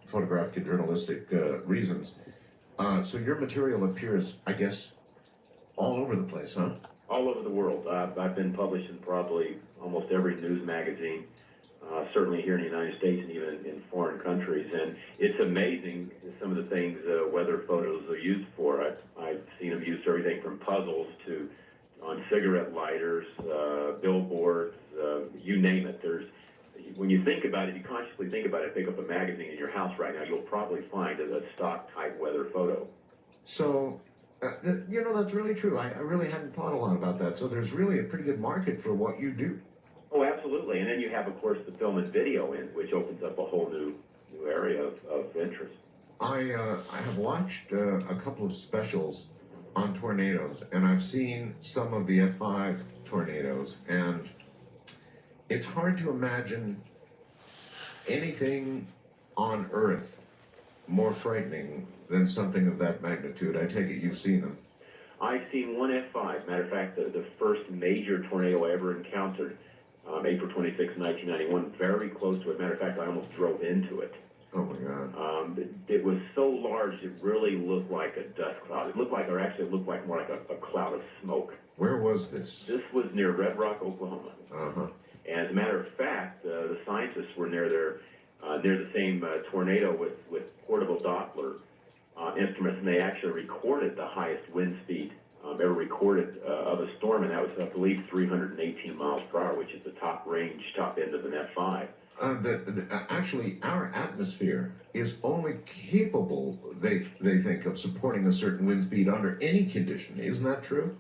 photographic and journalistic reasons. So your material appears, I guess, all over the place, huh? All over the world. I've been published in probably almost every news magazine, certainly here in the United States and even in foreign countries. And it's amazing some of the things weather photos are used for. I've seen them used for everything from puzzles to on cigarette lighters, billboards, you name it. When you think about it, you consciously think about it, pick up a magazine in your house right now, you'll probably find a stock type weather photo. So, that's really true. I really hadn't thought a lot about that. So there's really a pretty good market for what you do. Oh, absolutely. And then you have, of course, the film and video end, which opens up a whole new area of interest. I have watched a couple of specials on tornadoes, and I've seen some of the F5 tornadoes, and it's hard to imagine anything on Earth more frightening than something of that magnitude. I take it you've seen them. I've seen one F5. Matter of fact, the first major tornado I ever encountered, April 26, 1991, very close to it. Matter of fact, I almost drove into it. Oh my God. It was so large, it really looked like a dust cloud. It looked like, or actually it looked like more like a cloud of smoke. Where was this? This was near Red Rock, Oklahoma. Uh-huh. And as a matter of fact, the scientists were near the same tornado with portable Doppler instruments, and they actually recorded the highest wind speed ever recorded of a storm, and that was, I believe, 318 miles per hour, which is the top end of an F5. Actually, our atmosphere is only capable, they think, of supporting a certain wind speed under any condition. Isn't that true?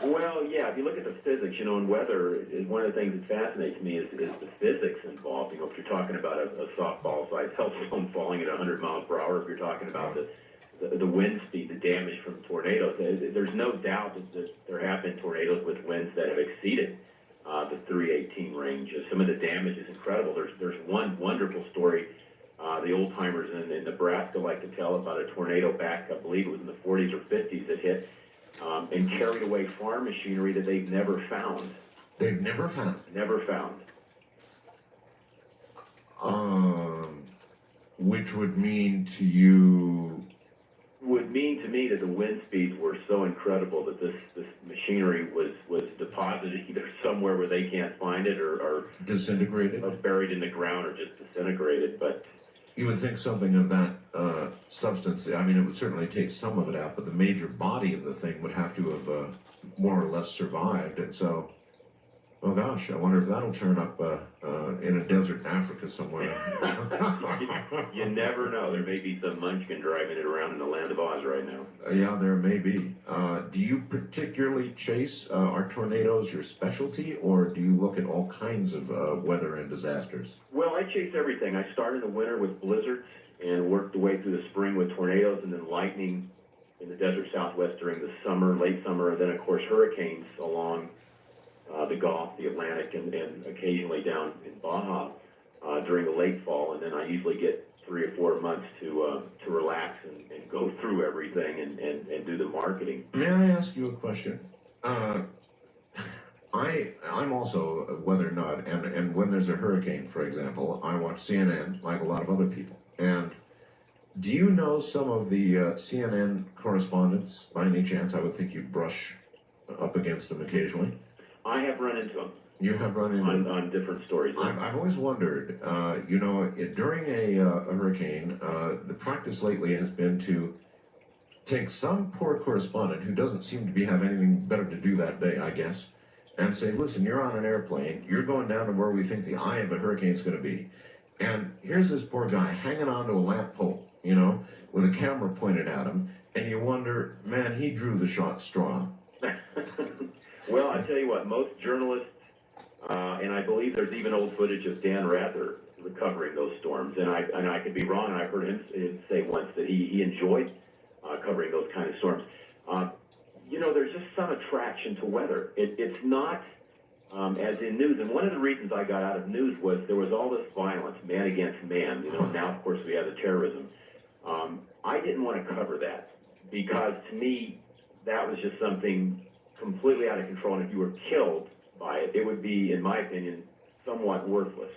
Well, yeah. If you look at the physics, in weather, one of the things that fascinates me is the physics involved. If you're talking about a softball-sized hailstone falling at 100 miles per hour, if you're talking about the wind speed, the damage from tornadoes, there's no doubt that there have been tornadoes with winds that have exceeded the 318 range. Some of the damage is incredible. There's one wonderful story the old timers in Nebraska like to tell about a tornado back, I believe it was in the 40s or 50s, that hit and carried away farm machinery that they've never found. They've never found? Never found. Which would mean to you? Would mean to me that the wind speeds were so incredible that this machinery was deposited either somewhere where they can't find it or disintegrated, or buried in the ground, or just disintegrated. But you would think something of that substance, I mean, it would certainly take some of it out, but the major body of the thing would have to have more or less survived. And so, oh gosh, I wonder if that'll turn up in a desert in Africa somewhere. You never know. There may be some munchkin driving it around in the land of Oz right now. Yeah, there may be. Do you particularly chase, are tornadoes your specialty, or do you look at all kinds of weather and disasters? Well, I chase everything. I start in the winter with blizzards and work the way through the spring with tornadoes, and then lightning in the desert southwest during the summer, late summer, and then, of course, hurricanes along the Gulf, the Atlantic, and occasionally down in Baja during the late fall. And then I usually get 3 or 4 months to relax and go through everything and do the marketing. May I ask you a question? I'm also a weather nut, and when there's a hurricane, for example, I watch CNN like a lot of other people. And do you know some of the CNN correspondents by any chance? I would think you brush up against them occasionally. I have run into them. You have run into them? On different stories. I've always wondered, during a hurricane, the practice lately has been to take some poor correspondent who doesn't seem to have anything better to do that day, I guess, and say, listen, you're on an airplane, you're going down to where we think the eye of a hurricane is going to be. And here's this poor guy hanging onto a lamp pole, with a camera pointed at him, and you wonder, man, he drew the short straw. Well, I tell you what, most journalists, and I believe there's even old footage of Dan Rather recovering those storms, and I could be wrong, and I've heard him say once that he enjoyed covering those kind of storms. There's just some attraction to weather. It's not as in news, and one of the reasons I got out of news was there was all this violence, man against man. Now of course we have the terrorism. I didn't want to cover that because to me that was just something completely out of control, and if you were killed by it, it would be, in my opinion, somewhat worthless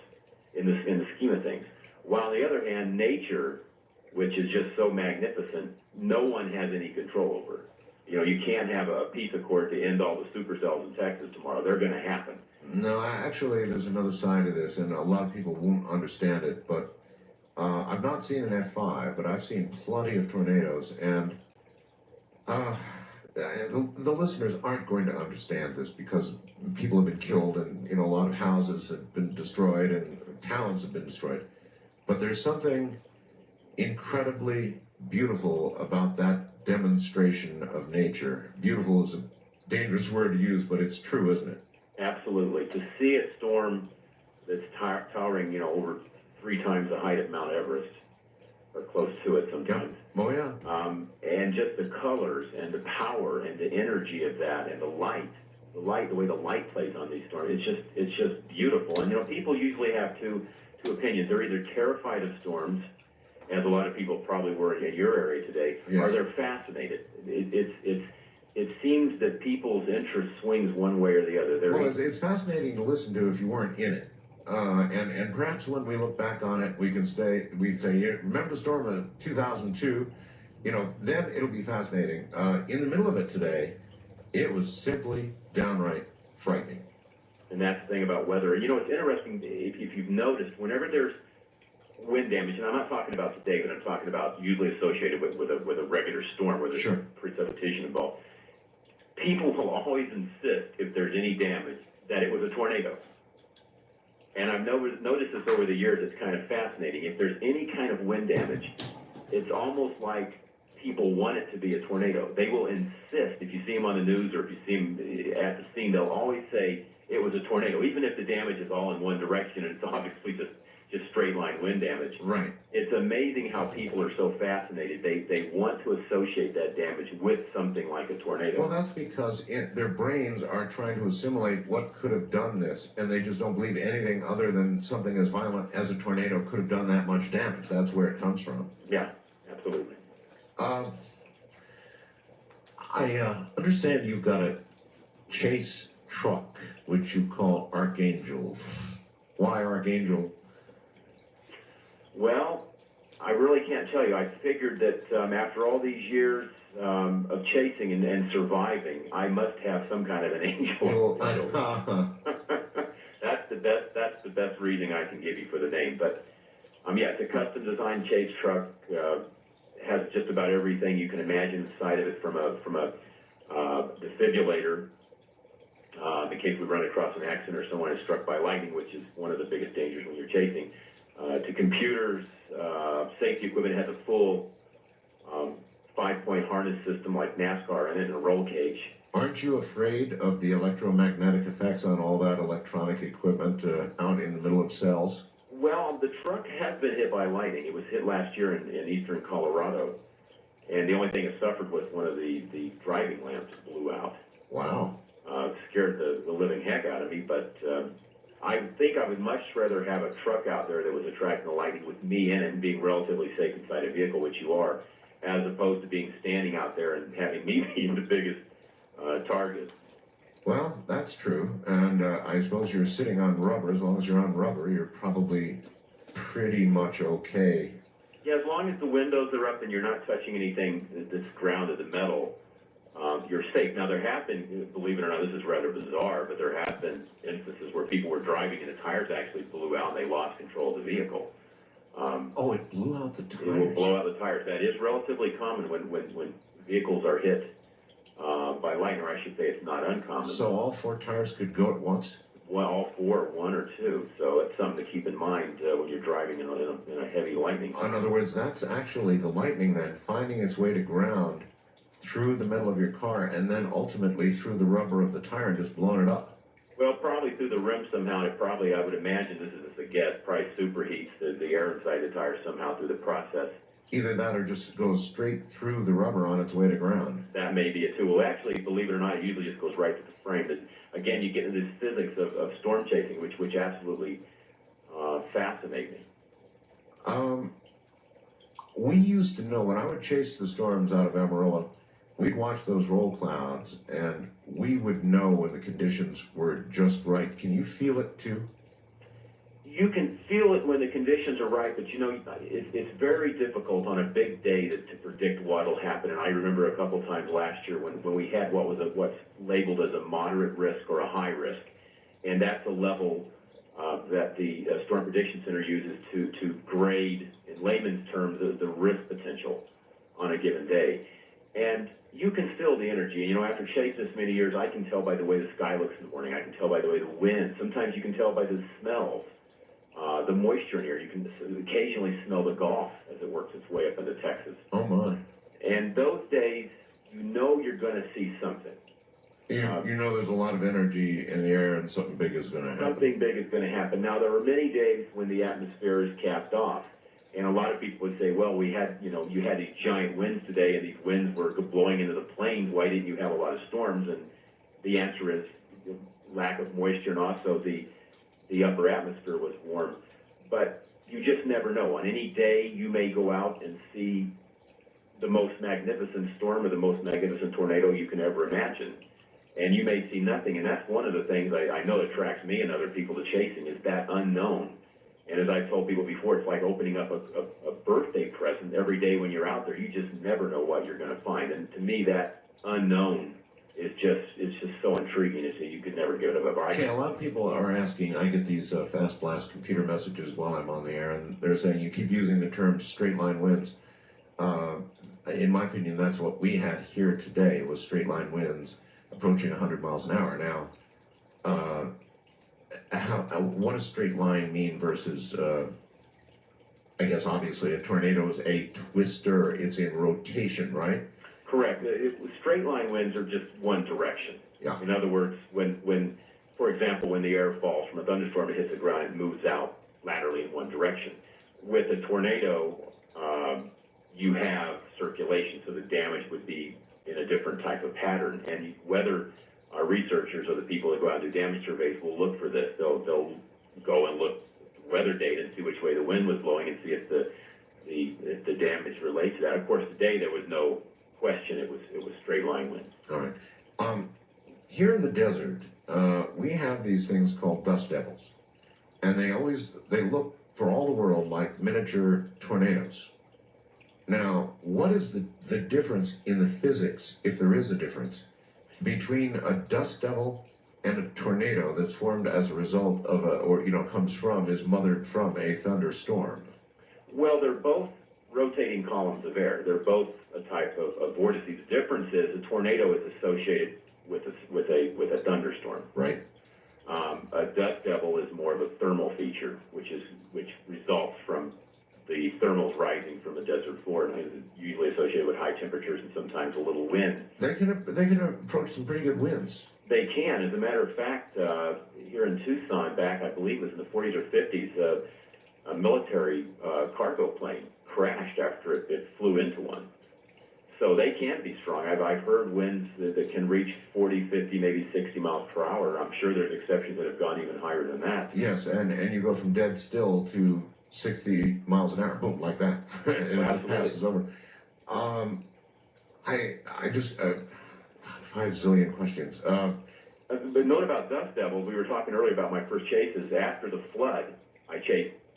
in the scheme of things. While on the other hand, nature, which is just so magnificent, no one has any control over. You know, you can't have a peace accord to end all the supercells in Texas tomorrow. They're going to happen. No, actually, there's another side to this, and a lot of people won't understand it, but I've not seen an F5, but I've seen plenty of tornadoes, and the listeners aren't going to understand this because people have been killed, and, you know, a lot of houses have been destroyed, and towns have been destroyed. But there's something incredibly beautiful about that demonstration of nature. Beautiful is a dangerous word to use, but it's true, isn't it? Absolutely. To see a storm that's towering, you know, over 3 times the height of Mount Everest, or close to it sometimes. Oh, yeah. And just the colors and the power and the energy of that and the way the light plays on these storms, it's just beautiful. And, you know, people usually have two opinions. They're either terrified of storms, as a lot of people probably were in your area today, Yeah. or they're fascinated. It seems that people's interest swings one way or the other. Well, it's fascinating to listen to if you weren't in it. And perhaps when we look back on it, we'd say, yeah, remember the storm of 2002? You know, then it'll be fascinating. In the middle of it today, it was simply downright frightening. And that's the thing about weather. You know, it's interesting, if you've noticed, whenever there's wind damage, and I'm not talking about today, but I'm talking about usually associated with a regular storm where there's Sure. precipitation involved, people will always insist, if there's any damage, that it was a tornado. And I've noticed this over the years. It's kind of fascinating. If there's any kind of wind damage, it's almost like people want it to be a tornado. They will insist. If you see them on the news or if you see them at the scene, they'll always say it was a tornado, even if the damage is all in one direction and it's obviously just straight line wind damage. Right. It's amazing how people are so fascinated. They want to associate that damage with something like a tornado. Well, that's because their brains are trying to assimilate what could have done this, and they just don't believe anything other than something as violent as a tornado could have done that much damage. That's where it comes from. Yeah, absolutely. I understand you've got a chase truck, which you call Archangel. Why Archangel? Well, I really can't tell you. I figured that after all these years of chasing and surviving, I must have some kind of an angel. That's the best reason I can give you for the name. But yeah, it's a custom designed chase truck. Has just about everything you can imagine inside of it, from a defibrillator in case we run across an accident or someone is struck by lightning, which is one of the biggest dangers when you're chasing. To computers, safety equipment. Has a full 5-point harness system like NASCAR in it, and a roll cage. Aren't you afraid of the electromagnetic effects on all that electronic equipment out in the middle of cells? Well, the truck has been hit by lightning. It was hit last year in eastern Colorado, and the only thing it suffered was one of the driving lamps blew out. Wow. Scared the living heck out of me, but I think I would much rather have a truck out there that was attracting the lightning with me in it and being relatively safe inside a vehicle, which you are, as opposed to being standing out there and having me be the biggest target. Well, that's true, and I suppose you're sitting on rubber. As long as you're on rubber, you're probably pretty much okay. Yeah, as long as the windows are up and you're not touching anything that's grounded to metal, you're safe. Now, there have been, believe it or not, this is rather bizarre, but there have been instances where people were driving and the tires actually blew out and they lost control of the vehicle. It blew out the tires. It will blow out the tires. That is relatively common when vehicles are hit by lightning, or I should say it's not uncommon. So all 4 tires could go at once? Well, all 4, 1 or 2. So it's something to keep in mind when you're driving in a heavy lightning. In other words, that's actually the lightning then finding its way to ground through the metal of your car and then ultimately through the rubber of the tire and just blowing it up. Well, probably through the rim somehow. I would imagine, this is just a guess, probably superheats the air inside the tire somehow through the process. Either that or just goes straight through the rubber on its way to ground. That may be it too. Well, actually, believe it or not, it usually just goes right to the frame. But again, you get into this physics of storm chasing, which absolutely fascinate me. We used to know, when I would chase the storms out of Amarillo, we'd watch those roll clouds, and we would know when the conditions were just right. Can you feel it too? you can feel it when the conditions are right, but it's very difficult on a big day to predict what will happen. And I remember a couple times last year when we had what's labeled as a moderate risk or a high risk, and that's a level that the Storm Prediction Center uses to grade, in layman's terms, the risk potential on a given day. And you can feel the energy. After chasing this many years, I can tell by the way the sky looks in the morning. I can tell by the way the wind. Sometimes you can tell by the smells. The moisture in here, you can occasionally smell the Gulf as it works its way up into Texas. Oh, my. And those days, you're going to see something. There's a lot of energy in the air and something big is going to happen. Something big is going to happen. Now, there are many days when the atmosphere is capped off. And a lot of people would say, well, you had these giant winds today, and these winds were blowing into the plains. Why didn't you have a lot of storms? And the answer is lack of moisture, and also the upper atmosphere was warm. But you just never know. On any day, you may go out and see the most magnificent storm or the most magnificent tornado you can ever imagine. And you may see nothing. And that's one of the things I know that attracts me and other people to chasing, is that unknown. And as I've told people before, it's like opening up a birthday present every day when you're out there. You just never know what you're going to find. And to me, that unknown it's just so intriguing. You could never give it up. Okay, a lot of people are asking, I get these fast blast computer messages while I'm on the air, and they're saying you keep using the term straight line winds. In my opinion, that's what we had here today, was straight line winds approaching 100 miles an hour. Now, what does straight line mean versus, I guess obviously a tornado is a twister, it's in rotation, right? Correct. Straight line winds are just one direction. Yeah. In other words, when, for example, when the air falls from a thunderstorm, it hits the ground, it moves out laterally in one direction. With a tornado, you have circulation, so the damage would be in a different type of pattern. And whether our researchers or the people that go out and do damage surveys will look for this, they'll go and look at weather data and see which way the wind was blowing and see if the damage relates to that. Of course, today there was no question, it was straight line wind. All right. Here in the desert, we have these things called dust devils, and they look for all the world like miniature tornadoes. Now, what is the difference in the physics, if there is a difference, between a dust devil and a tornado that's formed as a result of is mothered from a thunderstorm? Well, they're both rotating columns of air. They're both a type of vortices. The difference is a tornado is associated with a thunderstorm. Right. A dust devil is more of a thermal feature, which results from the thermals rising from the desert floor, and is usually associated with high temperatures and sometimes a little wind. They can approach some pretty good winds. They can. As a matter of fact, here in Tucson, back I believe it was in the 40s or 50s, a military cargo plane crashed after it flew into one. So they can be strong. I've heard winds that can reach 40, 50, maybe 60 miles per hour. I'm sure there's exceptions that have gone even higher than that. Yes, and you go from dead still to 60 miles an hour, boom, like that, and it just passes over. I just 5 zillion questions. But note about dust devils, we were talking earlier about my first chases. After the flood,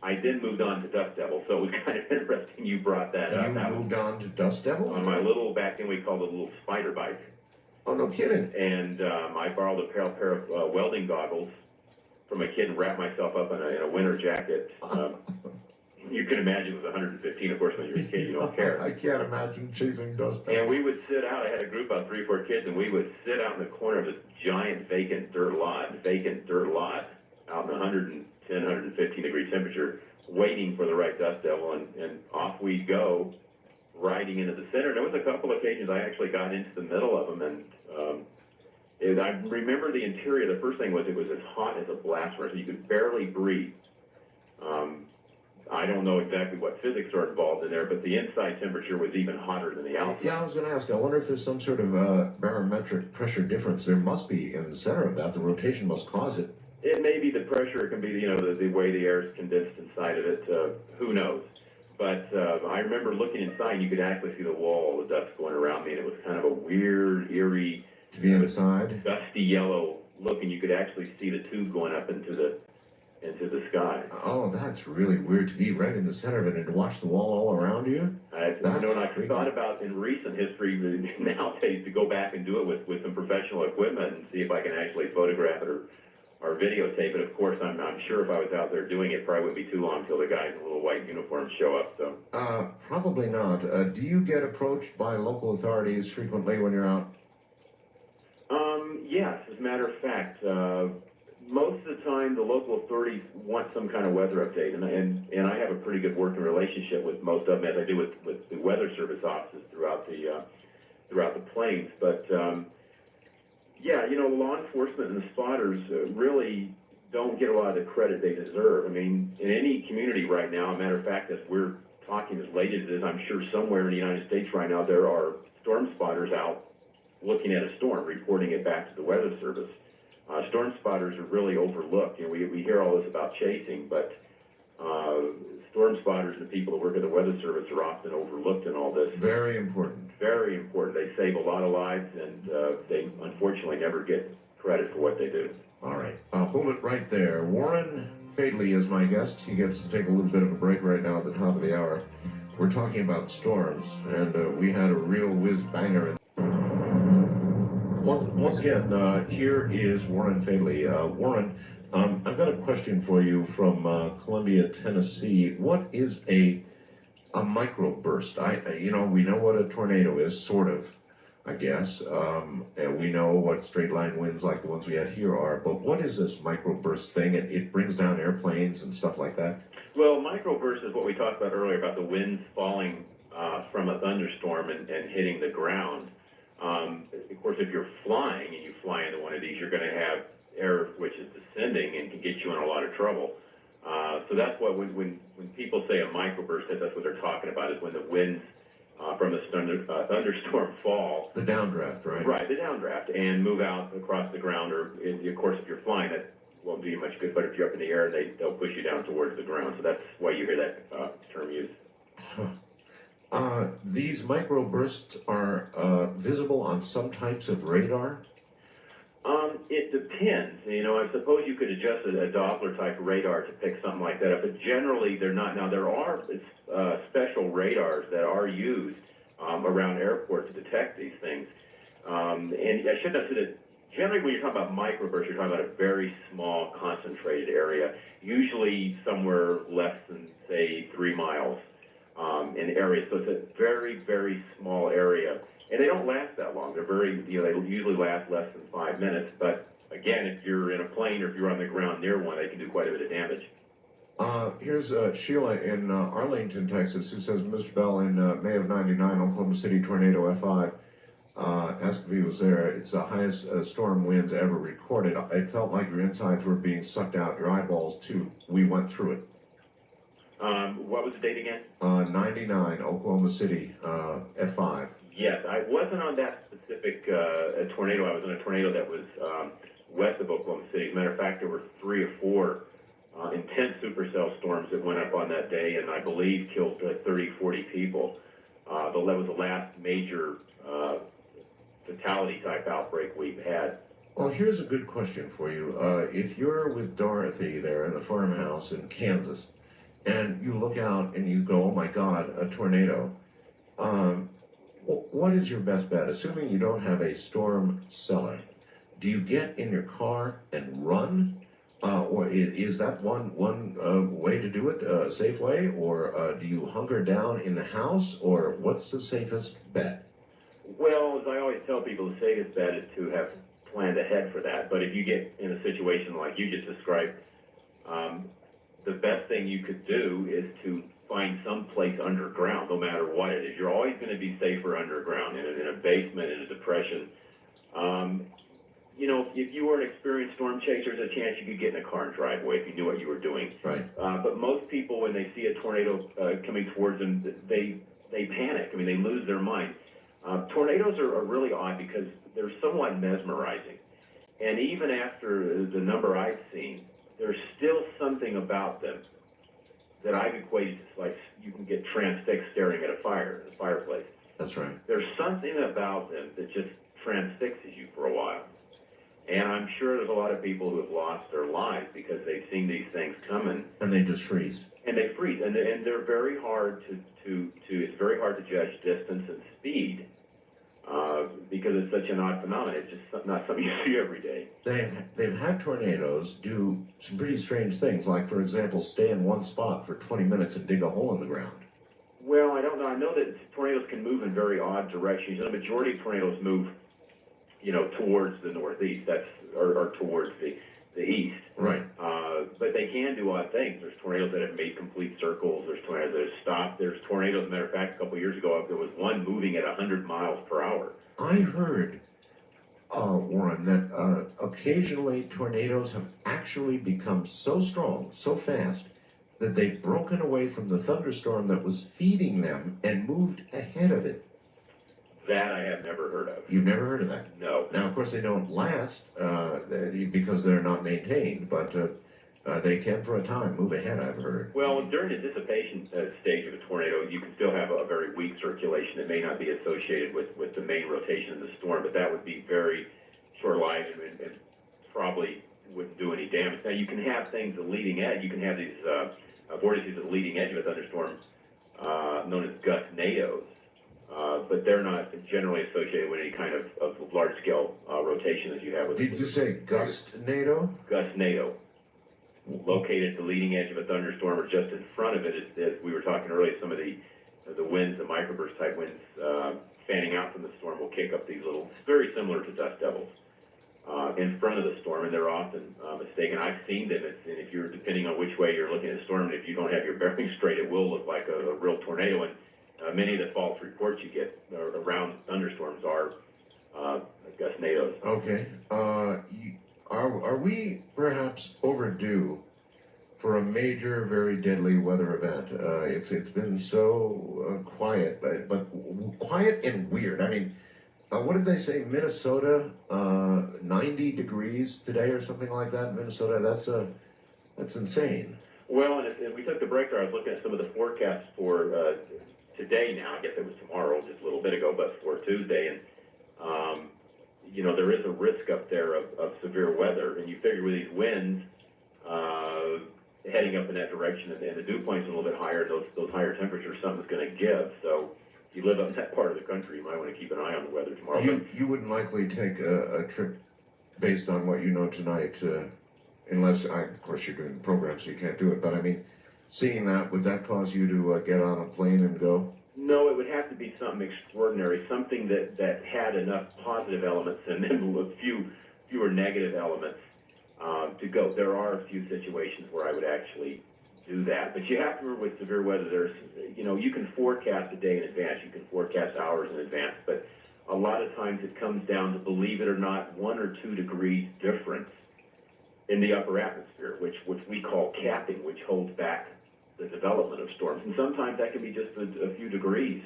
I then moved on to dust devil, so it was kind of interesting you brought that up. You moved on to dust devil? On my back then we called it a little spider bike. Oh, no kidding. And I borrowed a pair of welding goggles from a kid and wrapped myself up in a winter jacket. You can imagine it was 115, of course, when you're a kid, you don't care. I can't imagine chasing dust devils. And we would sit out, I had a group of 3 or 4 kids, and we would sit out in the corner of this giant vacant dirt lot out in 110, 115 degree temperature, waiting for the right dust devil, and off we'd go, riding into the center. And there was a couple of occasions I actually got into the middle of them, and I remember the interior. The first thing was it was as hot as a blast furnace. You could barely breathe. I don't know exactly what physics are involved in there, but the inside temperature was even hotter than the outside. Yeah, I was going to ask. I wonder if there's some sort of barometric pressure difference. There must be in the center of that. The rotation must cause it. It may be the pressure. It can be the way the air is condensed inside of it. Who knows? But I remember looking inside, and you could actually see the wall, the dust going around me, and it was kind of a weird, eerie, to be inside, dusty yellow look, and you could actually see the tube going up into the into the sky. Oh, that's really weird to be right in the center of it and to watch the wall all around you. And I've thought about in recent history nowadays to go back and do it with some professional equipment and see if I can actually photograph it or videotape it. Of course, I'm sure if I was out there doing it, probably wouldn't be too long until the guys in little white uniforms show up. So. Probably not. Do you get approached by local authorities frequently when you're out? Yes, as a matter of fact, most of the time the local authorities want some kind of weather update, and I have a pretty good working relationship with most of them, as I do with the Weather Service offices throughout the plains. But yeah, law enforcement and the spotters really don't get a lot of the credit they deserve. I mean, in any community right now, a matter of fact, as we're talking as late as it is, I'm sure somewhere in the United States right now there are storm spotters out looking at a storm, reporting it back to the Weather Service. Storm spotters are really overlooked. We hear all this about chasing, but storm spotters and the people that work at the Weather Service are often overlooked in all this. Very important. Very important. They save a lot of lives, and they unfortunately never get credit for what they do. All right. I'll hold it right there. Warren Fadley is my guest. He gets to take a little bit of a break right now at the top of the hour. We're talking about storms, and we had a real whiz-banger. Once again, here is Warren Fadley. Warren, I've got a question for you from Columbia, Tennessee. What is a microburst? We know what a tornado is, sort of, I guess. And we know what straight line winds like the ones we had here are. But what is this microburst thing? It brings down airplanes and stuff like that? Well, microburst is what we talked about earlier about the winds falling from a thunderstorm and hitting the ground. Of course, if you're flying and you fly into one of these, you're going to have air which is descending and can get you in a lot of trouble. So that's what when people say a microburst, that's what they're talking about, is when the winds from a thunderstorm fall. The downdraft, right? Right, the downdraft, and move out across the ground. Or, of course, if you're flying, that won't do you much good. But if you're up in the air, they'll push you down towards the ground. So that's why you hear that term used. These microbursts are visible on some types of radar? It depends. I suppose you could adjust a Doppler type radar to pick something like that up, but generally they're not. Now, there are special radars that are used around airports to detect these things. And I should have said that generally when you're talking about microbursts, you're talking about a very small, concentrated area, usually somewhere less than, say, 3 miles. In area, so it's a very, very small area, and they don't last that long. They're very, they usually last less than 5 minutes. But again, if you're in a plane or if you're on the ground near one, they can do quite a bit of damage. Here's Sheila in Arlington, Texas, who says, Mr. Bell, in May of '99, Oklahoma City tornado F5. Asked if he was there. It's the highest storm winds ever recorded. It felt like your insides were being sucked out, your eyeballs too. We went through it. What was the date again? 99, Oklahoma City, F5. Yes, I wasn't on that specific tornado. I was on a tornado that was west of Oklahoma City. As a matter of fact, there were 3 or 4 intense supercell storms that went up on that day, and I believe killed 30, 40 people. That was the last major fatality-type outbreak we've had. Well, here's a good question for you. If you're with Dorothy there in the farmhouse in Kansas, and you look out and you go, oh my God, a tornado. What is your best bet? Assuming you don't have a storm cellar, do you get in your car and run? Or is that one way to do it, a safe way? Or do you hunker down in the house? Or what's the safest bet? Well, as I always tell people, the safest bet is to have planned ahead for that. But if you get in a situation like you just described, the best thing you could do is to find some place underground, no matter what it is. You're always going to be safer underground, in a basement, in a depression. If you were an experienced storm chaser, there's a chance you could get in a car and drive away if you knew what you were doing. Right. But most people, when they see a tornado coming towards them, they panic. I mean, they lose their mind. Tornadoes are really odd because they're somewhat mesmerizing. And even after the number I've seen, there's still something about them that I've equated to like you can get transfixed staring at a fireplace. That's right. There's something about them that just transfixes you for a while. And I'm sure there's a lot of people who have lost their lives because they've seen these things coming. And they just freeze. And they freeze, and they're very hard it's very hard to judge distance and speed, because it's such an odd phenomenon. It's just not something you see every day. They've had tornadoes do some pretty strange things, like, for example, stay in one spot for 20 minutes and dig a hole in the ground. Well, I don't know. I know that tornadoes can move in very odd directions. The majority of tornadoes move, towards the northeast, or towards the east. Right. But they can do odd things. There's tornadoes that have made complete circles. There's tornadoes that have stopped. There's tornadoes, as a matter of fact, a couple of years ago, there was one moving at 100 miles per hour. I heard, Warren, that occasionally tornadoes have actually become so strong, so fast, that they've broken away from the thunderstorm that was feeding them and moved ahead of it. That I have never heard of. You've never heard of that? No. Now, of course, they don't last because they're not maintained, but they can, for a time, move ahead, I've heard. Well, during the dissipation stage of a tornado, you can still have a very weak circulation that may not be associated with the main rotation of the storm, but that would be very short-lived and probably wouldn't do any damage. Now, you can have things at the leading edge. You can have these vortices at the leading edge of a thunderstorm known as gustnadoes. But they're not generally associated with any kind of large-scale rotation as you have with. Did you say gustnado? Gustnado, located at the leading edge of a thunderstorm or just in front of it, as we were talking earlier. Some of the winds, the microburst type winds, fanning out from the storm will kick up these little, very similar to dust devils, in front of the storm, and they're often mistaken. I've seen them, and if you're depending on which way you're looking at the storm, and if you don't have your bearings straight, it will look like a real tornado. And many of the false reports you get around thunderstorms are gustnadoes. Okay. Are we perhaps overdue for a major, very deadly weather event? It's been so quiet, but quiet and weird. I mean, what did they say? Minnesota, 90 degrees today or something like that. Minnesota, that's insane. Well, and if we took the break there, I was looking at some of the forecasts for today now. I guess it was tomorrow, just a little bit ago, but for Tuesday. And, there is a risk up there of severe weather. And you figure with these winds heading up in that direction, and the dew point's a little bit higher, those higher temperatures, something's going to give. So if you live up in that part of the country, you might want to keep an eye on the weather tomorrow. You wouldn't likely take a trip based on what you know tonight, unless, of course, you're doing the program, so you can't do it. But, I mean, seeing that, would that cause you to get on a plane and go? No, it would have to be something extraordinary, something that had enough positive elements and then a fewer negative elements to go. There are a few situations where I would actually do that. But you have to remember with severe weather, you can forecast a day in advance, you can forecast hours in advance, but a lot of times it comes down to, believe it or not, 1 or 2 degrees difference in the upper atmosphere, which we call capping, which holds back the development of storms. And sometimes that can be just a few degrees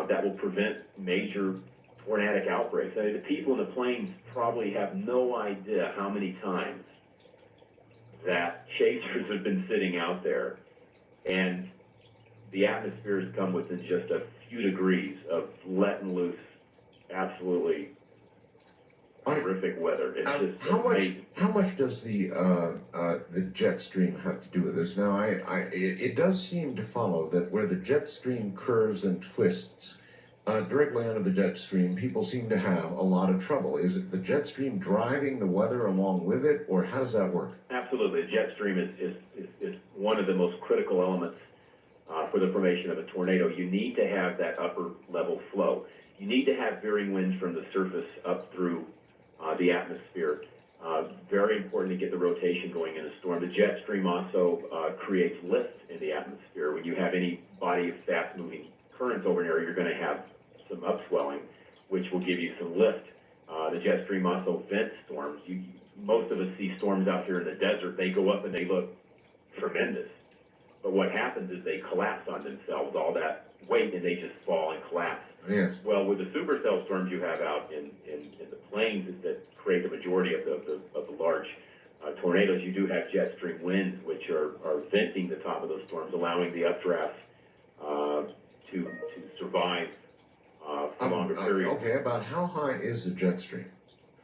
that will prevent major tornadic outbreaks. I mean, the people in the plains probably have no idea how many times that chasers have been sitting out there and the atmosphere has come within just a few degrees of letting loose absolutely horrific weather. It's just amazing. How much does the jet stream have to do with this? Now, it does seem to follow that where the jet stream curves and twists directly under the jet stream, people seem to have a lot of trouble. Is it the jet stream driving the weather along with it, or how does that work? Absolutely. The jet stream is one of the most critical elements for the formation of a tornado. You need to have that upper level flow. You need to have veering winds from the surface up through the atmosphere. Very important to get the rotation going in a storm. The jet stream also creates lift in the atmosphere. When you have any body of fast-moving currents over an area, you're going to have some upswelling, which will give you some lift. The jet stream also vents storms. Most of us see storms out here in the desert. They go up and they look tremendous. But what happens is they collapse on themselves, all that weight, and they just fall and collapse. Yes. Well, with the supercell storms you have out in the plains that create the majority of the large tornadoes, you do have jet stream winds, which are venting the top of those storms, allowing the updrafts to survive for longer periods. Okay, about how high is the jet stream?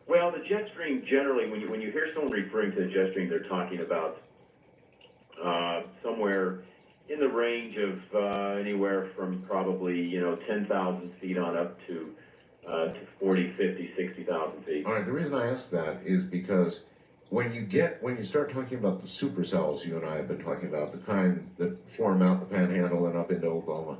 Well, the jet stream generally, when you hear someone referring to the jet stream, they're talking about somewhere in the range of anywhere from probably 10,000 feet on up to 40, 50, 60,000 feet. All right, the reason I ask that is because when you start talking about the supercells you and I have been talking about, the kind that form out the Panhandle and up into Oklahoma,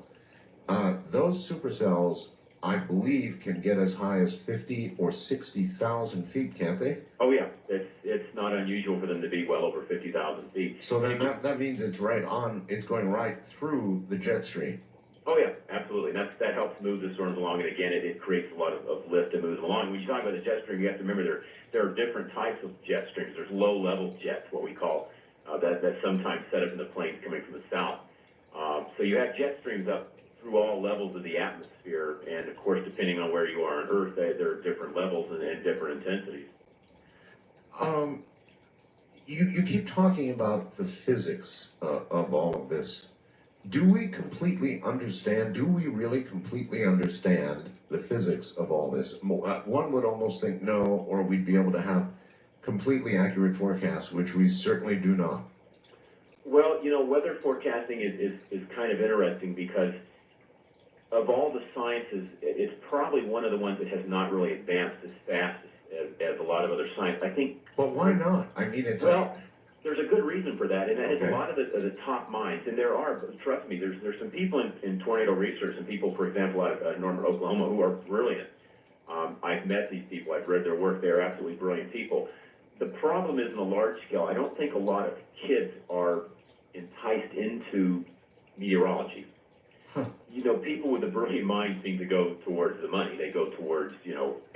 those supercells, I believe, can get as high as 50 or 60,000 feet, can't they? Oh yeah, it's not unusual for them to be well over 50,000 feet. So then that means it's going right through the jet stream. Oh yeah, absolutely. That helps move the storms along, and again, it creates a lot of lift and moves them along. When you talk about the jet stream, you have to remember there are different types of jet streams. There's low-level jets, what we call, that sometimes set up in the plains coming from the south. So you have jet streams up through all levels of the atmosphere, and of course, depending on where you are on Earth, there are different levels and different intensities. You keep talking about the physics of all of this. Do we really completely understand the physics of all this? One would almost think no, or we'd be able to have completely accurate forecasts, which we certainly do not. Well, weather forecasting is kind of interesting because of all the sciences, it's probably one of the ones that has not really advanced as fast as a lot of other science. I think. But why not? I mean, there's a good reason for that, and that is Okay. a lot of the top minds, and there are, trust me, there's some people in tornado research, and people, for example, out of Norman, Oklahoma, who are brilliant. I've met these people, I've read their work, they're absolutely brilliant people. The problem is, in a large scale, I don't think a lot of kids are enticed into meteorology. Huh. People with a brilliant mind seem to go towards the money. They go towards,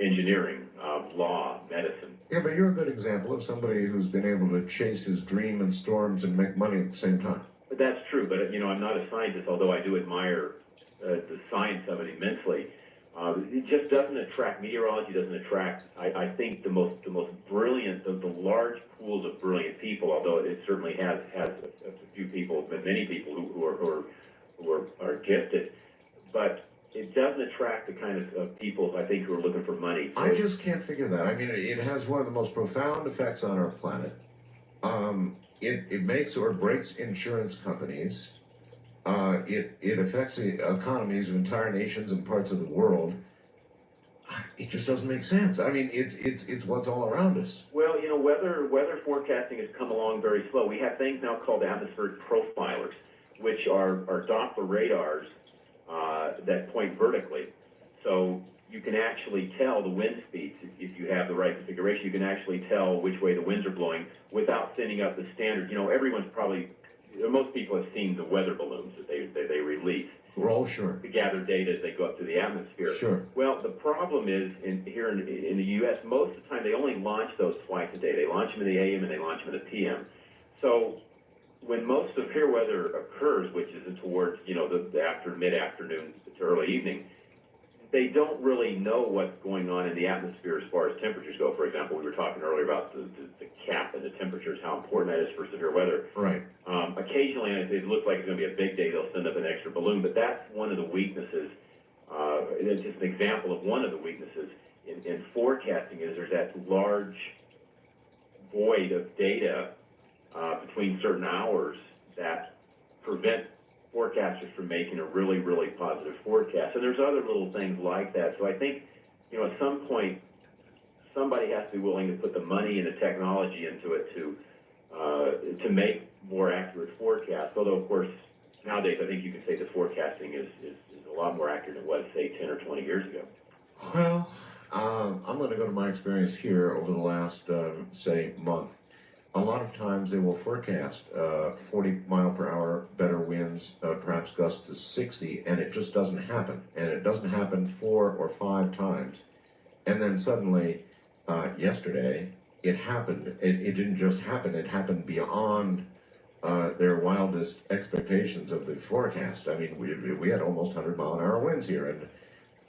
engineering, law, medicine. Yeah, but you're a good example of somebody who's been able to chase his dream in storms and make money at the same time. But that's true, but I'm not a scientist, although I do admire the science of it immensely. It just doesn't attract, meteorology doesn't attract, I think, the most brilliant, the large pools of brilliant people, although it certainly has a few people, but many people who are gifted, but it doesn't attract the kind of people, I think, who are looking for money. I just can't figure that. I mean, it has one of the most profound effects on our planet. It makes or breaks insurance companies. It affects the economies of entire nations and parts of the world. It just doesn't make sense. I mean, it's what's all around us. Well, weather forecasting has come along very slow. We have things now called atmospheric profilers, which are Doppler radars that point vertically. So you can actually tell the wind speeds if you have the right configuration. You can actually tell which way the winds are blowing without sending up the standard. Everyone's probably, most people have seen the weather balloons that they release. We're all sure. To gather data as they go up through the atmosphere. Sure. Well, the problem is, here in the U.S., most of the time they only launch those twice a day. They launch them in the AM and they launch them in the PM. So when most severe weather occurs, which is towards, the mid-afternoon to early evening, they don't really know what's going on in the atmosphere as far as temperatures go. For example, we were talking earlier about the cap and the temperatures, how important that is for severe weather. Right. Occasionally, if it looks like it's going to be a big day, they'll send up an extra balloon, but that's one of the weaknesses. It's just an example of one of the weaknesses in forecasting is there's that large void of data between certain hours that prevent forecasters from making a really, really positive forecast. And there's other little things like that. So I think, at some point, somebody has to be willing to put the money and the technology into it to make more accurate forecasts. Although, of course, nowadays I think you can say the forecasting is a lot more accurate than it was, say, 10 or 20 years ago. Well, I'm going to go to my experience here over the last, say, month. A lot of times they will forecast 40 mile per hour better winds, perhaps gusts to 60, and it just doesn't happen. And it doesn't happen 4 or 5 times. And then suddenly, yesterday, it happened. It didn't just happen, it happened beyond their wildest expectations of the forecast. I mean, we had almost 100 mile an hour winds here,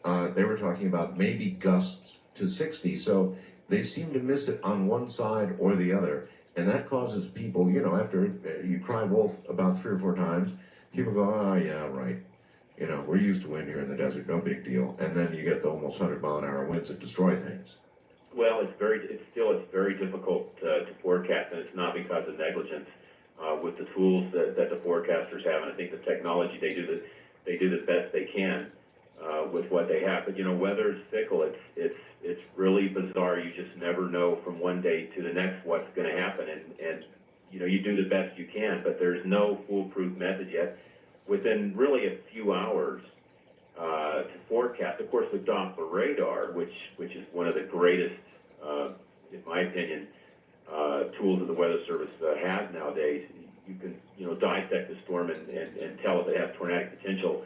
and they were talking about maybe gusts to 60. So they seem to miss it on one side or the other. And that causes people, after you cry wolf about 3 or 4 times, people go, oh, yeah, right. We're used to wind here in the desert, no big deal. And then you get the almost 100 mile an hour winds that destroy things. Well, it's very difficult to forecast, and it's not because of negligence. With the tools that the forecasters have, and I think the technology, they do the best they can with what they have. But weather is fickle. It's really bizarre. You just never know from one day to the next what's going to happen, and you do the best you can. But there's no foolproof method yet. Within really a few hours to forecast, of course, with Doppler radar, which is one of the greatest, in my opinion, tools that the Weather Service has nowadays. You can dissect the storm and tell if it has tornadic potential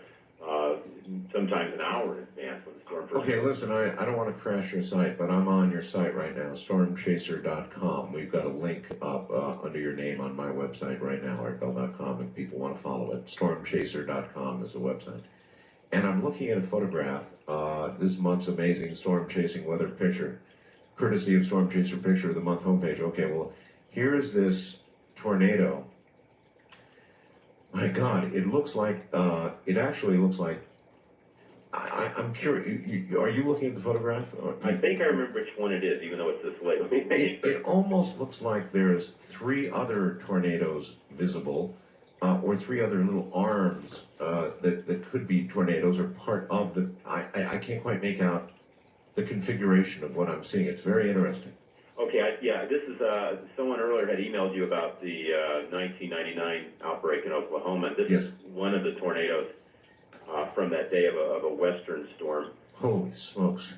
sometimes an hour in advance when the storm first. Okay, listen, I don't want to crash your site, but I'm on your site right now, stormchaser.com. We've got a link up under your name on my website right now, artbell.com, if people want to follow it. Stormchaser.com is the website. And I'm looking at a photograph, this month's amazing storm chasing weather picture, courtesy of Storm Chaser Picture of the Month homepage. Okay, well, here is this tornado. My God, it looks like, it actually looks like, I'm curious, are you looking at the photograph? I think I remember which one it is, even though it's this late. It almost looks like there's 3 other tornadoes visible, or 3 other little arms that could be tornadoes or part of the, I can't quite make out the configuration of what I'm seeing. It's very interesting. Okay, this is, someone earlier had emailed you about the 1999 outbreak in Oklahoma. This is one of the tornadoes from that day of a western storm. Holy smokes.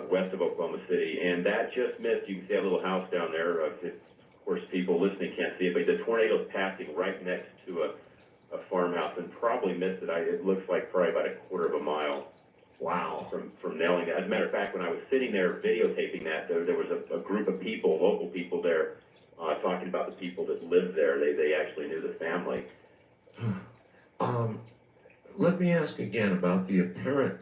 West of Oklahoma City. And that just missed, you can see that little house down there. Of course, people listening can't see it, but the tornado's passing right next to a farmhouse and probably missed it. It looks like probably about a quarter of a mile. Wow. From nailing that. As a matter of fact, when I was sitting there videotaping that, there was a group of people, local people there, talking about the people that lived there. They actually knew the family. Let me ask again about the apparent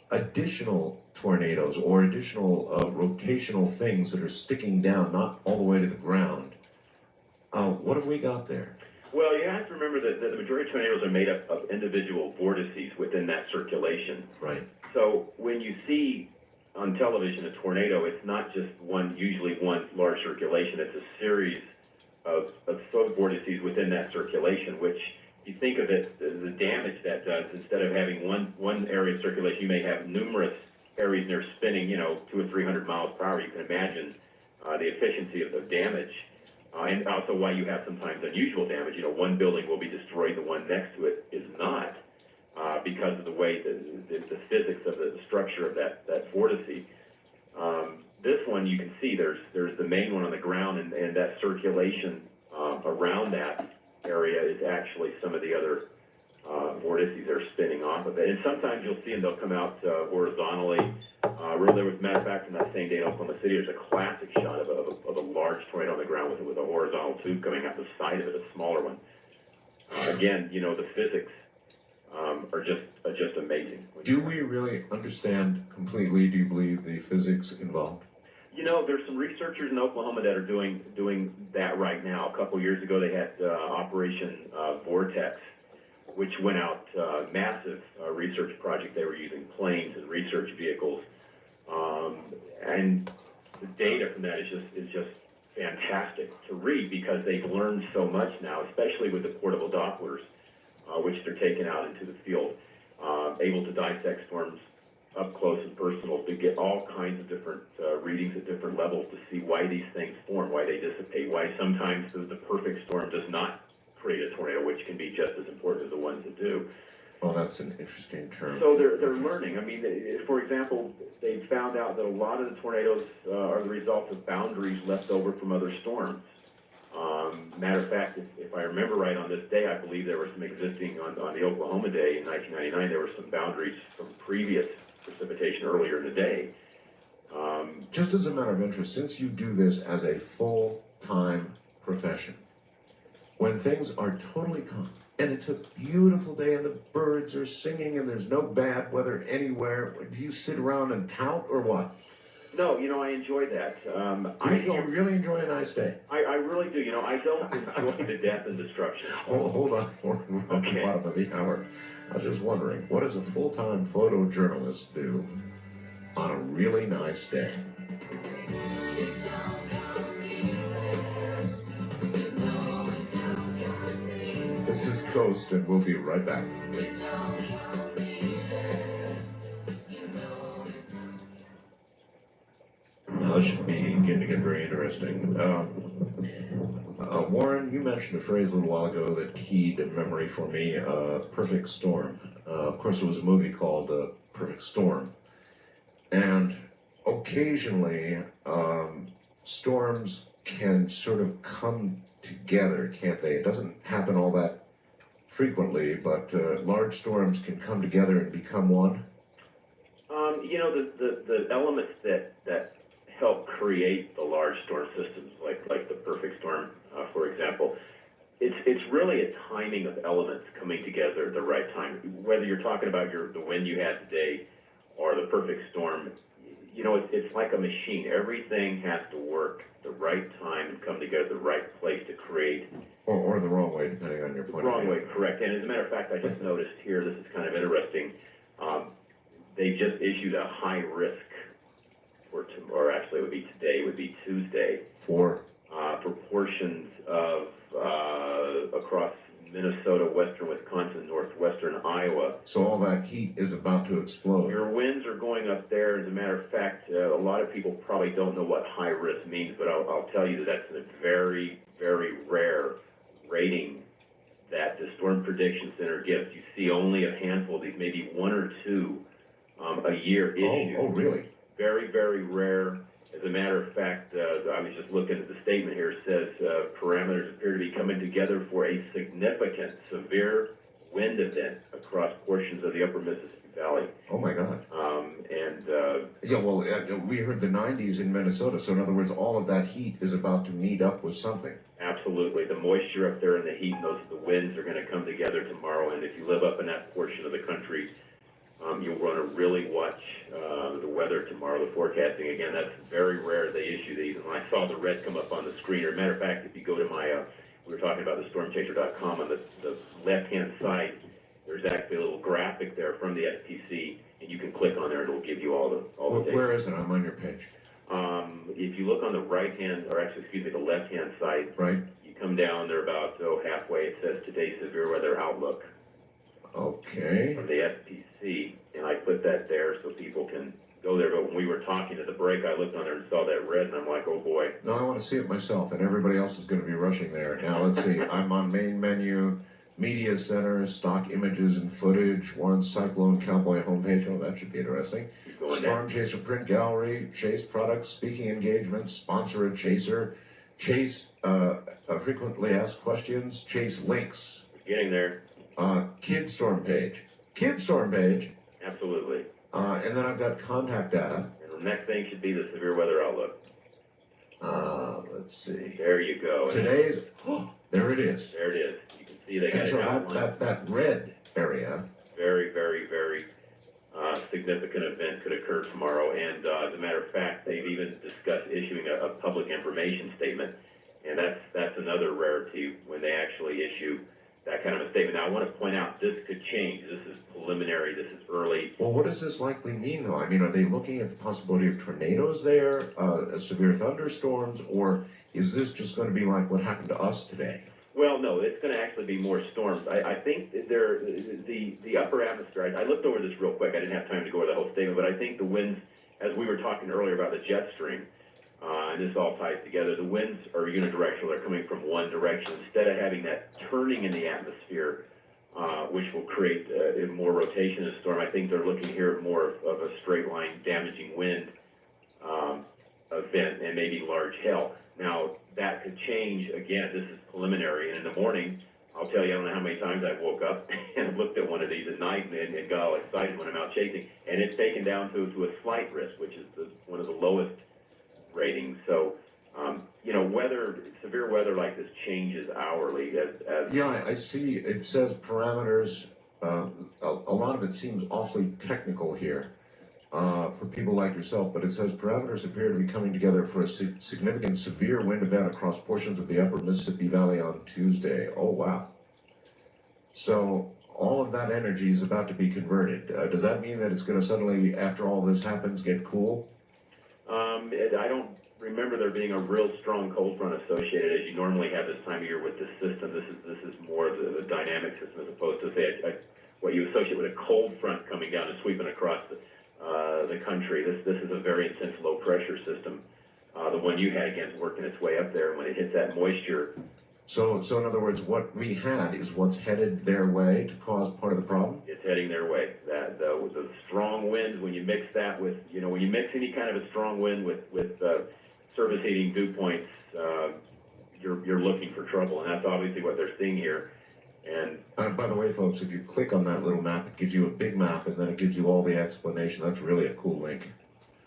additional tornadoes or additional rotational things that are sticking down, not all the way to the ground. What have we got there? Well, you have to remember that the majority of tornadoes are made up of individual vortices within that circulation. Right. So when you see on television a tornado, it's not just usually one large circulation. It's a series of sub-vortices within that circulation, which you think of it, the damage that does, instead of having one area of circulation, you may have numerous areas and they're spinning, 200 or 300 miles per hour. You can imagine the efficiency of the damage. And also why you have sometimes unusual damage. One building will be destroyed, the one next to it is not, because of the way the physics of the structure of that vortice. This one you can see there's the main one on the ground, and that circulation around that area is actually some of the other vortices that are spinning off of it. And sometimes you'll see them, they'll come out horizontally. There was, matter of fact, from that same day in Oklahoma City, there's a classic shot of a large tornado on the ground with a horizontal tube coming out the side of it, a smaller one. Again, the physics are just amazing. Do we really understand completely, do you believe, the physics involved? There's some researchers in Oklahoma that are doing that right now. A couple years ago, they had Operation Vortex, which went out, massive research project. They were using planes and research vehicles. And the data from that is just fantastic to read because they've learned so much now, especially with the portable Dopplers, which they're taking out into the field, able to dissect storms up close and personal to get all kinds of different readings at different levels to see why these things form, why they dissipate, why sometimes the perfect storm does not create a tornado, which can be just as important as the ones that do. Oh, that's an interesting term. So they're learning. I mean, for example, they found out that a lot of the tornadoes are the result of boundaries left over from other storms. Matter of fact, if I remember right, on this day, I believe there were some existing, on the Oklahoma day in 1999, there were some boundaries from previous precipitation earlier in the day. Just as a matter of interest, since you do this as a full-time profession, when things are totally calm, and it's a beautiful day and the birds are singing and there's no bad weather anywhere, do you sit around and tout or what? No, I enjoy that. You really enjoy a nice day? I really do. I don't enjoy the death and destruction. Hold on. We're at the bottom of the hour. I was just wondering, what does a full-time photojournalist do? on a really nice day. This is Coast, and we'll be right back. Now, this should begin to get very interesting. Warren, you mentioned a phrase a little while ago that keyed in memory for me, perfect storm. Of course, there was a movie called Perfect Storm. And occasionally, storms can sort of come together, can't they? It doesn't happen all that frequently, but large storms can come together and become one. You know, the elements that help create the large storm systems, like the perfect storm, for example, it's really a timing of elements coming together at the right time. Whether you're talking about the wind you had today or the perfect storm, you know, it's like a machine. Everything has to work the right time and come together at the right place to create. Or the wrong way, depending on your point of view. Wrong way, correct. And as a matter of fact, I just noticed here, this is kind of interesting. They just issued a high risk or actually it would be today, it would be Tuesday, for portions of across Minnesota, western Wisconsin, northwestern Iowa. So all that heat is about to explode. Your winds are going up there. As a matter of fact, a lot of people probably don't know what high risk means, but I'll tell you that that's a very, very rare rating that the Storm Prediction Center gives. You see only a handful of these, maybe one or two a year issued. Oh, really? Very, very rare. As a matter of fact, I was just looking at the statement here. It says parameters appear to be coming together for a significant severe wind event across portions of the upper Mississippi Valley. Oh, my God. Yeah, well, we heard the 90s in Minnesota, so in other words, all of that heat is about to meet up with something. Absolutely. The moisture up there and the heat and the winds are going to come together tomorrow, and if you live up in that portion of the country, you'll want to really watch the weather tomorrow, the forecasting. Again, that's very rare they issue these. And I saw the red come up on the screen. As a matter of fact, if you go to my, we were talking about the stormchaser.com, on the left-hand side, there's actually a little graphic there from the SPC, and you can click on there, and it'll give you all the data. Where is it? I'm on your page. If you look on the right-hand, or actually, excuse me, the left-hand side, right, you come down there about halfway. It says today's severe weather outlook. Okay. From the SPC, and I put that there so people can go there. But when we were talking at the break, I looked on there and saw that red, and I'm like, oh boy. No, I want to see it myself, and everybody else is going to be rushing there. Now, let's see. I'm on main menu, media center, stock images and footage, Warren Cyclone Cowboy homepage. Oh, that should be interesting. Storm Chaser print gallery, Chase products, speaking engagements, sponsor a Chaser, Chase frequently asked questions, Chase links. Getting there. Kid Storm page. Kid Storm page. Absolutely. And then I've got contact data. And the next thing should be the severe weather outlook. Let's see. There you go. Today's, there it is. There it is. You can see they got it outlined. That red area. Very, very, very significant event could occur tomorrow. And as a matter of fact, they've even discussed issuing a public information statement. And that's another rarity when they actually issue that kind of a statement. Now, I want to point out this could change. This is preliminary. This is early. Well, what does this likely mean, though? I mean, are they looking at the possibility of tornadoes there, severe thunderstorms, or is this just going to be like what happened to us today? Well, no, it's going to actually be more storms. I think the upper atmosphere, I looked over this real quick. I didn't have time to go over the whole statement, but I think the winds, as we were talking earlier about the jet stream, and this all ties together, the winds are unidirectional. They're coming from one direction. Instead of having that turning in the atmosphere, which will create more rotation in the storm, I think they're looking here at more of a straight line damaging wind event and maybe large hail. Now, that could change. Again, this is preliminary, and in the morning, I'll tell you, I don't know how many times I woke up and looked at one of these at night and got all excited when I'm out chasing, and it's taken down to a slight risk, which is one of the lowest ratings. So, severe weather like this changes hourly. Yeah, I see. It says parameters. A lot of it seems awfully technical here for people like yourself, but it says parameters appear to be coming together for a significant severe wind event across portions of the upper Mississippi Valley on Tuesday. Oh, wow. So all of that energy is about to be converted. Does that mean that it's going to suddenly, after all this happens, get cool? I don't remember there being a real strong cold front associated as you normally have this time of year with this system. This is more the dynamic system as opposed to say what you associate with a cold front coming down and sweeping across the country. This is a very intense low pressure system. The one you had again is working its way up there, and when it hits that moisture. So in other words, what we had is what's headed their way to cause part of the problem? It's heading their way. That the strong winds, when you mix that with, when you mix any kind of a strong wind with surface heating dew points, you're looking for trouble, and that's obviously what they're seeing here. And by the way, folks, if you click on that little map, it gives you a big map, and then it gives you all the explanation. That's really a cool link.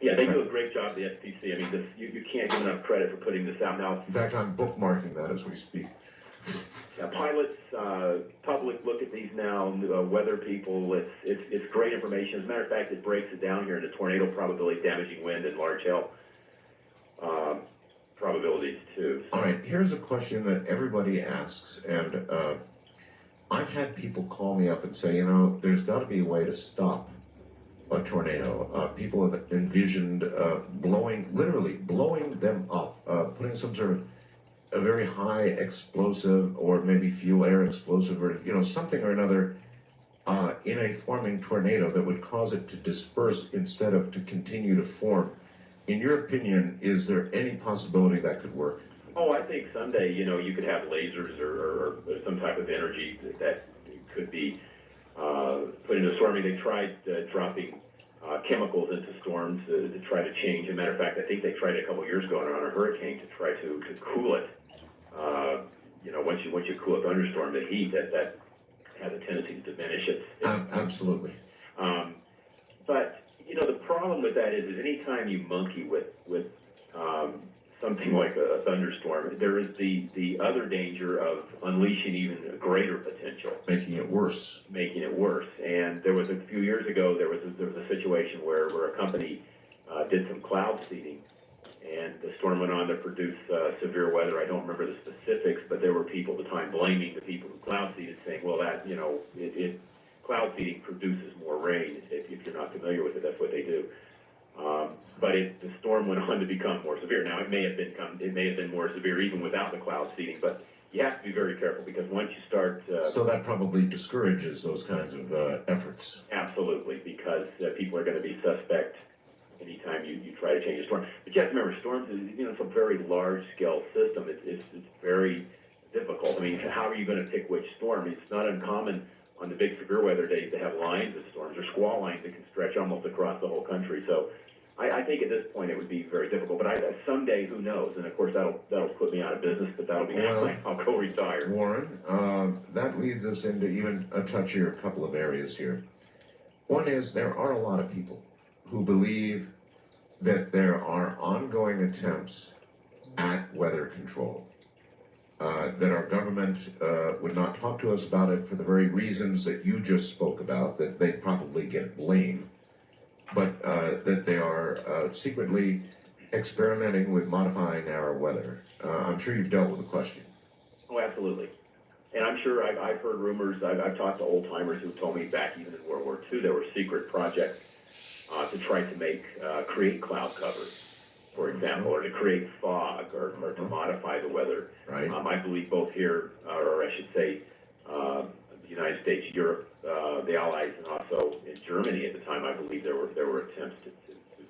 yeah, they do a great job, the SPC. I mean, you can't give enough credit for putting this out. Now, In fact, I'm bookmarking that as we speak. pilots, public look at these now, weather people, it's great information. As a matter of fact, it breaks it down here into tornado probability, damaging wind, and large hail probabilities too. All right, here's a question that everybody asks, and I've had people call me up and say, there's got to be a way to stop a tornado. People have envisioned literally blowing them up, putting some sort of a very high explosive or maybe fuel air explosive or, something or another in a forming tornado that would cause it to disperse instead of to continue to form. In your opinion, is there any possibility that could work? Oh, I think someday, you could have lasers or some type of energy that could be put into storming. They tried dropping chemicals into storms to try to change. As a matter of fact, I think they tried it a couple of years ago on a hurricane to try to cool it. Once you cool a thunderstorm, the heat that has a tendency to diminish it. Absolutely. But the problem with that is anytime you monkey with something like a thunderstorm, there is the other danger of unleashing even a greater potential, Making it worse. And there was a few years ago, there was a situation where a company did some cloud seeding, and the storm went on to produce severe weather. I don't remember the specifics, but there were people at the time blaming the people who cloud seeded, saying, well, cloud seeding produces more rain. If you're not familiar with it, that's what they do. But the storm went on to become more severe. Now, it may have been more severe even without the cloud seeding, but you have to be very careful because once you start... so that probably discourages those kinds of efforts. Absolutely, because people are going to be suspect anytime you try to change a storm. But you have to remember, storms is, it's a very large-scale system. It's very difficult. I mean, how are you going to pick which storm? It's not uncommon on the big severe weather days to have lines of storms or squall lines that can stretch almost across the whole country. So I think at this point it would be very difficult. But someday, who knows? And of course that'll put me out of business. But that'll be I'll go retire. Warren, that leads us into even a touchier couple of areas here. One is there are a lot of people who believe that there are ongoing attempts at weather control. That our government would not talk to us about it for the very reasons that you just spoke about, that they probably get blame, but that they are secretly experimenting with modifying our weather. I'm sure you've dealt with the question. Oh, absolutely. And I'm sure I've heard rumors. I've talked to old timers who told me back even in World War II there were secret projects to try to create cloud cover, for example, or to create fog, or to modify the weather. Right. I believe both here, or I should say, the United States, Europe, the Allies, and also in Germany at the time, I believe there were attempts to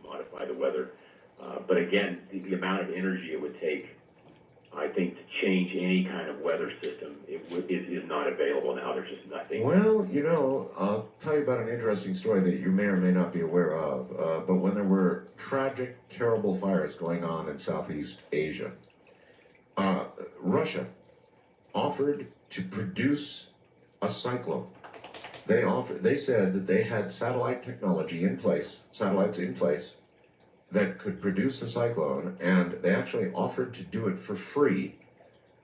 modify the weather. But again, the amount of energy it would take, I think, to change any kind of weather system, it is not available now. There's just nothing. Well, I'll tell you about an interesting story that you may or may not be aware of. But when there were tragic, terrible fires going on in Southeast Asia, Russia offered to produce a cyclone. They said that they had satellites in place, that could produce a cyclone, and they actually offered to do it for free.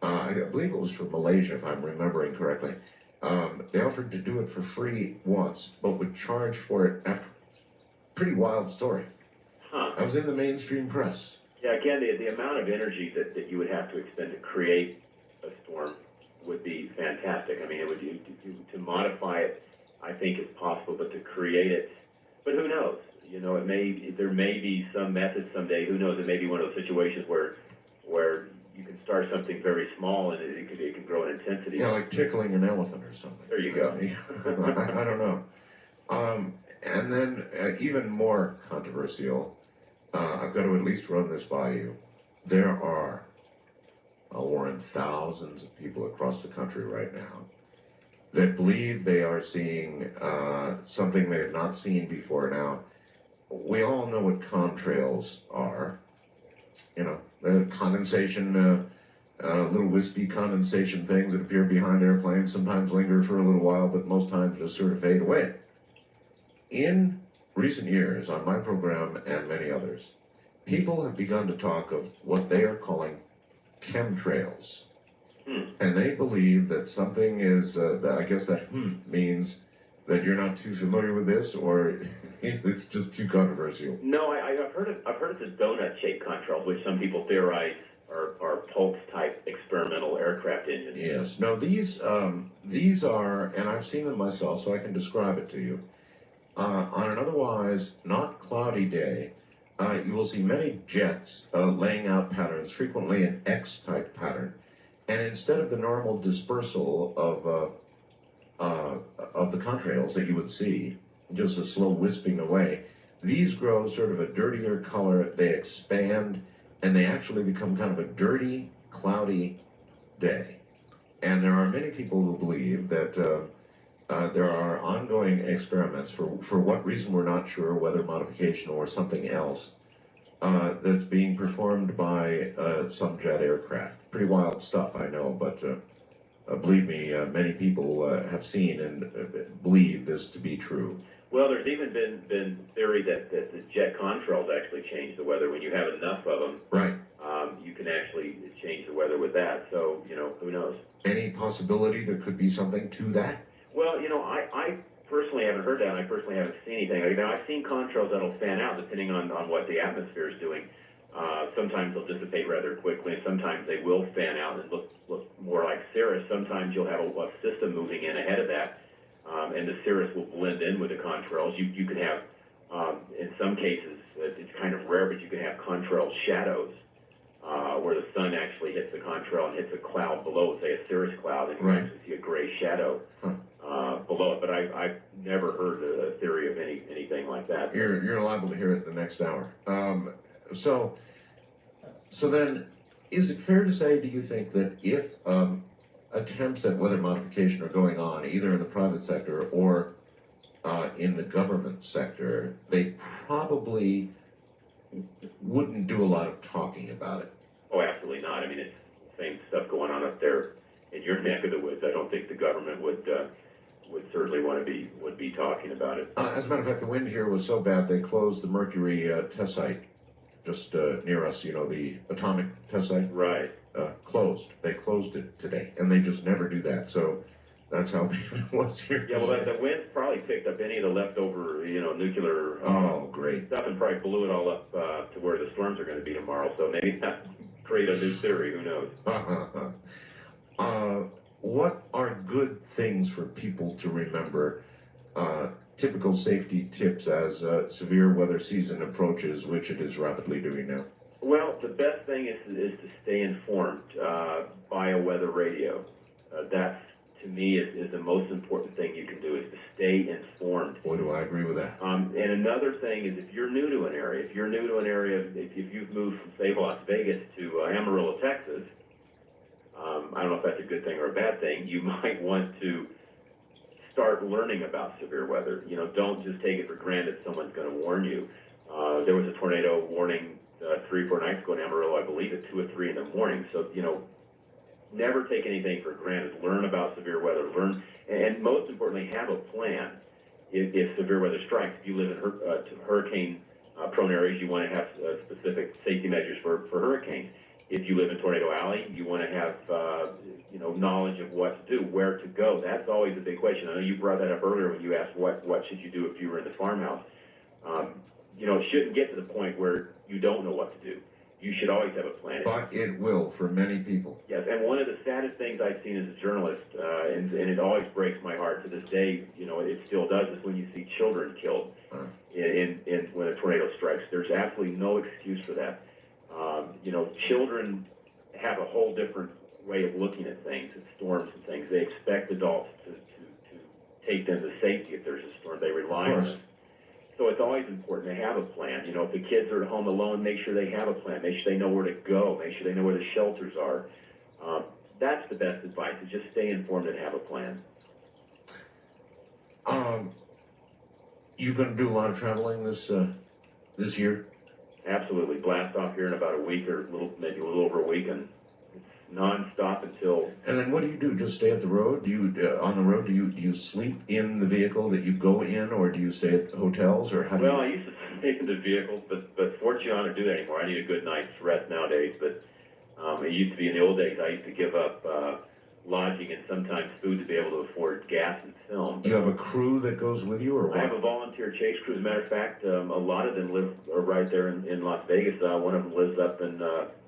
I believe it was for Malaysia, if I'm remembering correctly. They offered to do it for free once, but would charge for it after. Pretty wild story. Huh. That was in the mainstream press. Yeah, again, the amount of energy that you would have to expend to create a storm would be fantastic. I mean, it would to modify it, I think is possible, but to create it, but who knows? You know, there may be some method someday. Who knows? It may be one of those situations where you can start something very small and it can grow in intensity. Yeah, like tickling an elephant or something. There you go. I don't know. And then even more controversial, I've got to at least run this by you. There are, Warren, thousands of people across the country right now that believe they are seeing something they have not seen before. Now, we all know what contrails are. You know, condensation, little wispy condensation things that appear behind airplanes, sometimes linger for a little while, but most times just sort of fade away. In recent years, on my program and many others, people have begun to talk of what they are calling chemtrails. And they believe that something is, I guess that means that you're not too familiar with this, or it's just too controversial. No, I've heard it's a donut-shaped contrail, which some people theorize are pulse-type experimental aircraft engines. Yes. No, these are, and I've seen them myself, so I can describe it to you. On an otherwise not cloudy day, you will see many jets laying out patterns, frequently an X-type pattern. And instead of the normal dispersal of the contrails that you would see, just a slow wisping away, these grow sort of a dirtier color, they expand, and they actually become kind of a dirty, cloudy day. And there are many people who believe that there are ongoing experiments, for what reason we're not sure, whether modification or something else, that's being performed by some jet aircraft. Pretty wild stuff, I know, but believe me, many people have seen and believe this to be true. Well, there's even been theory that the jet contrails actually change the weather. When you have enough of them, right, you can actually change the weather with that. So, you know, who knows? Any possibility there could be something to that? Well, you know, I personally haven't heard that, and I personally haven't seen anything. You know, I've seen contrails that'll fan out depending on what the atmosphere is doing. Sometimes they'll dissipate rather quickly, and sometimes they will fan out and look more like cirrus. Sometimes you'll have a system moving in ahead of that, and the cirrus will blend in with the contrails. You can have, in some cases, it's kind of rare, but you can have contrail shadows, where the sun actually hits the contrail and hits a cloud below, say a cirrus cloud, and you Right. actually see a gray shadow below it. But I've never heard a theory of anything like that. You're liable to hear it the next hour. So then, is it fair to say, do you think, that if attempts at weather modification are going on, either in the private sector or in the government sector, they probably wouldn't do a lot of talking about it? Oh, absolutely not. I mean, it's the same stuff going on up there in your neck of the woods. I don't think the government would certainly would be talking about it. As a matter of fact, the wind here was so bad they closed the Mercury test site just near us. You know, the atomic test site. Right. Closed. They closed it today, and they just never do that. So that's how bad it was here. Yeah, well, the wind probably picked up any of the leftover, nuclear great stuff and probably blew it all up to where the storms are going to be tomorrow. So maybe that create a new theory. Who knows? What are good things for people to remember? Typical safety tips as severe weather season approaches, which it is rapidly doing now. Well, the best thing is to stay informed by a weather radio. That's, to me, is the most important thing you can do, is to stay informed. Boy, do I agree with that. And another thing is, if you're new to an area, if you've moved from, say, Las Vegas to Amarillo, Texas, I don't know if that's a good thing or a bad thing, you might want to start learning about severe weather. You know, don't just take it for granted someone's going to warn you. There was a tornado warning 3 or 4 nights ago in Amarillo, I believe, at 2 or 3 in the morning. So, never take anything for granted. Learn about severe weather. Learn, and most importantly, have a plan if severe weather strikes. If you live in hurricane-prone areas, you want to have specific safety measures for hurricanes. If you live in Tornado Alley, you want to have knowledge of what to do, where to go. That's always a big question. I know you brought that up earlier when you asked what should you do if you were in the farmhouse. It shouldn't get to the point where you don't know what to do. You should always have a plan. But it will for many people. Yes, and one of the saddest things I've seen as a journalist, and it always breaks my heart to this day, you know, it still does, is when you see children killed in when a tornado strikes. There's absolutely no excuse for that. You know, children have a whole different way of looking at things, at storms and things. They expect adults to take them to safety if there's a storm. They rely on us. So it's always important to have a plan. You know, if the kids are at home alone, make sure they have a plan. Make sure they know where to go. Make sure they know where the shelters are. That's the best advice, is just stay informed and have a plan. You going to do a lot of traveling this year? Absolutely. Blast off here in about a week, or maybe a little over a week, and it's nonstop until. And then what do? Just stay at the road? Do you on the road? Do you sleep in the vehicle that you go in, or do you stay at hotels, or how do you? Well, I used to sleep in the vehicles, but fortunately I don't do that anymore. I need a good night's rest nowadays. But it used to be in the old days. I used to give up lodging and sometimes food to be able to afford gas and film. Do you have a crew that goes with you, or what? I have a volunteer chase crew. As a matter of fact, a lot of them are right there in Las Vegas. One of them lives up in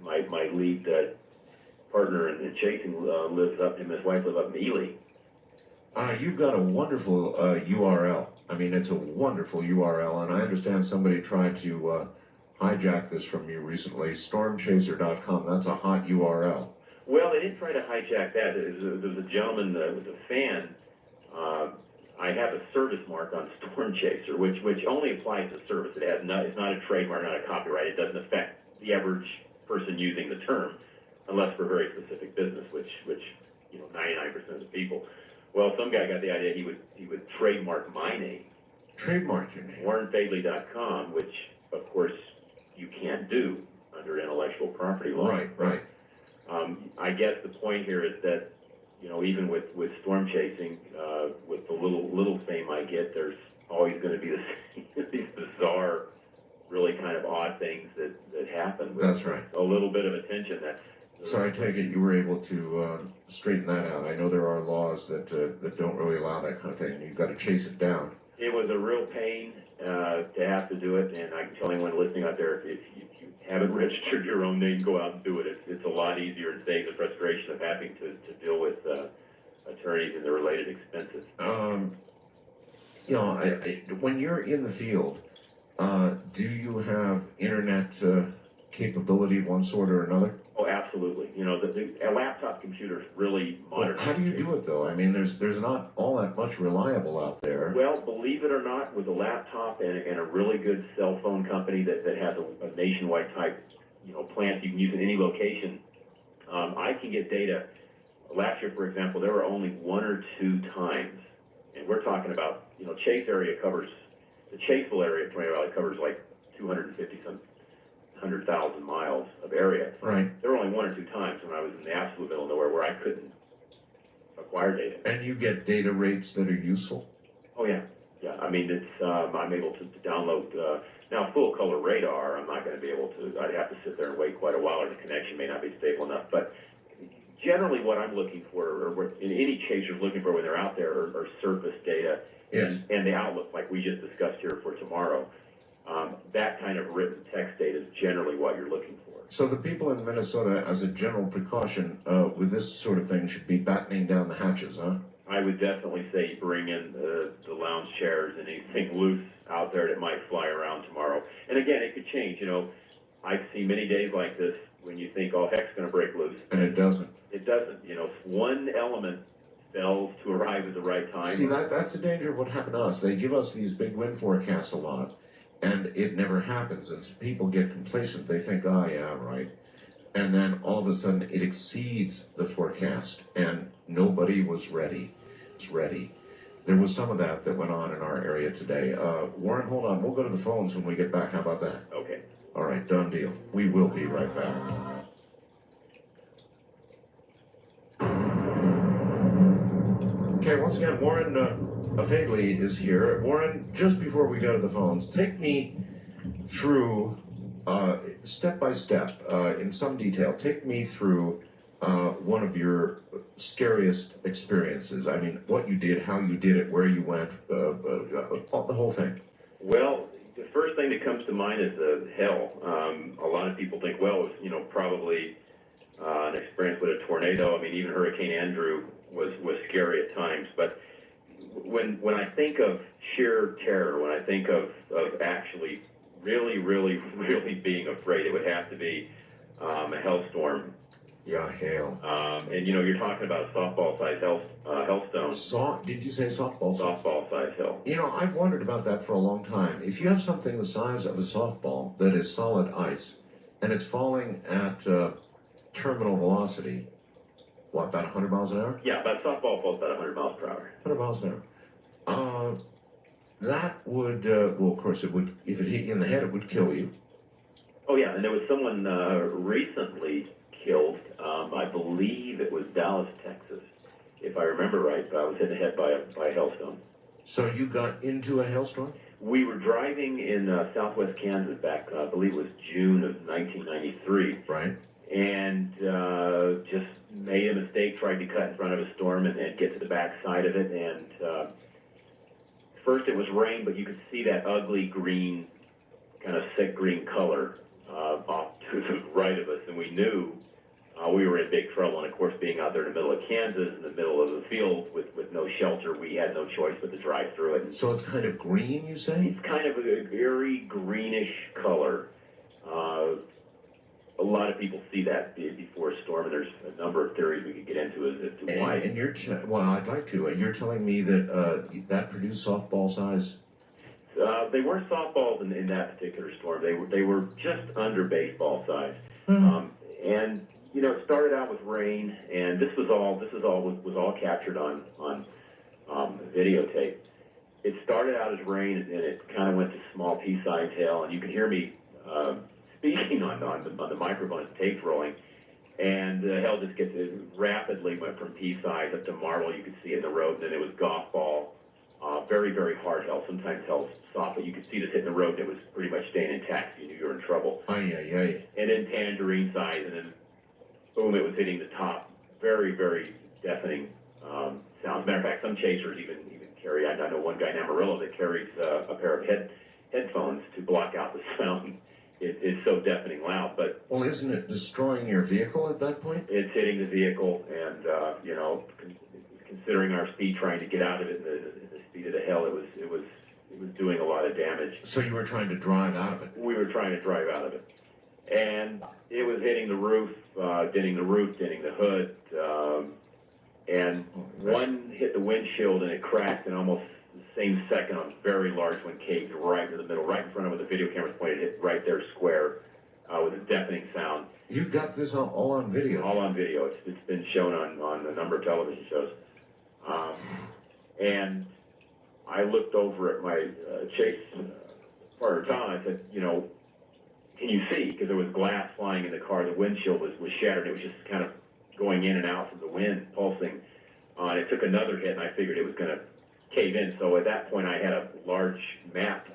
my lead partner in chasing lives up. Him and his wife live up in Ely. You've got a wonderful URL. I mean, it's a wonderful URL, and I understand somebody tried to hijack this from you recently. Stormchaser.com. That's a hot URL. Well, they didn't try to hijack that. There was a gentleman that was a fan. I have a service mark on Storm Chaser, which only applies to service. It's not a trademark, not a copyright. It doesn't affect the average person using the term, unless for very specific business, which 99% of the people. Well, some guy got the idea he would trademark my name. Trademark your name. WarrenFadley.com, which of course you can't do under intellectual property law. Right. I guess the point here is that, you know, even with storm chasing, with the little fame I get, there's always going to be these bizarre, really kind of odd things that happen. That's right. A little bit of attention. So I take it you were able to straighten that out. I know there are laws that don't really allow that kind of thing. You've got to chase it down. It was a real pain to have to do it, and I can tell anyone listening out there, if you haven't registered your own name, go out and do it. It's a lot easier and saves the frustration of having to deal with attorneys and the related expenses. You know, when you're in the field, do you have internet capability of one sort or another? Oh, absolutely. You know, a laptop computer is really modern. Well, how do you do it, though? I mean, there's not all that much reliable out there. Well, believe it or not, with a laptop and a really good cell phone company that has a nationwide type, plant you can use in any location, I can get data. Last year, for example, there were only 1 or 2 times, and we're talking about, Chase area covers, the Chaseville area, Tornado Valley covers like 100,000 miles of area. Right. There were only 1 or 2 times when I was in the absolute middle of nowhere where I couldn't acquire data. And you get data rates that are useful? Oh, yeah. Yeah, I mean, it's I'm able to download, now full color radar, I'm not going to be able to, I'd have to sit there and wait quite a while, or the connection may not be stable enough, but generally what I'm looking for, or what any chaser's looking for when they're out there, are surface data. Yes. And the outlook, like we just discussed here for tomorrow. That kind of written text data is generally what you're looking for. So the people in Minnesota, as a general precaution, with this sort of thing, should be battening down the hatches, huh? I would definitely say bring in the lounge chairs and anything loose out there that might fly around tomorrow. And again, it could change. I've seen many days like this when you think, oh, heck's going to break loose. And it doesn't. It doesn't. One element fails to arrive at the right time. See, that's the danger of what happened to us. They give us these big wind forecasts a lot, and it never happens. And so people get complacent. They think, oh, yeah, right. And then all of a sudden it exceeds the forecast, and nobody was ready. There was some of that went on in our area today. Warren, hold on. We'll go to the phones when we get back. How about that? Okay. All right, done deal. We will be right back. Okay, once again, Warren Fadley is here. Warren, just before we go to the phones, take me through, step by step, in some detail, take me through one of your scariest experiences. I mean, what you did, how you did it, where you went, the whole thing. Well, the first thing that comes to mind is the hail. A lot of people think, well, it was, probably an experience with a tornado. I mean, even Hurricane Andrew was scary at times. But when I think of sheer terror, when I think of actually really, really, really being afraid, it would have to be a hailstorm. Yeah, hail. And you're talking about a softball-sized hailstone. Did you say softball? Softball-sized hail. I've wondered about that for a long time. If you have something the size of a softball that is solid ice, and it's falling at terminal velocity, what, about 100 miles an hour? Yeah, but softball falls about 100 miles per hour. 100 miles an hour. That would, well, of course, it would, if it hit you in the head, it would kill you. Oh, yeah, and there was someone recently killed, I believe it was Dallas, Texas, if I remember right. I was hit in the head by a hailstone. So you got into a hailstorm? We were driving in southwest Kansas back, I believe it was June of 1993. Right. And just made a mistake, tried to cut in front of a storm and get to the back side of it. And first it was rain, but you could see that ugly green, kind of sick green color off to the right of us. And we knew we were in big trouble. And of course, being out there in the middle of Kansas, in the middle of the field with no shelter, we had no choice but to drive through it. So it's kind of green, you say? It's kind of a very greenish color. A lot of people see that before a storm, and there's a number of theories we could get into as to why. And you're, well, I'd like to. You're telling me that that produced softball size? They weren't softballs in that particular storm. They were just under baseball size. Mm-hmm. And it started out with rain, and this was all captured on videotape. It started out as rain, and it kind of went to small pea-sized hail, and you can hear me speaking on the microphone as the tape's rolling, and the hail just rapidly went from pea-size up to marble. You could see it in the road, and then it was golf ball, very, very hard hail. Sometimes hail's soft, but you could see this hitting the road, and it was pretty much staying intact. You knew you were in trouble. Aye. And then tangerine size, and then boom, it was hitting the top. Very, very deafening sound. As a matter of fact, some chasers even carry, I know one guy in Amarillo that carries a pair of headphones to block out the sound. It's so deafening loud, but... Well, isn't it destroying your vehicle at that point? It's hitting the vehicle, and, considering our speed trying to get out of it and the speed of the hail, it was doing a lot of damage. So you were trying to drive out of it? We were trying to drive out of it. And it was hitting the roof, denting the hood, and one hit the windshield and it cracked, and almost the same second a very large one caved right to the middle, right in front of where the video camera's pointed, hit right there square with a deafening sound. You've got this all on video? All on video. It's been shown on a number of television shows. And I looked over at my chase partner, Tom, and I said, can you see? Because there was glass flying in the car. The windshield was shattered. It was just kind of going in and out from the wind, pulsing. And it took another hit, and I figured it was going to cave in. So at that point, I had a large map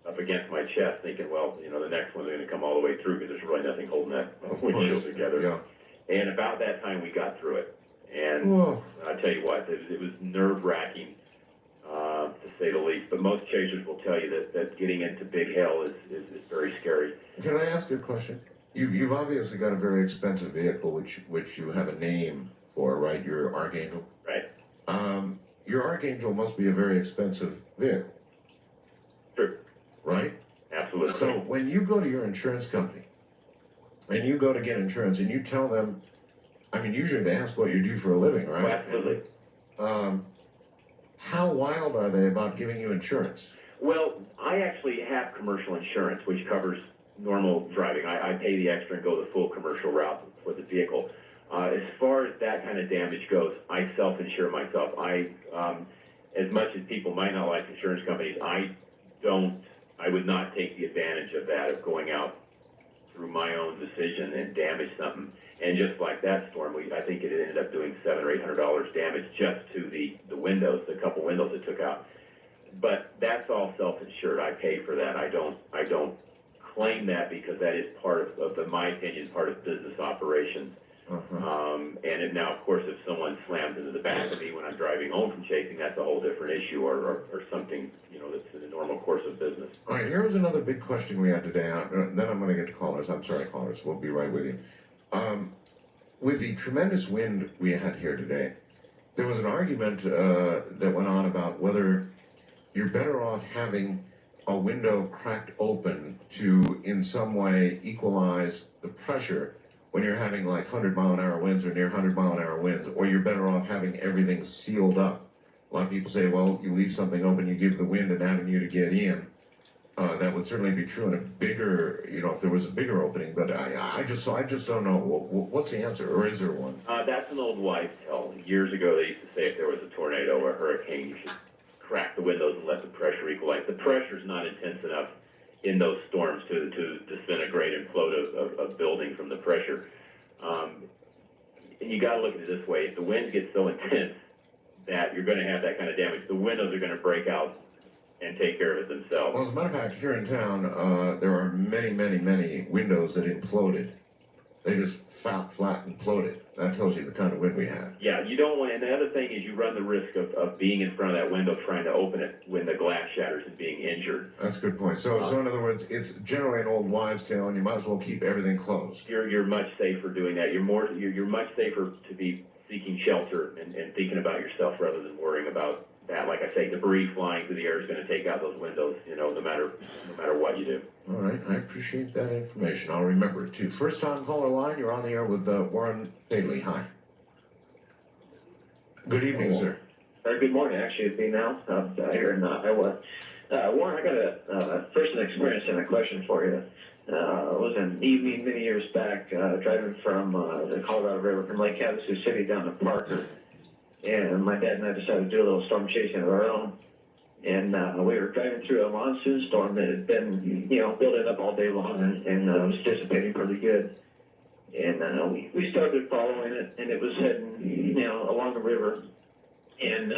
up against my chest, thinking, well, the next one's going to come all the way through because there's really nothing holding that windshield together. Yeah. And about that time, we got through it. And Whoa. I tell you what, it was nerve-wracking, to say the least. But most chasers will tell you that getting into big hail is very scary. Can I ask you a question? You've obviously got a very expensive vehicle, which you have a name for, right? Your Archangel? Right. Your Archangel must be a very expensive vehicle. True. Right? Absolutely. So when you go to your insurance company, and you go to get insurance, and you tell them, usually they ask what you do for a living, right? Oh, absolutely. How wild are they about giving you insurance? Well, I actually have commercial insurance, which covers normal driving. I pay the extra and go the full commercial route for the vehicle. As far as that kind of damage goes, I self-insure myself. As much as people might not like insurance companies, I would not take the advantage of that, of going out through my own decision and damage something. And just like that storm, I think it ended up doing $700 or $800 damage just to the windows, the couple windows it took out. But that's all self-insured. I pay for that. I don't claim that because that is part of my opinion, part of business operations. And now, of course, if someone slams into the back of me when I'm driving home from chasing, that's a whole different issue, or something, that's in the normal normal course of business. All right, here's another big question we had today. Then I'm going to get to callers. I'm sorry, callers. We'll be right with you. With the tremendous wind we had here today, there was an argument that went on about whether you're better off having a window cracked open to, in some way, equalize the pressure when you're having like 100-mile-an-hour winds or near 100-mile-an-hour winds, or you're better off having everything sealed up. A lot of people say, well, you leave something open, you give the wind an avenue to get in. That would certainly be true in a bigger, if there was a bigger opening, but I just don't know. What's the answer, or is there one? That's an old wives' tale. Years ago, they used to say if there was a tornado or a hurricane, you should crack the windows and let the pressure equalize. The pressure's not intense enough in those storms to disintegrate and float a building from the pressure. And you got to look at it this way: if the winds get so intense that you're going to have that kind of damage, the windows are going to break out and take care of it themselves. Well, as a matter of fact, here in town, there are many, many, many windows that imploded. They just flat imploded. That tells you the kind of wind we had. Yeah, you don't want, and the other thing is you run the risk of being in front of that window trying to open it when the glass shatters and being injured. That's a good point. So in other words, it's generally an old wives' tale, and you might as well keep everything closed. You're much safer doing that. You're much safer to be seeking shelter and thinking about yourself rather than worrying about that. Like I say, debris flying through the air is going to take out those windows, no matter what you do. All right, I appreciate that information. I'll remember it too. First time caller line, you're on the air with Warren Fadley. Hi. Good evening, sir. Good morning, actually, it's me now, here in Iowa. Warren, I got a personal experience and a question for you. It was an evening many years back, driving from the Colorado River from Lake Havasu City down to Parker. And my dad and I decided to do a little storm chasing of our own. And we were driving through a monsoon storm that had been, building up all day long and was dissipating pretty good. And we started following it, and it was heading, along the river. And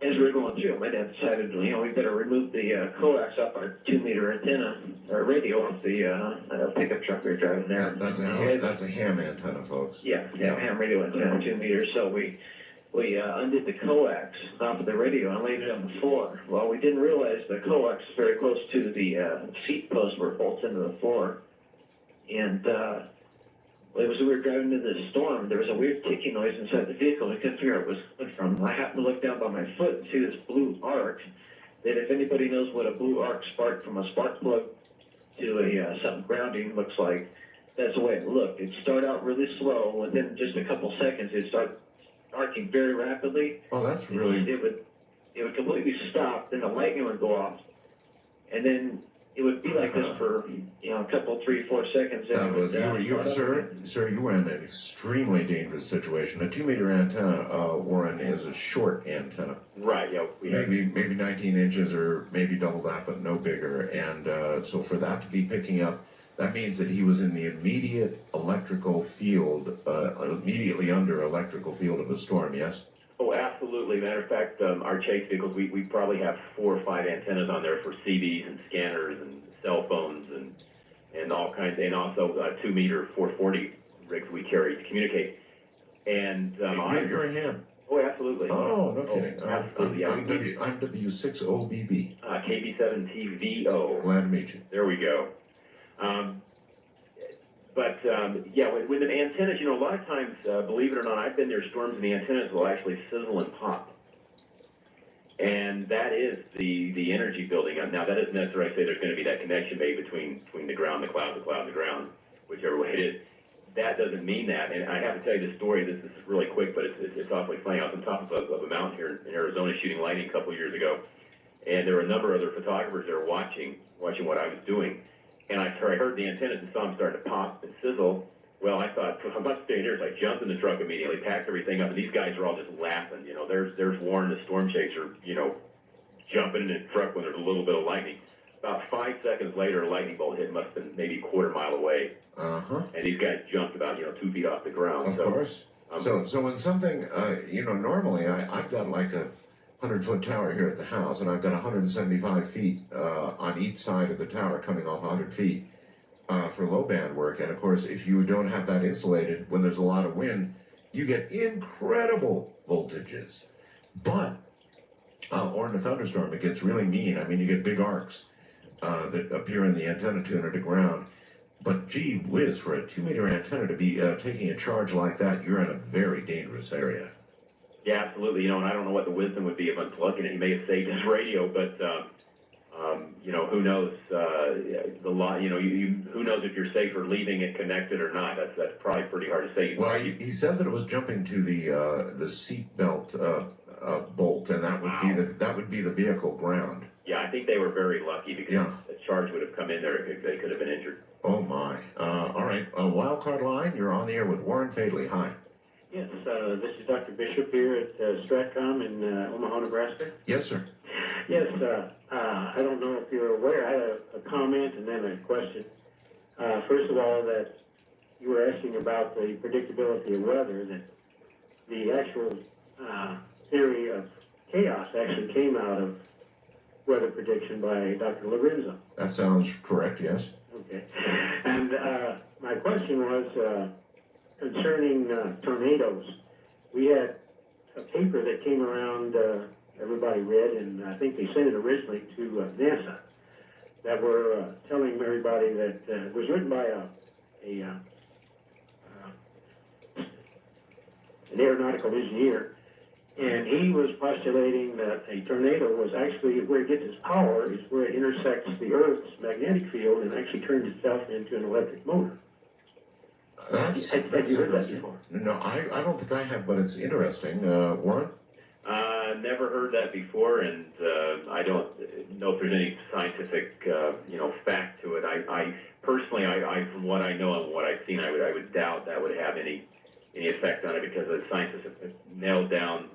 as we were going through, my dad decided, we better remove the coax off our 2-meter antenna, or radio off the pickup truck we were driving there. That's a ham antenna, folks. Yeah, ham radio antenna, 2 meters. So we undid the coax off of the radio and laid it on the floor. Well, we didn't realize the coax is very close to the seat post where it bolts into the floor. And it was we were driving into the storm. There was a weird ticking noise inside the vehicle. I couldn't figure out where it was coming from. I happened to look down by my foot and see this blue arc. That if anybody knows what a blue arc spark from a spark plug to a something grounding looks like, that's the way it looked. It'd start out really slow. Within just a couple seconds, it'd start arcing very rapidly. Oh, that's really... It would completely stop. Then the lightning would go off, and then it would be like this for a couple, 3, 4 seconds. Sir, you were in an extremely dangerous situation. A 2-meter antenna, Warren, is a short antenna. Right. Yeah. Maybe 19 inches or maybe double that, but no bigger. And so for that to be picking up, that means that he was in the immediate electrical field, immediately under electrical field of a storm. Yes. Oh, absolutely. Matter of fact, our chase vehicles, we probably have 4 or 5 antennas on there for CBs and scanners and cell phones and all kinds, and also 2-meter 440 rigs we carry to communicate. And you're a ham. Oh, absolutely. Oh, no kidding. Absolutely. Yeah. I'm W6OBB. KB7TVO. Glad to meet you. There we go. With the antennas, a lot of times, believe it or not, I've been near storms and the antennas will actually sizzle and pop. And that is the energy building up. Now, that doesn't necessarily say there's going to be that connection made between the ground, the cloud, and the ground, whichever way it is. That doesn't mean that. And I have to tell you this story. This is really quick, but it's awfully funny. I was on top of a mountain here in Arizona shooting lightning a couple of years ago. And there were a number of other photographers that were watching what I was doing. And I heard the antennas and saw them starting to pop and sizzle. Well, I thought, I'm about to stay here. So I jumped in the truck immediately, packed everything up, and these guys are all just laughing. There's Warren, the storm chaser, jumping in the truck when there's a little bit of lightning. About 5 seconds later, a lightning bolt hit, must have been maybe a quarter mile away. Uh-huh. And these guys jumped about, 2 feet off the ground. Of course. So when something, normally I've got like a 100-foot tower here at the house, and I've got 175 feet on each side of the tower coming off 100 feet for low band work. And of course, if you don't have that insulated, when there's a lot of wind, you get incredible voltages. But Or in a thunderstorm, it gets really mean. I mean, you get big arcs that appear in the antenna tuner to ground. But gee whiz, for a 2-meter antenna to be taking a charge like that, you're in a very dangerous area. Yeah, absolutely. You know, and I don't know what the wisdom would be of unplugging it. He may have saved his radio, but you know, who knows? You know, who knows if you're safer leaving it connected or not? That's probably pretty hard to say. Well, he said that it was jumping to the seat belt bolt, and that would be the vehicle ground. Yeah, I think they were very lucky because a charge would have come in there. They could have been injured. Oh my! All right, Wildcard Line. You're on the air with Warren Fadley. Hi. Yes, this is Dr. Bishop here at Stratcom in Omaha, Nebraska. Yes, sir. Yes, I don't know if you're aware, I had a comment and then a question. First of all, that you were asking about the predictability of weather, that the actual theory of chaos actually came out of weather prediction by Dr. Lorenzo. That sounds correct, yes. Okay. And my question was concerning tornadoes. We had a paper that came around, everybody read, and I think they sent it originally to NASA, that were telling everybody that it was written by an aeronautical engineer, and he was postulating that a tornado was actually where it gets its power is where it intersects the Earth's magnetic field and actually turns itself into an electric motor. Have you heard that before? No, I don't think I have, but it's interesting. Warren? Never heard that before, and I don't know if there's any scientific, fact to it. I personally, from what I know and what I've seen, I would doubt that would have any effect on it because the scientists have nailed down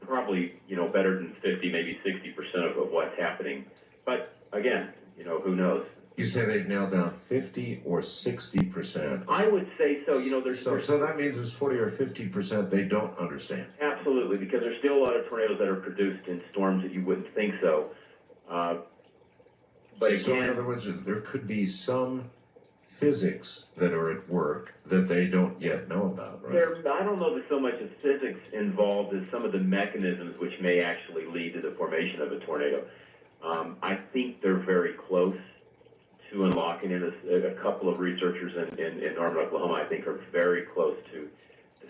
probably, better than 50, maybe 60% of what's happening. But again, who knows? You say they've nailed down 50 or 60%. I would say so. So that means there's 40 or 50% they don't understand. Absolutely, because there's still a lot of tornadoes that are produced in storms that you wouldn't think so. But again, so in other words, there could be some physics that are at work that they don't yet know about, right? I don't know that so much as physics involved as some of the mechanisms which may actually lead to the formation of a tornado. I think they're very close to unlocking it. A couple of researchers in Norman, Oklahoma, I think, are very close to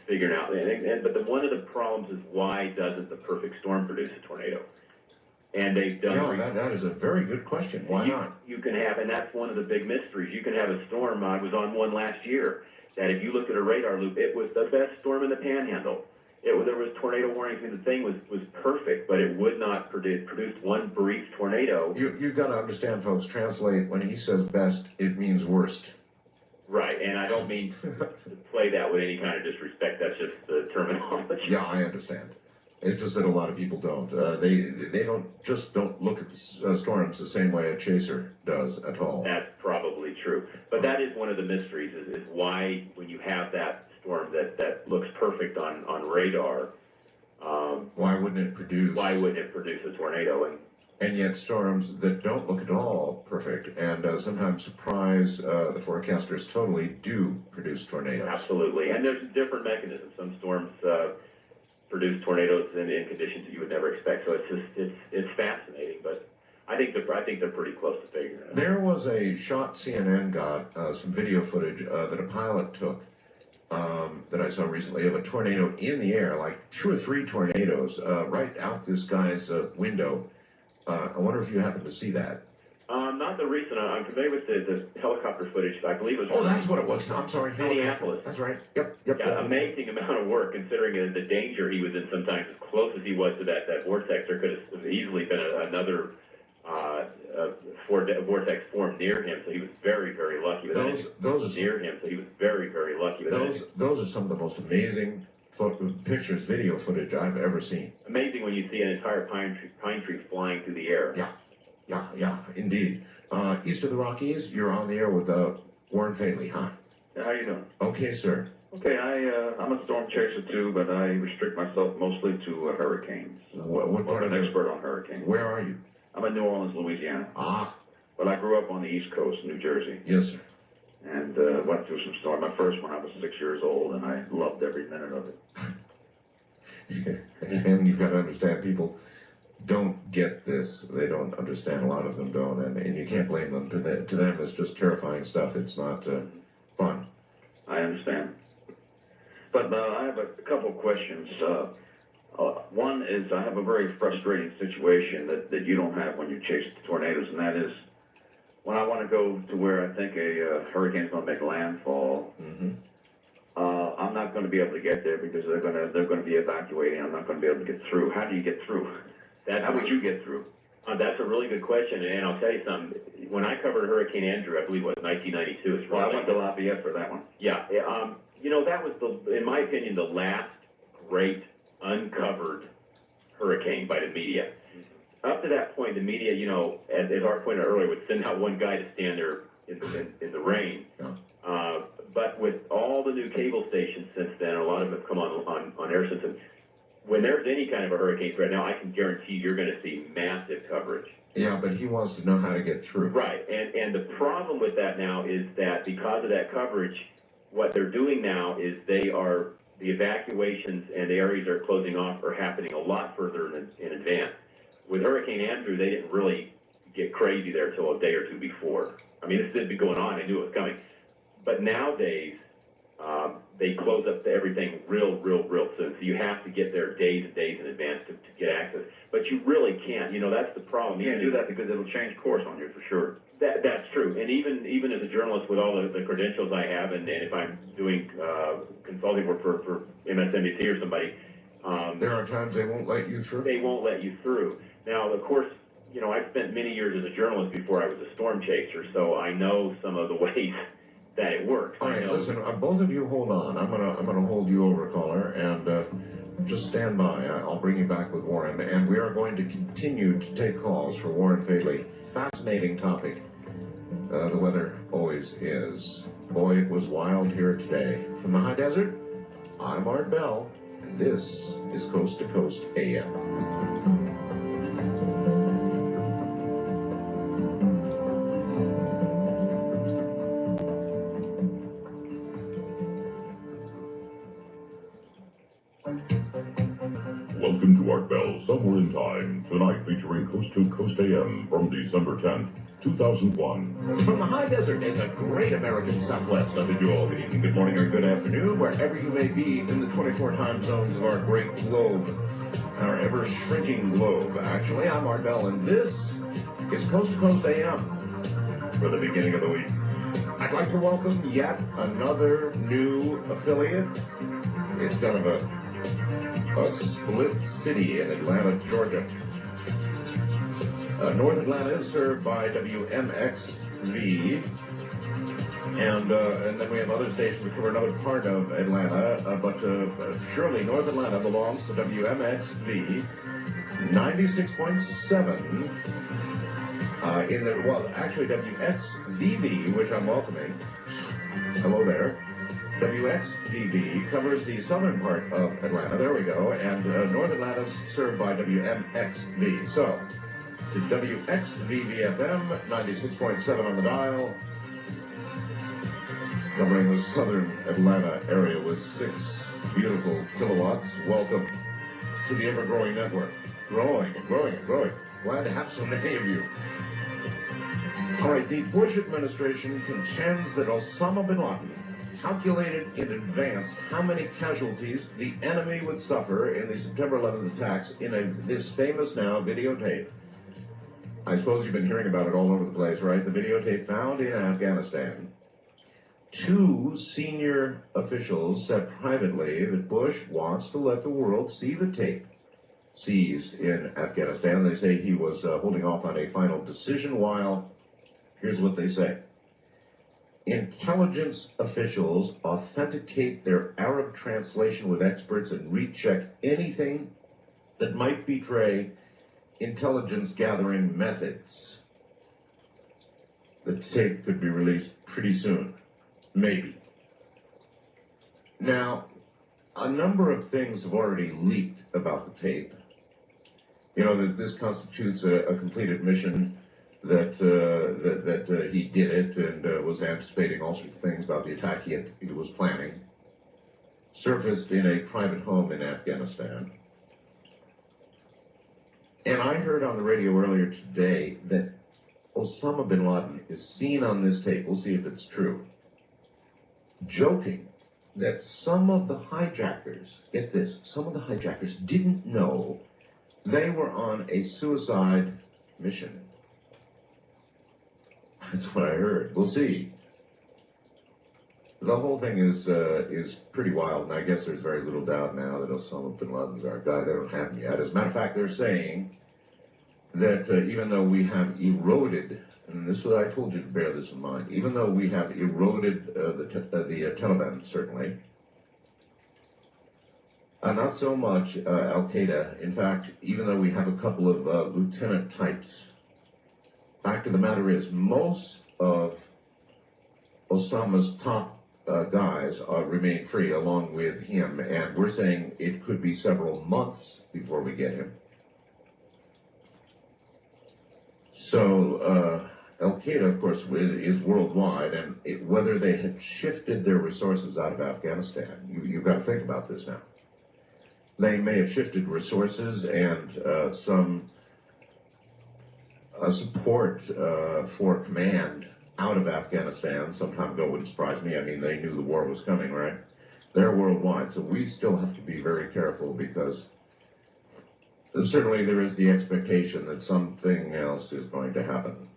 figuring out. But one of the problems is, why doesn't the perfect storm produce a tornado? And they've done. Yeah, that is a very good question. Why not? You can have, and that's one of the big mysteries. You can have a storm. I was on one last year that, if you looked at a radar loop, it was the best storm in the Panhandle. There was tornado warnings, and the thing was perfect, but it would not produce one brief tornado. You've got to understand, folks. Translate, when he says best, it means worst. Right, and I don't mean to play that with any kind of disrespect. That's just the terminology. Yeah, I understand. It's just that a lot of people don't. They don't look at storms the same way a chaser does at all. That's probably true, but that is one of the mysteries: is why, when you have that storm that looks perfect on radar, why wouldn't it produce? Why wouldn't it produce a tornado? And yet storms that don't look at all perfect and sometimes surprise the forecasters totally do produce tornadoes. Absolutely, and there's different mechanisms. Some storms produce tornadoes in conditions that you would never expect. So it's fascinating, but I think they're pretty close to figuring it out. There was a shot CNN got, some video footage that a pilot took that I saw recently of a tornado in the air, like 2 or 3 tornadoes right out this guy's window. I wonder if you happen to see that. Not the recent. I'm familiar with the helicopter footage. I believe it was. Oh, that's what it was. I'm sorry. Minneapolis. That's right. Yep. Yeah, amazing amount of work, considering the danger he was in. Sometimes, as close as he was to that vortex, there could have easily been another vortex formed near him. So he was very, very lucky. Those near him. So he was very, very lucky. Those are some of the most amazing pictures, video footage I've ever seen. Amazing when you see an entire pine tree flying through the air. Yeah, indeed. East of the Rockies, you're on the air with Warren Fadley. Hi. How you doing? Okay, sir. Okay, I'm a storm chaser too, but I restrict myself mostly to hurricanes. What part I'm an expert on hurricanes. Where are you? I'm in New Orleans, Louisiana. But I grew up on the East Coast, New Jersey. Yes, sir. And went through some storms. My first one, I was 6 years old, and I loved every minute of it. And you've got to understand people don't get this. They don't understand. A lot of them don't, and you can't blame them. To them, it's just terrifying stuff. It's not fun. I understand. But I have a couple of questions. One is I have a very frustrating situation that you don't have when you chase tornadoes, and that is when I want to go to where I think a hurricane's going to make landfall. Mm-hmm. I'm not going to be able to get there because they're going to be evacuating. I'm not going to be able to get through. How do you get through? How would you get through? That's a really good question, and I'll tell you something. When I covered Hurricane Andrew, I believe it was 1992. It's Well, I really, went to Lafayette for that one. yeah. You know, that was in my opinion, the last great uncovered hurricane by the media. Up to that point, the media, you know, as Art pointed out earlier, would send out one guy to stand there in the rain. Yeah. But with all the new cable stations since then, a lot of them have come on air since then. When there's any kind of a hurricane threat now, I can guarantee you're going to see massive coverage. Yeah, but he wants to know how to get through. Right, and the problem with that now is that because of that coverage, what they're doing now is the evacuations and the areas they're closing off are happening a lot further in advance. With Hurricane Andrew, they didn't really get crazy there until a day or two before. I mean, this had been going on, they knew it was coming. But nowadays, they close up to everything real soon. So you have to get there days and days in advance to get access. But you really can't. You know, that's the problem. You can't do that because it'll change course on you for sure. That's true. And even as a journalist with all the credentials I have, and if I'm doing consulting work for MSNBC or somebody, There are times they won't let you through. they won't let you through. Now, of course, you know, I spent many years as a journalist before I was a storm chaser, so I know some of the ways that it works. All right, listen, both of you hold on. I'm gonna hold you over, caller, and just stand by. I'll bring you back with Warren, and we are going to continue to take calls for Warren Fadley. Fascinating topic. The weather always is. Boy, it was wild here today. From the high desert, I'm Art Bell, and this is Coast to Coast AM. Welcome to Art Bell Somewhere in Time, tonight featuring Coast to Coast AM from December 10th, 2001. From the high desert in the great American Southwest, I bid you all good evening, good morning, or good afternoon, wherever you may be in the 24 time zones of our great globe, our ever-shrinking globe. Actually, I'm Art Bell, and this is Coast to Coast AM for the beginning of the week. I'd like to welcome yet another new affiliate. It's kind of a split city in Atlanta, Georgia. North Atlanta is served by WMXV, and then we have other stations that cover another part of Atlanta, but surely North Atlanta belongs to WMXV 96.7 actually WXVV, which I'm welcoming. Hello there. WXVV covers the southern part of Atlanta. There we go. And North Atlanta is served by WMXV. So, to WXVV-FM, 96.7 on the dial, covering the southern Atlanta area with 6 beautiful kilowatts. Welcome to the ever-growing network. Growing and growing and growing. Glad to have so many of you. All right, the Bush administration contends that Osama bin Laden calculated in advance how many casualties the enemy would suffer in the September 11th attacks in this famous now videotape. I suppose you've been hearing about it all over the place, right? The videotape found in Afghanistan. 2 senior officials said privately that Bush wants to let the world see the tape seized in Afghanistan. They say he was holding off on a final decision while, here's what they say. Intelligence officials authenticate their Arab translation with experts and recheck anything that might betray intelligence gathering methods. The tape could be released pretty soon. Maybe. Now, a number of things have already leaked about the tape. You know, that this constitutes a complete admission that he did it and was anticipating all sorts of things about the attack he was planning. surfaced in a private home in Afghanistan. And I heard on the radio earlier today that Osama bin Laden is seen on this tape, we'll see if it's true, joking that some of the hijackers, get this, some of the hijackers didn't know they were on a suicide mission. That's what I heard. We'll see. The whole thing is pretty wild, and I guess there's very little doubt now that Osama bin Laden's our guy. They don't have him yet. As a matter of fact, they're saying that even though we have eroded, and this is what I told you to bear this in mind, even though we have eroded the Taliban, certainly, not so much Al-Qaeda. In fact, even though we have a couple of lieutenant types, fact of the matter is most of Osama's top guys remain free along with him, and we're saying it could be several months before we get him. So Al-Qaeda, of course, is worldwide, and whether they had shifted their resources out of Afghanistan, you've got to think about this now. They may have shifted resources and some support for command out of Afghanistan some time ago. Wouldn't surprise me. I mean, they knew the war was coming, right? They're worldwide, so we still have to be very careful because certainly there is the expectation that something else is going to happen.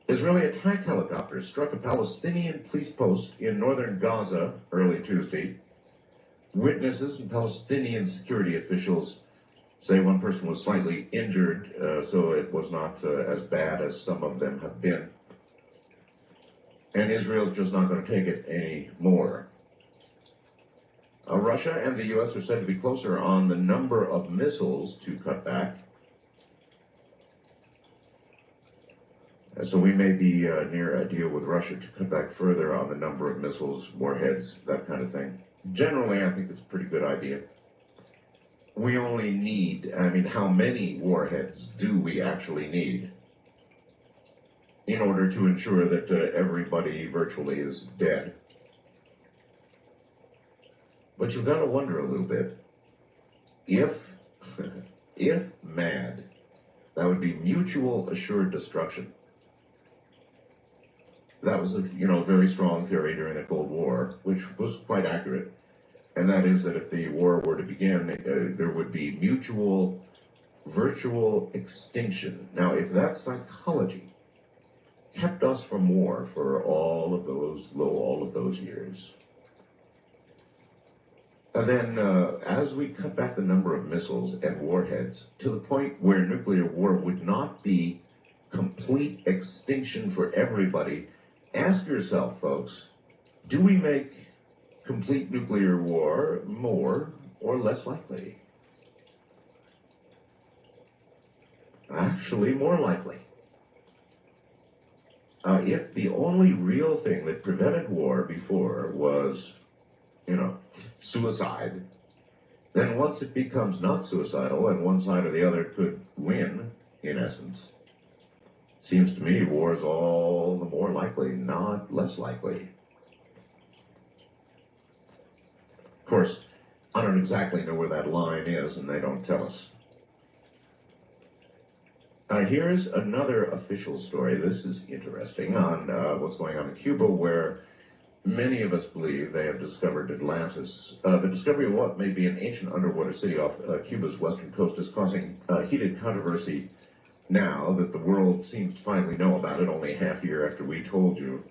Israeli attack helicopters struck a Palestinian police post in northern Gaza early Tuesday. Witnesses and Palestinian security officials say one person was slightly injured, so it was not as bad as some of them have been. And Israel's just not going to take it anymore. Russia and the U.S. are said to be closer on the number of missiles to cut back. So we may be near a deal with Russia to cut back further on the number of missiles, warheads, that kind of thing. Generally, I think it's a pretty good idea. We only need, I mean, how many warheads do we actually need in order to ensure that everybody virtually is dead? But you've got to wonder a little bit, if MAD, that would be mutual assured destruction. That was a very strong theory during the Cold War, which was quite accurate. And that is that if the war were to begin, there would be mutual virtual extinction. Now, if that psychology kept us from war for all of those years, and then as we cut back the number of missiles and warheads to the point where nuclear war would not be complete extinction for everybody, ask yourself, folks, do we make complete nuclear war more or less likely? Actually, more likely. If the only real thing that prevented war before was, suicide, then once it becomes not suicidal and one side or the other could win, in essence, seems to me war is all the more likely, not less likely. Of course, I don't exactly know where that line is, and they don't tell us. Here's another official story. This is interesting on what's going on in Cuba, where many of us believe they have discovered Atlantis. The discovery of what may be an ancient underwater city off Cuba's western coast is causing heated controversy now that the world seems to finally know about it, only a half year after we told you.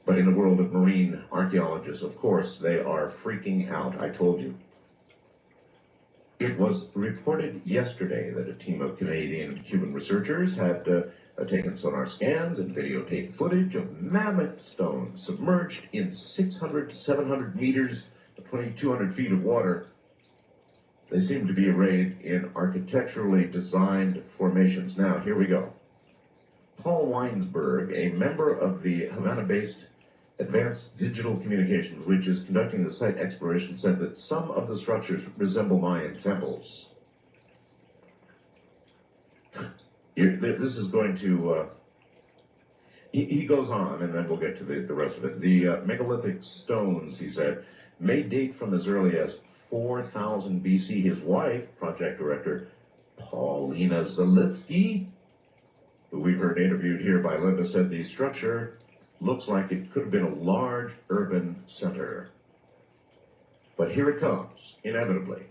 But in the world of marine archaeologists, of course, they are freaking out. I told you. It was reported yesterday that a team of Canadian and Cuban researchers had taken sonar scans and videotaped footage of mammoth stones submerged in 600 to 700 meters, 2,200 feet of water. They seem to be arrayed in architecturally designed formations. Now, here we go. Paul Weinsberg, a member of the Havana-based Advanced Digital Communications, which is conducting the site exploration, said that some of the structures resemble Mayan temples. This is going to... he goes on, and then we'll get to the rest of it. The megalithic stones, he said, may date from as early as 4000 BC. His wife, project director Paulina Zalitsky, who we've heard interviewed here by Linda, said the structure looks like it could have been a large urban center. But here it comes, inevitably.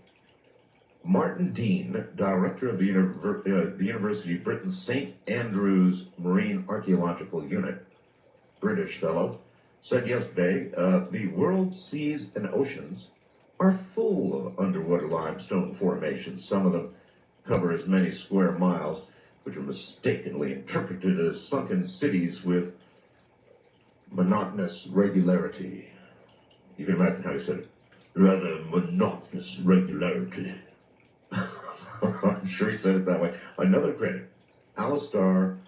Martin Dean, director of the University of Britain's St. Andrews Marine Archaeological Unit, British fellow, said yesterday, the world's seas and oceans are full of underwater limestone formations. Some of them cover as many square miles, which are mistakenly interpreted as sunken cities with monotonous regularity. You can imagine how he said it. Rather monotonous regularity. I'm sure he said it that way. Another critic, Alistair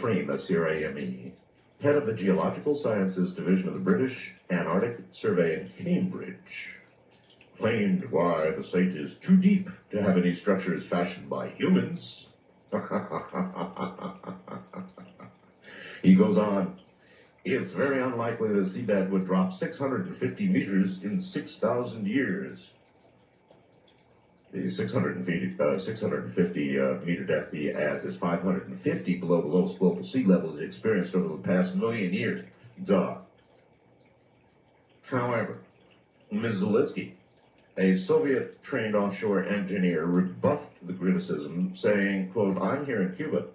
Crame, C-R-A-M-E, head of the Geological Sciences Division of the British Antarctic Survey in Cambridge, claimed why the site is too deep to have any structures fashioned by humans. He goes on, it's very unlikely the seabed would drop 650 meters in 6,000 years. The 650 meter depth he adds is 550 below the lowest global sea level is experienced over the past million years. Duh. However, Ms. Zalitsky, a Soviet-trained offshore engineer, rebuffed the criticism, saying, quote, I'm here in Cuba,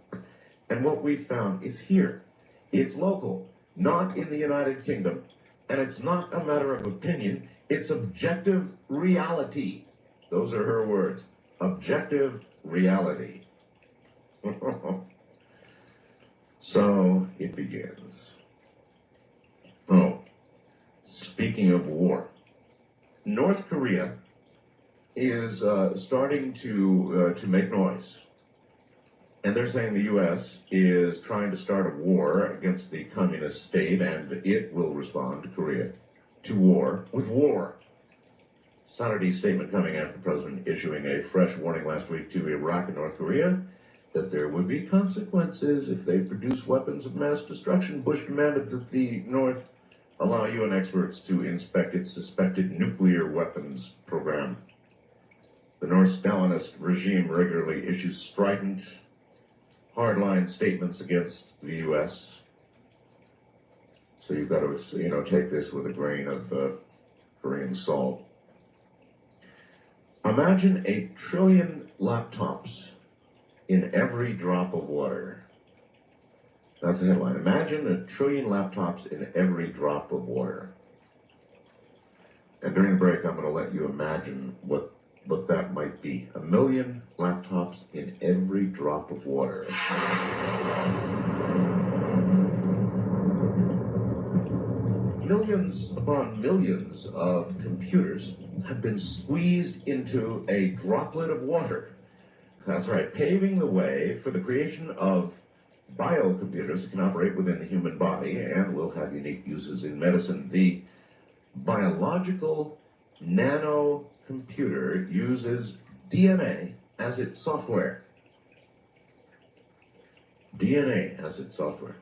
and what we found is here. It's local, not in the United Kingdom, and it's not a matter of opinion, it's objective reality. Those are her words. Objective reality. So it begins. Oh, speaking of war, North Korea is starting to make noise. And they're saying the U.S. is trying to start a war against the communist state, and it will respond to Korea to war with war. Saturday's statement coming after the president issuing a fresh warning last week to Iraq and North Korea that there would be consequences if they produce weapons of mass destruction. Bush demanded that the North allow UN experts to inspect its suspected nuclear weapons program. The North Stalinist regime regularly issues strident, hardline statements against the U.S. So you've got to, take this with a grain of Korean salt. Imagine 1 trillion laptops in every drop of water. That's the headline. Imagine 1 trillion laptops in every drop of water. And during the break, I'm going to let you imagine what that might be. 1 million laptops in every drop of water. Millions upon millions of computers have been squeezed into a droplet of water. That's right, paving the way for the creation of biocomputers that can operate within the human body and will have unique uses in medicine. The biological nanocomputer uses DNA as its software. DNA as its software.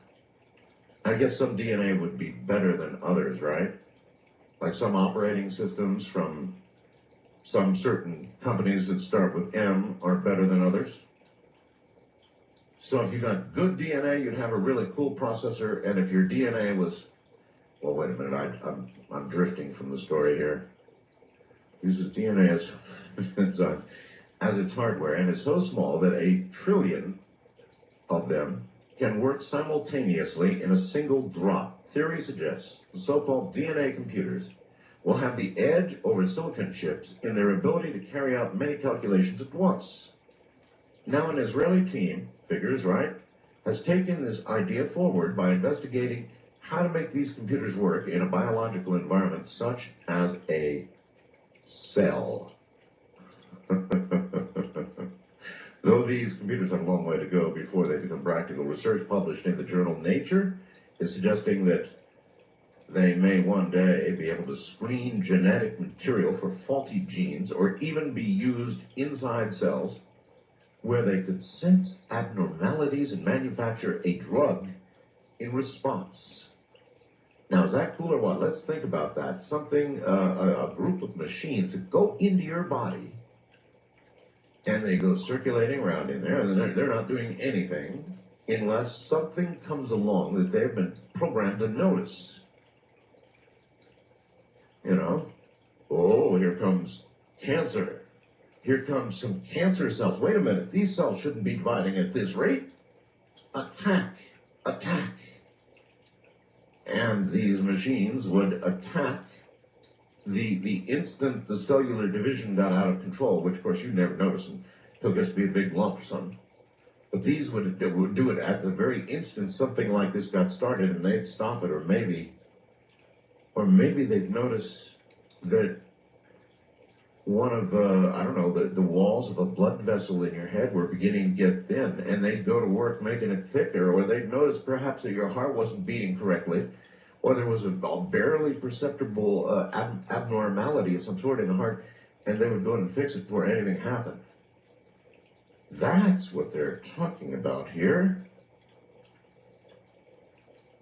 I guess some DNA would be better than others, right? Like some operating systems from some certain companies that start with M are better than others. So if you got good DNA, you'd have a really cool processor, and if your DNA was, well, wait a minute, I'm drifting from the story here. Uses DNA as its hardware, and is so small that 1 trillion of them can work simultaneously in a single drop. Theory suggests the so-called DNA computers will have the edge over silicon chips in their ability to carry out many calculations at once. Now an Israeli team, figures, right, has taken this idea forward by investigating how to make these computers work in a biological environment such as a cell. Though these computers have a long way to go before they become practical, research published in the journal Nature is suggesting that they may one day be able to screen genetic material for faulty genes or even be used inside cells where they could sense abnormalities and manufacture a drug in response. Now, is that cool or what? Let's think about that. Something, a group of machines that go into your body, and they go circulating around in there, and they're not doing anything unless something comes along that they've been programmed to notice. You know? Oh, here comes cancer. Here comes some cancer cells. Wait a minute, these cells shouldn't be dividing at this rate. Attack, attack. And these machines would attack the instant the cellular division got out of control, which of course you'd never notice until it gets to be a big lump or something. But these would do it at the very instant something like this got started, and they'd stop it, or maybe they'd notice that one of, I don't know, the walls of a blood vessel in your head were beginning to get thin, and they'd go to work making it thicker, or they'd notice perhaps that your heart wasn't beating correctly, or there was a barely perceptible abnormality of some sort in the heart, and they would go and fix it before anything happened. That's what they're talking about here.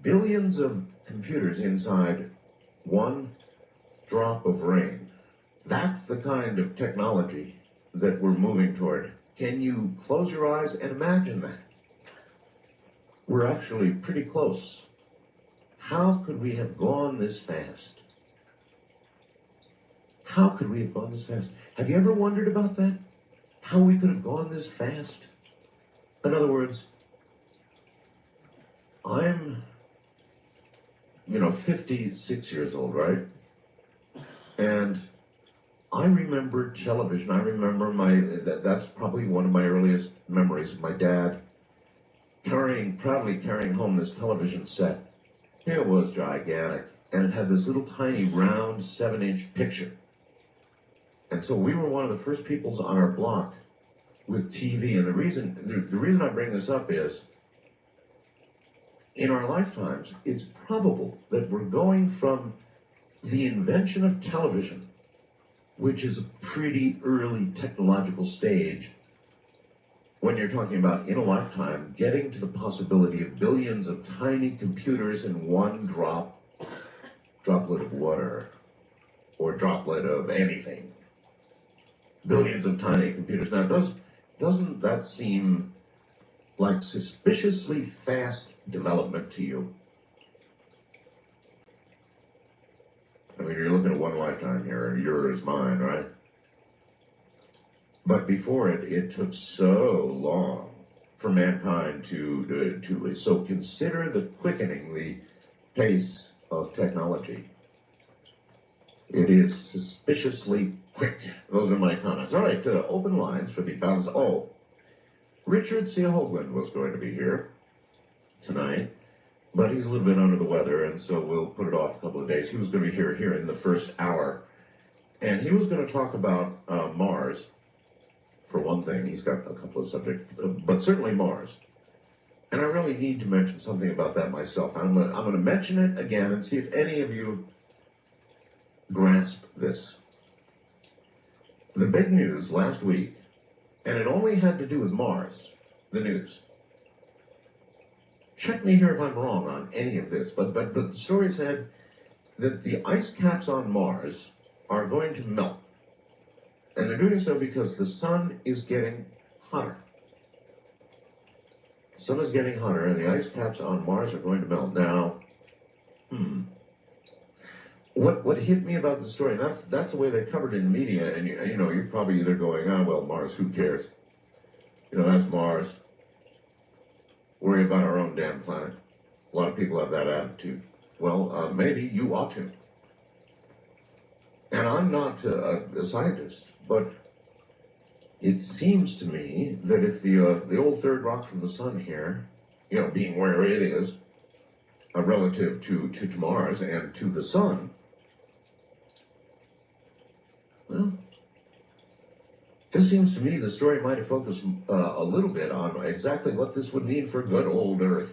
Billions of computers inside one drop of rain. That's the kind of technology that we're moving toward. Can you close your eyes and imagine that? We're actually pretty close. How could we have gone this fast? How could we have gone this fast? Have you ever wondered about that? How we could have gone this fast? In other words, I'm, 56 years old, right? And I remember television. I remember that's probably one of my earliest memories of my dad proudly carrying home this television set. It was gigantic, and it had this little tiny round 7-inch picture. And so we were one of the first peoples on our block with TV. And the reason I bring this up is, in our lifetimes, it's probable that we're going from the invention of television, which is a pretty early technological stage, when you're talking about in a lifetime, getting to the possibility of billions of tiny computers in one droplet of water, or droplet of anything. Billions of tiny computers. Now, doesn't that seem like suspiciously fast development to you? I mean, you're looking at one lifetime here, yours, mine, right? But before it took so long for mankind to so consider the quickening, the pace of technology. It is suspiciously quick. Those are my comments. All right, open lines for the balance. Oh, Richard C. Hoagland was going to be here tonight, but he's a little bit under the weather, and so we'll put it off a couple of days. He was going to be here in the first hour, and he was going to talk about Mars. For one thing, he's got a couple of subjects, but certainly Mars. And I really need to mention something about that myself. I'm going to mention it again and see if any of you grasp this. The big news last week, and it only had to do with Mars, the news. Check me here if I'm wrong on any of this, but the story said that the ice caps on Mars are going to melt. And they're doing so because the sun is getting hotter. The sun is getting hotter, and the ice caps on Mars are going to melt. Now, what hit me about the story, and that's the way they covered it in the media, and you're probably either going, well, Mars, who cares? That's Mars. Worry about our own damn planet. A lot of people have that attitude. Well, maybe you ought to. And I'm not a scientist, but it seems to me that if the old third rock from the sun here, being where it is, relative to Mars and to the sun, well, this seems to me the story might have focused a little bit on exactly what this would mean for good old Earth.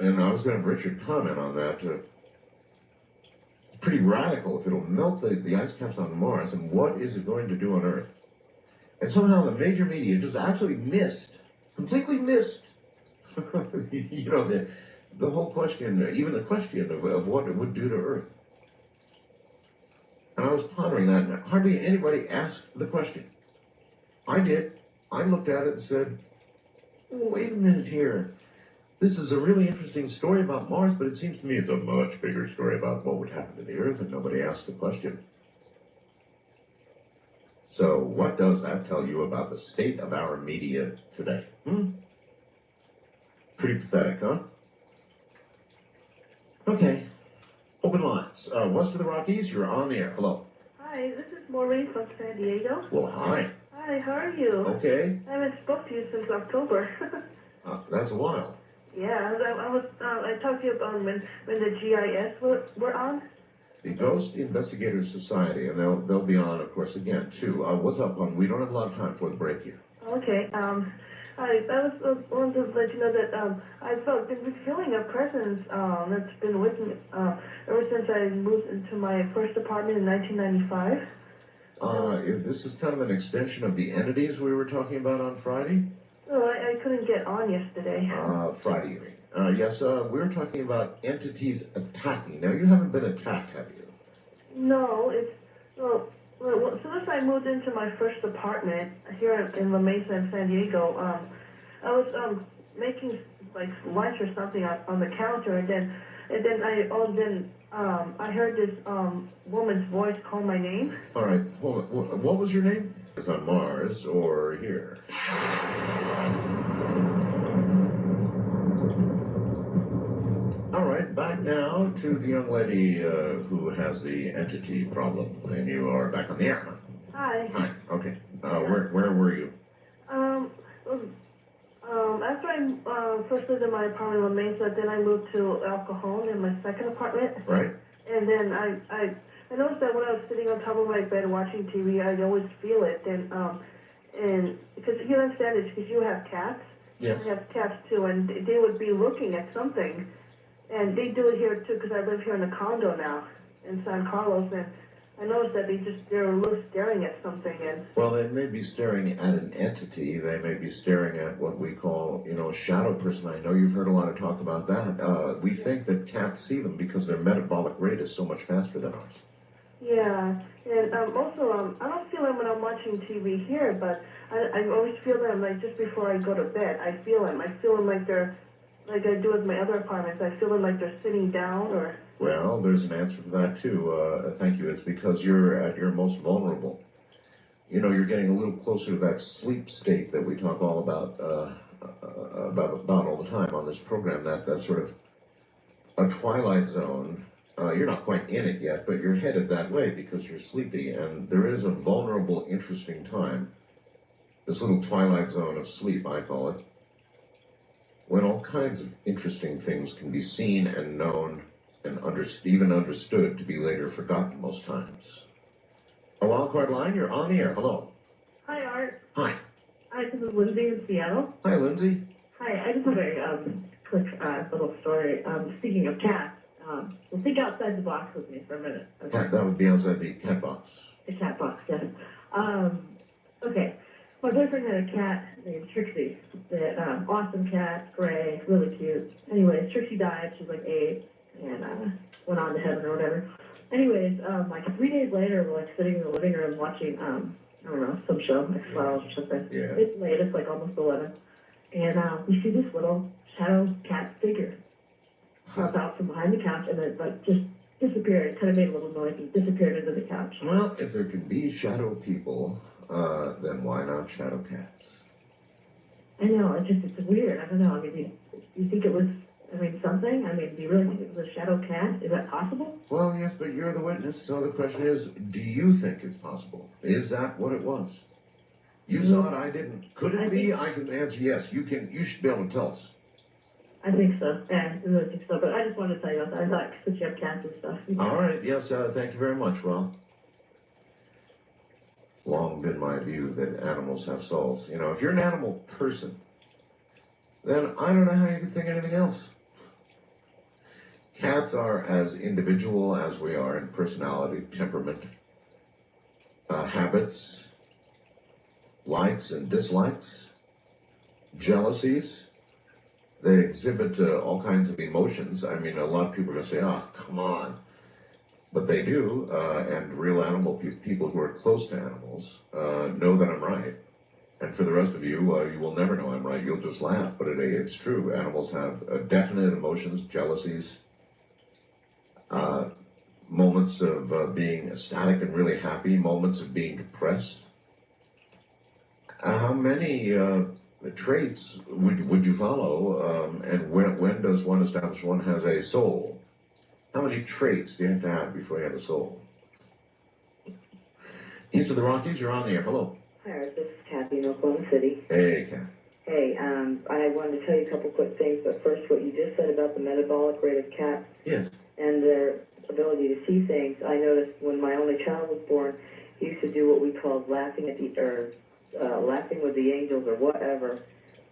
And I was going to have Richard comment on that. It's pretty radical if it'll melt the ice caps on Mars, and what is it going to do on Earth? And somehow the major media just absolutely completely missed, the whole question, even the question of what it would do to Earth. And I was pondering that, and hardly anybody asked the question. I did. I looked at it and said, oh, wait a minute here. This is a really interesting story about Mars, but it seems to me it's a much bigger story about what would happen to the Earth, and nobody asked the question. So what does that tell you about the state of our media today? Pretty pathetic, huh? Okay. Open lines. West of the Rockies, you're on the air. Hello. Hi, this is Maureen from San Diego. Well, hi. Hi, how are you? Okay. I haven't spoke to you since October. That's a while. Yeah, I talked to you about when the GIS were on. The Ghost Investigators Society, and they'll be on, of course, again, too. What's up, hon? We don't have a lot of time for the break here. Okay, I was wanted to let you know that I've been feeling a presence that's been with me ever since I moved into my first apartment in 1995. This is kind of an extension of the entities we were talking about on Friday? So I couldn't get on yesterday. Friday, you mean? Yes, we were talking about entities attacking. Now, you haven't been attacked, have you? No, well, as soon as I moved into my first apartment here in La Mesa in San Diego, I was making like lunch or something on the counter, and then I heard this woman's voice call my name. All right, hold on. What was your name? It's on Mars or here? All right, back now to the young lady who has the entity problem, and you are back on the air. Hi. Hi. Okay. Where were you? After I first lived in my apartment in La Mesa, then I moved to El Cajon in my second apartment. Right. And then I noticed that when I was sitting on top of my bed watching TV, I'd always feel it. And because you understand it's because you have cats. Yes. I have cats too, and they would be looking at something. And they do it here too, because I live here in a condo now in San Carlos, and I noticed that they're staring at something. And well, they may be staring at an entity. They may be staring at what we call, a shadow person. I know you've heard a lot of talk about that. We think that cats see them because their metabolic rate is so much faster than ours. yeah, and also I don't feel them when I'm watching TV here, but I always feel them like just before I go to bed. I feel them. I feel them like they're like I do with my other apartments. I feel them like they're sitting down or. Well, there's an answer for that, too. Thank you. It's because you're at your most vulnerable. You're getting a little closer to that sleep state that we talk all about all the time on this program, that sort of a twilight zone. You're not quite in it yet, but you're headed that way because you're sleepy, and there is a vulnerable, interesting time, this little twilight zone of sleep, I call it, when all kinds of interesting things can be seen and known and even understood to be later forgotten most times. A wildcard line, you're on the air. Hello. Hi, Art. Hi. Hi, this is Lindsay in Seattle. Hi, Lindsay. Hi, I just have a quick little story. Speaking of cats, well, think outside the box with me for a minute. Okay. That would be outside the cat box. The cat box, yes. Okay. My boyfriend had a cat named Trixie. The awesome cat, gray, really cute. Anyways, Trixie died. She was like 8 and went on to heaven or whatever. Anyways, like 3 days later, we're like sitting in the living room watching, I don't know, some show, X-Files or something. Yeah. It's late, it's like almost 11. And we see this little shadow cat figure pop out from behind the couch and then like just disappeared. It kind of made a little noise and disappeared into the couch. Well, if there can be shadow people, then why not shadow cats? I know, it's weird. I don't know. I mean, you think it was, something? Do you really think it was a shadow cat? Is that possible? Well, yes, but you're the witness, so the question is, do you think it's possible? Is that what it was? You saw it, I didn't. Could it be? I can answer yes. You should be able to tell us. I think so. Yeah, I really think so. But I just wanted to tell you about that. I thought since you have cats and stuff. All right. Yes, thank you very much. Well, long been my view that animals have souls. If you're an animal person, then I don't know how you could think anything else. Cats are as individual as we are in personality, temperament, habits, likes and dislikes, jealousies, They exhibit all kinds of emotions. I mean, a lot of people are going to say, oh, come on. But they do, and real animal people who are close to animals know that I'm right. And for the rest of you, you will never know I'm right. You'll just laugh, but it's true. Animals have definite emotions, jealousies, moments of being ecstatic and really happy, moments of being depressed. How many traits would you follow, and when does one establish one has a soul? How many traits do you have to have before you have a soul? East of the Rockies, you're on the air. Hello. Hi, Art. This is Kathy in Oklahoma City. Hey, Kat. Hey, I wanted to tell you a couple quick things, but first, what you just said about the metabolic rate of cats Yes. and their ability to see things. I noticed when my only child was born, he used to do what we called laughing with the angels or whatever.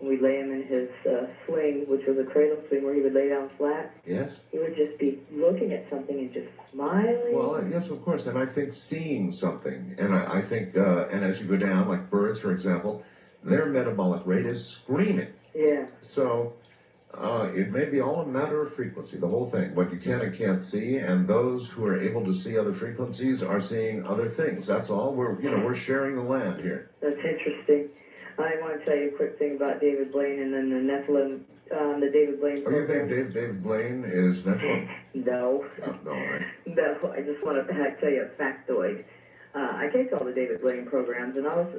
When we lay him in his swing, which was a cradle swing where he would lay down flat. Yes. He would just be looking at something and just smiling. Well, yes, of course, and I think seeing something, and I think, and as you go down, like birds, for example, their metabolic rate is screaming. Yeah. So, it may be all a matter of frequency, the whole thing, what you can and can't see, and those who are able to see other frequencies are seeing other things. That's all. We're sharing the land here. That's interesting. I want to tell you a quick thing about David Blaine and then the Nephilim, the David Blaine Oh, you program. think David Blaine is Nephilim? No. Oh, no, all right. No, I just want to tell you a factoid. I take all the David Blaine programs, and I was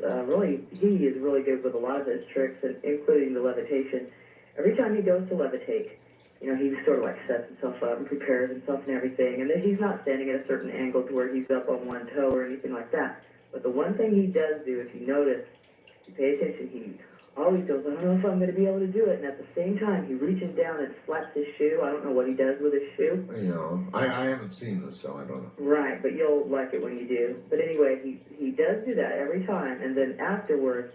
he is really good with a lot of his tricks, including the levitation. Every time he goes to levitate, he sort of like sets himself up and prepares himself and everything, and then he's not standing at a certain angle to where he's up on one toe or anything like that. But the one thing he does do, if you notice, you pay attention, he always goes, I don't know if I'm going to be able to do it, and at the same time, he reaches down and slaps his shoe. I don't know what he does with his shoe. I haven't seen this, so I don't know. Right, but you'll like it when you do. But anyway, he does do that every time, and then afterwards,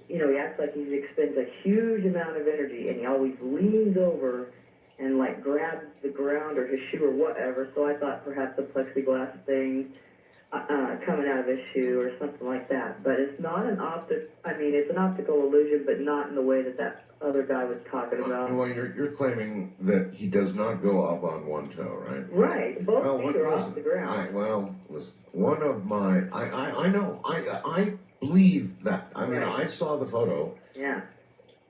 he acts like he expends a huge amount of energy, and he always leans over and like grabs the ground or his shoe or whatever. So I thought perhaps a plexiglass thing coming out of his shoe or something like that. But it's not an it's an optical illusion, but not in the way that other guy was talking about. Well, you're claiming that he does not go up on one toe, right? Right, both feet are off the ground. Listen, one of my, I know, I believe that. I mean, Right. I saw the photo, Yeah.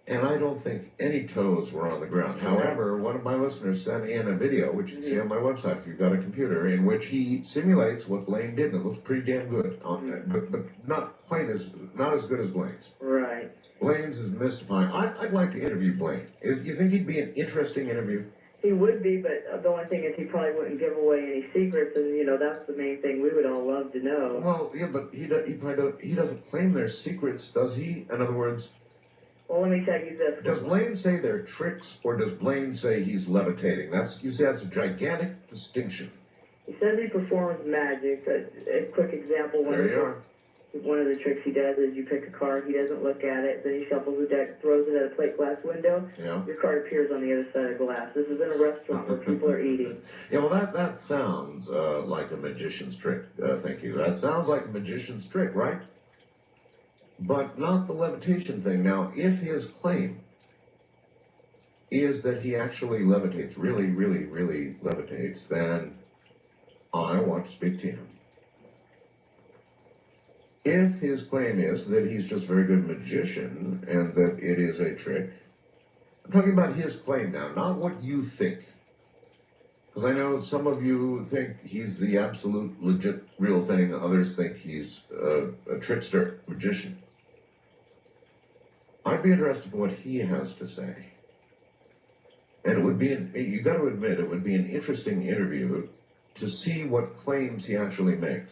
and I don't think any toes were on the ground. However, one of my listeners sent me in a video, which you can see on my website if you've got a computer, in which he simulates what Blaine did, and it looks pretty damn good. But not as good as Blaine's. Right. Blaine's is mystifying. I'd like to interview Blaine. Do you think he'd be an interesting interview? He would be, but the only thing is he probably wouldn't give away any secrets, and that's the main thing we would all love to know. Well, yeah, but he doesn't claim their secrets, does he? In other words, Well, let me tell you this. does Blaine say they're tricks, or does Blaine say he's levitating? That's a gigantic distinction. He says he performs magic. A quick example. There you are. One of the tricks he does is you pick a card, he doesn't look at it, then he shuffles the deck, throws it at a plate glass window. Yeah. Your card appears on the other side of the glass. This is in a restaurant where people are eating. Yeah, well, that sounds like a magician's trick. Thank you. That sounds like a magician's trick, right? But not the levitation thing. Now, if his claim is that he actually levitates, really, really, really levitates, then I want to speak to him. If his claim is that he's just a very good magician and that it is a trick, I'm talking about his claim now, not what you think. Because I know some of you think he's the absolute legit real thing, others think he's a trickster, magician. I'd be interested in what he has to say. And it would be, you got to admit, it would be an interesting interview to see what claims he actually makes.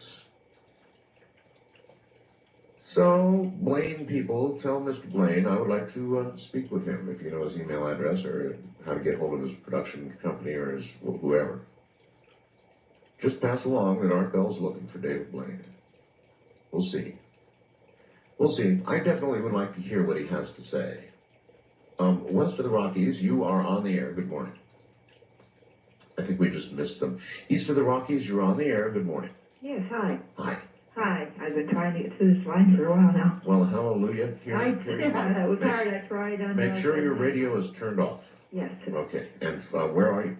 So, Blaine people, tell Mr. Blaine I would like to speak with him if you know his email address or how to get hold of his production company or his whoever. Just pass along that Art Bell's looking for David Blaine. We'll see. We'll see. I definitely would like to hear what he has to say. West of the Rockies, you are on the air. Good morning. I think we just missed them. East of the Rockies, you're on the air. Good morning. Yes, hi. Hi. Hi. I I've been trying to get through this line for a while now. Well, hallelujah. Here you go. That was hard, I tried on. Make sure your radio is turned off. Yes, Okay, and where are you?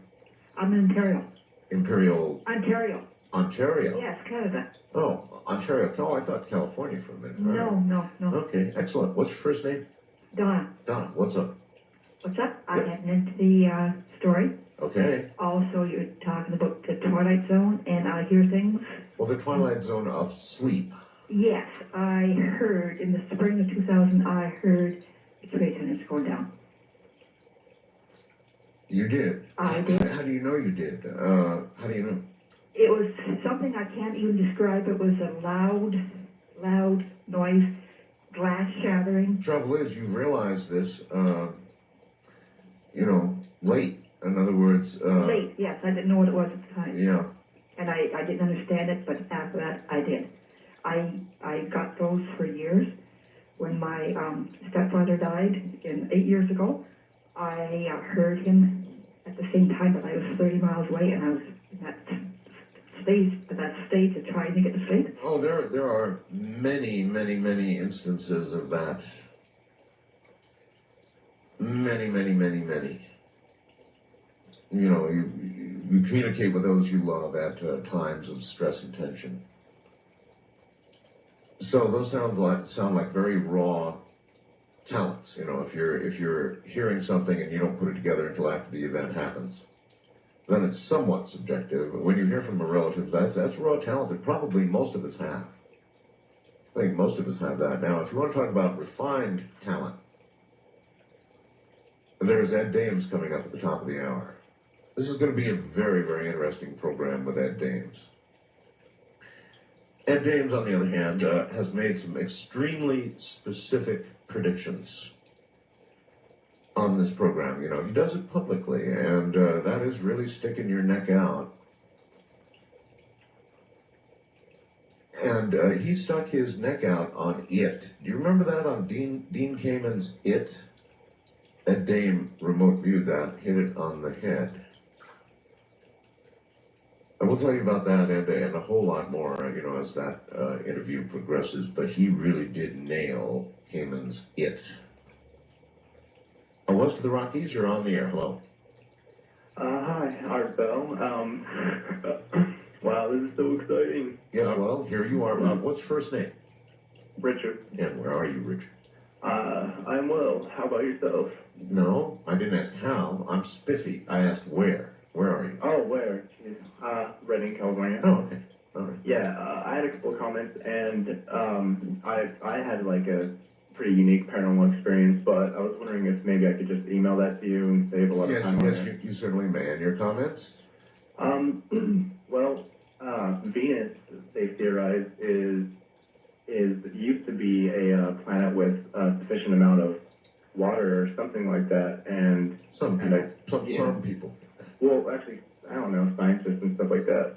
I'm in Ontario. Imperial Ontario, Ontario? yes, Canada. Oh, Ontario. No, I thought California for a minute. No. Okay, excellent. What's your first name? Donna, Donna, what's up? what's up? I Yep. hadn't into the, story. Okay. Also, you're talking about the Twilight Zone, and I hear things. Well, the Twilight Zone of sleep. Yes, I heard in the spring of 2000, I heard the trade centers going down. You did? I did. How do you know you did? How do you know? It was something I can't even describe. It was a loud noise, glass shattering. Trouble is, you realize this, late. In other words, Late, yes, I didn't know what it was at the time. yeah. And I didn't understand it, but after that, I did. I got those for years. When my stepfather died 8 years ago, I heard him at the same time, but I was 30 miles away, and I was in that state of trying to get to sleep. Oh, there are many instances of that. Many. You know, you communicate with those you love at times of stress and tension. So those sound like very raw talents. You know, if you're hearing something and you don't put it together until after the event happens, then it's somewhat subjective. But when you hear from a relative, that's raw talent that probably most of us have. I think most of us have that. Now, if you want to talk about refined talent, there's Ed Dames coming up at the top of the hour. This is going to be a very interesting program with Ed Dames. Ed Dames, on the other hand, has made some extremely specific predictions on this program. You know, he does it publicly, and that is really sticking your neck out. And he stuck his neck out on It. Do you remember that on Dean Kamen's It? Ed Dame remote viewed that, hit it on the head. I will tell you about that and a whole lot more, as that interview progresses, but he really did nail Kamen's It. West of the Rockies, you're on the air. Hello. Hi, Art Bell. Wow, this is so exciting. Yeah, well, here you are. What's first name? Richard. And where are you, Richard? I'm well. How about yourself? No, I didn't ask how. I'm spiffy. I asked where. Where are you? Oh, where? Redding, California. Oh, okay. All right. Yeah, I had a couple of comments, and I had like a pretty unique paranormal experience, but I was wondering if maybe I could just email that to you and save a lot of time on it. Yes, you certainly may. And your comments? Well, Venus, they theorize, is used to be a planet with a sufficient amount of water or something like that, and Some people. Well, actually, I don't know, scientists and stuff like that.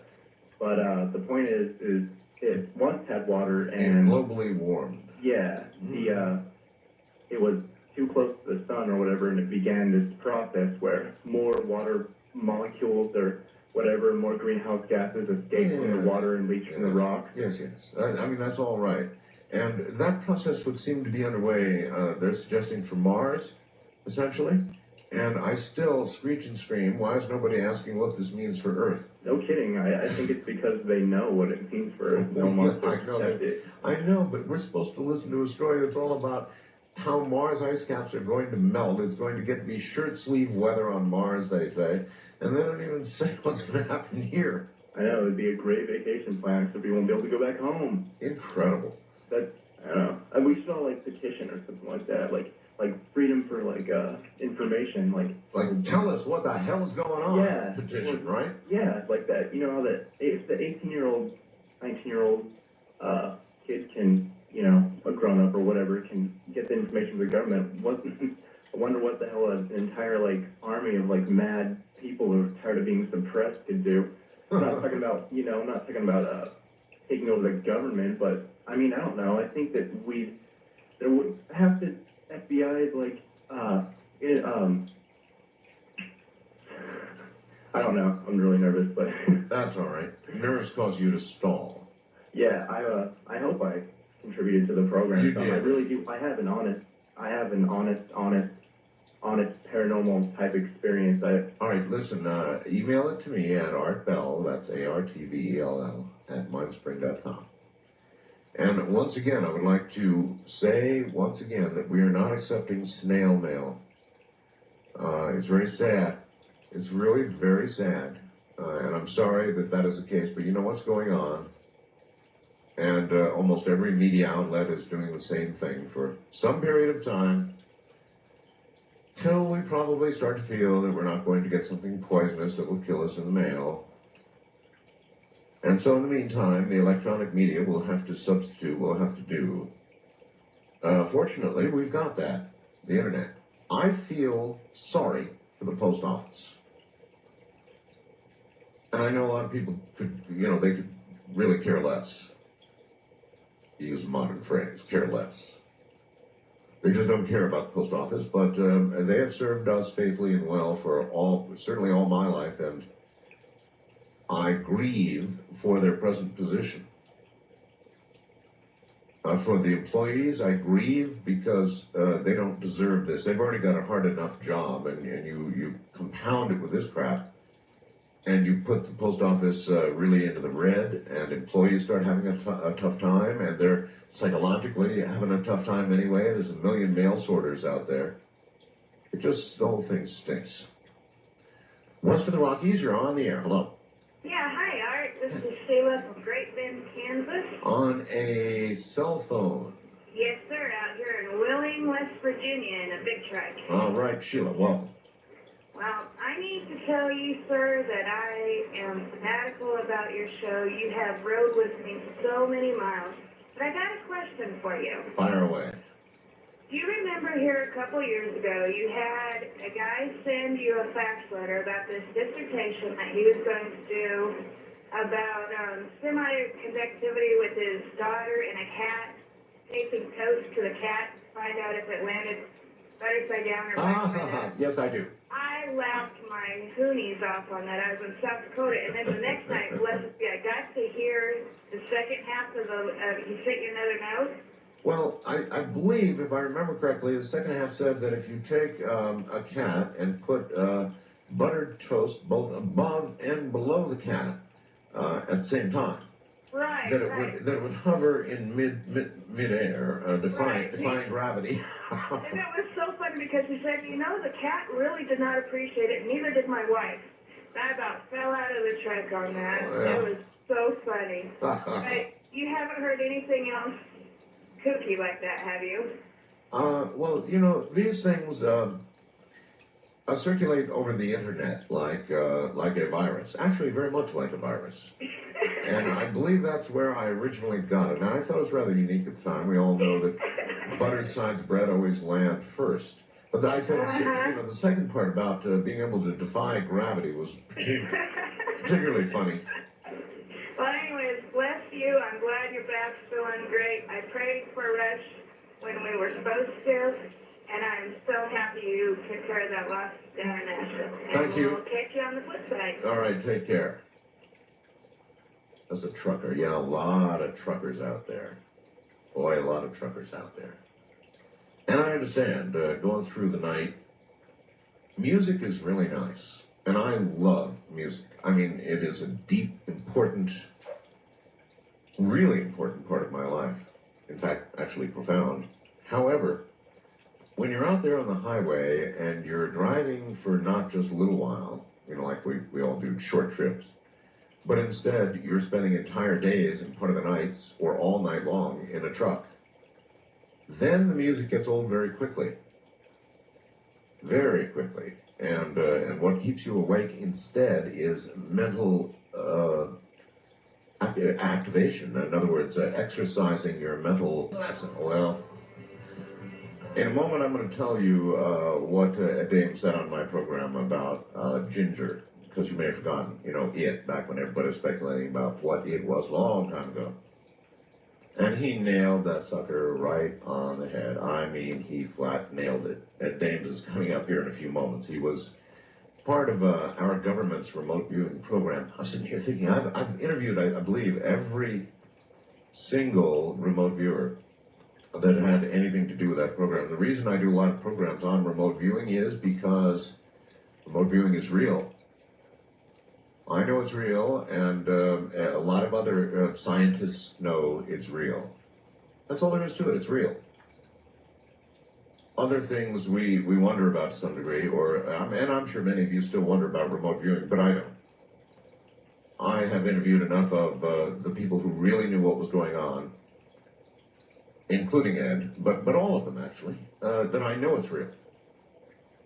But the point is it once had water and globally warmed. Yeah, it was too close to the sun or whatever, and it began this process where more water molecules or whatever, more greenhouse gases escaped from the water and leached from the rock. Yes. I mean, that's all right. And that process would seem to be underway, they're suggesting, for Mars, essentially. And I still screech and scream, why is nobody asking what this means for Earth? No kidding. I think it's because they know what it means for Earth. They want to accept it. I know, but we're supposed to listen to a story that's all about how Mars ice caps are going to melt. It's going to get to be shirt-sleeve weather on Mars, they say. And they don't even say what's going to happen here. I know, it'd be a great vacation plan, except we won't be able to go back home. Incredible. I don't know. And we should all, petition or something like that. Like freedom for, information, Like, tell us what the hell is going on. Yeah. Petition, right? Yeah, like that. You know how if the 18-year-old, 19-year-old kid can, a grown-up or whatever, can get the information from the government, I wonder what the hell an entire, army of, mad people who are tired of being suppressed could do. I'm not talking about, I'm not talking about taking over the government, but, I don't know. I think that there would have to, FBI is I don't know. I'm really nervous, but... That's all right. Nerves cause you to stall. Yeah, I hope I contributed to the program. You some. did. I really do. I have an honest paranormal type experience. All right, listen, email it to me at artbell, that's ARTBELL, at mindspring.com. And once again, I would like to say once again that we are not accepting snail mail. It's very sad. It's really very sad. And I'm sorry that that is the case, but you know what's going on. And almost every media outlet is doing the same thing for some period of time, till we probably start to feel that we're not going to get something poisonous that will kill us in the mail. And so in the meantime, the electronic media will have to substitute, will have to do. Fortunately, we've got that, the internet. I feel sorry for the post office. And I know a lot of people could, they could really care less. To use a modern phrase, care less. They just don't care about the post office, but they have served us faithfully and well for certainly all my life, and I grieve for their present position. For the employees, I grieve because they don't deserve this. They've already got a hard enough job, and you compound it with this crap, and you put the post office really into the red, and employees start having a tough time, and they're psychologically having a tough time anyway. There's a million mail sorters out there. The whole thing stinks. West of the Rockies, you're on the air. Hello. Yeah, hi, Art. This is Sheila from Great Bend, Kansas. On a cell phone. Yes, sir, out here in Wheeling, West Virginia, in a big truck. All right, Sheila, welcome. Well, I need to tell you, sir, that I am fanatical about your show. You have rode with me so many miles. But I got a question for you. Fire away. Do you remember here a couple years ago, you had a guy send you a fax letter about this dissertation that he was going to do about semi-conductivity with his daughter and a cat, taping toast to the cat, find out if it landed butterside down or backside up? Yes, I do. I laughed my hoonies off on that. I was in South Dakota, and then the next night, bless it be, I got to hear the second half of he sent you another note. Well, I believe, if I remember correctly, the second half said that if you take a cat and put buttered toast both above and below the cat at the same time, right, that it would hover in midair, defying gravity. And it was so funny because he said, the cat really did not appreciate it, neither did my wife. And I about fell out of the truck on that. Oh, yeah. It was so funny. But you haven't heard anything else kooky like that, have you? Well, these things circulate over the internet like a virus. Actually, very much like a virus. And I believe that's where I originally got it. Now, I thought it was rather unique at the time. We all know that buttered sides bread always land first. But I think, the second part about being able to defy gravity was particularly funny. Well, anyways, bless you. I'm glad your back's feeling great. I prayed for Rush when we were supposed to, and I'm so happy you took care of that loss down in Nashville. Thank you. We'll catch you on the flip side. All right, take care. That's a trucker. Yeah, a lot of truckers out there. Boy, a lot of truckers out there. And I understand, going through the night, music is really nice. And I love music. I mean, it is a deep, important, really important part of my life. In fact, actually profound. However, when you're out there on the highway and you're driving for not just a little while, like we all do short trips, but instead you're spending entire days and part of the nights or all night long in a truck, then the music gets old very quickly. Very quickly. And what keeps you awake instead is mental activation. In other words, exercising your mental lesson. Well, in a moment I'm going to tell you what Dame said on my program about ginger, because you may have forgotten, it, back when everybody was speculating about what it was a long time ago. And he nailed that sucker right on the head. I mean, he flat nailed it. Ed Dames is coming up here in a few moments. He was part of our government's remote viewing program. I was sitting here thinking, I've interviewed, I believe, every single remote viewer that had anything to do with that program. The reason I do a lot of programs on remote viewing is because remote viewing is real. I know it's real, and a lot of other scientists know it's real. That's all there is to it. It's real. Other things we wonder about to some degree, and I'm sure many of you still wonder about remote viewing, but I don't. I have interviewed enough of the people who really knew what was going on, including Ed, but all of them actually, that I know it's real.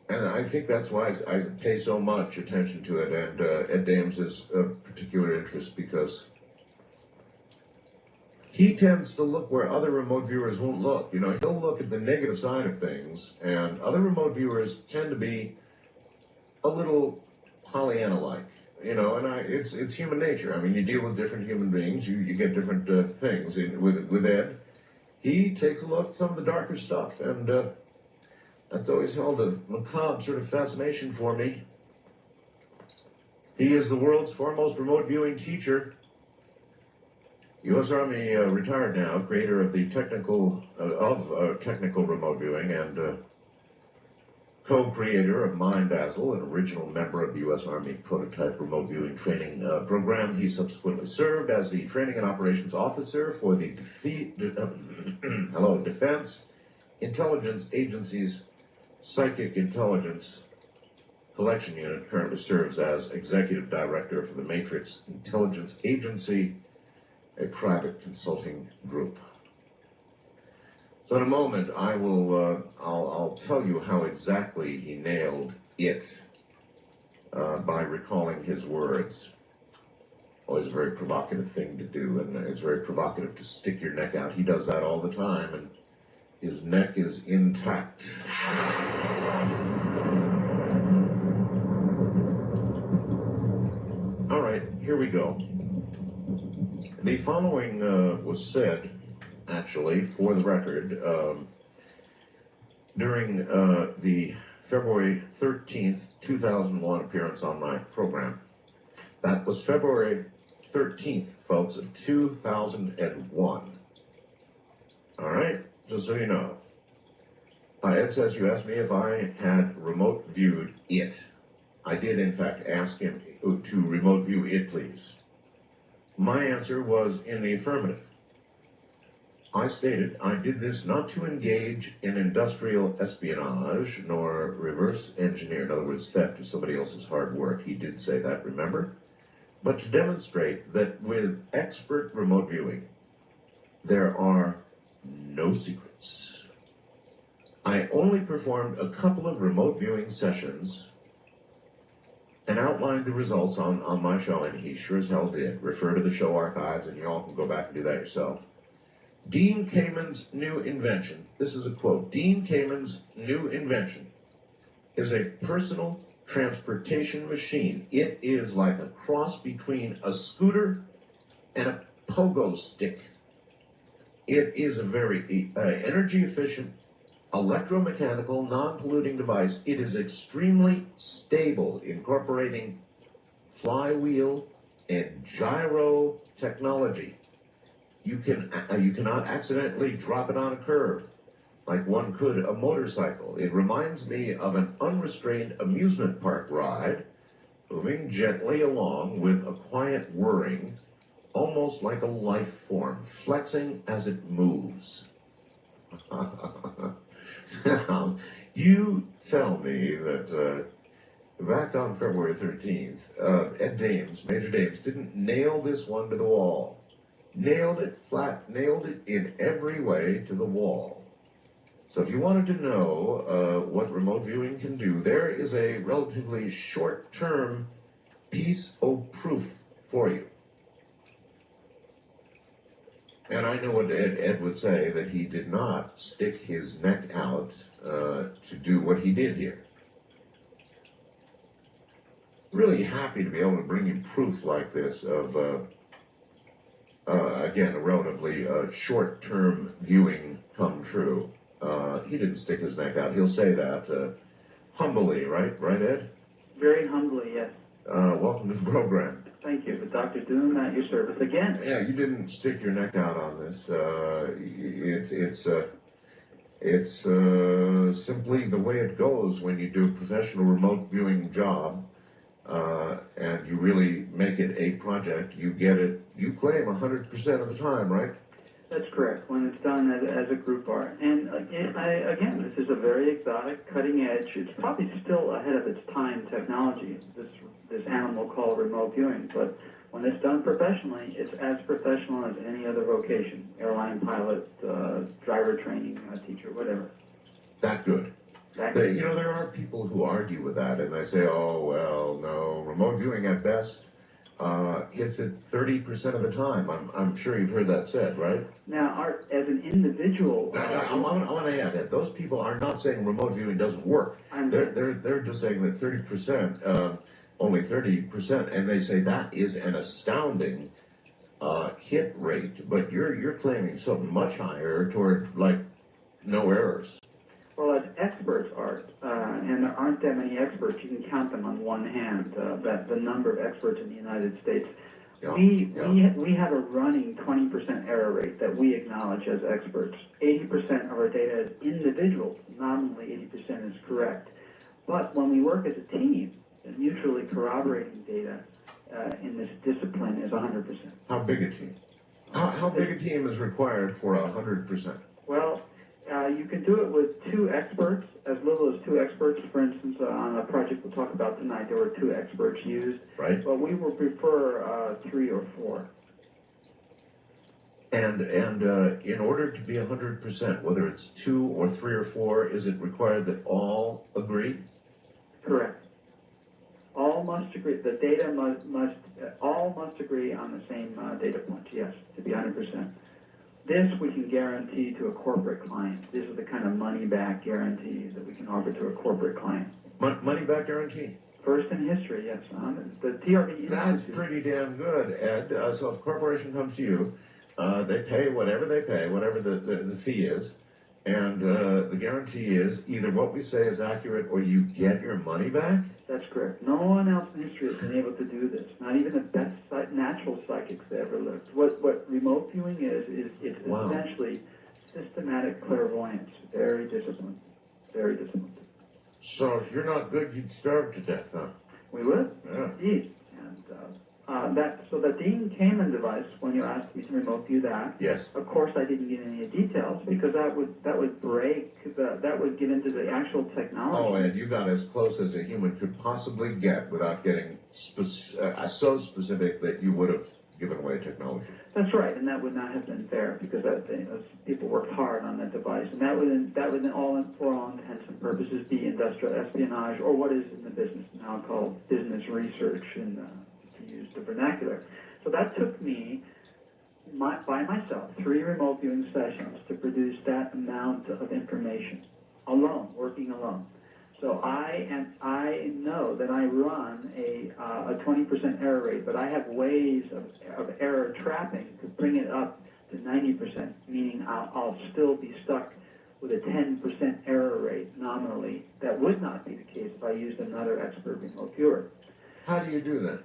And I think that's why I pay so much attention to it, and Ed Dames is of particular interest because he tends to look where other remote viewers won't look. You know, he'll look at the negative side of things, and other remote viewers tend to be a little Pollyanna-like. You know, and it's human nature. I mean, you deal with different human beings, you get different things. With Ed, he takes a look at some of the darker stuff, and that's always held a macabre sort of fascination for me. He is the world's foremost remote viewing teacher. U.S. Army retired now, creator of the technical remote viewing, and co-creator of MindDazzle, an original member of the U.S. Army prototype remote viewing training program. He subsequently served as the Training and Operations Officer for the Defense Intelligence Agency's Psychic Intelligence Collection Unit. Currently serves as Executive Director for the Matrix Intelligence Agency, a private consulting group. So in a moment, I'll tell you how exactly he nailed it by recalling his words. Always a very provocative thing to do, and it's very provocative to stick your neck out. He does that all the time, and his neck is intact. All right, here we go. The following was said, actually, for the record, during the February 13th, 2001 appearance on my program. That was February 13th, folks, of 2001. All right, just so you know. Ed says you asked me if I had remote viewed it. I did, in fact, ask him to remote view it, please. My answer was in the affirmative. I stated I did this not to engage in industrial espionage nor reverse engineer, in other words, theft of somebody else's hard work. He did say that, remember? But to demonstrate that with expert remote viewing, there are no secrets. I only performed a couple of remote viewing sessions and outlined the results on my show, and he sure as hell did. Refer to the show archives, and you all can go back and do that yourself. Dean Kamen's new invention, this is a quote, Dean Kamen's new invention is a personal transportation machine. It is like a cross between a scooter and a pogo stick. It is a very energy-efficient, electromechanical, non-polluting device. It is extremely stable, incorporating flywheel and gyro technology. You cannot accidentally drop it on a curb like one could a motorcycle. It reminds me of an unrestrained amusement park ride, moving gently along with a quiet whirring, almost like a life form, flexing as it moves. Now, you tell me that back on February 13th, Ed Dames, Major Dames, didn't nail this one to the wall. Nailed it flat, nailed it in every way to the wall. So if you wanted to know what remote viewing can do, there is a relatively short-term piece of proof for you. And I know what Ed would say, that he did not stick his neck out to do what he did here. Really happy to be able to bring you proof like this of, again, a relatively short-term viewing come true. He didn't stick his neck out. He'll say that humbly, right? Right, Ed? Very humbly, yes. welcome to the program. Thank you. Dr. Doom, at your service again. Yeah, you didn't stick your neck out on this. It's simply the way it goes when you do a professional remote viewing job, and you really make it a project. You get it. You claim 100% of the time, right? That's correct, when it's done as a group art. And again, this is a very exotic, cutting edge, it's probably still ahead of its time technology, this animal called remote viewing. But when it's done professionally, it's as professional as any other vocation, airline pilot, driver training teacher, whatever. That good. You know, there are people who argue with that, and they say, oh, well, no, remote viewing at best hits it 30% of the time. I'm sure you've heard that said, right? Now, Art, as an individual... I want to add that those people are not saying remote viewing doesn't work. They're just saying that 30%, only 30%, and they say that is an astounding hit rate, but you're claiming something much higher toward, like, no errors. Well, as experts, Art, and there aren't that many experts, you can count them on one hand, that the number of experts in the United States. We have a running 20% error rate that we acknowledge as experts. 80% of our data is individual, nominally 80% is correct. But when we work as a team, the mutually corroborating data in this discipline is 100%. How big a team? How big a team is required for 100%? Well, you can do it with 2 experts, as little as 2 experts. For instance, on a project we'll talk about tonight, there were 2 experts used. Right. But we will prefer 3 or 4. And in order to be 100%, whether it's 2 or 3 or 4, is it required that all agree? Correct. All must agree. The data all must agree on the same data point, yes, to be 100%. This we can guarantee to a corporate client. This is the kind of money-back guarantee that we can offer to a corporate client. Money-back guarantee? First in history, yes. The TRV That's pretty damn good, Ed. So if a corporation comes to you, they pay whatever they pay, whatever the fee is, and the guarantee is either what we say is accurate or you get your money back? That's correct. No one else in history has been able to do this. Not even the best natural psychics that ever lived. What remote viewing is it's essentially systematic clairvoyance. Very disciplined. Very disciplined. So if you're not good, you'd starve to death, huh? We would? Yeah. Indeed. And so the Dean Kamen device, when you asked me to remote view that, yes. Of course I didn't get any details because that would get into the actual technology. Oh, and you got as close as a human could possibly get without getting so specific that you would have given away technology. That's right, and that would not have been fair because people worked hard on that device, and that would for all intents and purposes be industrial espionage, or what is in the business now called business research, and to use the vernacular. So that took me by myself 3 remote viewing sessions to produce that amount of information alone, working alone. So I know that I run a 20% error rate, but I have ways of error trapping to bring it up to 90%, meaning I'll still be stuck with a 10% error rate nominally. That would not be the case if I used another expert remote viewer. How do you do that?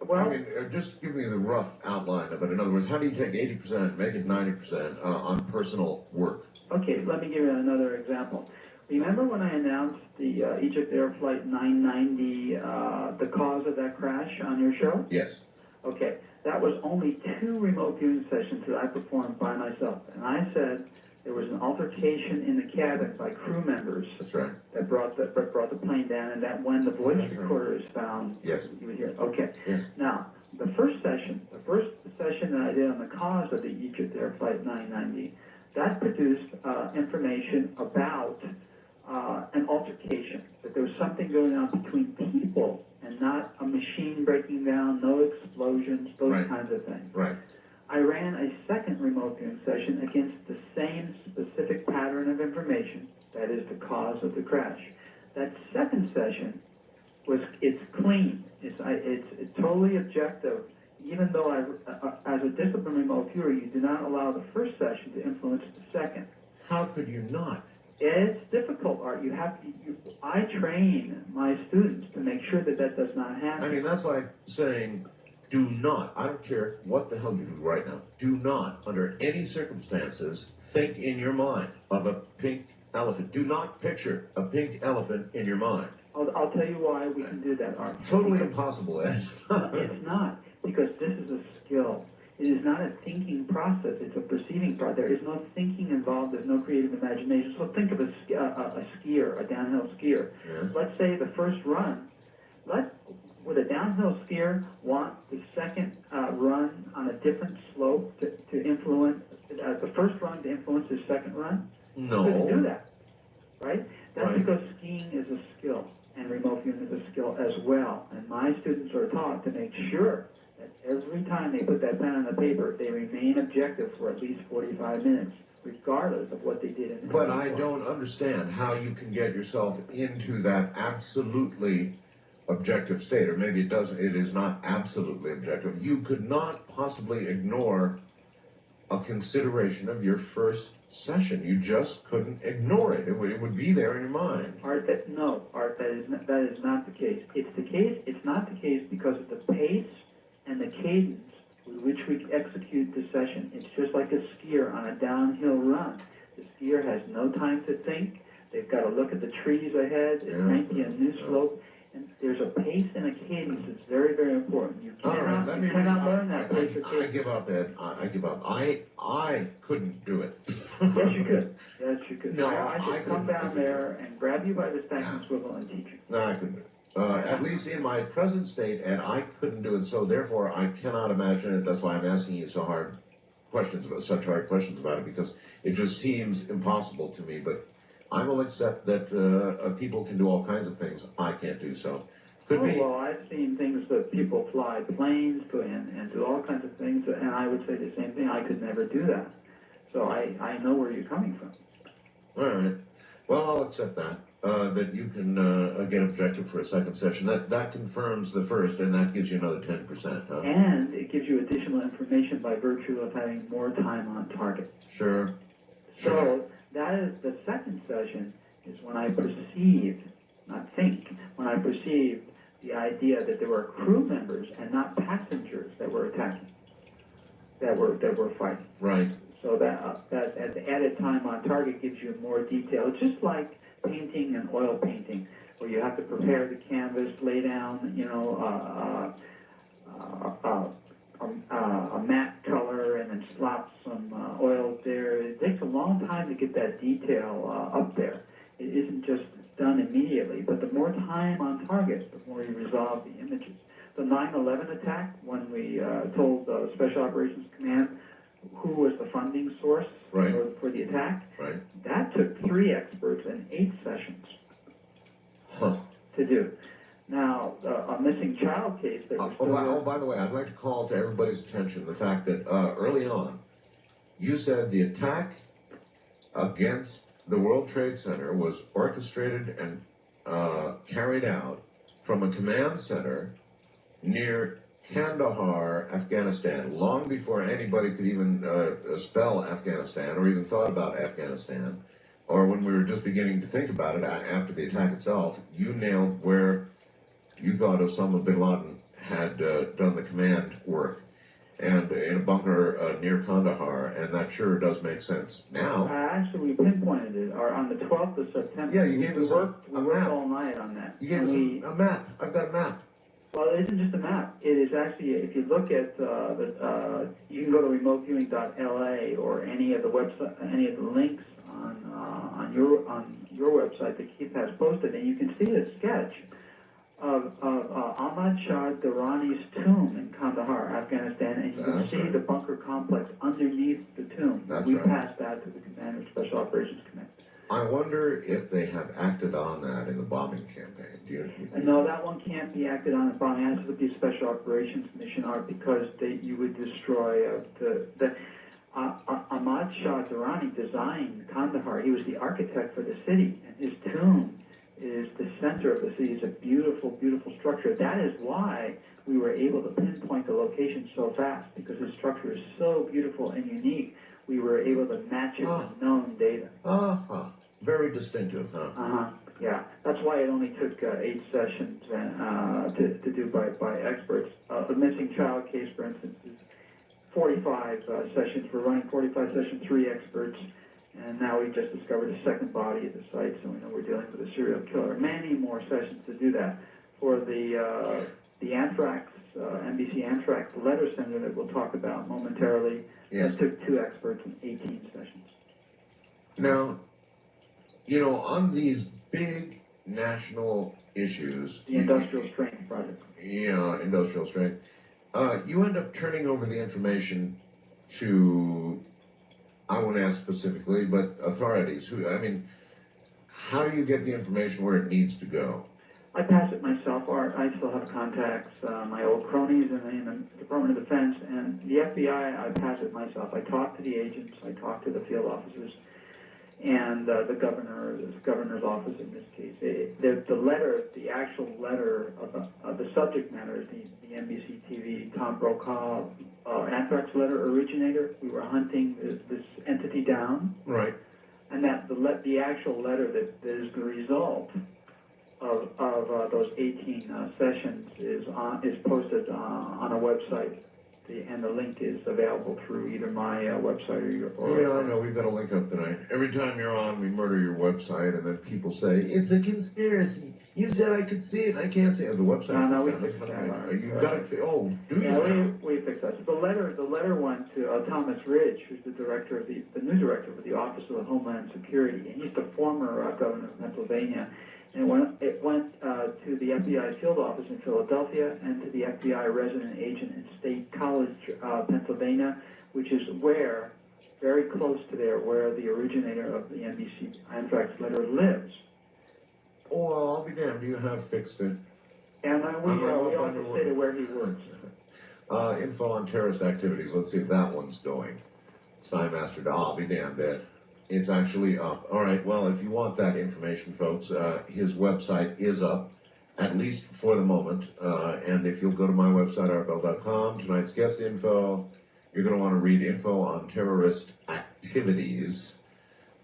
Well, I mean, just give me the rough outline of it. In other words, how do you take 80%, make it 90% on personal work? Okay, let me give you another example. Remember when I announced the Egypt Air Flight 990, the cause of that crash on your show? Yes. Okay, that was only 2 remote viewing sessions that I performed by myself. And I said there was an altercation in the cabin by crew members. That's right. That brought the plane down, and that when the voice recorder is found, yes, you would hear. Okay. Yes. Now, the first session that I did on the cause of the Egypt Air Flight 990, that produced information about an altercation, that there was something going on between people and not a machine breaking down, no explosions, those kinds of things. Right. I ran a second remote viewing session against the same specific pattern of information, that is the cause of the crash. That second session it's clean, it's totally objective, even though as a disciplined remote viewer, you do not allow the first session to influence the second. How could you not? It's difficult, Art. I train my students to make sure that that does not happen. I mean, that's like saying, do not, I don't care what the hell you do right now, do not, under any circumstances, think in your mind of a pink elephant. Do not picture a pink elephant in your mind. I'll tell you why we can do that, Art. Totally impossible, Ed. It's not, because this is a skill. It is not a thinking process, it's a perceiving process. There is no thinking involved, there's no creative imagination. So think of a skier, a downhill skier. Yeah. Let's say the first run, would a downhill skier want the second run on a different slope to influence, the first run to influence his second run? No. He couldn't do that, right? That's Right. because skiing is a skill, and remote viewing is a skill as well. And my students are taught to make sure that every time they put that pen on the paper, they remain objective for at least 45 minutes, regardless of what they did in the But I don't understand how you can get yourself into that absolutely objective state, or maybe it is not absolutely objective. You could not possibly ignore a consideration of your first session. You just couldn't ignore it. It would be there in your mind. Art, that is not the case. It's not the case because of the pace and the cadence with which we execute the session. It's just like a skier on a downhill run. The skier has no time to think. They've got to look at the trees ahead. It might be a new slope. And there's a pace and a cadence that's very, very important. You cannot learn that pace or I cadence. give up, Ed. I give up. I couldn't do it. Yes, you could. Yes, you could. No, I I should come couldn't. down there and grab you by the stacking swivel and teach you. No, I couldn't do it. At least in my present state, and I couldn't do it, so therefore I cannot imagine it. That's why I'm asking you such hard questions about it, because it just seems impossible to me. But I will accept that people can do all kinds of things I can't do, so. Could be. Well, I've seen things that people fly planes and do all kinds of things, and I would say the same thing. I could never do that. So I know where you're coming from. All right. Well, I'll accept that. That you can get objective for a second session. That confirms the first, and that gives you another 10%, huh? And it gives you additional information by virtue of having more time on target. Sure. So that is the second session is when I perceived, not think, when I perceived the idea that there were crew members and not passengers that were attacking, that were fighting. Right. So that at the added time on target gives you more detail. It's just like painting and oil painting, where you have to prepare the canvas, lay down, a matte color, and then slap some oil there. It takes a long time to get that detail up there. It isn't just done immediately, but the more time on target, the more you resolve the images. The 9/11 attack, when we told the Special Operations Command who was the funding source Right. for the attack, Right. that took 3 experts and 8 sessions to do. Now, a missing child case that was still... By the way, I'd like to call to everybody's attention the fact that early on, you said the attack against the World Trade Center was orchestrated and carried out from a command center near Kandahar, Afghanistan, long before anybody could even spell Afghanistan or even thought about Afghanistan, or when we were just beginning to think about it after the attack itself. You nailed where you thought Osama bin Laden had done the command work, and in a bunker near Kandahar, and that sure does make sense. Now, Actually, we pinpointed it, or on the 12th of September. Yeah, you gave us We worked map. all night on that. you gave And us a map. I've got a map. Well, it isn't just a map. It is actually, if you look at you can go to remoteviewing.la or any of the website, any of the links on your website that Keith has posted, and you can see the sketch of Ahmad Shah Durrani's tomb in Kandahar, Afghanistan, and you can That's see right. the bunker complex underneath the tomb. That's We right. passed that to the Commander of Special Operations Command. I wonder if they have acted on that in the bombing campaign. Do you? No, that one can't be acted on in bombing. It has to be a special operations mission, Art, because you would destroy Ahmad Shah Durrani designed Kandahar. He was the architect for the city, and his tomb is the center of the city. It's a beautiful, beautiful structure. That is why we were able to pinpoint the location so fast, because his structure is so beautiful and unique. We were able to match it with known data. Very distinctive, huh? Yeah, that's why it only took 8 sessions to do by experts. The missing child case, for instance, is 45 sessions. We're running 45 sessions, 3 experts, and now we just discovered a second body at the site, so we know we're dealing with a serial killer. Many more sessions to do that. For the anthrax, NBC Anthrax Letter Center that we'll talk about momentarily, Yes. that took 2 experts and 18 sessions. Now, you know, on these big national issues, The Industrial Strength Project. yeah, industrial strength, you end up turning over the information to, I won't ask specifically, but authorities. How do you get the information where it needs to go? I pass it myself, or I still have contacts, my old cronies in the Department of Defense, and the FBI, I pass it myself. I talk to the agents, I talk to the field officers, and the governor's office in this case. The letter, the actual letter of the subject matter is the NBC TV Tom Brokaw anthrax letter originator. We were hunting this entity down. Right. And that the actual letter that is the result of those 18 sessions is posted on a website, and the link is available through either my website or your. Yeah, I know. We've got a link up tonight. Every time you're on, we murder your website, and then people say it's a conspiracy. You said I could see it, I can't see it. The website. No, we fixed that. You've got to. Oh, do you? Yeah, we fixed that. So the letter went to Thomas Ridge, who's the director of the new director of the Office of Homeland Security, and he's the former governor of Pennsylvania. And it went to the FBI field office in Philadelphia and to the FBI resident agent in State College, Pennsylvania, which is very close to there, where the originator of the NBC Anthrax letter lives. Oh, well, I'll be damned. You have fixed it. And we also stated where he works. Info on terrorist activities. Let's see if that one's going. Sign Master, I'll be damned. It's actually up. All right, well, if you want that information, folks, his website is up, at least for the moment. And if you'll go to my website, artbell.com, tonight's guest info, you're going to want to read info on terrorist activities.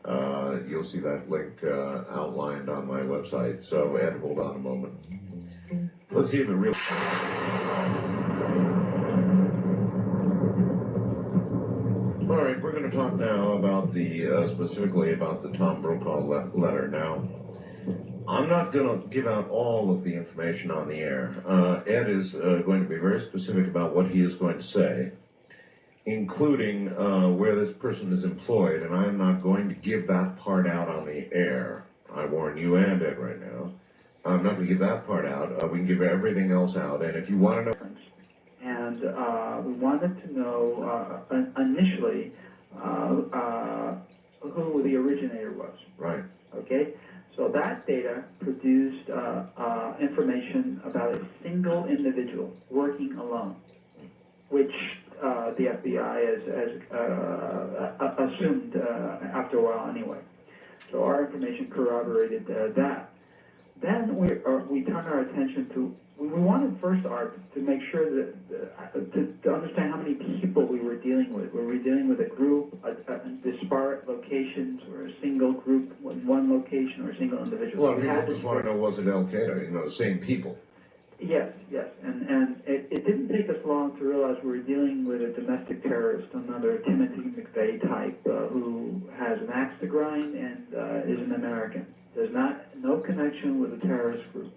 You'll see that link outlined on my website. So, Ed, hold on a moment. Let's see if it really... All right, we're going to talk now about specifically about the Tom Brokaw letter. Now, I'm not going to give out all of the information on the air. Ed is going to be very specific about what he is going to say, including where this person is employed, and I'm not going to give that part out on the air. I warn you and Ed right now. I'm not going to give that part out. We can give everything else out, and if you want to know... And we wanted to know initially who the originator was. Right. Okay? So that data produced information about a single individual working alone, which the FBI has assumed after a while anyway. So our information corroborated that. Then we turned our attention to, we wanted first, Art, to make sure that, to understand how many people we were dealing with. Were we dealing with a group, disparate locations, or a single group, one location, or a single individual? Well, people just want to know, was it Al-Qaeda, the same people? Yes. And it didn't take us long to realize we were dealing with a domestic terrorist, another Timothy McVeigh type, who has an axe to grind and is an American. There's no connection with a terrorist group.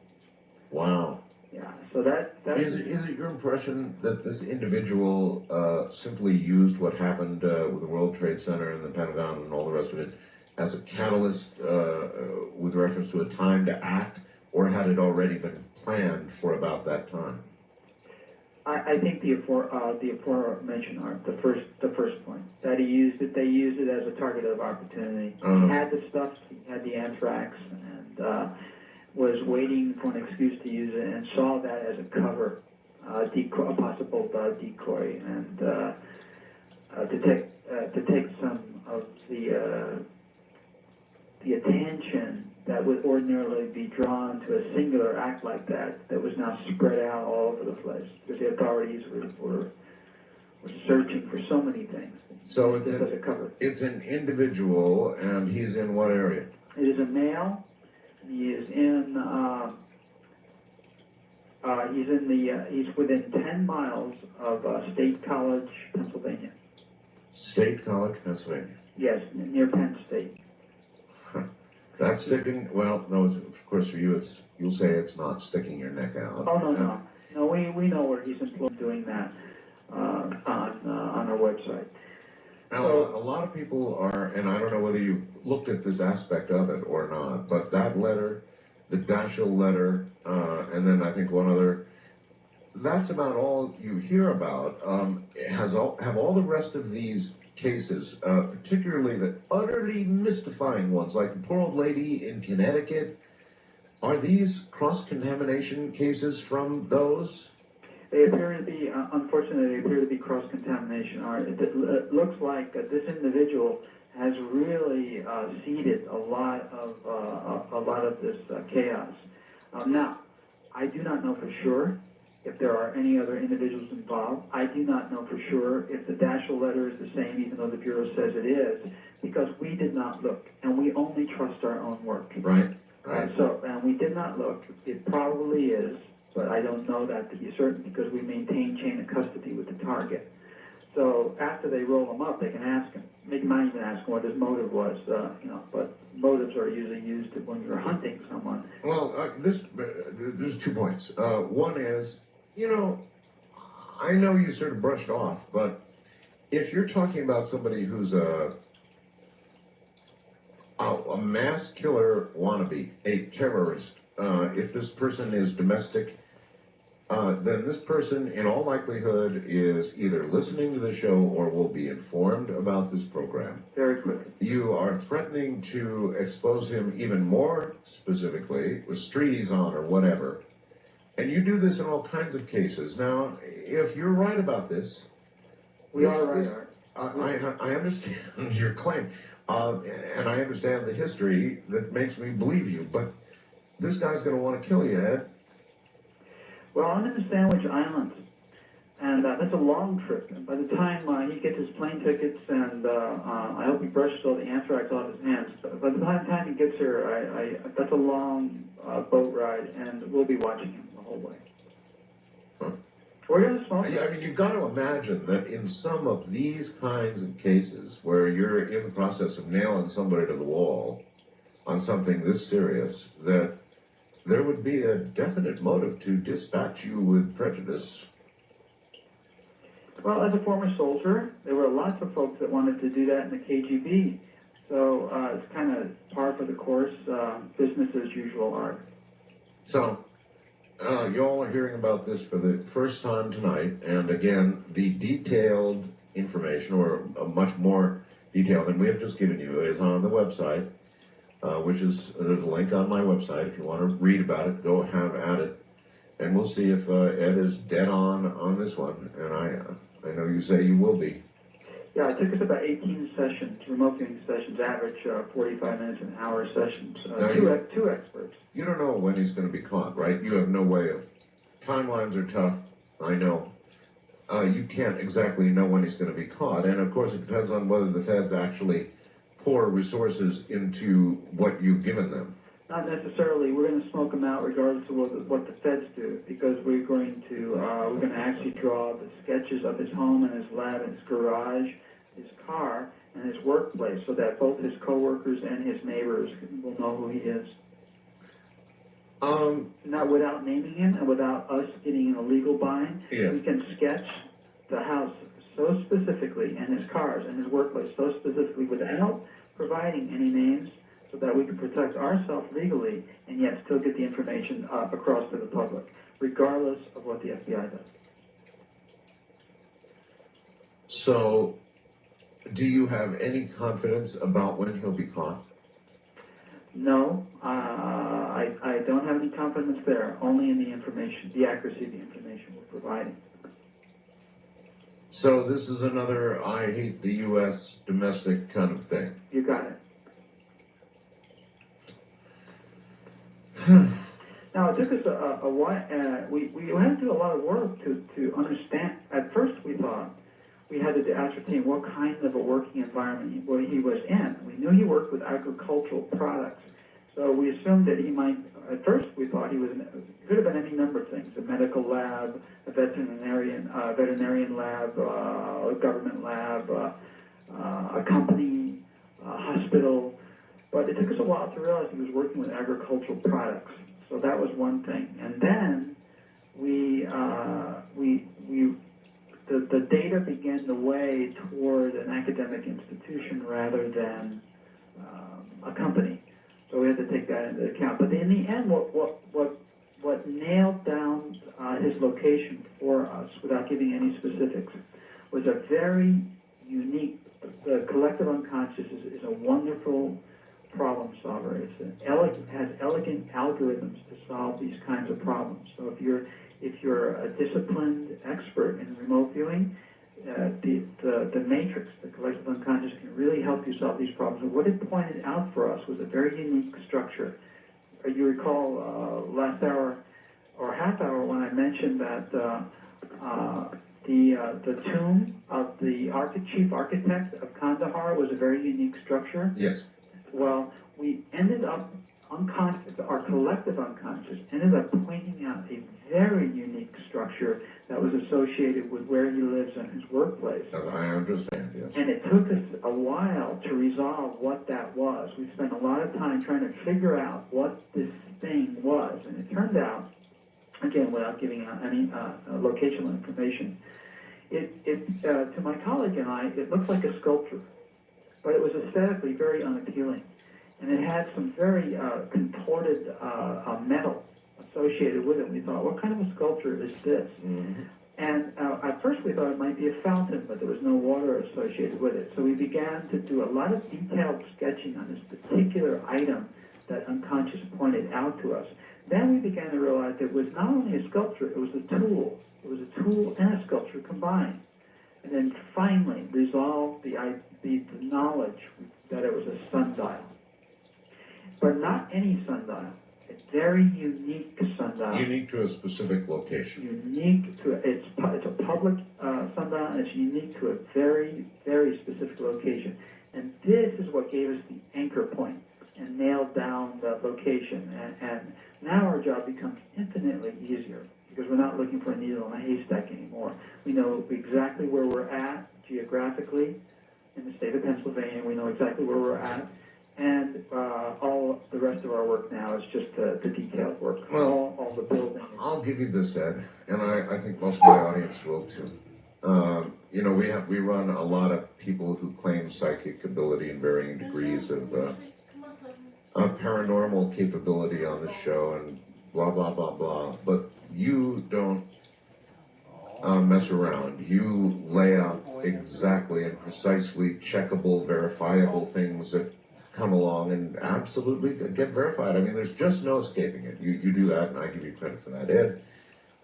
Wow. Yeah, so that is it your impression that this individual simply used what happened with the World Trade Center and the Pentagon and all the rest of it as a catalyst with reference to a time to act, or had it already been planned for about that time? I think the aforementioned are the first point, that they used it as a target of opportunity. He had the stuff, he had the anthrax, and was waiting for an excuse to use it, and saw that as a cover, a possible decoy, and to take some of the attention that would ordinarily be drawn to a singular act like that was now spread out all over the place, because the authorities were searching for so many things. So it's an individual, and he's in what area? It is a male. He is he's within 10 miles of State College, Pennsylvania. State College, Pennsylvania. Yes, near Penn State. That's sticking, well, no, of course for you, you'll say it's not sticking your neck out. Oh, no. No, we know where he's employed doing that, on our website. Now, a lot of people are, and I don't know whether you've looked at this aspect of it or not, but that letter, the Daschle letter, and then I think one other, that's about all you hear about. Have all the rest of these cases, particularly the utterly mystifying ones, like the poor old lady in Connecticut, are these cross-contamination cases from those? They appear to be, unfortunately, they appear to be cross-contamination. It looks like this individual has really seeded a lot of this chaos. Now, I do not know for sure if there are any other individuals involved. I do not know for sure if the Daschle letter is the same, even though the Bureau says it is, because we did not look, and we only trust our own work. Right. And we did not look. It probably is, but I don't know that to be certain because we maintain chain of custody with the target. So after they roll them up, they can ask him. They might even ask him what his motive was, but motives are usually used when you're hunting someone. Well, there's 2 points. One is, I know you sort of brushed off, but if you're talking about somebody who's a mass killer wannabe, a terrorist, if this person is domestic, then this person, in all likelihood, is either listening to the show or will be informed about this program. Very quickly. You are threatening to expose him even more specifically, with streeties on or whatever. And you do this in all kinds of cases. Now, if you're right about this... We are right. I understand your claim. And I understand the history that makes me believe you. But this guy's going to want to kill you, Ed. Well, I'm in the Sandwich Islands, and that's a long trip. And by the time he gets his plane tickets, and I hope he brushes all the anthrax off his hands. But by the time he gets here, that's a long boat ride, and we'll be watching him the whole way. Huh. We're going to smoke. I mean, you've got to imagine that in some of these kinds of cases, where you're in the process of nailing somebody to the wall on something this serious, that there would be a definite motive to dispatch you with prejudice. Well, as a former soldier, there were lots of folks that wanted to do that in the KGB. So it's kind of par for the course, business as usual art. So, you all are hearing about this for the first time tonight, and again, the detailed information, or much more detailed than we have just given you, is on the website. There's a link on my website. If you want to read about it, go have at it. And we'll see if Ed is dead on this one. And I know you say you will be. Yeah, it took us about 18 sessions, remote viewing sessions, average 45 minutes an hour sessions, two experts. You don't know when he's going to be caught, right? You have no way of... Timelines are tough, I know. You can't exactly know when he's going to be caught. And, of course, it depends on whether the feds actually pour resources into what you've given them. Not necessarily. We're going to smoke them out regardless of what the feds do, because we're going to actually draw the sketches of his home and his lab and his garage, his car, and his workplace, so that both his coworkers and his neighbors will know who he is. Now, without naming him and without us getting in a legal bind, we can sketch the house so specifically, and his cars and his workplace so specifically, without providing any names, so that we can protect ourselves legally and yet still get the information across to the public, regardless of what the FBI does. So, do you have any confidence about when he'll be caught? No, I don't have any confidence there, only in the information, the accuracy of the information we're providing. So this is another I hate the U.S. domestic kind of thing. You got it. Now, it took us a while. We had to do a lot of work to understand. At first, we thought, we had to ascertain what kind of a working environment he was in. We knew he worked with agricultural products, so we assumed that he might. At first, we thought he could have been any number of things: a medical lab, a veterinarian lab, a government lab, a company, a hospital. But it took us a while to realize he was working with agricultural products. So that was one thing. And then the data began to weigh toward an academic institution rather than a company. So we had to take that into account. But in the end, what nailed down his location for us, without giving any specifics, was a very unique. The collective unconscious is a wonderful problem solver. It has elegant algorithms to solve these kinds of problems. So if you're a disciplined expert in remote viewing, the matrix, the collective unconscious, can really help you solve these problems. And what it pointed out for us was a very unique structure. You recall last hour or half hour when I mentioned that the tomb of the chief architect of Kandahar was a very unique structure. Yes. Well, we ended up our collective unconscious ended up pointing out a very unique structure that was associated with where he lives and his workplace. I understand, yes. And it took us a while to resolve what that was. We spent a lot of time trying to figure out what this thing was. And it turned out, again, without giving out any locational information, to my colleague and I, it looked like a sculpture, but it was aesthetically very unappealing. And it had some very contorted metal associated with it. We thought, what kind of a sculpture is this? Mm-hmm. And at first we thought it might be a fountain, but there was no water associated with it. So we began to do a lot of detailed sketching on this particular item that unconscious pointed out to us. Then we began to realize it was not only a sculpture, it was a tool. It was a tool and a sculpture combined. And then finally resolved the knowledge that it was a sundial. But not any sundial. A very unique sundial. Unique to a specific location. Unique to it's a public sundial, and it's unique to a very, very specific location. And this is what gave us the anchor point and nailed down the location. And now our job becomes infinitely easier because we're not looking for a needle in a haystack anymore. We know exactly where we're at geographically in the state of Pennsylvania. We know exactly where we're at. And all the rest of our work now is just the detailed work, well, all the building. I'll give you this, Ed, and I think most of my audience will too. You know, we run a lot of people who claim psychic ability in varying degrees of paranormal capability on the show and blah, blah, blah, blah. But you don't mess around. You lay out exactly and precisely checkable, verifiable things that come along and absolutely get verified. I mean, there's just no escaping it. You do that, and I give you credit for that. Ed,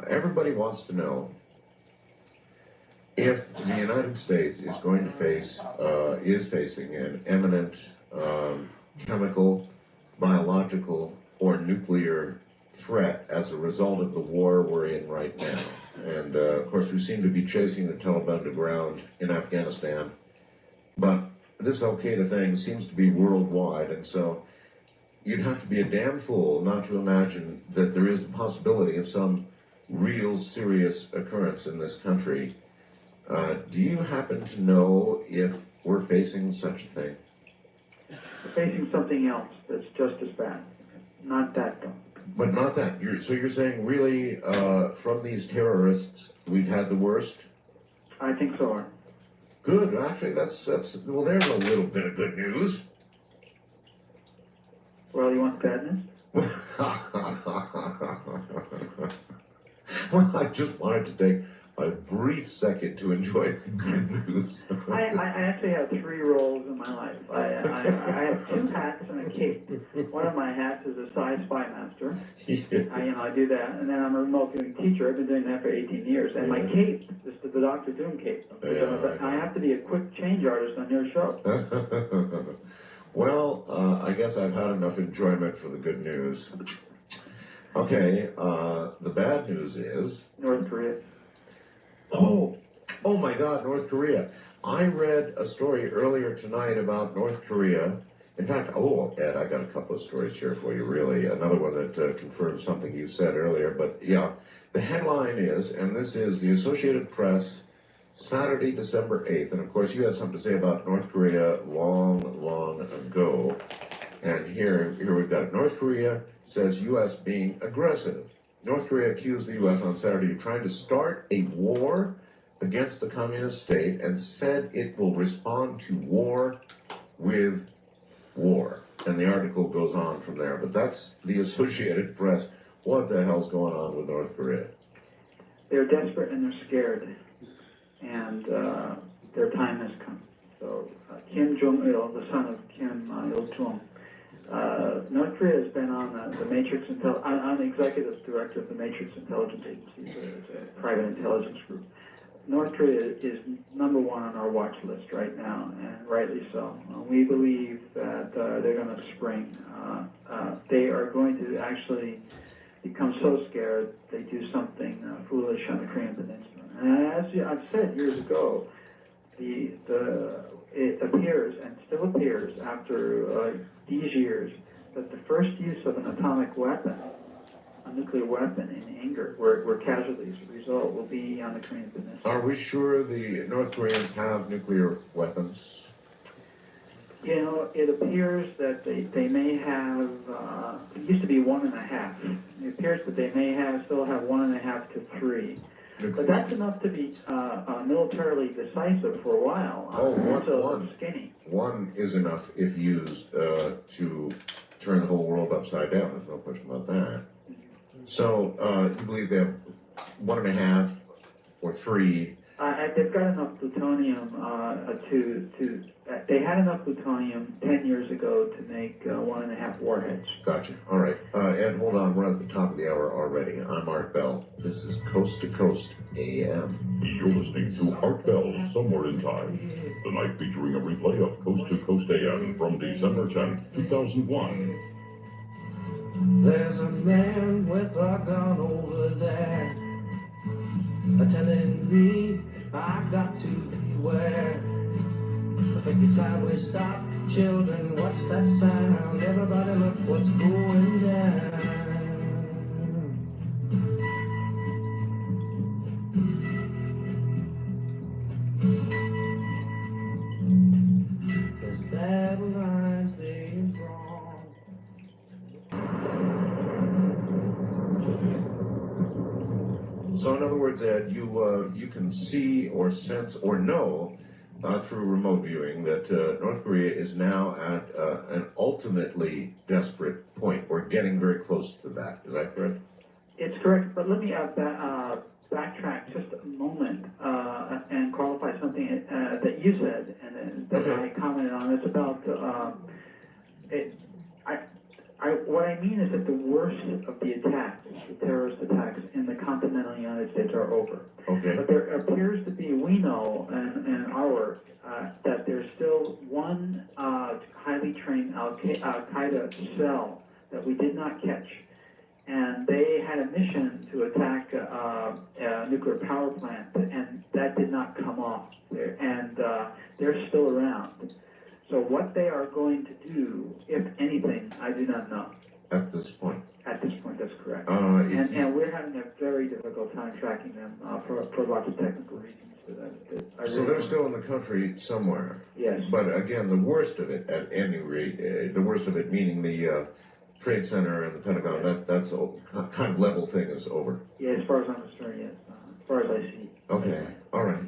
everybody wants to know if the United States is going to is facing an imminent chemical, biological, or nuclear threat as a result of the war we're in right now. And, of course, we seem to be chasing the Taliban to ground in Afghanistan. But this Al-Qaeda thing seems to be worldwide, and so you'd have to be a damn fool not to imagine that there is the possibility of some real serious occurrence in this country. Do you happen to know if we're facing such a thing? We're facing something else that's just as bad. Not that, though. But not that. So you're saying really from these terrorists, we've had the worst? I think so, Art. Good. Actually, that's well, there's a little bit of good news. Well, you want bad news? Well, I just wanted to take a brief second to enjoy the good news. I actually have 3 roles in my life. I have 2 hats and a cape. One of my hats is a sci-fi master. I do that, and then I'm a remote viewing teacher. I've been doing that for 18 years. And my cape is the Dr. Doom cape. I have to be a quick change artist on your show. Well, I guess I've had enough enjoyment for the good news. Okay, the bad news is... North Korea. Oh, Oh my God, North Korea. I read a story earlier tonight about North Korea. In fact, Ed, I got a couple of stories here for you, really. Another one that confirms something you said earlier. But yeah, the headline is, and this is the Associated Press, Saturday, December 8th. And of course, you had something to say about North Korea long ago. And here we've got it. North Korea says U.S. being aggressive. North Korea accused the U.S. on Saturday of trying to start a war against the communist state and said it will respond to war with war. And the article goes on from there. But that's the Associated Press. What the hell's going on with North Korea? They're desperate and they're scared, and their time has come. So Kim Jong-il, the son of Kim Il-sung, North Korea has been on the Matrix I'm the executive director of the Matrix Intelligence Agency, it's a private intelligence group. North Korea is number one on our watch list right now, and rightly so. We believe that they're going to spring. They are going to actually become so scared they do something foolish on the Korean Peninsula. And as I've said years ago, it appears, and still appears after these years, that the first use of an atomic weapon, a nuclear weapon in anger, where casualties result, will be on the Korean Peninsula. Are we sure the North Koreans have nuclear weapons? You know, it appears that they may have, it used to be 1.5. It appears that they may still have 1.5 to 3. But that's enough to be militarily decisive for a while. One. Skinny. One is enough if used to turn the whole world upside down. There's no question about that. So you believe they have 1.5 or 3? They've got enough plutonium they had enough plutonium 10 years ago to make 1.5 warheads. Gotcha. All right. Ed, hold on. We're at the top of the hour already. I'm Art Bell. This is Coast to Coast AM. You're listening to Art Bell, Somewhere in Time. Tonight featuring a replay of Coast to Coast AM from December 10th, 2001. There's a man with a gun over there, telling me I got to beware. I think it's time we stop. Children, what's that sound? Everybody look what's going down. There's battle lines being drawn. So in other words, Ed, you can see or sense or know through remote viewing that North Korea is now at an ultimately desperate point. We're getting very close to that. Is that correct? It's correct, but let me backtrack just a moment and qualify something that you said and that I commented on. It's about what I mean is that the worst of the attacks, the terrorist attacks in the continental United States are over. Okay. But there appears to be, we know in our work, that there's still one highly trained Al-Qaeda cell that we did not catch. And they had a mission to attack a nuclear power plant, and that did not come off. And they're still around. So what they are going to do, if anything, I do not know. At this point. At this point, that's correct. And we're having a very difficult time tracking them for lots of technical reasons. So they're still in the country somewhere. Yes. But again, the worst of it, at any rate, the worst of it meaning the Trade Center and the Pentagon, that's a kind of level thing is over. Yeah, as far as I'm concerned, yes. As far as I see. Okay, all right.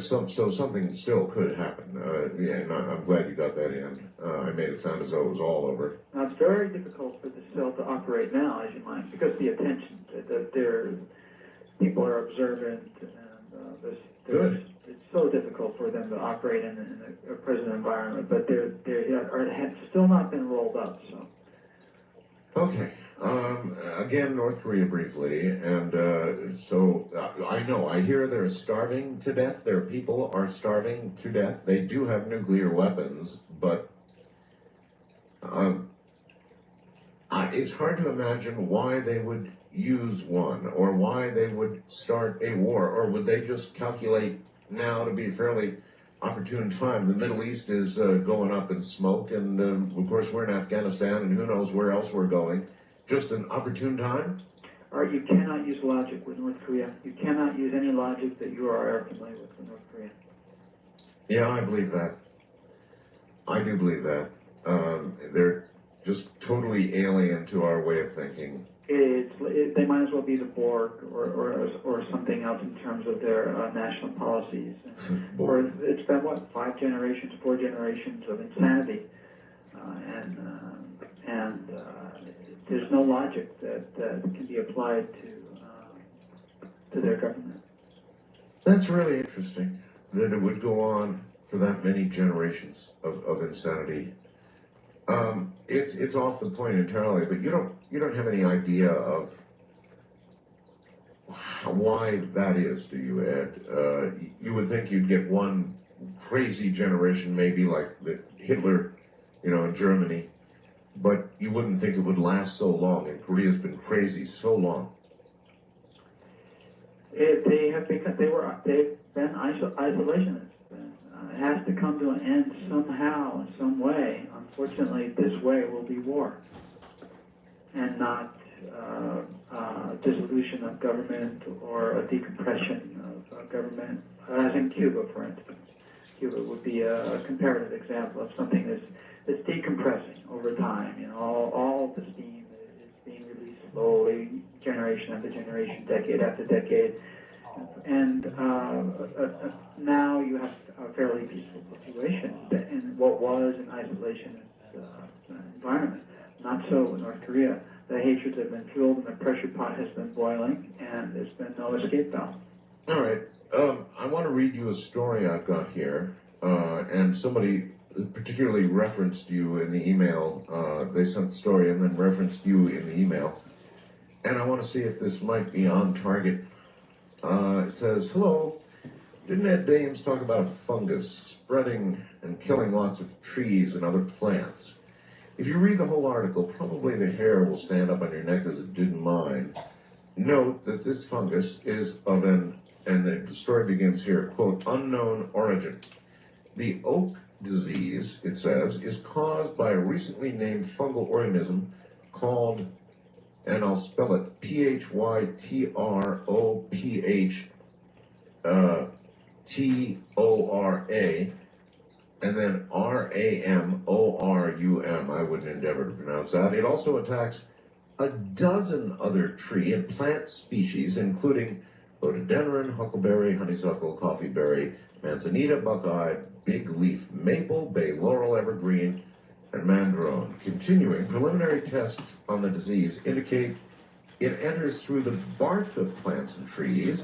So something still could happen. Yeah, and I'm glad you got that in. I made it sound as though it was all over. Now, it's very difficult for the cell to operate now, as you might, because the attention, people are observant, and Good. It's so difficult for them to operate in a present environment, but they have still not been rolled up, so. Okay. Again, North Korea briefly, and so I hear they're starving to death. Their people are starving to death. They do have nuclear weapons, but it's hard to imagine why they would use one, or why they would start a war, or would they just calculate now to be a fairly opportune time? The Middle East is going up in smoke, and of course we're in Afghanistan, and who knows where else we're going. Just an opportune time? Or you cannot use logic with North Korea. You cannot use any logic that you are familiar with North Korea. Yeah, I believe that. I do believe that. They're just totally alien to our way of thinking. They might as well be the Borg or something else in terms of their national policies. Or it's been, what, 4 generations of insanity. And there's no logic that can be applied to their government. That's really interesting, that it would go on for that many generations of insanity. It's off the point entirely, but you don't have any idea of why that is, do you, Ed? You would think you'd get one crazy generation, maybe like Hitler, in Germany, but you wouldn't think it would last so long, and Korea's been crazy so long. They've been isolationists. It has to come to an end somehow, in some way. Unfortunately, this way will be war, and not dissolution of government or a decompression of government, as in Cuba, for instance. Cuba would be a comparative example of something that's decompressing over time. All the steam is being released slowly, generation after generation, decade after decade. And now you have a fairly peaceful situation in what was an isolationist environment. Not so in North Korea. The hatreds have been fueled and the pressure pot has been boiling, and there's been no escape valve. All right. I want to read you a story I've got here, and somebody particularly referenced you in the email. They sent the story and then referenced you in the email. And I want to see if this might be on target. It says, hello, didn't Ed Dames talk about a fungus spreading and killing lots of trees and other plants? If you read the whole article, probably the hair will stand up on your neck as it did in mine. Note that this fungus is of and the story begins here, quote, unknown origin. The oak disease, it says, is caused by a recently named fungal organism called, and I'll spell it, Pythropora, and then Ramorum. I wouldn't endeavor to pronounce that. It also attacks a dozen other tree and plant species, including rhododendron, huckleberry, honeysuckle, coffeeberry, manzanita, buckeye, big leaf maple, bay laurel, evergreen, and mandarin. Continuing, preliminary tests on the disease indicate it enters through the bark of plants and trees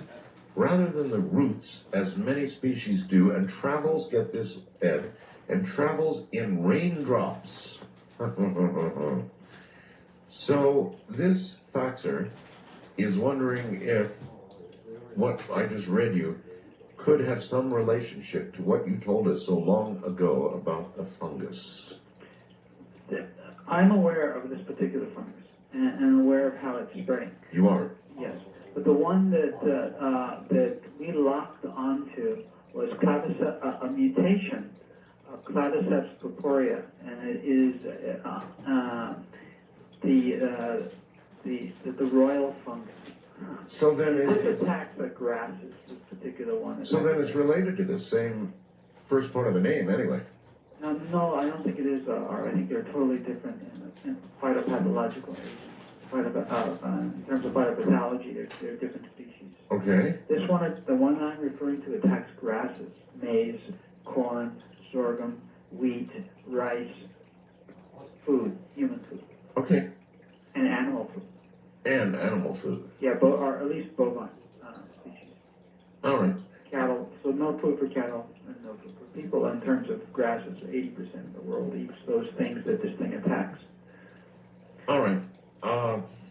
rather than the roots, as many species do, and travels, get this, Ed, and travels in raindrops. So this faxer is wondering if what I just read you could have some relationship to what you told us so long ago about the fungus. I'm aware of this particular fungus and aware of how it's spreading. You are? Yes. But the one that we locked onto was a mutation of Claviceps purpurea, and it is the royal fungus. So then this attacks the grasses, this particular one. So then it's related to the same first part of the name, anyway. No, I don't think it is. I think they're totally different in phytopathological in terms of phytopathology, they're different species. Okay. This one, the one I'm referring to, attacks grasses, maize, corn, sorghum, wheat, rice, food, human food. Okay. And animal food. And animal food. Yeah, or at least bovine species. All right. Cattle, so no food for cattle and no food for people. In terms of grasses, 80% of the world eats those things that this thing attacks. All right.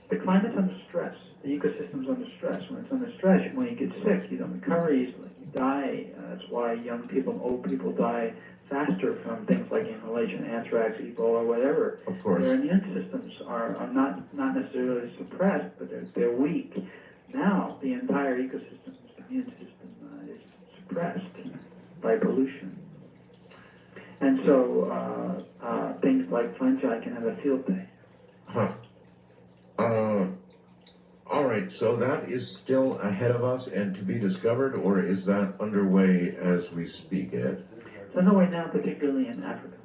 The climate's under stress. The ecosystem's under stress. When it's under stress, when you get sick, you don't recover easily. You die. That's why young people and old people die faster from things like inhalation, anthrax, Ebola, whatever. Of course. Their immune systems are not necessarily suppressed, but they're weak. Now the entire ecosystem's immune system is suppressed by pollution. And so things like fungi can have a field day. Huh. All right, so that is still ahead of us and to be discovered, or is that underway as we speak, Ed? It's underway now, particularly in Africa.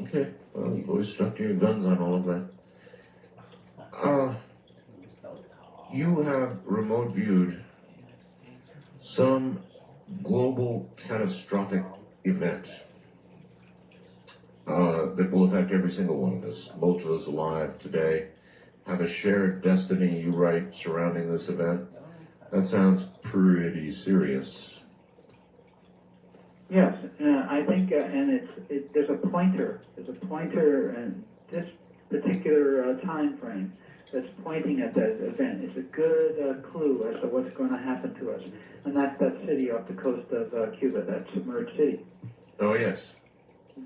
Okay, well, you've always stuck to your guns on all of that. You have remote viewed some global catastrophic event that will affect every single one of us. Most of us alive today have a shared destiny, you write, surrounding this event. That sounds pretty serious. Yes, I think, and there's a pointer in this particular time frame that's pointing at that event. It's a good clue as to what's going to happen to us, and that's that city off the coast of Cuba, that submerged city. Oh, yes.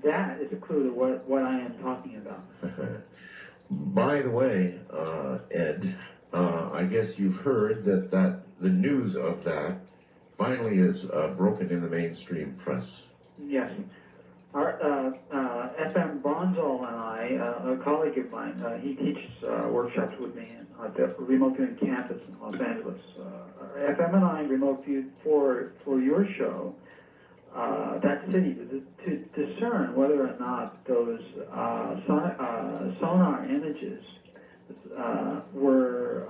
That is a clue to what I am talking about. By the way, Ed, I guess you've heard that the news of that finally is broken in the mainstream press. Yes. Our FM Bonzol and I, a colleague of mine, he teaches workshops with me at the remote viewing campus in Los Angeles. FM and I remote viewed for your show that city to discern whether or not those sonar images were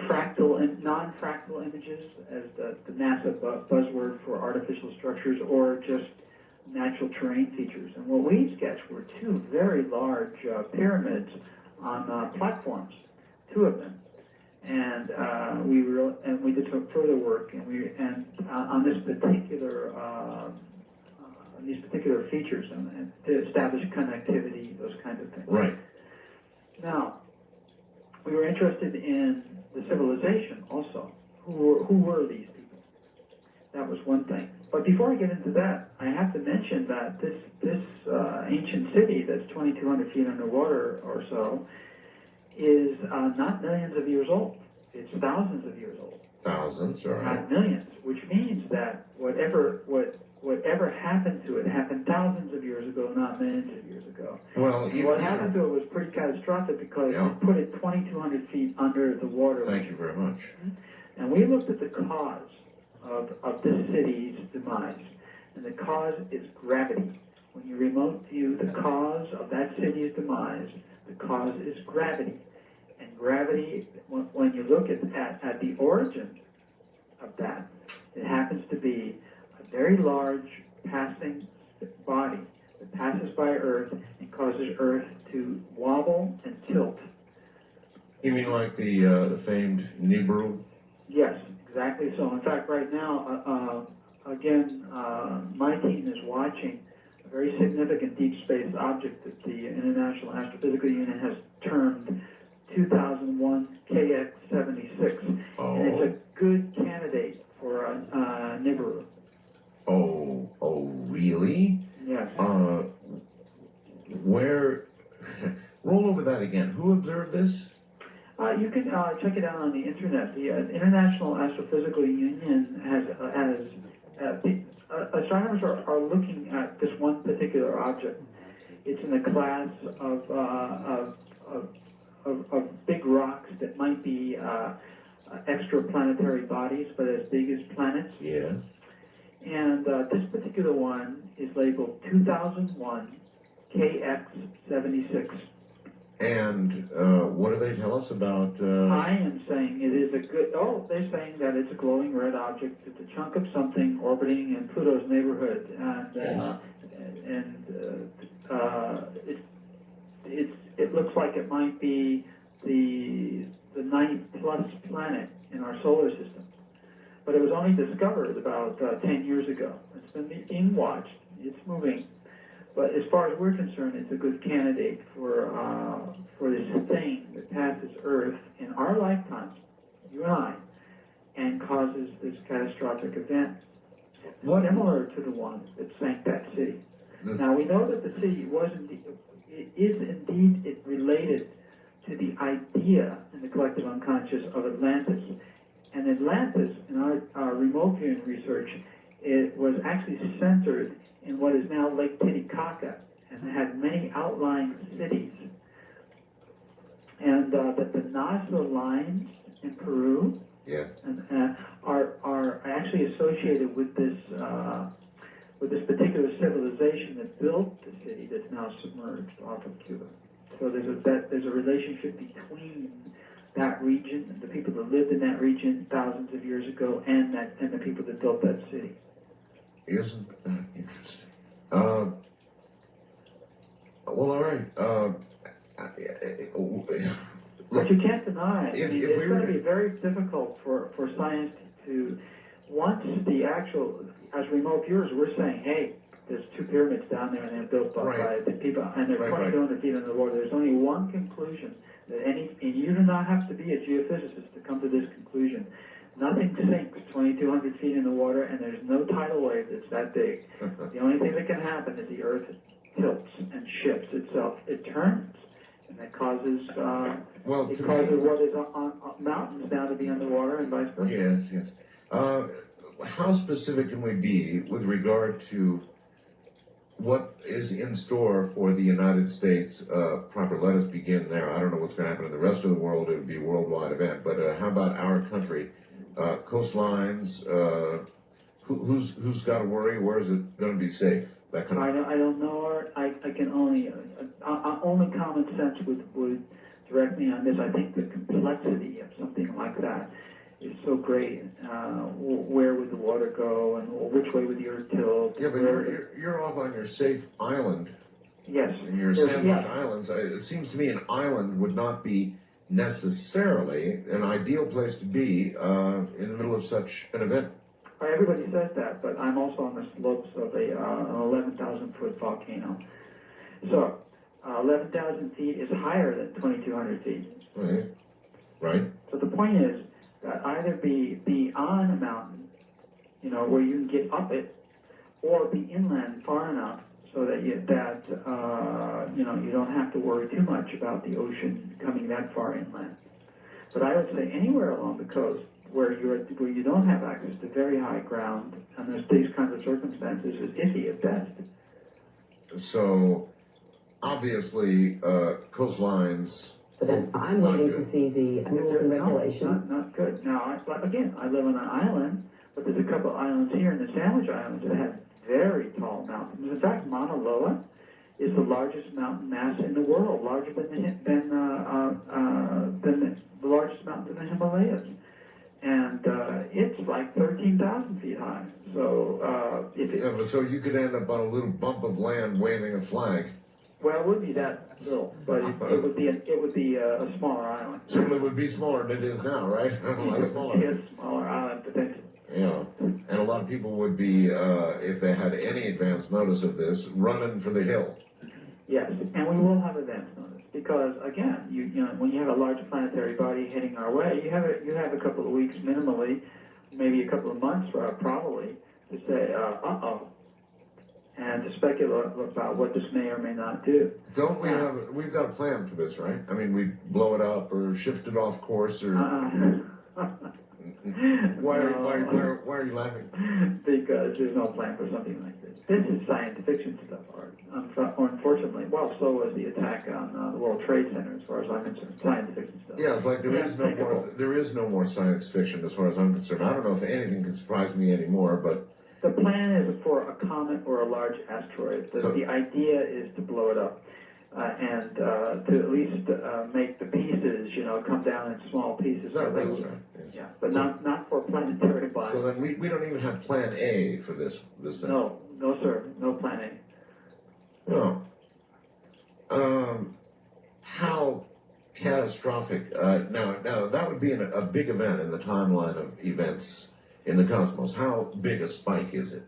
fractal and non-fractal images, as the NASA buzzword for artificial structures, or just natural terrain features. And what we sketched were two very large pyramids on platforms, two of them. And we did some further work, and on this particular these particular features, and to establish connectivity, those kinds of things. Right. Now, we were interested in the civilization also. Who were these people? That was one thing. But before I get into that, I have to mention that this ancient city that's 2,200 feet underwater or so is not millions of years old. It's thousands of years old. Thousands, all right. Not millions, which means that whatever happened to it happened thousands of years ago, not millions of years ago. Well, what happened to it was pretty catastrophic because we put it 2,200 feet under the water. Thank you very much. And we looked at the cause of this city's demise, and the cause is gravity. When you remote view the cause of that city's demise, the cause is gravity. And gravity, when you look at the origin of that, it happens to be a very large passing body that passes by Earth and causes Earth to wobble and tilt. You mean like the famed Nibiru? Yes, exactly so. In fact, right now, again, my team is watching a very significant deep space object that the International Astrophysical Union has termed 2001 KX76. Oh. And it's a good candidate for Nibiru. Oh, really? Yes. Where? Roll over that again. Who observed this? You can check it out on the internet. The International Astrophysical Union has astronomers are looking at this one particular object. It's in the class of big rocks that might be extraplanetary bodies, but as big as planets. Yeah. And this particular one is labeled 2001 KX76. And what do they tell us about? I am saying it is a good. Oh, they're saying that it's a glowing red object. It's a chunk of something orbiting in Pluto's neighborhood, it looks like it might be the ninth plus planet in our solar system. But it was only discovered about 10 years ago. It's been being watched. It's moving. But as far as we're concerned, it's a good candidate for this thing that passes Earth in our lifetime, you and I, and causes this catastrophic event. similar to the one that sank that city. Now, we know that the city is indeed related to the idea in the collective unconscious of Atlantis. And Atlantis, in our remote viewing research, it was actually centered in what is now Lake Titicaca, and it had many outlying cities. And that the Nazca lines in Peru are actually associated with this particular civilization that built the city that's now submerged off of Cuba. So there's a relationship between that region and the people that lived in that region thousands of years ago and the people that built that city. Isn't that interesting? Well, all right. But you can't deny it. It's going to be very difficult for science to, once the actual, as remote viewers, we're saying, hey, there's two pyramids down there and they're built by the people, and they're 2,200 feet under the water. There's only one conclusion that and you do not have to be a geophysicist to come to this conclusion. Nothing sinks 2,200 feet in the water, and there's no tidal wave that's that big. The only thing that can happen is the Earth tilts and shifts itself. It turns, and that causes what is on mountains now to be underwater and vice versa. Yes. How specific can we be with regard to what is in store for the United States proper? Let us begin there. I don't know what's going to happen in the rest of the world. It would be a worldwide event. But how about our country? Coastlines, who's got to worry? Where is it going to be safe? That kind of I don't know, Art. I can only common sense would direct me on this. I think the complexity of something like that is so great. Where would the water go, and which way would the Earth tilt? Yeah, but you're off on your safe island. Yes. In your sandwich islands. It seems to me an island would not be necessarily an ideal place to be in the middle of such an event. Everybody says that, but I'm also on the slopes of an 11,000-foot volcano. So 11,000 feet is higher than 2,200 feet. Right. So the point is that either be on a mountain, where you can get up it, or be inland far enough so that you don't have to worry too much about the ocean coming that far inland. But I would say anywhere along the coast where you don't have access to very high ground, and there's these kinds of circumstances, is iffy at best. So obviously coastlines. So then I'm waiting to see the rules and regulations. Not good. Now, I live on an island, but there's a couple of islands here in the Sandwich Islands that have very tall mountains. In fact, Mauna Loa is the largest mountain mass in the world, larger than the largest mountain in the Himalayas. And it's like 13,000 feet high. So so you could end up on a little bump of land waving a flag. Well, it would be that little, but it would be a smaller island. Certainly would be smaller than it is now, right? It's a smaller island, potentially. Yeah, and a lot of people would be, if they had any advance notice of this, running for the hill. Yes, and we will have advance notice because, again, when you have a large planetary body heading our way, you have a couple of weeks minimally, maybe a couple of months probably, to say, and to speculate about what this may or may not do. Don't we we've got a plan for this, right? I mean, we blow it up or shift it off course or... Why are you laughing? Because there's no plan for something like this. This is science fiction stuff, Art. Unfortunately, so was the attack on the World Trade Center, as far as I'm concerned. Science fiction stuff. Yeah, it's like there is no more science fiction, as far as I'm concerned. I don't know if anything can surprise me anymore, but the plan is for a comet or a large asteroid. The idea is to blow it up. And to at least make the pieces, come down in small pieces. Yeah, but not for planetary bodies. So then we don't even have Plan A for this thing. No, sir, no Plan A. No. How catastrophic? Now that would be a big event in the timeline of events in the cosmos. How big a spike is it?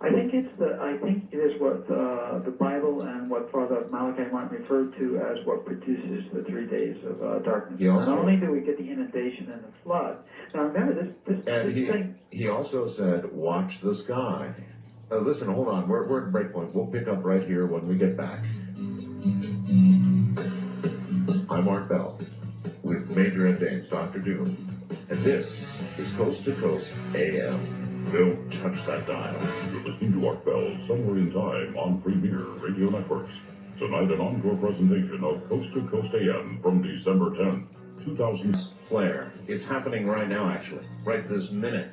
I think it is what the Bible and what Father Malachi Martin referred to as what produces the 3 days of darkness. Not only do we get the inundation and the flood. Now remember this thing. He also said, "Watch the sky." Listen, hold on. We're at breakpoint. We'll pick up right here when we get back. I'm Art Bell with Major Ed Dames, Dr. Doom, and this is Coast to Coast AM. Don't touch that dial. You're listening to Art Bell, Somewhere in Time on Premier Radio Networks. Tonight, an encore presentation of Coast to Coast AM from December 10th, 2000. Flare. It's happening right now, actually, right this minute.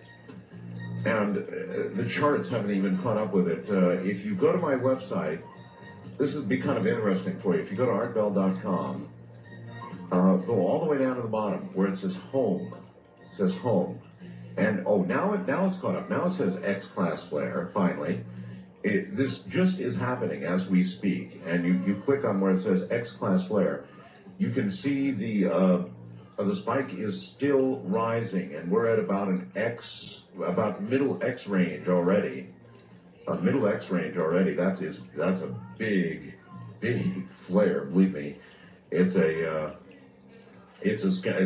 And the charts haven't even caught up with it. If you go to my website, this would be kind of interesting for you. If you go to artbell.com, go all the way down to the bottom where it says home. It says home. And, now it's caught up. Now it says X-Class Flare, finally. This just is happening as we speak. And you click on where it says X-Class Flare. You can see the spike is still rising, and we're at about about middle X range already. Middle X range already. That's a big flare. Believe me, it's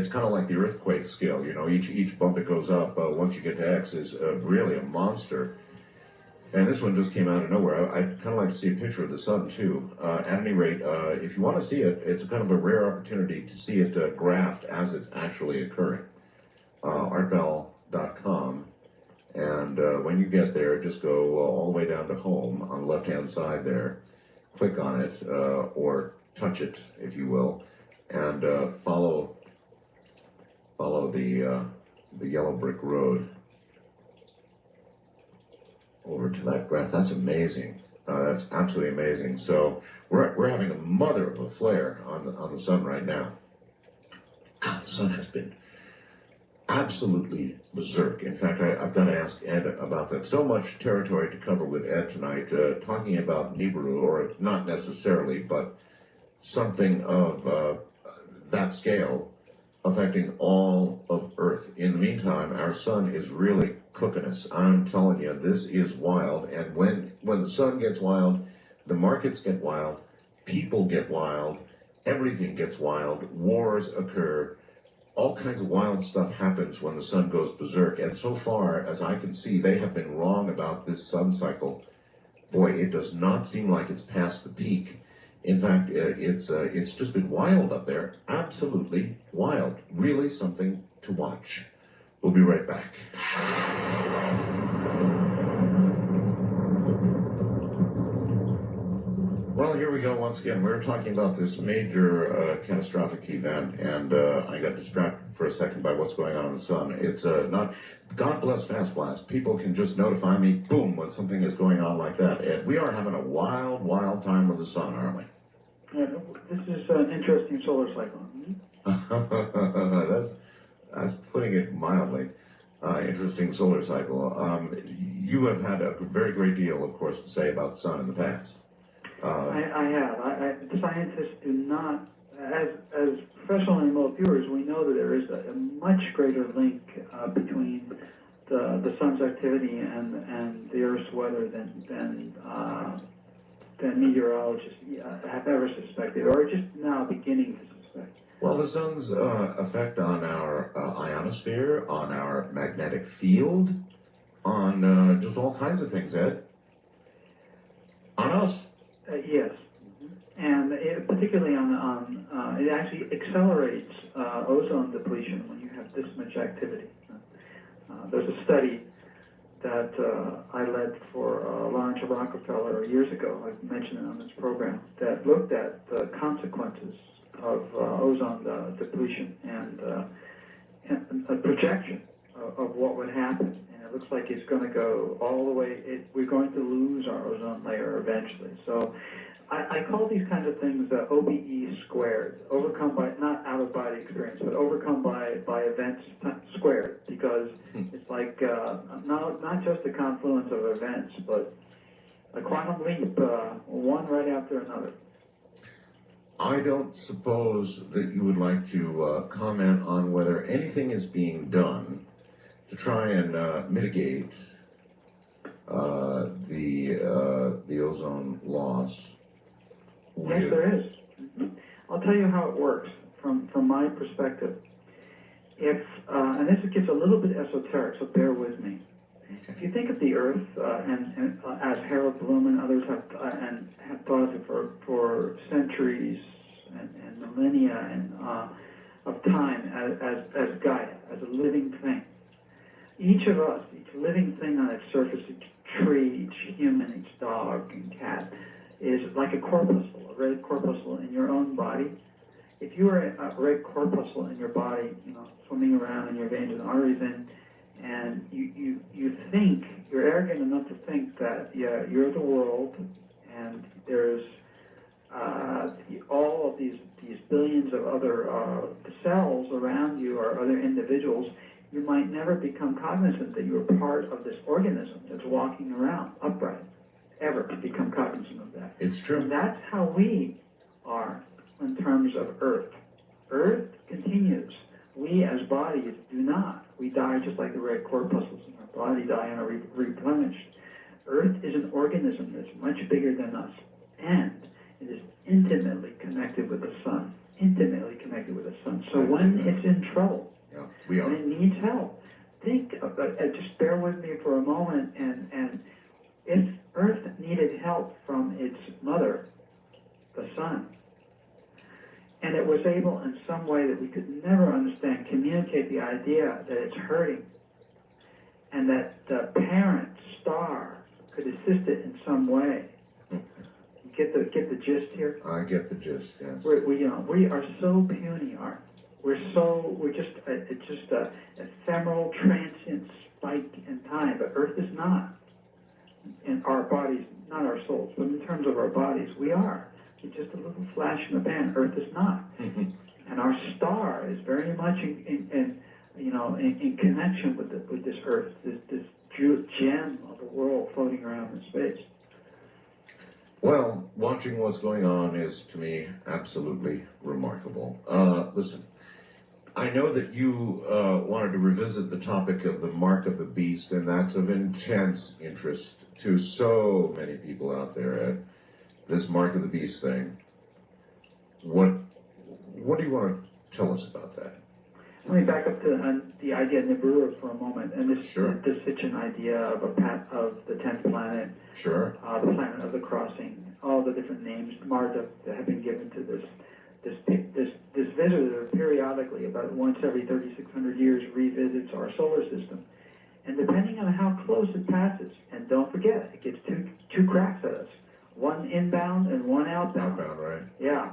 kind of like the earthquake scale. You know, each bump that goes up once you get to X is really a monster. And this one just came out of nowhere. I'd kind of like to see a picture of the sun, too. At any rate, if you want to see it, it's kind of a rare opportunity to see it graphed as it's actually occurring. Artbell.com. And when you get there, just go all the way down to home on the left-hand side there. Click on it, or touch it, if you will, and follow the yellow brick road over to that graph. That's amazing. That's absolutely amazing. So we're having a mother of a flare on the sun right now. God, the sun has been absolutely berserk. In fact, I've got to ask Ed about that. So much territory to cover with Ed tonight, talking about Nibiru, or not necessarily, but something of that scale affecting all of Earth. In the meantime, our sun is really cooking us. I'm telling you, this is wild. And when the sun gets wild, the markets get wild, people get wild, everything gets wild, wars occur, all kinds of wild stuff happens when the sun goes berserk. And so far, as I can see, they have been wrong about this sun cycle. Boy, it does not seem like it's past the peak. In fact, it's just been wild up there. Absolutely wild. Really something to watch. We'll be right back. Well, here we go once again. We were talking about this major catastrophic event, and I got distracted for a second by what's going on in the sun. It's not, God bless Fast Blast. People can just notify me, boom, when something is going on like that. And we are having a wild, wild time with the sun, aren't we? Yeah, this is an interesting solar cycle. That's putting it mildly. Interesting solar cycle. You have had a very great deal, of course, to say about the sun in the past. I have. Scientists do not, as professional and remote viewers, we know that there is a much greater link between the sun's activity and the Earth's weather than meteorologists have ever suspected, or just now beginning to suspect. Well, the sun's effect on our ionosphere, on our magnetic field, on just all kinds of things, Ed. On us. Yes, and particularly on it actually accelerates ozone depletion when you have this much activity. There's a study that I led for Lawrence Rockefeller years ago. I've mentioned it on this program, that looked at the consequences of ozone depletion and a projection of what would happen. And it looks like it's going to go all the way. We're going to lose our ozone layer eventually. So I call these kinds of things OBE squared, overcome by, not out-of-body experience, but overcome by events squared, because it's like not just a confluence of events, but a quantum leap, one right after another. I don't suppose that you would like to comment on whether anything is being done to try and mitigate the ozone loss. Yes, there is. I'll tell you how it works from my perspective. If and this gets a little bit esoteric, so bear with me. If you think of the Earth, and as Harold Bloom and others have thought of it for centuries and millennia and of time as Gaia, as a living thing. Each of us, each living thing on its surface, each tree, each human, each dog and cat, is like a corpuscle, a red corpuscle in your own body. If you were a red corpuscle in your body, swimming around in your veins and arteries, and you think, you're arrogant enough to think that, you're the world, and there's all of these billions of other cells around you or other individuals, you might never become cognizant that you're part of this organism that's walking around upright, ever become cognizant of that. It's true. And that's how we are in terms of Earth. Earth continues. We as bodies do not. We die just like the red corpuscles in our body die and are replenished. Earth is an organism that's much bigger than us, and it is intimately connected with the sun. Intimately connected with the sun. So when it's in trouble, we are. when it needs help, think of just bear with me for a moment, and if Earth needed help from its mother, the sun, and it was able in some way that we could never understand, communicate the idea that it's hurting, and that the parent star could assist it in some way. Get the gist here? I get the gist, yes. We are so puny, Art. We're just a ephemeral, transient spike in time, but Earth is not. In our bodies, not our souls, but in terms of our bodies, we are. It's just a little flash in the pan. Earth is not. And our star is very much in connection with this Earth, this gem of a world floating around in space. Well, watching what's going on is, to me, absolutely remarkable. Listen, I know that you wanted to revisit the topic of the Mark of the Beast, and that's of intense interest to so many people out there, Ed. This Mark of the Beast thing. What do you want to tell us about that? Let me back up to the idea of Nibiru for a moment, and this Sitchin idea of the 10th planet, the planet of the crossing, all the different names, Marduk, that have been given to this visitor that periodically, about once every 3,600 years, revisits our solar system. And depending on how close it passes, and don't forget, it gets two cracks at us, one inbound and one outbound. Outbound, right? Yeah.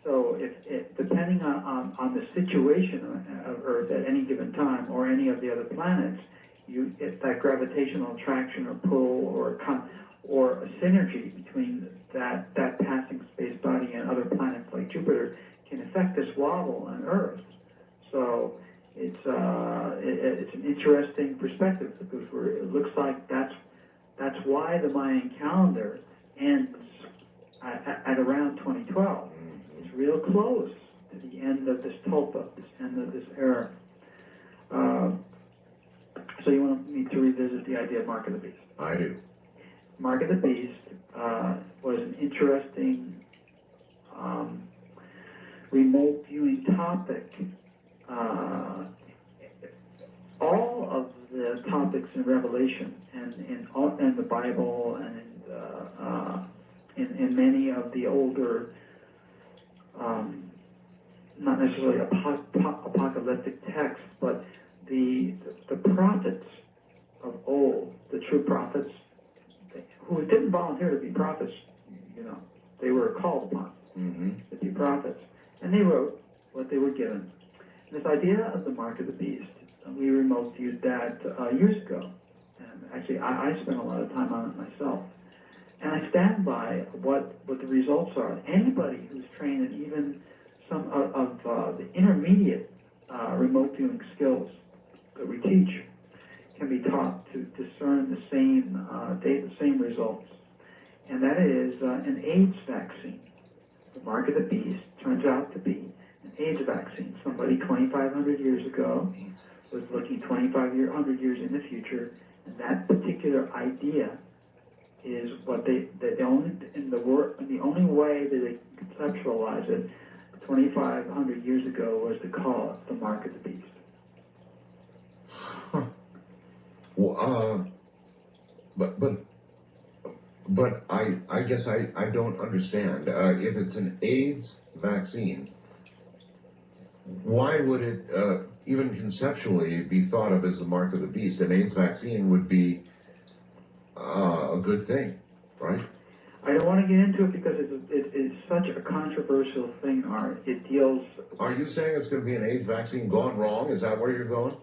So if depending on the situation of Earth at any given time, or any of the other planets, if that gravitational attraction or pull or a synergy between that passing space body and other planets like Jupiter can affect this wobble on Earth. So it's an interesting perspective, because it looks like that's why the Mayan calendar ends at around 2012. It's real close to the end of this tulpa, this end of this era. So you want me to revisit the idea of Mark of the Beast? I do. Mark of the Beast was an interesting remote viewing topic. All of the topics in Revelation and in the Bible and in many of the older, not necessarily apocalyptic texts, but the prophets of old, the true prophets, who didn't volunteer to be prophets, they were called upon to be prophets, and they wrote what they were given. This idea of the Mark of the Beast, we remote viewed that years ago, and actually I spent a lot of time on it myself, and I stand by what the results are. Anybody who's trained in even some of the intermediate remote viewing skills that we teach can be taught to discern the same results, and that is an AIDS vaccine. The Mark of the Beast turns out to be an AIDS vaccine. Somebody 2,500 years ago was looking 2,500 years in the future And that particular idea is what the only way that they conceptualize it 2,500 years ago was to call it the mark of the beast. Huh. Well, but I guess I don't understand. If it's an AIDS vaccine, why would it even conceptually be thought of as the mark of the beast? An AIDS vaccine would be a good thing, right? I don't want to get into it because it's such a controversial thing, Art. It deals... Are you saying it's going to be an AIDS vaccine gone wrong? Is that where you're going?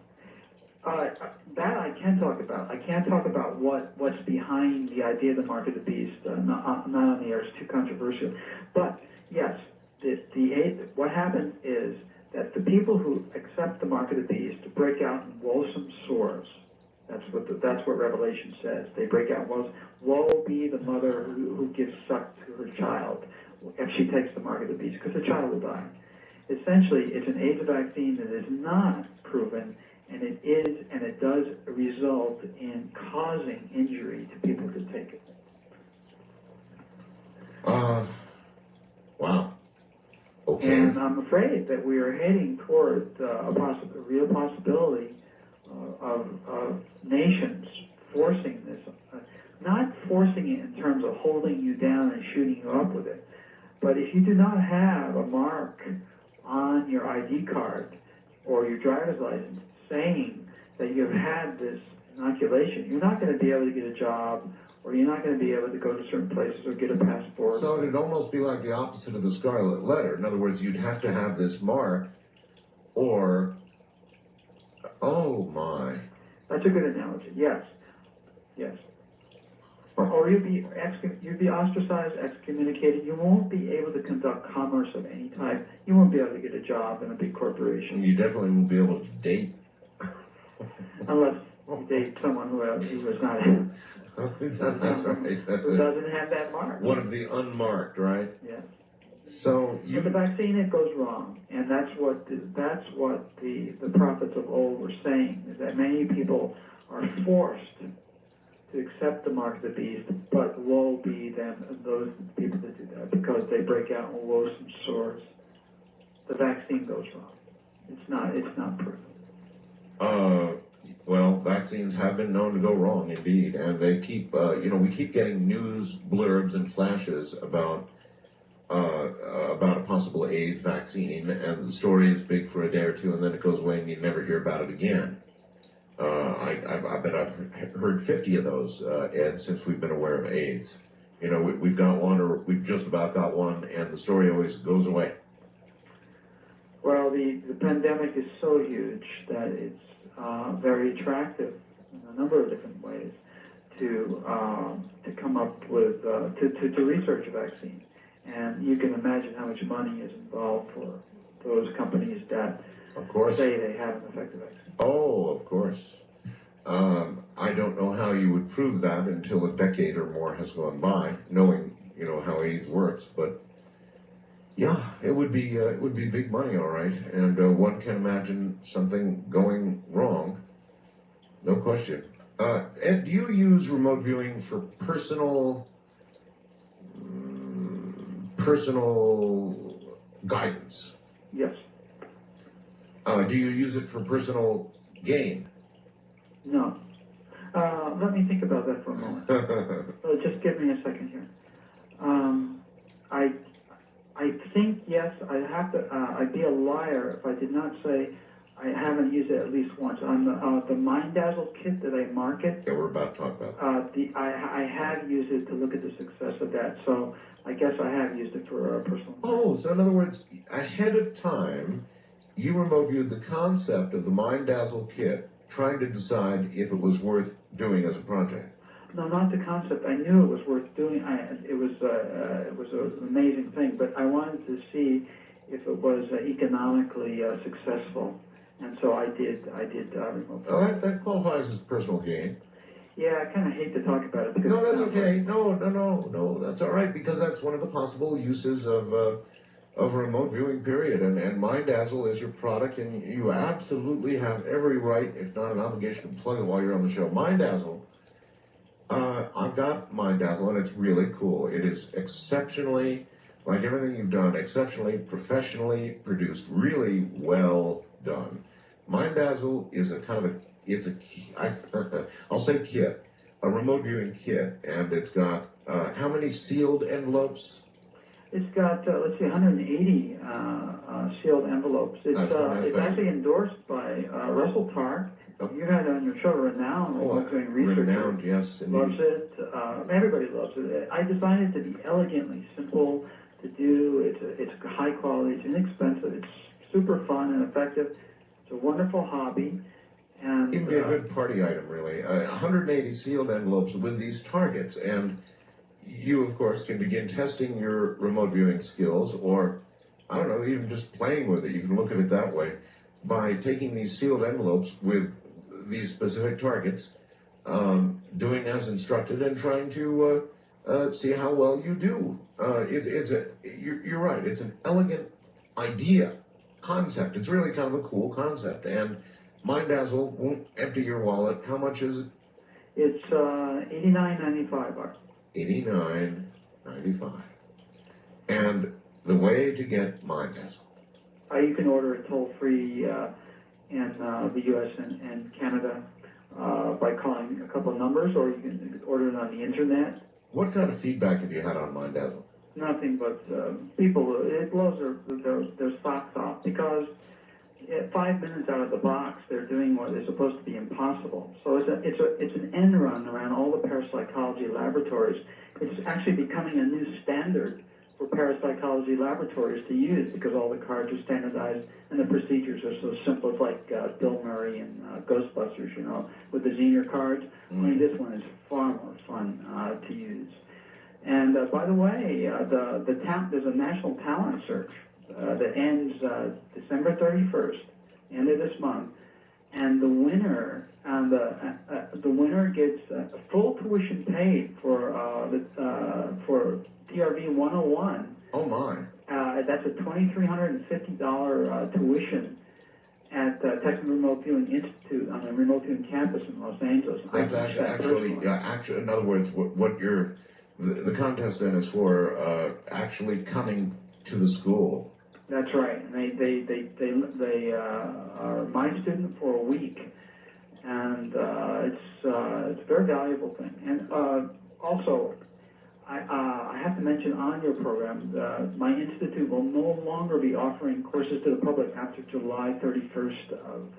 That I can talk about. I can't talk about what's behind the idea of the mark of the beast. Not on the air. It's too controversial. But yes, what happens is that the people who accept the mark of the beast break out in woesome sores. That's what Revelation says. They break out woes. Woe be the mother who gives suck to her child if she takes the mark of the beast, because the child will die. Essentially, it's an AIDS vaccine that is not proven, and it does result in causing injury to people who take it. Wow. Okay. And I'm afraid that we are heading toward a real possibility of nations forcing this, not forcing it in terms of holding you down and shooting you up with it, but if you do not have a mark on your ID card or your driver's license saying that you've had this inoculation, you're not going to be able to get a job, or you're not going to be able to go to certain places or get a passport. So it'd almost be like the opposite of the Scarlet Letter. In other words, you'd have to have this mark, or... Oh, my. That's a good analogy, yes. Yes. Or you'd be ostracized, excommunicated. You won't be able to conduct commerce of any type. You won't be able to get a job in a big corporation. You definitely won't be able to date. Unless you date someone who was not... who doesn't have that mark. One of the unmarked, right? Yes. So With the vaccine, it goes wrong, and that's what the prophets of old were saying, is that many people are forced to accept the mark of the beast, but woe be them, those people that do that, because they break out in loathsome sores. The vaccine goes wrong. It's not proven. Well, vaccines have been known to go wrong, indeed, and they keep, we keep getting news blurbs and flashes about a possible AIDS vaccine, and the story is big for a day or two, and then it goes away, and you never hear about it again. I bet I've heard 50 of those, Ed, since we've been aware of AIDS. We've got one, or we've just about got one, and the story always goes away. Well, the pandemic is so huge that it's very attractive in a number of different ways to come up with to research a vaccine, and you can imagine how much money is involved for those companies that say they have an effective vaccine. Oh, of course. I don't know how you would prove that until a decade or more has gone by, knowing how AIDS works, but. Yeah, it would be big money, all right, and one can imagine something going wrong, no question. Ed, do you use remote viewing for personal guidance? Yes. Do you use it for personal gain? No. Let me think about that for a moment. Just give me a second here. I think, yes, I'd be a liar if I did not say I haven't used it at least once. On the Mind Dazzle kit that I market. Yeah, we're about to talk about that. I have used it to look at the success of that, so I guess I have used it for personal. Oh, so in other words, ahead of time, you remote viewed the concept of the Mind Dazzle kit, trying to decide if it was worth doing as a project. No, not the concept. I knew it was worth doing. It was an amazing thing, but I wanted to see if it was economically successful, and so I did remote. Oh, that qualifies as personal gain. Yeah, I kind of hate to talk about it because. No, that's okay. No, that's all right, because that's one of the possible uses of remote viewing, period. And MindDazzle is your product, and you absolutely have every right, if not an obligation, to plug it while you're on the show. MindDazzle, I've got MindDazzle, and it's really cool. It is exceptionally, like everything you've done, exceptionally professionally produced, really well done. MindDazzle is a kind of I'll say kit, a remote viewing kit, and it's got, how many sealed envelopes? It's got, let's see, 180 sealed envelopes. It's actually endorsed by Russell Tarr. You had on your show Renowned, doing research. Renowned, yes. Loves it. Everybody loves it. I designed it to be elegantly simple to do. It's high quality. It's inexpensive. It's super fun and effective. It's a wonderful hobby. And it can be a good party item, really. 180 sealed envelopes with these targets, and you, of course, can begin testing your remote viewing skills, or, I don't know, even just playing with it. You can look at it that way, by taking these sealed envelopes with these specific targets, doing as instructed, and trying to see how well you do. You're right, it's an elegant idea, concept. It's really kind of a cool concept, and MindDazzle won't empty your wallet. How much is it? It's $89.95. $89.95. And the way to get MindDazzle. You can order it toll-free in the U.S. and Canada by calling a couple of numbers, or you can order it on the internet. What kind of feedback have you had on MindDazzle? Nothing but people, it blows their socks off, because 5 minutes out of the box, they're doing what is supposed to be impossible. So it's an end run around all the parapsychology laboratories. It's actually becoming a new standard for parapsychology laboratories to use, because all the cards are standardized and the procedures are so simple. It's like Bill Murray and Ghostbusters, you know, with the Zener cards. I mean, this one is far more fun to use. And by the way, there's a national talent search that ends December 31st, end of this month, and the winner gets full tuition paid for TRV 101. Oh my! That's a $2,350 tuition at Texas Remote Viewing Institute on the Remote Viewing campus in Los Angeles. That's actually, in other words, what the contest then is for actually coming to the school. That's right, and they are my student for a week, and it's a very valuable thing. And also, I have to mention on your program, my institute will no longer be offering courses to the public after July 31st of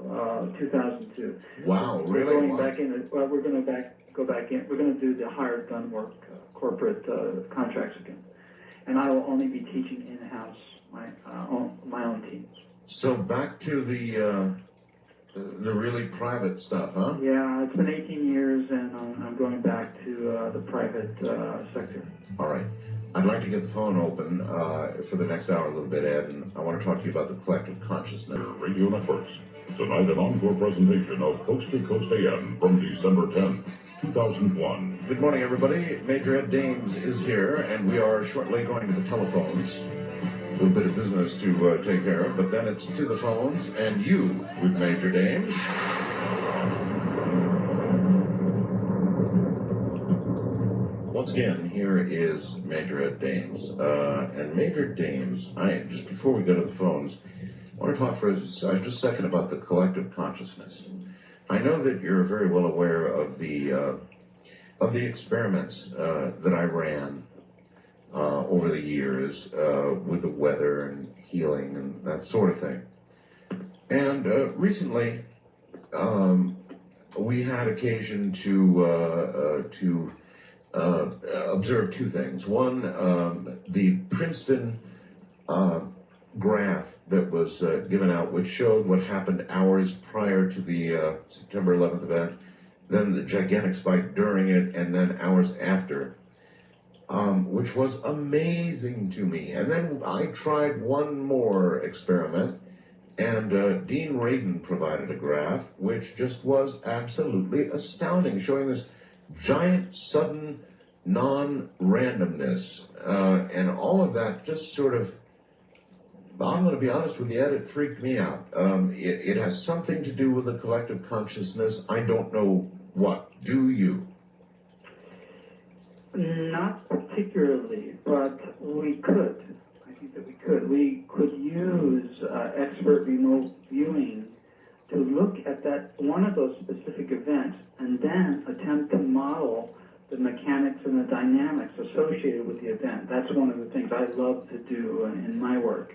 2002. Wow, so really? We're going back in. We're going to go back in. We're going to do the hired gun work, corporate contracts again, and I will only be teaching in-house. My own teams. So back to the really private stuff, huh? Yeah, it's been 18 years, and I'm going back to the private sector. All right. I'd like to get the phone open for the next hour a little bit, Ed, and I want to talk to you about the collective consciousness. Radio Networks. Tonight, an encore presentation of Coast to Coast AM from December 10th, 2001. Good morning, everybody. Major Ed Dames is here, and we are shortly going to the telephones. A little bit of business to take care of, but then it's to the phones and you with Major Dames. Once again, here is Major Ed Dames. And Major Dames, just before we go to the phones, I want to talk for just a second about the collective consciousness. I know that you're very well aware of the experiments that I ran over the years with the weather and healing and that sort of thing. And recently, we had occasion to observe two things. One, the Princeton graph that was given out, which showed what happened hours prior to the September 11th event, then the gigantic spike during it, and then hours after. Which was amazing to me. And then I tried one more experiment, and Dean Radin provided a graph, which just was absolutely astounding, showing this giant, sudden, non-randomness. And all of that just sort of I'm going to be honest with you, Ed, it freaked me out. It has something to do with the collective consciousness. I don't know what. Do you? Not particularly, but we could. I think that we could. We could use expert remote viewing to look at that one of those specific events and then attempt to model the mechanics and the dynamics associated with the event. That's one of the things I love to do in my work.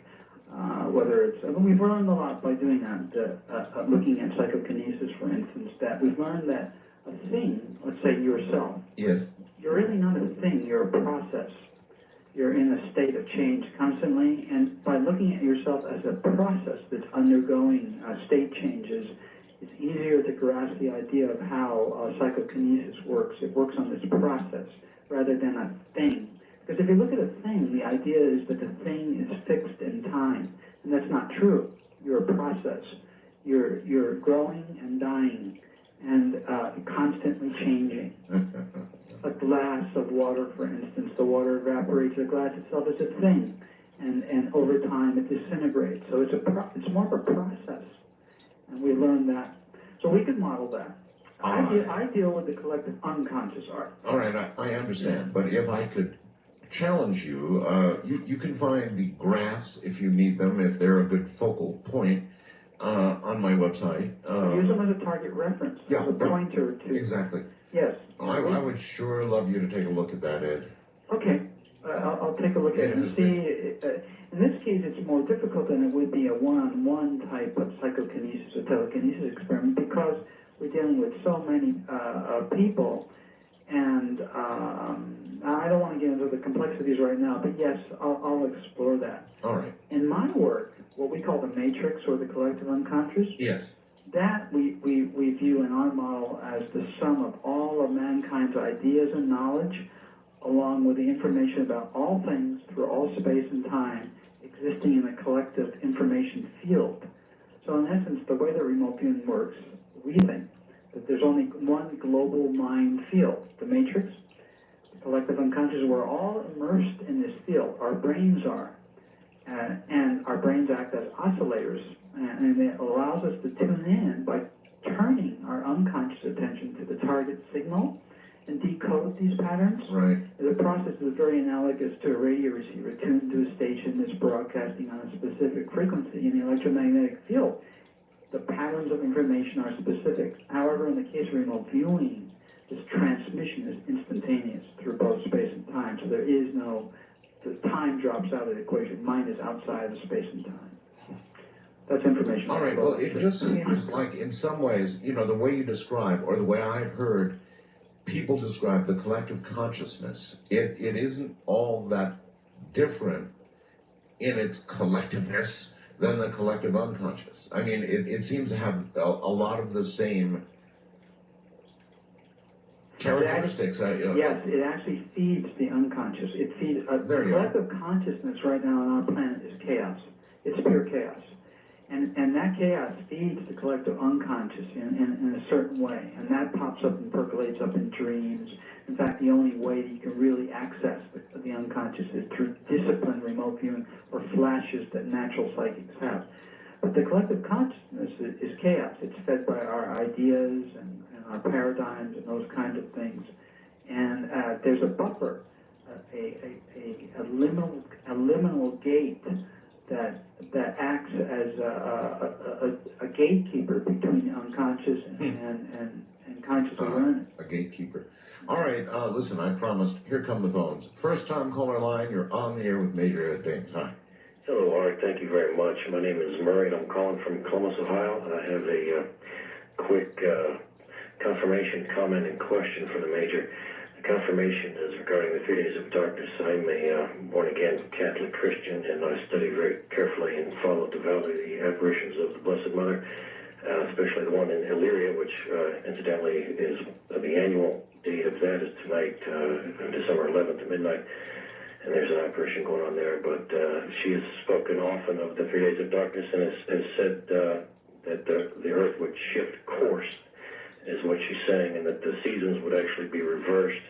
Whether it's, we've learned a lot by doing that, looking at psychokinesis, for instance, that we've learned that a thing, let's say yourself, Yes. you're really not a thing, you're a process. You're in a state of change constantly, and by looking at yourself as a process that's undergoing state changes, it's easier to grasp the idea of how psychokinesis works. It works on this process rather than a thing. Because if you look at a thing, the idea is that the thing is fixed in time, and that's not true. You're a process. You're growing and dying and constantly changing. A glass of water, for instance, the water evaporates. The glass itself is a thing, and over time it disintegrates. So it's more of a process, and we learned that. So we could model that. I deal with the collective unconscious, Art. All right, I understand. But if I could challenge you, you can find the graphs if you need them, if they're a good focal point, on my website. Use them as a target reference, yeah, as a pointer to... Exactly. Yes. I would sure love you to take a look at that, Ed. Okay. I'll take a look at it and see. In this case, it's more difficult than it would be a one-on-one type of psychokinesis or telekinesis experiment because we're dealing with so many people, and I don't want to get into the complexities right now, but yes, I'll explore that. All right. In my work, what we call the matrix or the collective unconscious, yes, that we view in our model as the sum of all of mankind's ideas and knowledge, along with the information about all things through all space and time existing in a collective information field. So in essence, the way that remote viewing works, we think that there's only one global mind field, the matrix, the collective unconscious. We're all immersed in this field. Our brains are. And our brains act as oscillators, and it allows us to tune in by turning our unconscious attention to the target signal and decode these patterns. Right. The process is very analogous to a radio receiver tuned to a station that's broadcasting on a specific frequency in the electromagnetic field. The patterns of information are specific. However, in the case of remote viewing, this transmission is instantaneous through both space and time, so there is no... The time drops out of the equation. Mind is outside of space and time. That's information. All right, well, it just seems like in some ways, the way you describe, or the way I've heard people describe the collective consciousness, it isn't all that different in its collectiveness than the collective unconscious. I mean, it seems to have a lot of the same characteristics. Yes, it actually feeds the unconscious. It feeds the collective consciousness right now on our planet is chaos. It's pure chaos, and that chaos feeds the collective unconscious in a certain way, and that pops up and percolates up in dreams. In fact, the only way that you can really access the unconscious is through disciplined remote viewing or flashes that natural psychics have. But the collective consciousness is chaos. It's fed by our ideas and our paradigms and those kinds of things. And there's a buffer, a liminal gate that acts as a gatekeeper between the unconscious and conscious awareness. A gatekeeper. All right, listen, I promised. Here come the phones. First time caller line, you're on the air with Major Ed Dames. Hi. Hello, Art. Thank you very much. My name is Murray, and I'm calling from Columbus, Ohio. I have a quick confirmation, comment, and question for the Major. The confirmation is regarding the 3 days of darkness. I'm a born-again Catholic Christian, and I study very carefully and follow devoutly the apparitions of the Blessed Mother, especially the one in Illyria, which incidentally is the annual date of that is tonight, December 11th at midnight. And there's an apparition going on there, but she has spoken often of the 3 days of darkness and has said that the earth would shift course, is what she's saying, and that the seasons would actually be reversed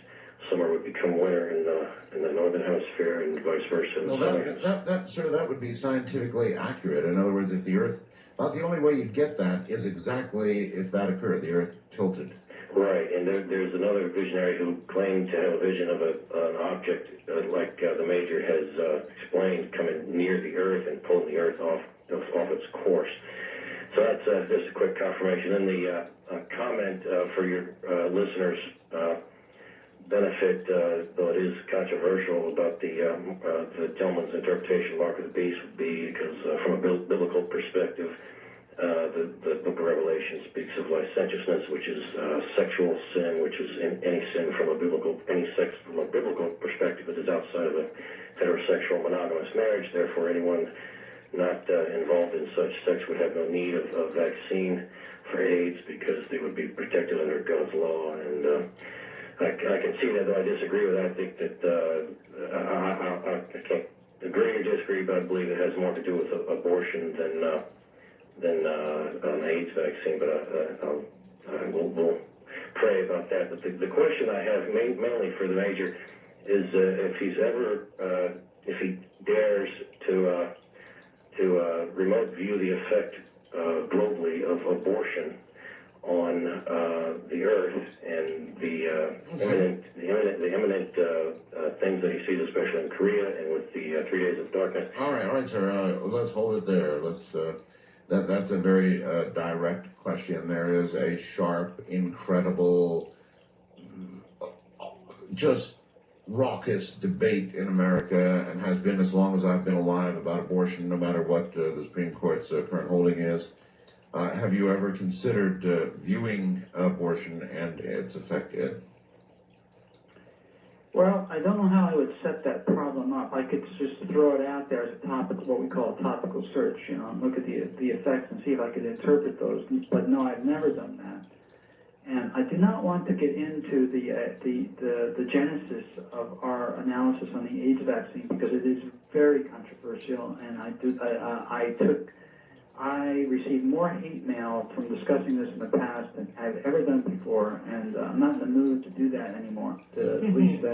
summer would become winter in the northern hemisphere and vice versa. in the Well, southern. sir, that would be scientifically accurate. In other words, if the Earth, about the only way you'd get that is exactly if that occurred, the Earth tilted. Right, and there's another visionary who claimed to have a vision of an object like the Major has explained, coming near the Earth and pulling the Earth off its course. So that's just a quick confirmation. And the comment for your listeners' benefit, though it is controversial, about the gentleman's interpretation of Mark of the Beast would be because from a biblical perspective, the book of Revelation speaks of licentiousness, which is sexual sin, which is any sin from any sex from a biblical perspective that is outside of a heterosexual monogamous marriage. Therefore, anyone not involved in such sex would have no need of vaccine for AIDS because they would be protected under God's law. And I can see that, though I disagree with that. I think that I can't agree or disagree, but I believe it has more to do with abortion than an AIDS vaccine. But we'll pray about that. But the question I have mainly for the Major is if he's ever, if he dares to remote view the effect globally of abortion on the Earth and the imminent things that he sees, especially in Korea and with the 3 days of darkness. All right, sir. Let's hold it there. That's a very direct question. There is a sharp, incredible, just raucous debate in America, and has been as long as I've been alive, about abortion, no matter what the Supreme Court's current holding is. Have you ever considered viewing abortion and its effect, Ed? Well, I don't know how I would set that problem up. I could just throw it out there as a topic, what we call a topical search, and look at the effects and see if I could interpret those. But no, I've never done that. And I do not want to get into the genesis of our analysis on the AIDS vaccine because it is very controversial, and I received more hate mail from discussing this in the past than I've ever done before, and I'm not in the mood to do that anymore, at least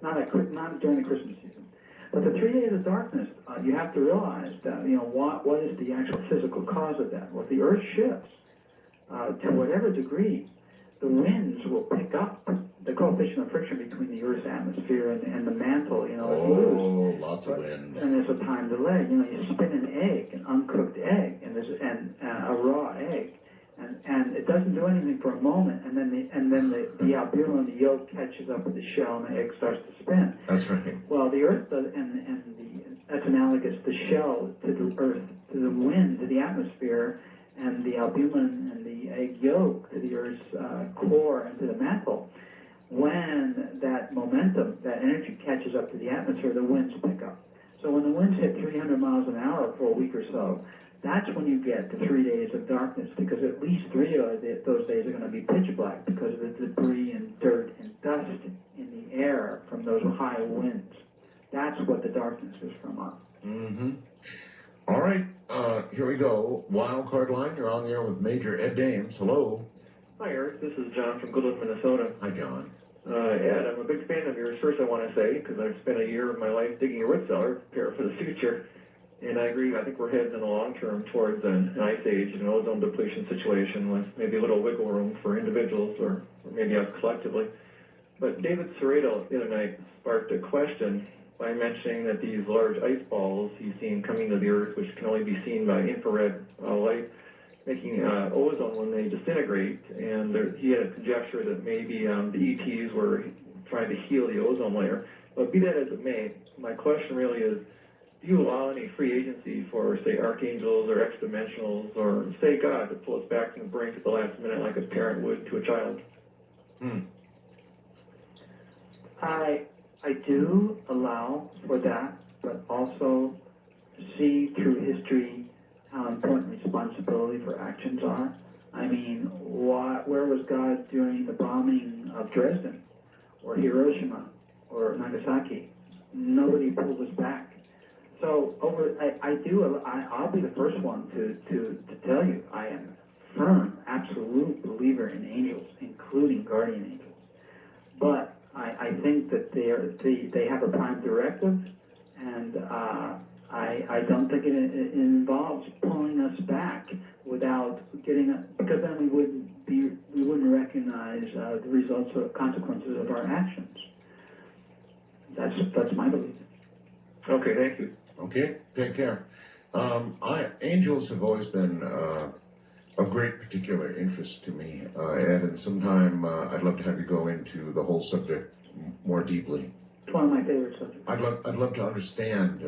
not during the Christmas season. But the 3 days of darkness, you have to realize that, what is the actual physical cause of that? Well, if the Earth shifts, to whatever degree, the winds will pick up the coefficient of friction between the Earth's atmosphere and the mantle, Lots of wind. And there's a time delay. You spin an egg, an uncooked egg, and a raw egg, and it doesn't do anything for a moment, and then the albumin, the yolk, catches up with the shell, and the egg starts to spin. That's right. Well, the Earth does, that's analogous. The shell to the Earth, to the wind, to the atmosphere, and the albumin and the egg yolk to the Earth's core and to the mantle. When that momentum, that energy catches up to the atmosphere, the winds pick up. So when the winds hit 300 miles an hour for a week or so, that's when you get the 3 days of darkness, because at least 3 of those days are going to be pitch black because of the debris and dirt and dust in the air from those high winds. That's what the darkness is from us. Mm-hmm. All right, here we go. Wild Card Line, you're on the air with Major Ed Dames. Hello. Hi, Eric. This is John from Goodland, Minnesota. Hi, John. Ed, I'm a big fan of yours, first I want to say, because I've spent a year of my life digging a root cellar to prepare for the future. And I agree, I think we're headed in the long term towards an ice age and ozone depletion situation with maybe a little wiggle room for individuals or maybe us collectively. But David Serrato the other night sparked a question by mentioning that these large ice balls he's seen coming to the Earth, which can only be seen by infrared light, making ozone when they disintegrate, and he had a conjecture that maybe the ETs were trying to heal the ozone layer. But be that as it may, my question really is, do you allow any free agency for, say, archangels or extra-dimensionals or, say, God to pull us back from the brink at the last minute like a parent would to a child? I do allow for that, but also see through history how important responsibility for actions are. I mean, where was God during the bombing of Dresden or Hiroshima or Nagasaki? Nobody pulled us back. So I'll be the first one to tell you I am a firm, absolute believer in angels, including guardian angels. But I they have a prime directive, and I don't think it involves pulling us back without getting, because then we wouldn't recognize the results or consequences of our actions. That's my belief. Okay, thank you. Okay, take care. Angels have always been of great particular interest to me, Ed, and sometime I'd love to have you go into the whole subject more deeply. It's one of my favorite subjects. I'd love to understand.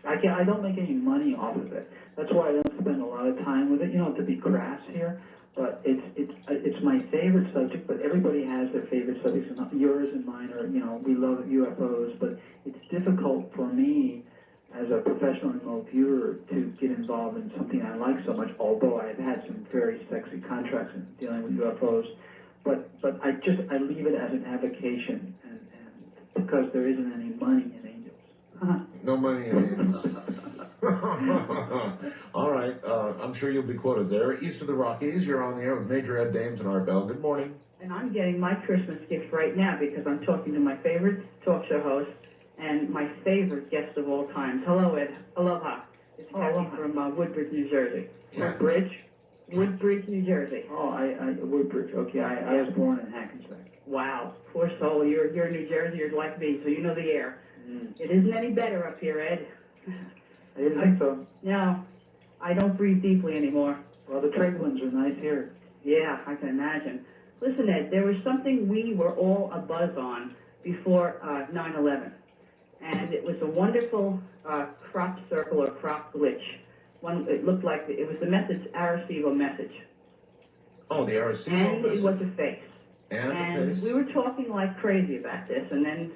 I don't make any money off of it. That's why I don't spend a lot of time with it. You don't have to be crass here, but it's my favorite subject. But everybody has their favorite subjects, and yours and mine are, we love UFOs. But it's difficult for me as a professional remote viewer to get involved in something I like so much. Although I've had some very sexy contracts in dealing with UFOs, but I leave it as an avocation, and because there isn't any money in angels. No money in angels. All right, I'm sure you'll be quoted there. East of the Rockies, you're on the air with Major Ed Dames and Art Bell. Good morning. And I'm getting my Christmas gift right now because I'm talking to my favorite talk show host and my favorite guest of all times. Hello, Ed. Aloha. It's Kathy from Woodbridge, New Jersey. Yeah. Woodbridge, New Jersey. Oh, Woodbridge. Okay, I was born in Hackensack. Wow, poor soul. You're New Jersey. You're like me, so you know the air. It isn't any better up here, Ed. I didn't think so. No, I don't breathe deeply anymore. Well, the trade winds are nice here. Yeah, I can imagine. Listen, Ed, there was something we were all abuzz on before 9/11, and it was a wonderful crop circle or crop glitch. It looked like it was the message, Arecibo message. Oh, the Arecibo and message. It was a face. And we were talking like crazy about this, and then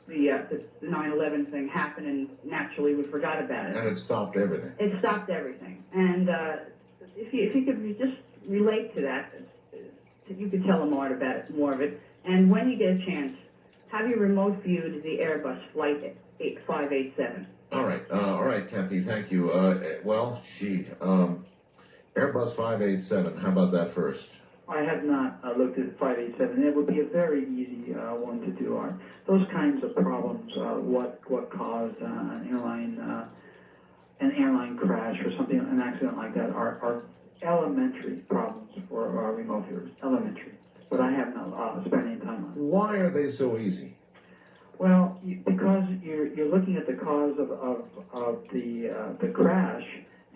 the 9/11 thing happened, and naturally we forgot about it. And it stopped everything. It stopped everything. And if you could just relate to that, you could tell them more of it. And when you get a chance, have you remote viewed the Airbus Flight 587? All right, Kathy, thank you. Airbus 587, how about that first? I have not looked at 587. It would be a very easy one to do. Those kinds of problems, what caused an airline crash or something, an accident like that, are elementary problems for our remote viewers. Elementary. But I have not spent any time on it. Why are they so easy? Well, because you're looking at the cause of the crash,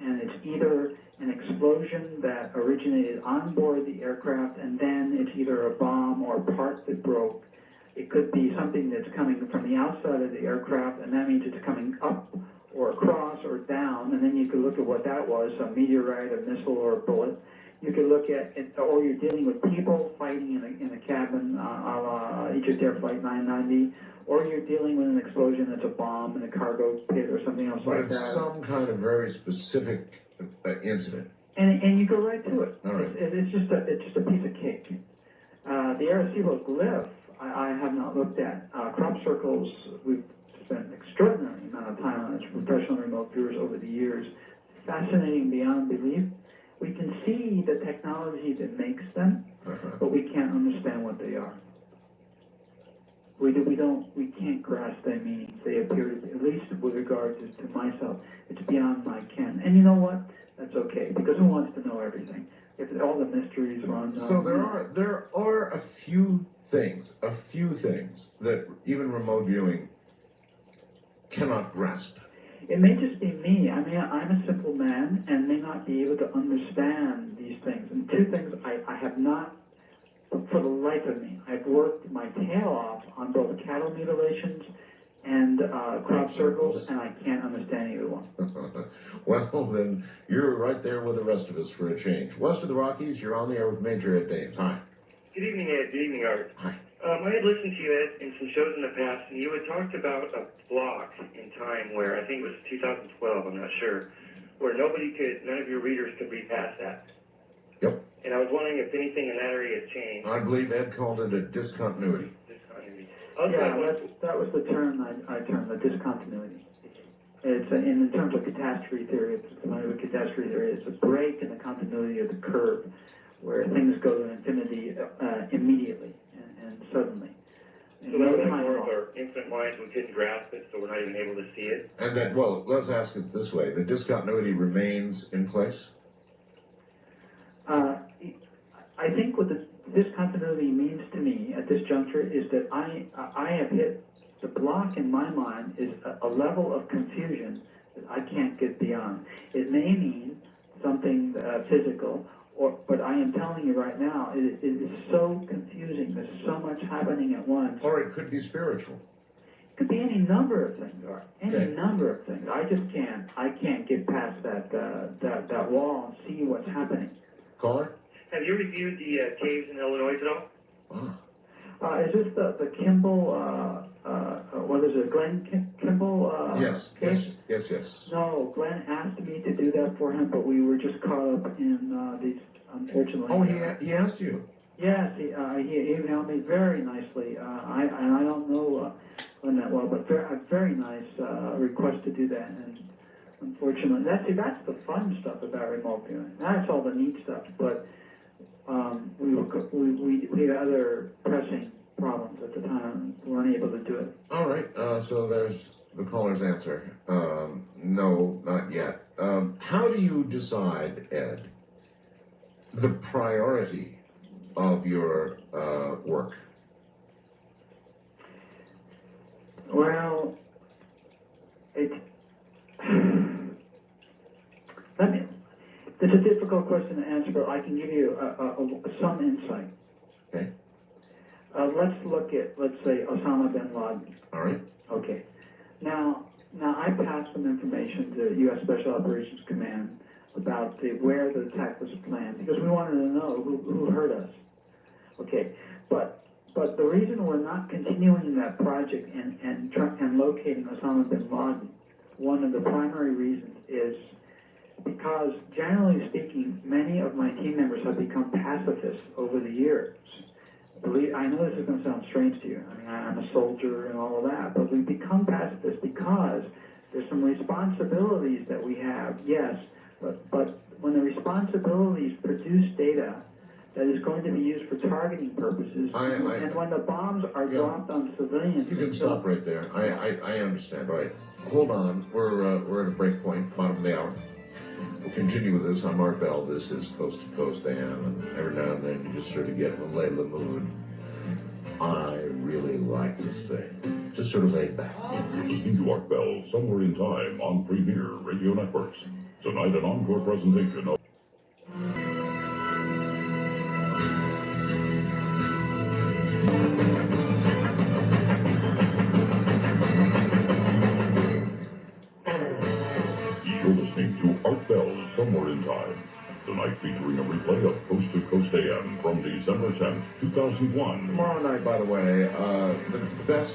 and it's either an explosion that originated on board the aircraft, and then it's either a bomb or a part that broke. It could be something that's coming from the outside of the aircraft, and that means it's coming up or across or down, and then you could look at what that was, a meteorite, a missile, or a bullet. You could look at it, or you're dealing with people fighting in a cabin, a la Egypt Air Flight 990, or you're dealing with an explosion that's a bomb in a cargo pit or something else like that. Some kind of very specific incident. And you go right to it. All right. It's just a piece of cake. The Arecibo glyph, I have not looked at. Crop circles, we've spent an extraordinary amount of time on as professional remote viewers over the years. Fascinating beyond belief. We can see the technology that makes them, but we can't understand what they are. We can't grasp their meaning. They appear to be, at least with regard to myself, it's beyond my ken. And you know what? That's okay, because who wants to know everything? If all the mysteries are unknown. So there are a few things that even remote viewing cannot grasp. It may just be me. I mean, I'm a simple man and may not be able to understand these things. And two things I have not, for the life of me, I've worked my tail off on both cattle mutilations and crop circles, and I can't understand either one. Well, then you're right there with the rest of us for a change. West of the Rockies, you're on the air with Major Ed Dames. Hi. Good evening, Ed. Good evening, Art. Hi. I had listened to you, Ed, in some shows in the past, and you had talked about a block in time where, I think it was 2012, I'm not sure, where none of your readers could read past that. Yep. And I was wondering if anything in that area has changed. I believe Ed called it a discontinuity. That was the term I termed, the discontinuity. It's in terms of catastrophe theory, it's a break in the continuity of the curve where things go to infinity immediately and suddenly. So that was like more of our infinite minds, we couldn't grasp it, so we're not even able to see it. And that, well, let's ask it this way. The discontinuity remains in place? I think what the discontinuity means to me at this juncture is that I have hit the block in my mind is a level of confusion that I can't get beyond. It may mean something physical, but I am telling you right now, it is so confusing. There's so much happening at once. Or it could be spiritual. It could be any number of things, or any Okay. number of things. I just can't. I can't get past that wall and see what's happening. Caller? Have you reviewed the caves in Illinois at all? Is this the Kimball? What is it, Glenn Kimball? Yes. Case? No, Glenn asked me to do that for him, but we were just caught up in these, unfortunately. Oh, he asked you? Yes, he emailed me very nicely. I don't know Glenn that well, but a very nice request to do that. And unfortunately, that's the fun stuff about remote viewing. That's all the neat stuff. But we had other pressing problems at the time. We weren't able to do it. All right, so there's the caller's answer. No, not yet. How do you decide, Ed, the priority of your work? Well, it's a difficult question to answer, but I can give you some insight. Okay. Let's look at, let's say, Osama bin Laden. All right. Okay. Now I passed some information to U.S. Special Operations Command about where the attack was planned because we wanted to know who hurt us. Okay. But the reason we're not continuing that project and locating Osama bin Laden, one of the primary reasons is because, generally speaking, many of my team members have become pacifists over the years. I know this is going to sound strange to you. I mean, I'm a soldier and all of that, but we become pacifists because there's some responsibilities that we have, yes, but when the responsibilities produce data that is going to be used for targeting purposes, and when the bombs are dropped on civilians... You can stop right there. I understand. All right. Hold on. We're at a break point, bottom of the hour. We'll continue with this. I'm Art Bell. This is Coast to Coast AM, and every now and then you just sort of get in a Layla mood. I really like this thing. Just sort of laid back. You're listening to Art Bell, Somewhere in Time on Premier Radio Networks. Tonight, an encore presentation of... You're listening to Art Bell, Somewhere in Time. Tonight featuring a replay of Coast to Coast AM from December 10th, 2001. Tomorrow night, by the way, the best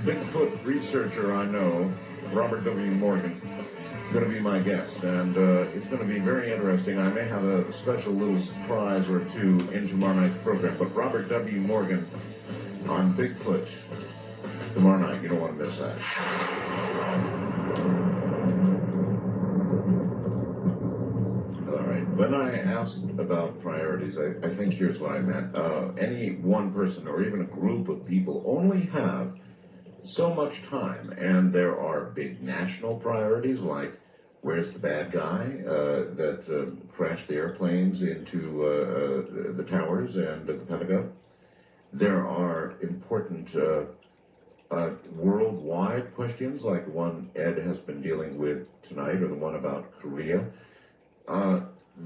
Bigfoot researcher I know, Robert W. Morgan, is going to be my guest. And it's going to be very interesting. I may have a special little surprise or two in tomorrow night's program. But Robert W. Morgan on Bigfoot tomorrow night. You don't want to miss that. When I asked about priorities, I think here's what I meant. Any one person or even a group of people only have so much time, and there are big national priorities like where's the bad guy that crashed the airplanes into the towers and the Pentagon. There are important worldwide questions like the one Ed has been dealing with tonight or the one about Korea.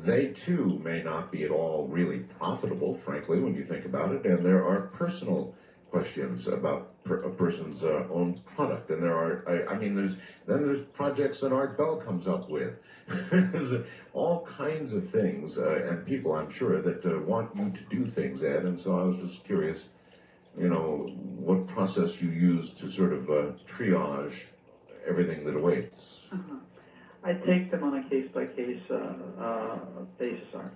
They, too, may not be at all really profitable, frankly, when you think about it. And there are personal questions about a person's own product. And there are, there's projects that Art Bell comes up with. There's all kinds of things and people, I'm sure, that want you to do things, Ed. And so I was just curious, what process you use to sort of triage everything that awaits. Uh-huh. I take them on a case-by-case basis, Art.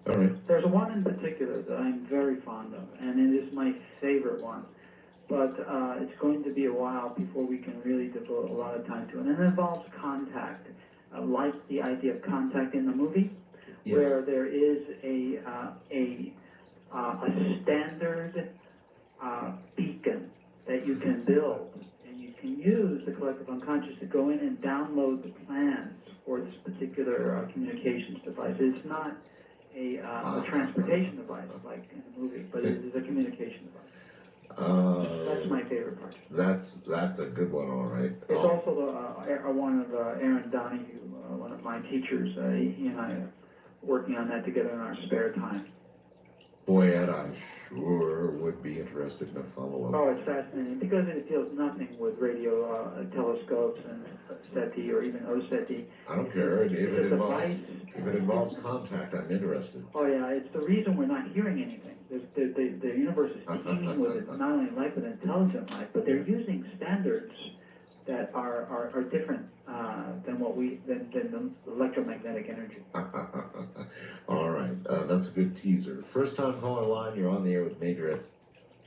All right. There's one in particular that I'm very fond of, and it is my favorite one. But it's going to be a while before we can really devote a lot of time to it. And it involves contact, like the idea of Contact in the movie, where there is a standard beacon that you can build, and you can use the collective unconscious to go in and download the plans for this particular communications device. It's not a transportation device like in the movie, but it is a communication device. That's my favorite part. That's a good one, all right. It's also one of Aaron Donahue, one of my teachers. He and I are working on that together in our spare time. Boy, Ed, I sure would be interested in a follow-up. Oh, it's fascinating because it deals nothing with radio telescopes and SETI or even OSETI. I don't care. If It's a device. it involves contact, I'm interested. Oh yeah, it's the reason we're not hearing anything. The universe is teeming with not only life but intelligent life, but they're using standards that are different than the electromagnetic energy. All right, that's a good teaser. First time caller line, you're on the air with Major Ed.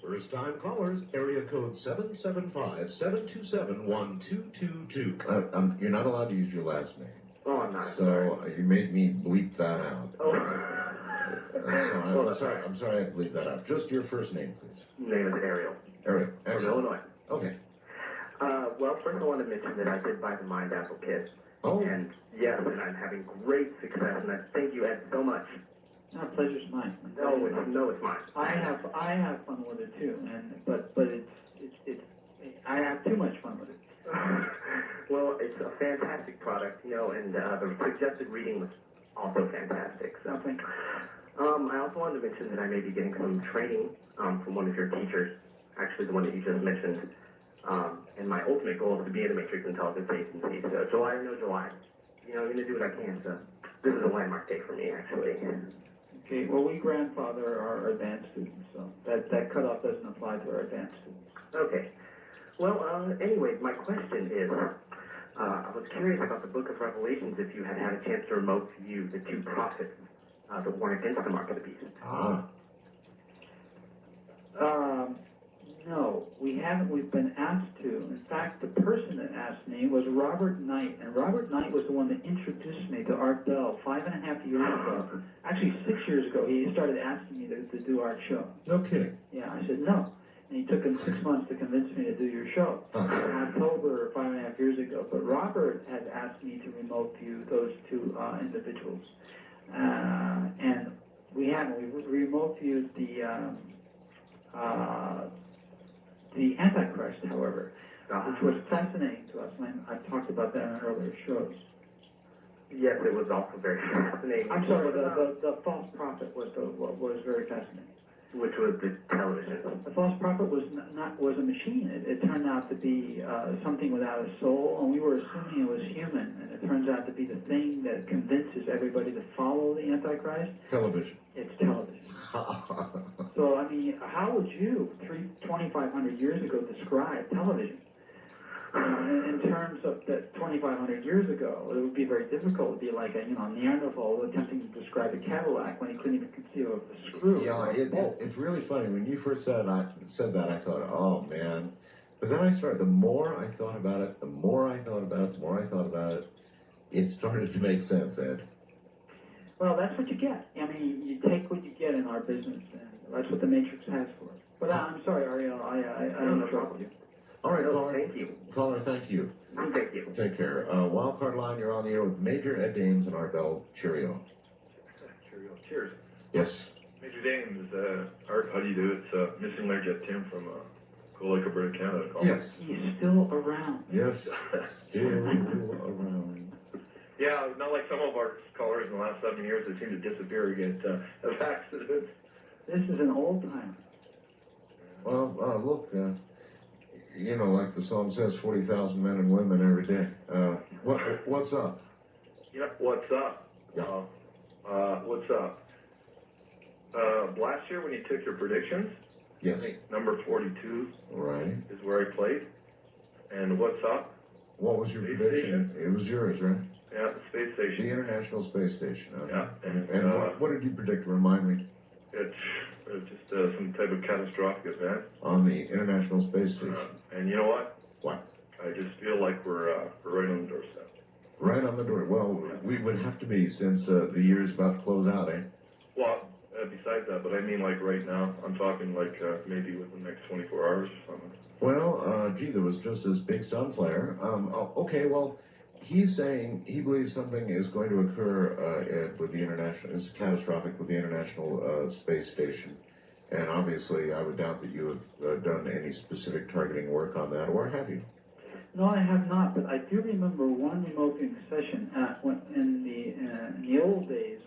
First time callers, area code 775-727-1222. You're not allowed to use your last name. Oh, I'm not. So you made me bleep that out. Oh. I'm sorry I had to bleep that out. Just your first name, please. Name is Ariel. Ariel. From Excellent. Illinois. Okay. Well, first I want to mention that I did buy the Mind Apple kit. Oh. And yes, and I'm having great success, and I thank you, Ed, so much. No, pleasure's mine. No, it's mine. I have fun with it too, but it's I have too much fun with it. Well, it's a fantastic product, and the suggested reading was also fantastic. So, thank you. I also wanted to mention that I may be getting some training from one of your teachers, actually the one that you just mentioned. And my ultimate goal is to be in the Matrix Intelligence Agency. So July or no July, I'm going to do what I can. So this is a landmark day for me, actually. Okay, well, we grandfather our advanced students, so that cutoff doesn't apply to our advanced students. Okay. Well, anyways, my question is, I was curious about the Book of Revelations, if you had a chance to remote view the two prophets that warned against the mark of the beast. No, we haven't. We've been asked to. In fact, the person that asked me was Robert Knight, and Robert Knight was the one that introduced me to Art Bell 5.5 years ago. Actually, 6 years ago, he started asking me to do Art's show. No kidding. Yeah, I said no. And he took him 6 months to convince me to do your show. In October 5.5 years ago. But Robert had asked me to remote view those two individuals. And we haven't. We remote viewed the Antichrist, however, which was fascinating to us. And I've talked about that in earlier shows. Yes, it was also very fascinating. I'm sorry, the false prophet was very fascinating. Which was the television. The false prophet was a machine. It turned out to be something without a soul, and we were assuming it was human. And it turns out to be the thing that convinces everybody to follow the Antichrist. Television. It's television. So, I mean, how would you, 2,500 years ago, describe television? In terms of that 2,500 years ago, it would be very difficult. It would be like a Neanderthal attempting to describe a Cadillac when he couldn't even conceive of the screw. Yeah, it's really funny. When you first said that, I thought, oh, man. But then the more I thought about it, it started to make sense, Ed. Well, that's what you get. I mean, you take what you get in our business, and that's what the Matrix has for us. But I'm sorry, Ariel, I interrupted you. All right, caller. Thank you. Caller, thank you. Thank you. Take care. Wildcard line, you're on the air with Major Ed Dames and Art Bell. Cheerio. Cheerio. Cheers. Yes. Major Dames, Art, how do you do? It's Missing Learjet Tim from Cold Lake, Alberta, Canada. Yes. He's still around. Yes. Still around. Yeah, not like some of our callers in the last 7 years that seem to disappear again of accidents. This is an old time. Well, look, like the song says, 40,000 men and women every day. What's up? Yep, what's up? Yeah. What's up? Last year when you took your predictions, yes. I think number 42 right. is where I played. And what's up? What was your prediction? It was yours, right? Yeah, the space station. The International Space Station. Okay. Yeah. And what did you predict? Remind me. It's just some type of catastrophic event. On the International Space Station. And you know what? What? I just feel like we're right on the doorstep. Right on the door. Well, we would have to be since the year is about to close out, eh? Well, besides that, but I mean like right now. I'm talking like maybe within the next 24 hours or something. Well, gee, there was just this big sun flare. Okay, well, he's saying he believes something is going to occur with the international, it's catastrophic with the International Space Station. And obviously, I would doubt that you have done any specific targeting work on that, or have you? No, I have not, but I do remember one remote viewing session in the old days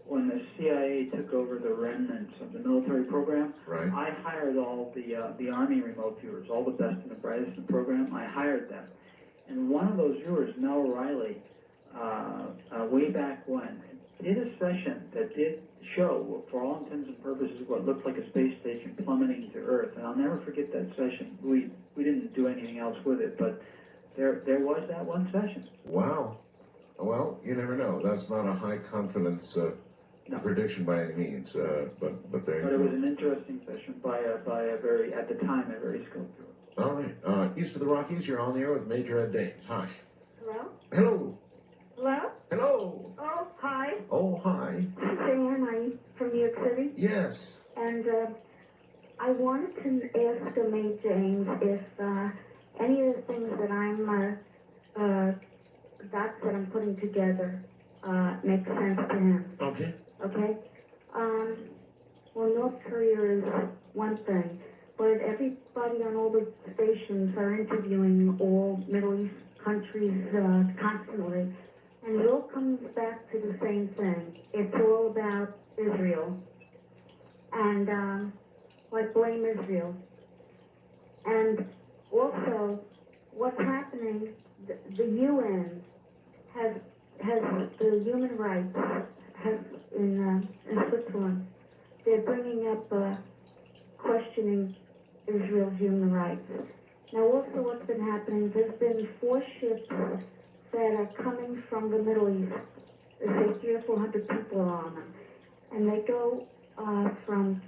when the CIA took over the remnants of the military program. Right. I hired all the Army remote viewers, all the best and the brightest in the program. I hired them, and one of those viewers, Mel Riley, way back when, did a session that did show, for all intents and purposes, what looked like a space station plummeting to Earth. And I'll never forget that session. We didn't do anything else with it, but there was that one session. Wow. Well, you never know. That's not a high confidence prediction by any means, but there you But it go. was an interesting session by a very, at the time, a very skilled viewer. All right. East of the Rockies, you're on the air with Major Ed Dames. Hi. Hello? Hello. Hello? Hello. Oh, hi. Oh, hi. Suzanne, I'm from New York City. Yes. And I wanted to ask Major James if any of the things that dots that I'm putting together make sense to him. Okay. Okay? Well, North Korea is one thing, but everybody on all the stations are interviewing all Middle East countries constantly, and it all comes back to the same thing. It's all about Israel, and like blame Israel. And also, what's happening, the UN has the human rights in Switzerland. They're bringing up questioning Israel's human rights. Now, also what's been happening, there's been 4 ships that are coming from the Middle East. There's 300 or 400 people on them. And they go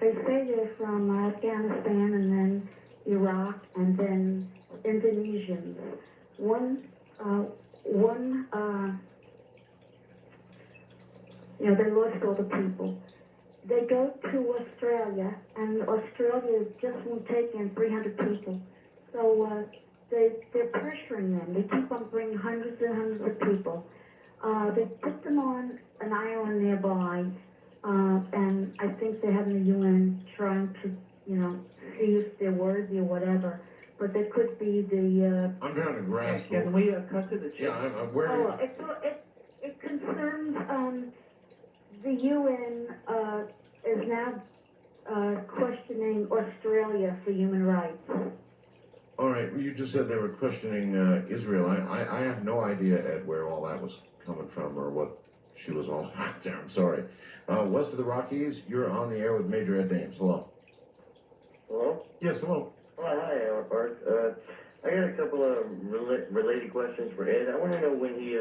they say they're from Afghanistan and then Iraq and then Indonesians. They lost all the people. They go to Australia, and Australia just won't take in 300 people. So they're pressuring them. They keep on bringing hundreds and hundreds of people. They put them on an island nearby, and I think they're having the UN trying to, see if they're worthy or whatever. But there could be the... I'm trying to grasp. Can we cut to the chase? Yeah, I'm where... It concerns the UN is now questioning Australia for human rights. All right, well, you just said they were questioning Israel. I have no idea, Ed, where all that was coming from or what she was all about there. I'm sorry. West of the Rockies, you're on the air with Major Ed Dames. Hello. Hello? Yes, hello. Oh, hi, Bart. I got a couple of related questions for Ed. I want to know when he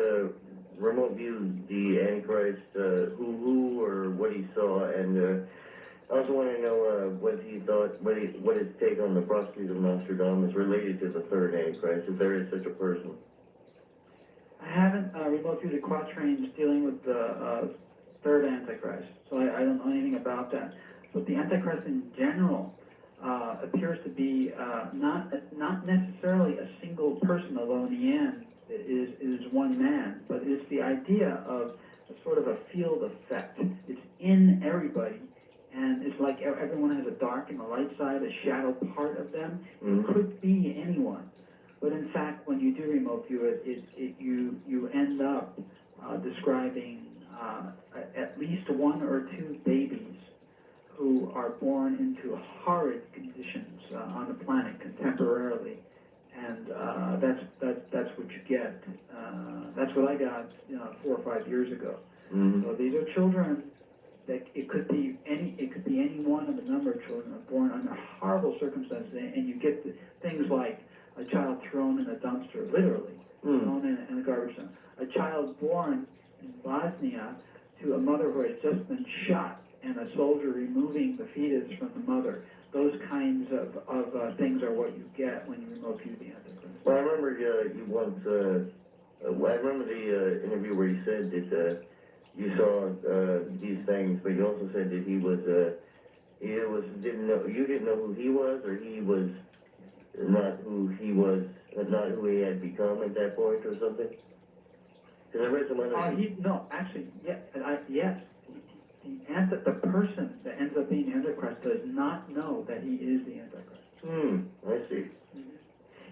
remote viewed the Antichrist, who or what he saw, and I also want to know what he thought, what his take on the prophecies of Nostradamus related to the third Antichrist, if there is such a person. I haven't remote viewed the quatrains dealing with the third Antichrist, so I don't know anything about that. But the Antichrist in general appears to be not necessarily a single person, although in the end it is one man, but it's the idea of a sort of a field effect. It's in everybody, and it's like everyone has a dark and a light side, a shadow part of them. It could be anyone. But in fact, when you do remote view it, you end up describing at least 1 or 2 babies who are born into horrid conditions on the planet contemporarily, and that's what you get. That's what I got 4 or 5 years ago. So these are children that it could be any one of a number of children are born under horrible circumstances, and you get things like a child thrown in a dumpster, literally thrown in a garbage dump. A child born in Bosnia to a mother who has just been shot, and a soldier removing the fetus from the mother. Those kinds of things are what you get when you remote view the Antichrist. Well, I remember you once, I remember the interview where you said that you saw these things, but you also said that you didn't know who he was, or he was not who he was, not who he had become at that point, or something. Because I read some other. No, actually, yes. The person that ends up being the Antichrist does not know that he is the Antichrist. I see.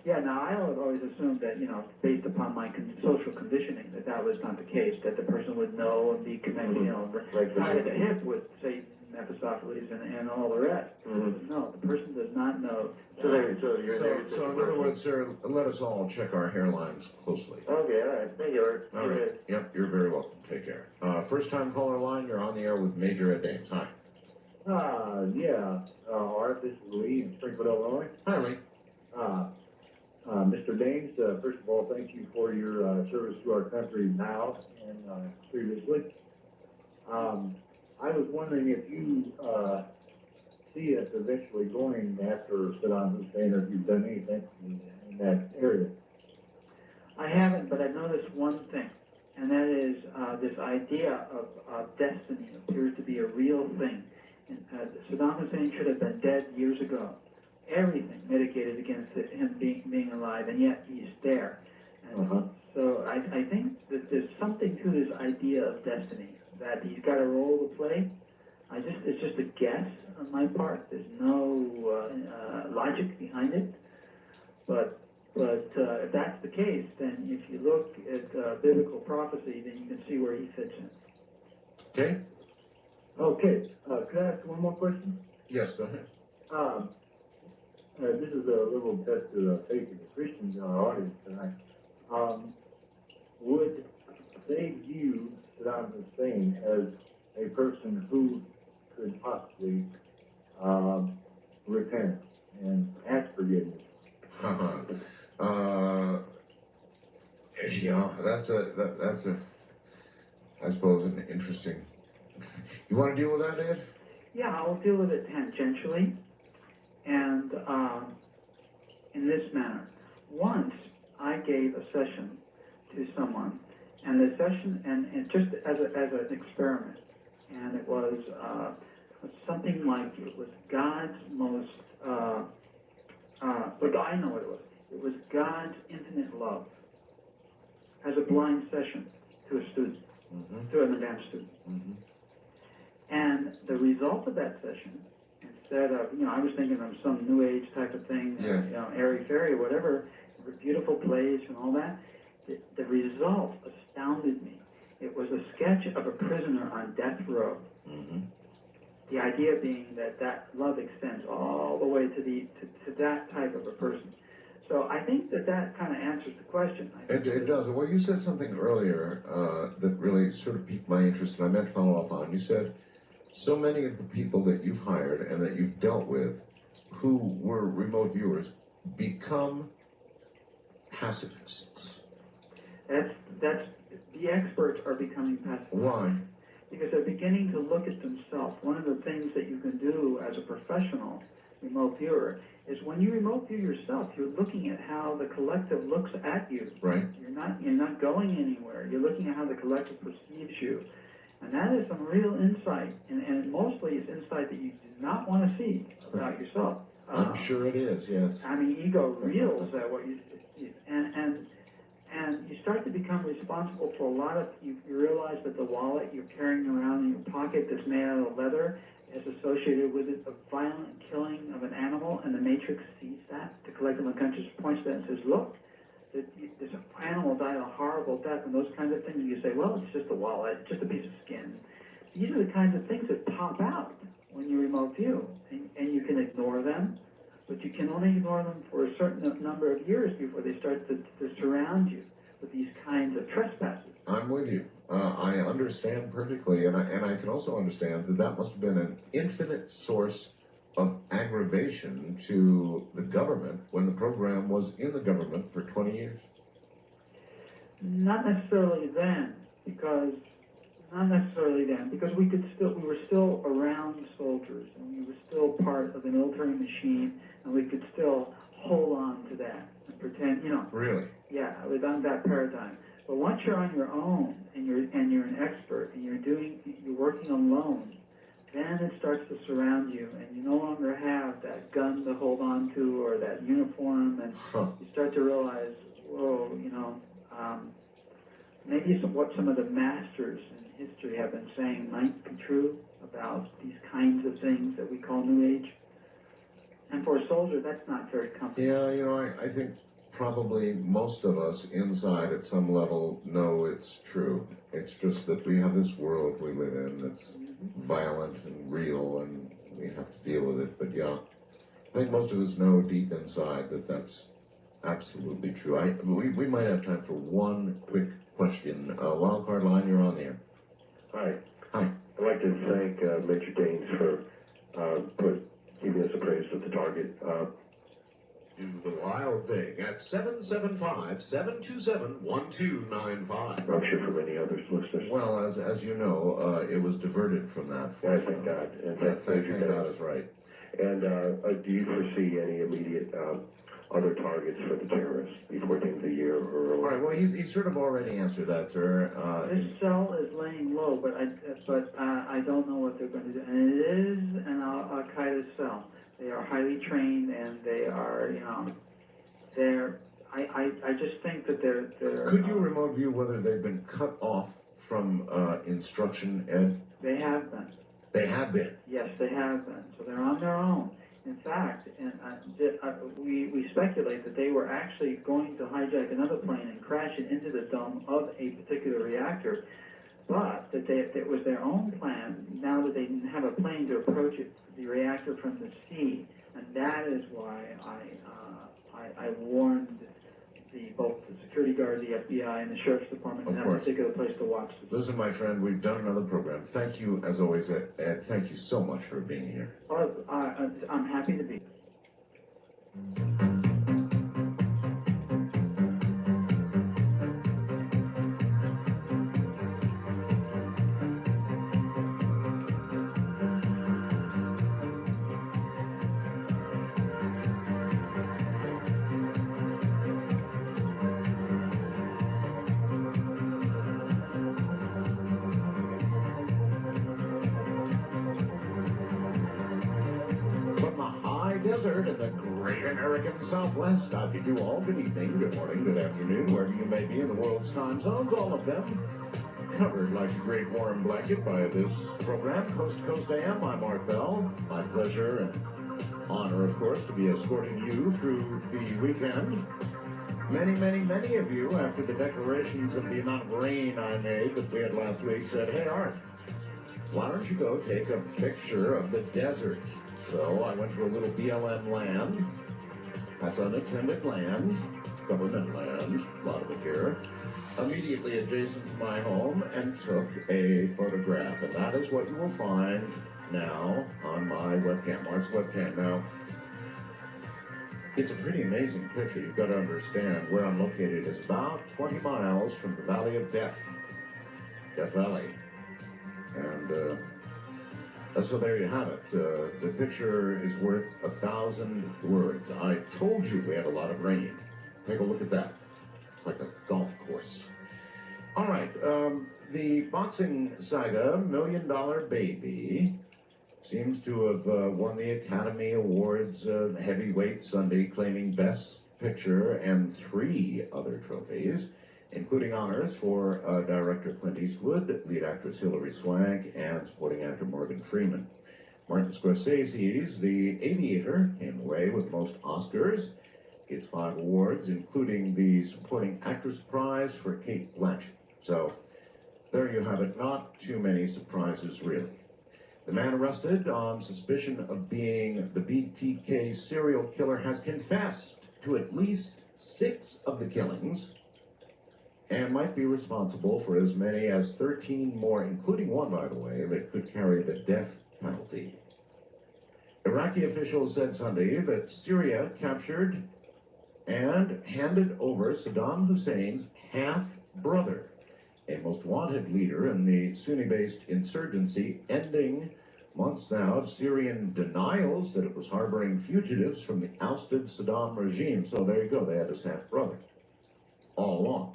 Yeah, now I would always assume that, based upon my social conditioning, that was not the case, that the person would know and be connected, like tied at the hip with Satan, Mephistopheles, and all the rest. No, the person does not know. So in other words, sir, let us all check our hairlines closely. Okay, all right. Thank you, Art. All right. Yep, you're very welcome. Take care. First time caller line, you're on the air with Major Ed Dames. Hi. Art, this is Lee in Springfield, Illinois. Hi, Lee. Mr. Dames, first of all, thank you for your service to our country now and previously. I was wondering if you see us eventually going after Saddam Hussein, or if you've done anything in that area. I haven't, but I noticed one thing, and that is this idea of destiny appears to be a real thing. And, Saddam Hussein should have been dead years ago. Everything mitigated against him being alive, and yet he's there. And so I think that there's something to this idea of destiny, that he's got a role to play. It's just a guess on my part. There's no logic behind it. But if that's the case, then if you look at biblical prophecy, then you can see where he fits in. Okay. Okay. Could I ask one more question? Yes, go ahead. This is a little test to the faith of the Christians in our audience tonight. Would they view Saddam Hussein as a person who could possibly repent and ask forgiveness? That's I suppose, an interesting. You want to deal with that, Ed? Yeah, I'll deal with it tangentially, and in this manner. Once I gave a session to someone, and the session, and just as an experiment, and it was something like it was God's most, but I know what it was. It was God's infinite love as a blind session to a student, to an advanced student. And the result of that session, instead of, I was thinking of some New Age type of thing, airy-fairy, whatever, beautiful place and all that, the result astounded me. It was a sketch of a prisoner on death row. The idea being that love extends all the way to that type of a person. So I think that kind of answers the question. It does. Well, you said something earlier that really sort of piqued my interest, and I meant to follow up on. You said so many of the people that you've hired and that you've dealt with who were remote viewers become pacifists. That's the experts are becoming pacifists. Why? Because they're beginning to look at themselves. One of the things that you can do as a professional remote viewer is when you remote view yourself, you're looking at how the collective looks at you. Right. You're not going anywhere. You're looking at how the collective perceives you. And that is some real insight, and mostly it's insight that you do not want to see about yourself. I'm sure it is, yes. I mean, ego reels at what you and you start to become responsible for a lot of, you realize that the wallet you're carrying around in your pocket that's made out of leather is associated with a violent killing of an animal, and the Matrix sees that. The collective unconscious points to that and says, look, this animal died a horrible death, and those kinds of things. You say, well, it's just a wallet, it's just a piece of skin. These are the kinds of things that pop out when you remote view, and you can ignore them, but you can only ignore them for a certain number of years before they start to surround you with these kinds of trespasses. I'm with you. I understand perfectly, and I can also understand that must have been an infinite source of aggravation to the government when the program was in the government for 20 years. Not necessarily then, because we were still around soldiers, and we were still part of the military machine, and we could still hold on to that and pretend, Really? Yeah, it was on that paradigm. But once you're on your own and you're an expert and you're working alone, then it starts to surround you, and you no longer have that gun to hold on to or that uniform, and you start to realize, whoa, maybe what some of the masters in history have been saying might be true about these kinds of things that we call New Age. And for a soldier, that's not very comfortable. Yeah, I think probably most of us inside at some level know it's true. It's just that we have this world we live in that's violent and real, and we have to deal with it. But yeah, I think most of us know deep inside that that's absolutely true. We might have time for one quick question. Wildcard Line, you're on the air. Hi. Hi. I'd like to thank Major Daines for keeping us appraised of the target. Do the wild thing at 775-727-1295. I'm sure for many others listeners. Well, as you know, it was diverted from that. Yeah, thank God. And Thank God is right. And do you foresee any immediate other targets for the terrorists before the end of the year? All right, well, he's sort of already answered that, sir. This cell is laying low, but I don't know what they're going to do. And it is an Al-Qaeda cell. They are highly trained, and they are, I just think that they're. Could you remote view whether they've been cut off from instruction, Ed? They have been. They have been? Yes, they have been. So they're on their own. In fact, we speculate that they were actually going to hijack another plane and crash it into the dome of a particular reactor, but that it was their own plan now that they didn't have a plane to approach the reactor from the sea, and that is why I warned both the security guard, the FBI, and the Sheriff's Department in that particular place to watch this. Listen, my friend, we've done another program. Thank you, as always, Ed. Thank you so much for being here. Well, I'm happy to be. Desert in the great American Southwest. How do you do all? Good evening, good morning, good afternoon, wherever you may be in the world's time zones, all of them covered like a great warm blanket by this program, Coast to Coast AM. I'm Art Bell. My pleasure and honor, of course, to be escorting you through the weekend. Many, many, many of you, after the declarations of the amount of rain I made that we had last week, said, hey, Art, why don't you go take a picture of the desert? So I went to a little BLM land. That's unattended land, government land, a lot of it here, immediately adjacent to my home, and took a photograph. And that is what you will find now on my webcam, Mark's webcam. Now, it's a pretty amazing picture. You've got to understand where I'm located is about 20 miles from the Valley of Death, Death Valley. And so there you have it. The picture is worth 1,000 words. I told you we had a lot of rain. Take a look at that. It's like a golf course. All right. The boxing saga, $1 Million Baby, seems to have won the Academy Awards Heavyweight Sunday, claiming Best Picture and 3 other trophies, including honors for director Clint Eastwood, lead actress Hilary Swank, and supporting actor Morgan Freeman. Martin Scorsese's The Aviator came away with most Oscars, gets 5 awards, including the supporting actress prize for Cate Blanchett. So there you have it. Not too many surprises, really. The man arrested on suspicion of being the BTK serial killer has confessed to at least 6 of the killings, and might be responsible for as many as 13 more, including one, by the way, that could carry the death penalty. Iraqi officials said Sunday that Syria captured and handed over Saddam Hussein's half-brother, a most wanted leader in the Sunni-based insurgency, ending months now of Syrian denials that it was harboring fugitives from the ousted Saddam regime. So there you go, they had his half-brother all along.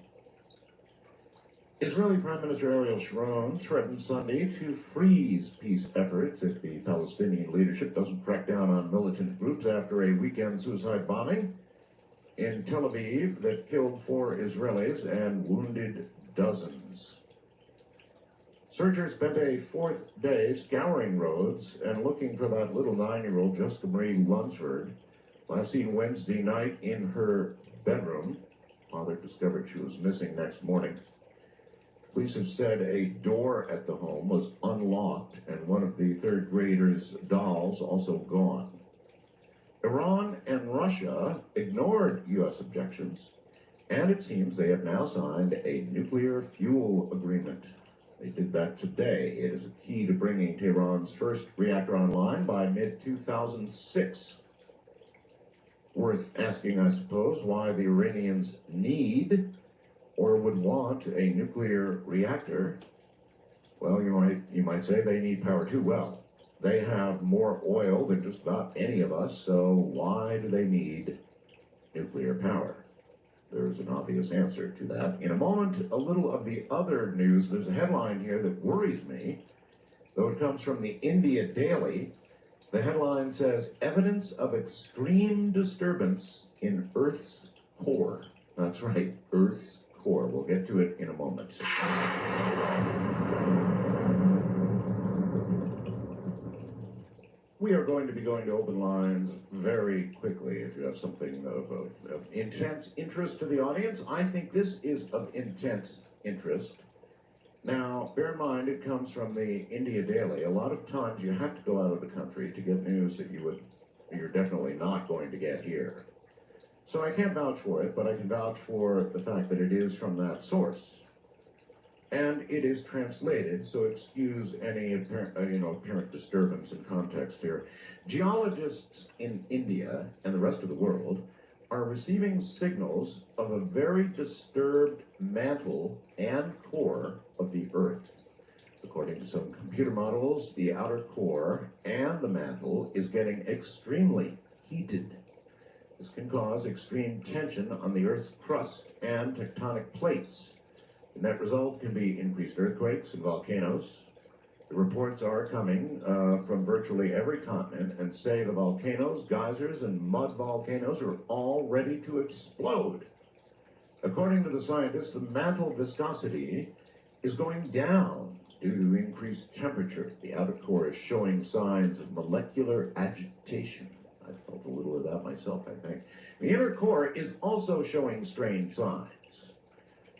Israeli Prime Minister Ariel Sharon threatened Sunday to freeze peace efforts if the Palestinian leadership doesn't crack down on militant groups after a weekend suicide bombing in Tel Aviv that killed 4 Israelis and wounded dozens. Searchers spent a 4th day scouring roads and looking for that little 9-year-old Jessica Marie Lunsford, last seen Wednesday night in her bedroom. Father discovered she was missing next morning. Police have said a door at the home was unlocked and one of the 3rd grader's dolls also gone. Iran and Russia ignored U.S. objections, and it seems they have now signed a nuclear fuel agreement. They did that today. It is a key to bringing Tehran's first reactor online by mid-2006. Worth asking, I suppose, why the Iranians need or would want a nuclear reactor. Well, you might say they need power too. Well, they have more oil than just about any of us, so why do they need nuclear power? There's an obvious answer to that. In a moment, a little of the other news. There's a headline here that worries me, though it comes from the India Daily. The headline says, evidence of extreme disturbance in Earth's core. That's right, Earth's core. We'll get to it in a moment. We are going to be going to open lines very quickly. If you have something of intense interest to the audience, I think this is of intense interest. Now, bear in mind, it comes from the India Daily. A lot of times you have to go out of the country to get news that you're definitely not going to get here. So I can't vouch for it, but I can vouch for the fact that it is from that source. And it is translated, so excuse any apparent disturbance in context here. Geologists in India and the rest of the world are receiving signals of a very disturbed mantle and core of the Earth. According to some computer models, the outer core and the mantle is getting extremely heated. This can cause extreme tension on the Earth's crust and tectonic plates. The net result can be increased earthquakes and volcanoes. The reports are coming from virtually every continent and say the volcanoes, geysers, and mud volcanoes are all ready to explode. According to the scientists, the mantle viscosity is going down due to increased temperature. The outer core is showing signs of molecular agitation. I felt a little of that myself, I think. The inner core is also showing strange signs.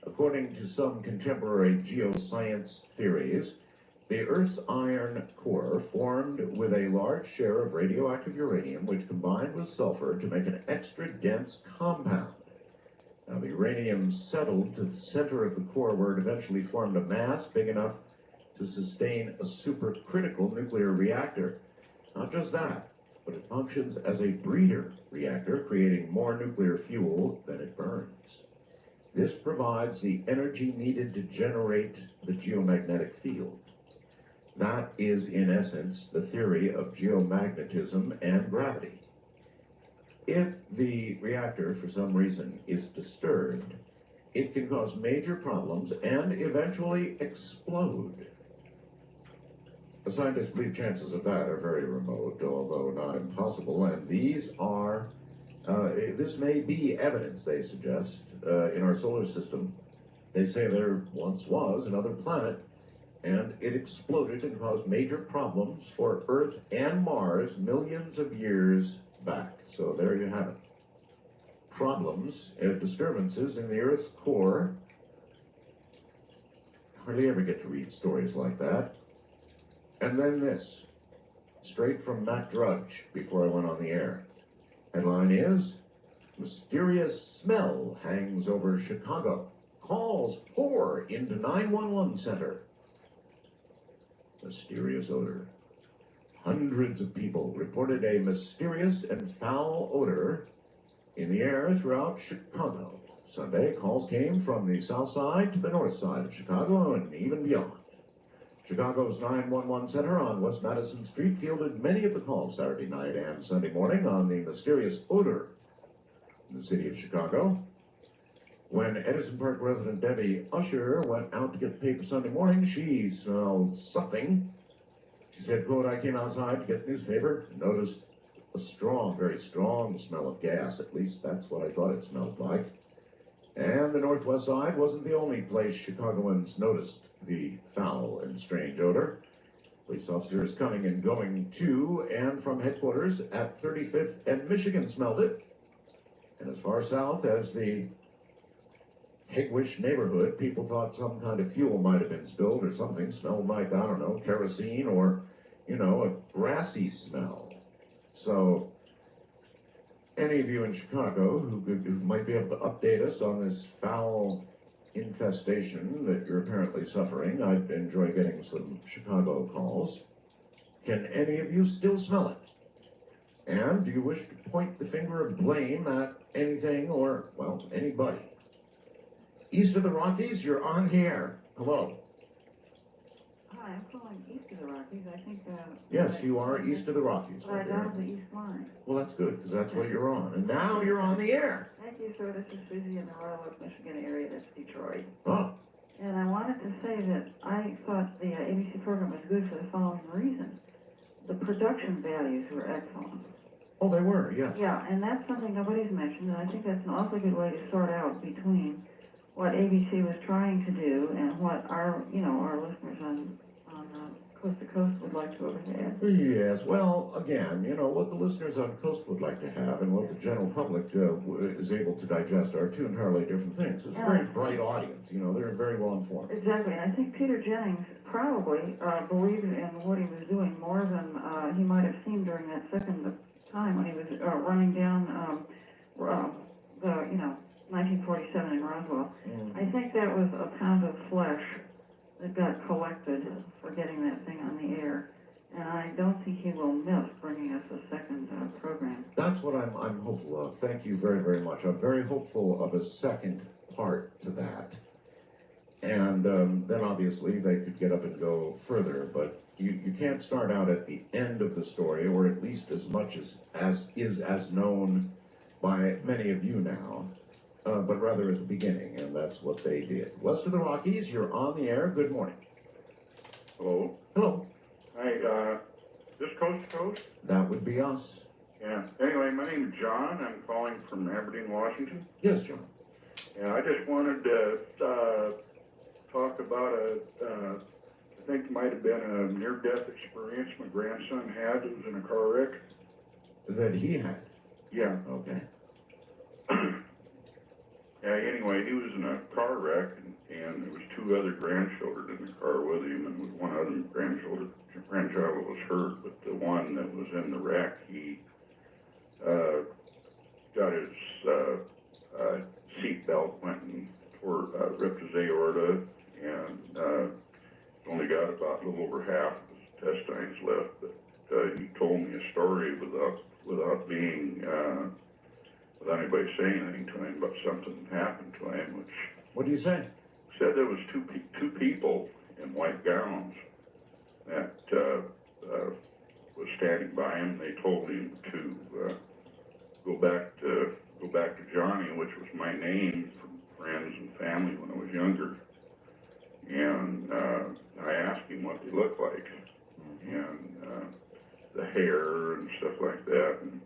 According to some contemporary geoscience theories, the Earth's iron core formed with a large share of radioactive uranium, which combined with sulfur to make an extra dense compound. Now, the uranium settled to the center of the core where it eventually formed a mass big enough to sustain a supercritical nuclear reactor. Not just that, but it functions as a breeder reactor, creating more nuclear fuel than it burns. This provides the energy needed to generate the geomagnetic field. That is, in essence, the theory of geomagnetism and gravity. If the reactor, for some reason, is disturbed, it can cause major problems and eventually explode. The scientists believe chances of that are very remote, although not impossible, and these are, this may be evidence, they suggest, in our solar system. They say there once was another planet, and it exploded and caused major problems for Earth and Mars millions of years back. So there you have it. Problems and disturbances in the Earth's core. Hardly ever get to read stories like that. And then this, straight from Matt Drudge before I went on the air. Headline is, mysterious smell hangs over Chicago. Calls pour into 911 center. Mysterious odor. Hundreds of people reported a mysterious and foul odor in the air throughout Chicago. Sunday, calls came from the south side to the north side of Chicago and even beyond. Chicago's 911 center on West Madison Street fielded many of the calls Saturday night and Sunday morning on the mysterious odor in the city of Chicago. When Edison Park resident Debbie Usher went out to get the paper Sunday morning, she smelled something. She said, quote, I came outside to get the newspaper and noticed a strong, very strong smell of gas. At least that's what I thought it smelled like. And the Northwest Side wasn't the only place Chicagoans noticed the foul and strange odor. Police officers coming and going to and from headquarters at 35th and Michigan smelled it. And as far south as the Higwish neighborhood, people thought some kind of fuel might have been spilled or something. Smelled like, I don't know, kerosene or, you know, a grassy smell. So, any of you in Chicago who might be able to update us on this foul infestation that you're apparently suffering, I'd enjoy getting some Chicago calls. Can any of you still smell it? And do you wish to point the finger of blame at anything or, well, anybody? East of the Rockies, you're on the air. Hello. Hi, I'm calling east of the Rockies. I think, Yes, you are east of the Rockies. but I dialed the east line. Well, that's good, because that's what you're on. And now you're on the air. Thank you, sir. This is Susie in the Royal Oak, Michigan area. That's Detroit. Oh, And I wanted to say that I thought the ABC program was good for the following reason. The production values were excellent. oh, they were, yes. Yeah, and that's something nobody's mentioned, and I think that's an awfully good way to sort out between what ABC was trying to do and what our, you know, our listeners on Coast to Coast would like to have had. Yes, well, again, you know, what the listeners on Coast would like to have and what the general public is able to digest are two entirely different things. It's a very bright audience, you know, they're very well informed. Exactly, and I think Peter Jennings probably believed in what he was doing more than he might have seen during that second time when he was running down the, you know, 1947 in Roswell. I think that was a pound of flesh that got collected for getting that thing on the air, and I don't think he will miss bringing us a second program. That's what I'm hopeful of. Thank you very, very much. I'm very hopeful of a second part to that. And then obviously they could get up and go further, but you can't start out at the end of the story, or at least as much as is as known by many of you now. But rather at the beginning, and that's what they did. West of the Rockies, you're on the air. Good morning. Hello. Hello. Hi, this Coast to Coast? That would be us. Yeah. Anyway, my name is John. I'm calling from Aberdeen, Washington. Yes, John. Yeah, I just wanted to talk about I think it might have been a near-death experience my grandson had. It was in a car wreck. That he had? Yeah. Okay. Yeah, anyway, he was in a car wreck, and there was two other grandchildren in the car with him, and one other grandchild was hurt, but the one that was in the wreck, he got his seat belt, went and ripped his aorta, and only got about a little over half of his intestines left. But he told me a story without being without anybody saying anything to him about something that happened to him, which... What do you say? Said there was two people in white gowns that was standing by him. They told him to go back to Johnny, which was my name from friends and family when I was younger. And I asked him what they looked like, and the hair and stuff like that. And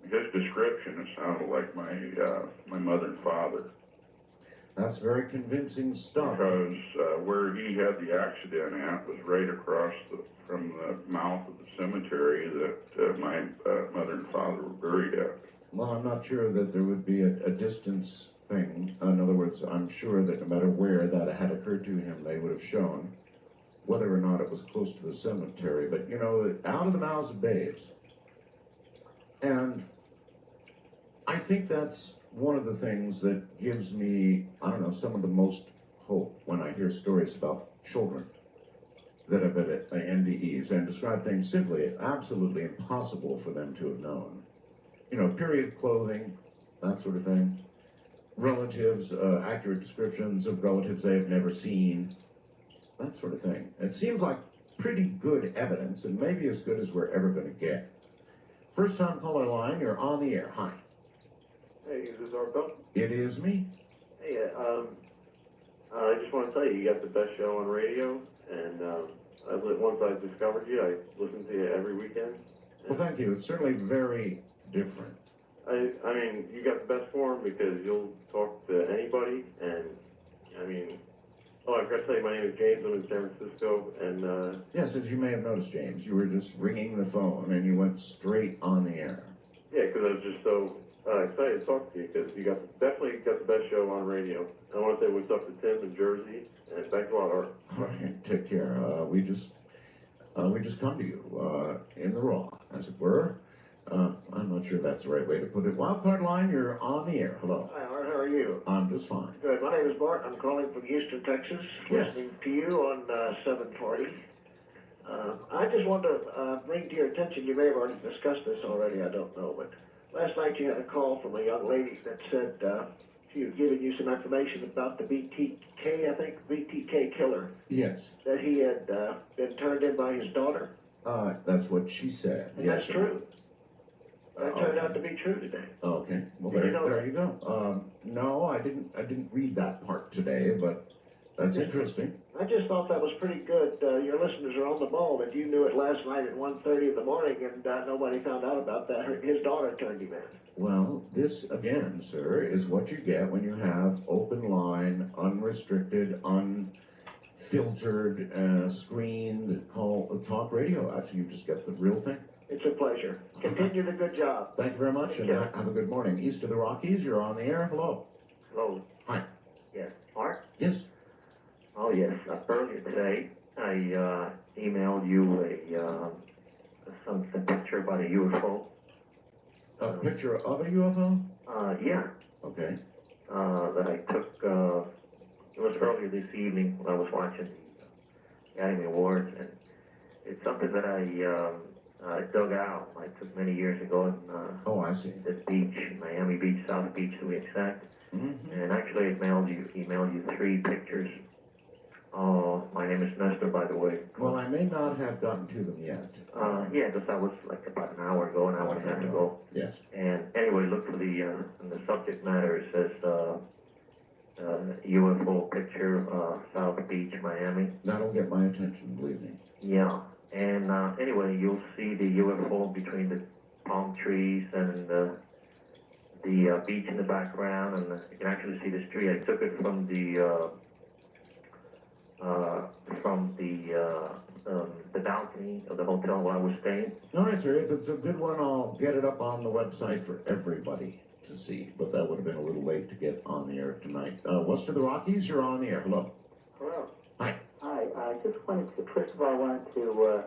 his description, it sounded like my mother and father. That's very convincing stuff. Because where he had the accident at was right across from the mouth of the cemetery that my mother and father were buried at. Well, I'm not sure that there would be a distance thing. In other words, I'm sure that no matter where that had occurred to him, they would have shown whether or not it was close to the cemetery. But, you know, out of the mouths of babes. And I think that's one of the things that gives me, I don't know, some of the most hope when I hear stories about children that have been at NDEs and describe things simply absolutely impossible for them to have known. You know, period clothing, that sort of thing. Relatives, accurate descriptions of relatives they have never seen, that sort of thing. It seems like pretty good evidence, and maybe as good as we're ever going to get. First time caller line, you're on the air. Hi. Hey, is this Art Bell? It is me. Hey, Hey, I just want to tell you, you got the best show on radio, and once I discovered you, I listen to you every weekend. Well, thank you. It's certainly very different. I mean, you got the best form because you'll talk to anybody, and I mean, oh, I forgot to tell you, my name is James. I'm in San Francisco, and Yes, as you may have noticed, James, you were just ringing the phone and you went straight on the air. yeah, because I was just so excited to talk to you because you definitely got the best show on radio. I want to say what's up to Tim in Jersey, and thanks a lot, Art. All right, take care. We just come to you in the raw, as it were. I'm not sure that's the right way to put it. Wildcard line, you're on the air. Hello. Hi, Art. How are you? I'm just fine. Good. My name is Bart. I'm calling from Houston, Texas. Yes. Listening to you on 740. I just want to bring to your attention, you may have already discussed this already, I don't know, but last night you had a call from a young lady that said she was giving you some information about the BTK, I think, BTK killer, Yes. that he had been turned in by his daughter. That's what she said. And Yes, that's true. That turned okay. out to be true today. Okay. Well, Did there, you know there that? you go. No, I didn't read that part today, but that's interesting. I just thought that was pretty good. Your listeners are on the ball that you knew it last night at 1:30 in the morning and nobody found out about that. His daughter turned him in. Well, this again, sir, is what you get when you have open line, unrestricted, unfiltered, screened talk radio. Actually, you just get the real thing. It's a pleasure. Continue the good job. Thank you very much, and have a good morning. East of the Rockies, you're on the air. Hello. Hello. Hi. Yes. Art? Yes. Oh, yes. Earlier today, I emailed you some picture about a UFO. A picture of a UFO? Yeah. Okay. That I took, it was earlier this evening when I was watching the Academy Awards, and it's something that I dug out. I took many years ago in oh, I see. This beach, Miami Beach, South Beach to be exact. Mm-hmm. And actually, I emailed you 3 pictures. Oh, my name is Nestor, by the way. Well, I may not have gotten to them yet. Yeah, because that was like about an hour ago, an hour and a half ago. Yes. And anyway, look for in the subject matter, it says UFO picture, South Beach, Miami. That'll get my attention, believe me. Yeah. And anyway, you'll see the UFO between the palm trees and the beach in the background, and you can actually see this tree. I took it from the balcony of the hotel where I was staying. All right, sir. If it's a good one, I'll get it up on the website for everybody to see. But that would have been a little late to get on the air tonight. West of the Rockies, you're on the air. Hello. Hello. Hi. Hi. I just wanted to, first of all, I wanted to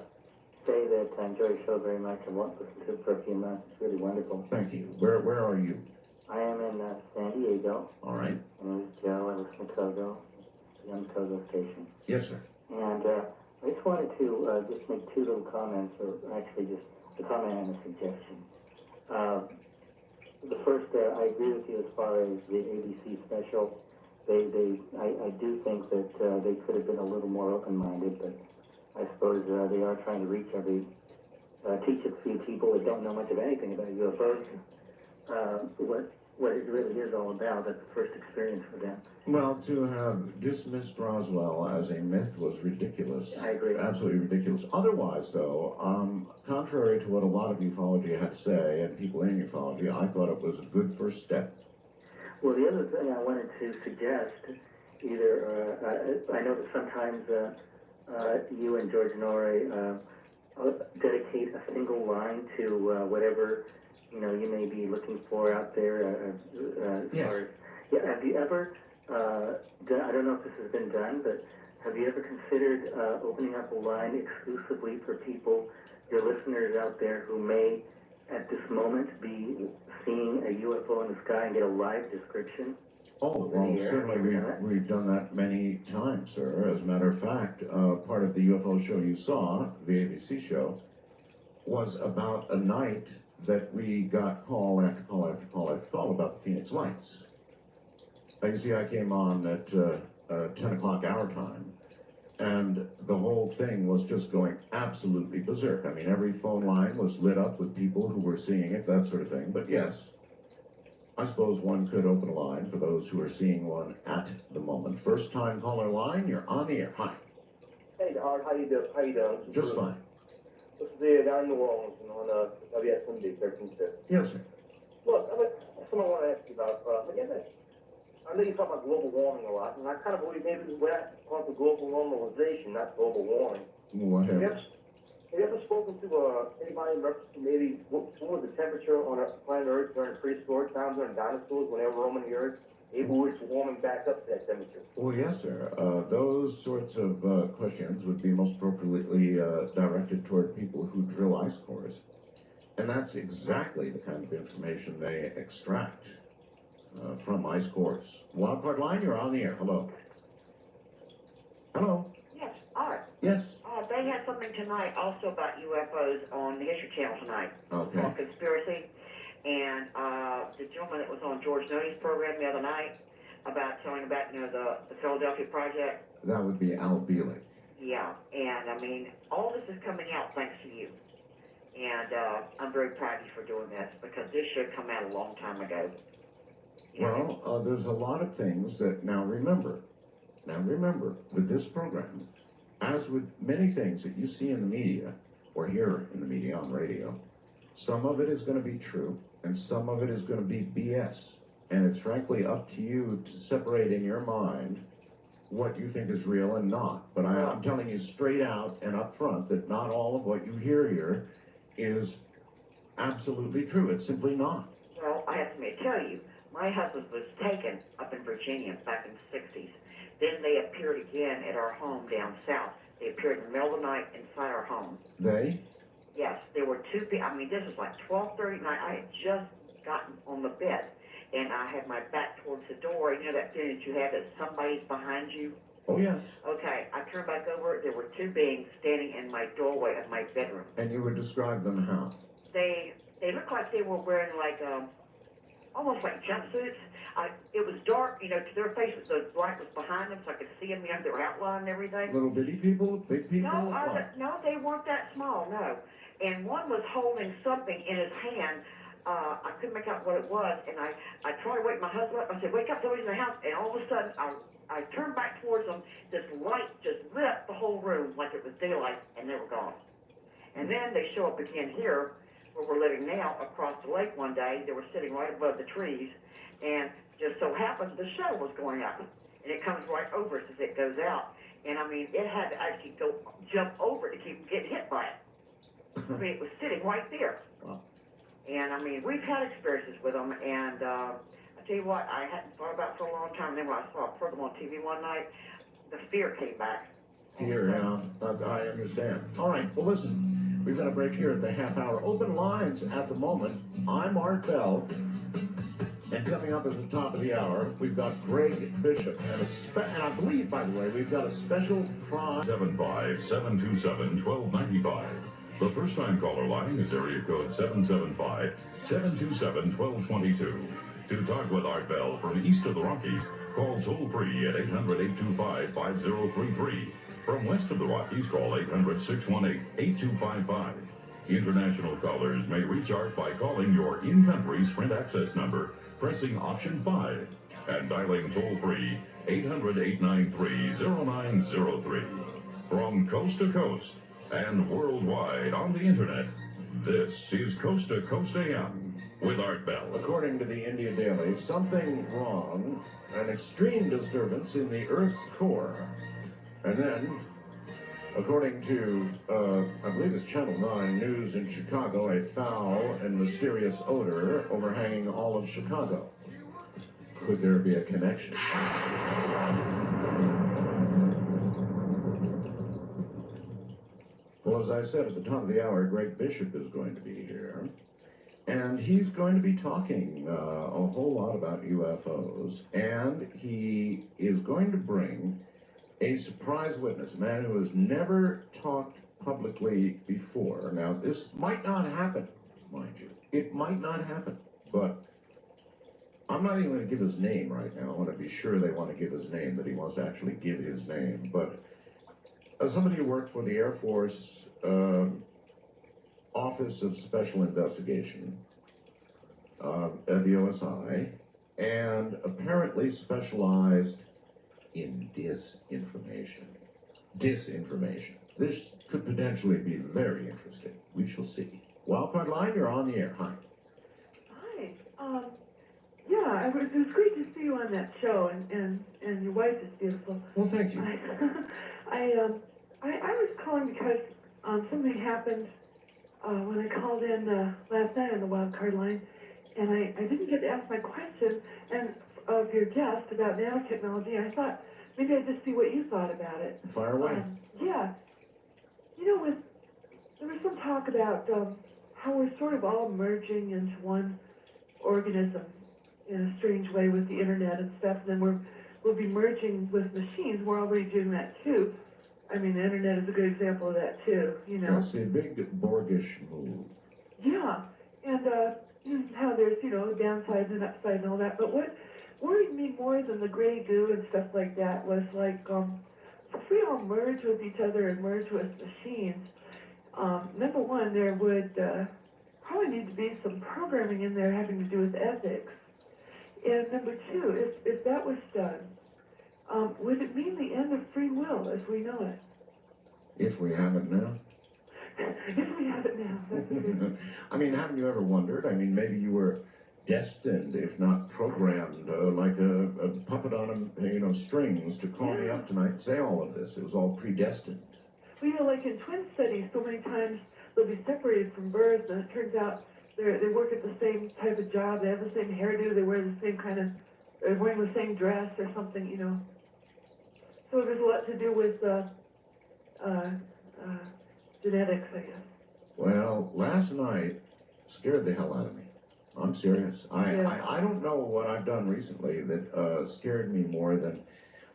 say that I enjoy your show very much. I won't listen to it for a few months. It's really wonderful. Thank you. Where are you? I am in San Diego. All right. My name is Joe. I listen to Togo, young Togo station. Yes, sir. And I just wanted to just make 2 little comments, or actually just a comment and a suggestion. The first, I agree with you as far as the ABC special. I do think that they could have been a little more open-minded, but I suppose they are trying to reach teach a few people that don't know much of anything about UFOs what it really is all about. That's the first experience for them. Well, to have dismissed Roswell as a myth was ridiculous. I agree. Absolutely ridiculous. Otherwise, though, contrary to what a lot of ufology had to say, and people in ufology, I thought it was a good first step. Well, the other thing I wanted to suggest, either, I know that sometimes you and George Norrie dedicate a single line to whatever you may be looking for out there. As far as, have you ever? I don't know if this has been done, but have you ever considered opening up a line exclusively for people, your listeners out there, who may, at this moment, be seeing a UFO in the sky and get a live description? Oh, well, certainly we've done that many times, sir. As a matter of fact, part of the UFO show you saw, the ABC show, was about a night that we got call after call after call after call about the Phoenix Lights. You see, I came on at 10 o'clock our time, and the whole thing was just going absolutely berserk. I mean, every phone line was lit up with people who were seeing it, that sort of thing. But yes, I suppose one could open a line for those who are seeing one at the moment. First time caller line, you're on the air. Hi. Hey, Art, how you doing? Just fine. This is down in New Orleans and on WSMD 13.6. Yes, sir. Look, something I want to ask you about. I know you talk about global warming a lot, and I kind of believe maybe we're talking about global normalization, not global warming. What Have happened? you ever spoken to anybody in reference to maybe what was the temperature on planet Earth during prehistoric times, during dinosaurs, when they were roaming the Earth? Maybe we're warming back up to that temperature. Well, yes, sir. Those sorts of questions would be most appropriately directed toward people who drill ice cores. And that's exactly the kind of information they extract from ice cores. Wildcard line, you're on the air. Hello. Hello. Yes, Art. Yes. They had something tonight also about UFOs on the History Channel tonight. Okay. Called Conspiracy. And the gentleman that was on George Nody's program the other night about telling about, the Philadelphia Project. That would be Al Bielek. Yeah, and I mean, all this is coming out thanks to you. And I'm very proud of you for doing this because this should have come out a long time ago. Well, there's a lot of things that now remember, with this program, as with many things that you see in the media or hear in the media on radio, some of it is going to be true and some of it is going to be BS. And it's frankly up to you to separate in your mind what you think is real and not. But I'm telling you straight out and up front that not all of what you hear here is absolutely true. It's simply not. Well, I have to tell you, my husband was taken up in Virginia back in the 60s. Then they appeared again at our home down south. They appeared in the middle of the night inside our home. They? Yes, there were two people. I mean, this was like 12:30 at night. I had just gotten on the bed, and I had my back towards the door. You know that feeling that you have that somebody's behind you? Oh, yes. Okay, I turned back over. There were two beings standing in my doorway of my bedroom. And you would describe them how? They looked like they were wearing like almost like jumpsuits. It was dark, to their faces. The light was behind them, so I could see them. Their outline and everything. Little bitty people, big people? No, they weren't that small. No. And one was holding something in his hand. I couldn't make out what it was, and I tried to wake my husband up. I said, "Wake up, nobody's in the house." And all of a sudden, I turned back towards them. This light just lit up the whole room like it was daylight, and they were gone. And then they show up again here, where we're living now, across the lake one day. They were sitting right above the trees, and just so happened the shuttle was going up, and it comes right over us as it goes out. And I mean, it had to actually jump over it to keep from getting hit by it. I mean, it was sitting right there. Wow. And I mean, we've had experiences with them, and I tell you what, I hadn't thought about it for a long time. Then when I saw a program on TV one night, the fear came back. Here, now, I understand. All right, well, listen, we've got a break here at the half hour. Open lines at the moment. I'm Art Bell. And coming up at the top of the hour, we've got Greg Bishop. And I believe, by the way, we've got a special prize. 75727-1295. The first-time caller line is area code 775-727-1222. To talk with Art Bell from east of the Rockies, call toll-free at 800-825-5033. From west of the Rockies, call 800-618-8255. International callers may reach Art by calling your in-country Sprint access number, pressing option 5, and dialing toll-free 800-893-0903. From coast to coast and worldwide on the internet, this is Coast to Coast AM with Art Bell. According to the India Daily, something wrong, an extreme disturbance in the Earth's core. And then, according to, I believe it's Channel 9 News in Chicago, a foul and mysterious odor overhanging all of Chicago. Could there be a connection? Well, as I said at the top of the hour, Greg Bishop is going to be here. And he's going to be talking a whole lot about UFOs. And he is going to bring a surprise witness, a man who has never talked publicly before. Now, this might not happen, mind you. It might not happen. But I'm not even going to give his name right now. I want to be sure they want to give his name, that he wants to actually give his name. But somebody who worked for the Air Force Office of Special Investigation, at the OSI, and apparently specialized in disinformation. Disinformation. This could potentially be very interesting. We shall see. Wildcard Line, you're on the air. Hi. Hi. Yeah, it was great to see you on that show, and your wife is beautiful. Well, thank you. I was calling because something happened when I called in last night on the Wildcard Line, and I didn't get to ask my question and of your guest about nanotechnology. I thought maybe I'd just see what you thought about it. Fire away. Yeah. You know, there was some talk about how we're sort of all merging into one organism in a strange way with the internet and stuff, and then we'll be merging with machines. We're already doing that too. I mean, the internet is a good example of that too, you know. It's a big Borgish move. Yeah, and how there's, you know, downsides and upsides and all that. But what worried me more than the gray goo and stuff like that was like, if we all merge with each other and merge with machines, number one, there would probably need to be some programming in there having to do with ethics. And number two, if that was done, would it mean the end of free will as we know it? If we have it now. If we have it now. That's a good... I mean, haven't you ever wondered? I mean, maybe you were destined, if not programmed, like a puppet on strings to call me up tonight and say all of this. It was all predestined. Well, you know, like in twin studies, so many times they'll be separated from birth, and it turns out they work at the same type of job, they have the same hairdo, they wear the same kind of, they're wearing the same dress or something, you know. So there's a lot to do with genetics, I guess. Well, last night scared the hell out of me. I'm serious. I don't know what I've done recently that scared me more than,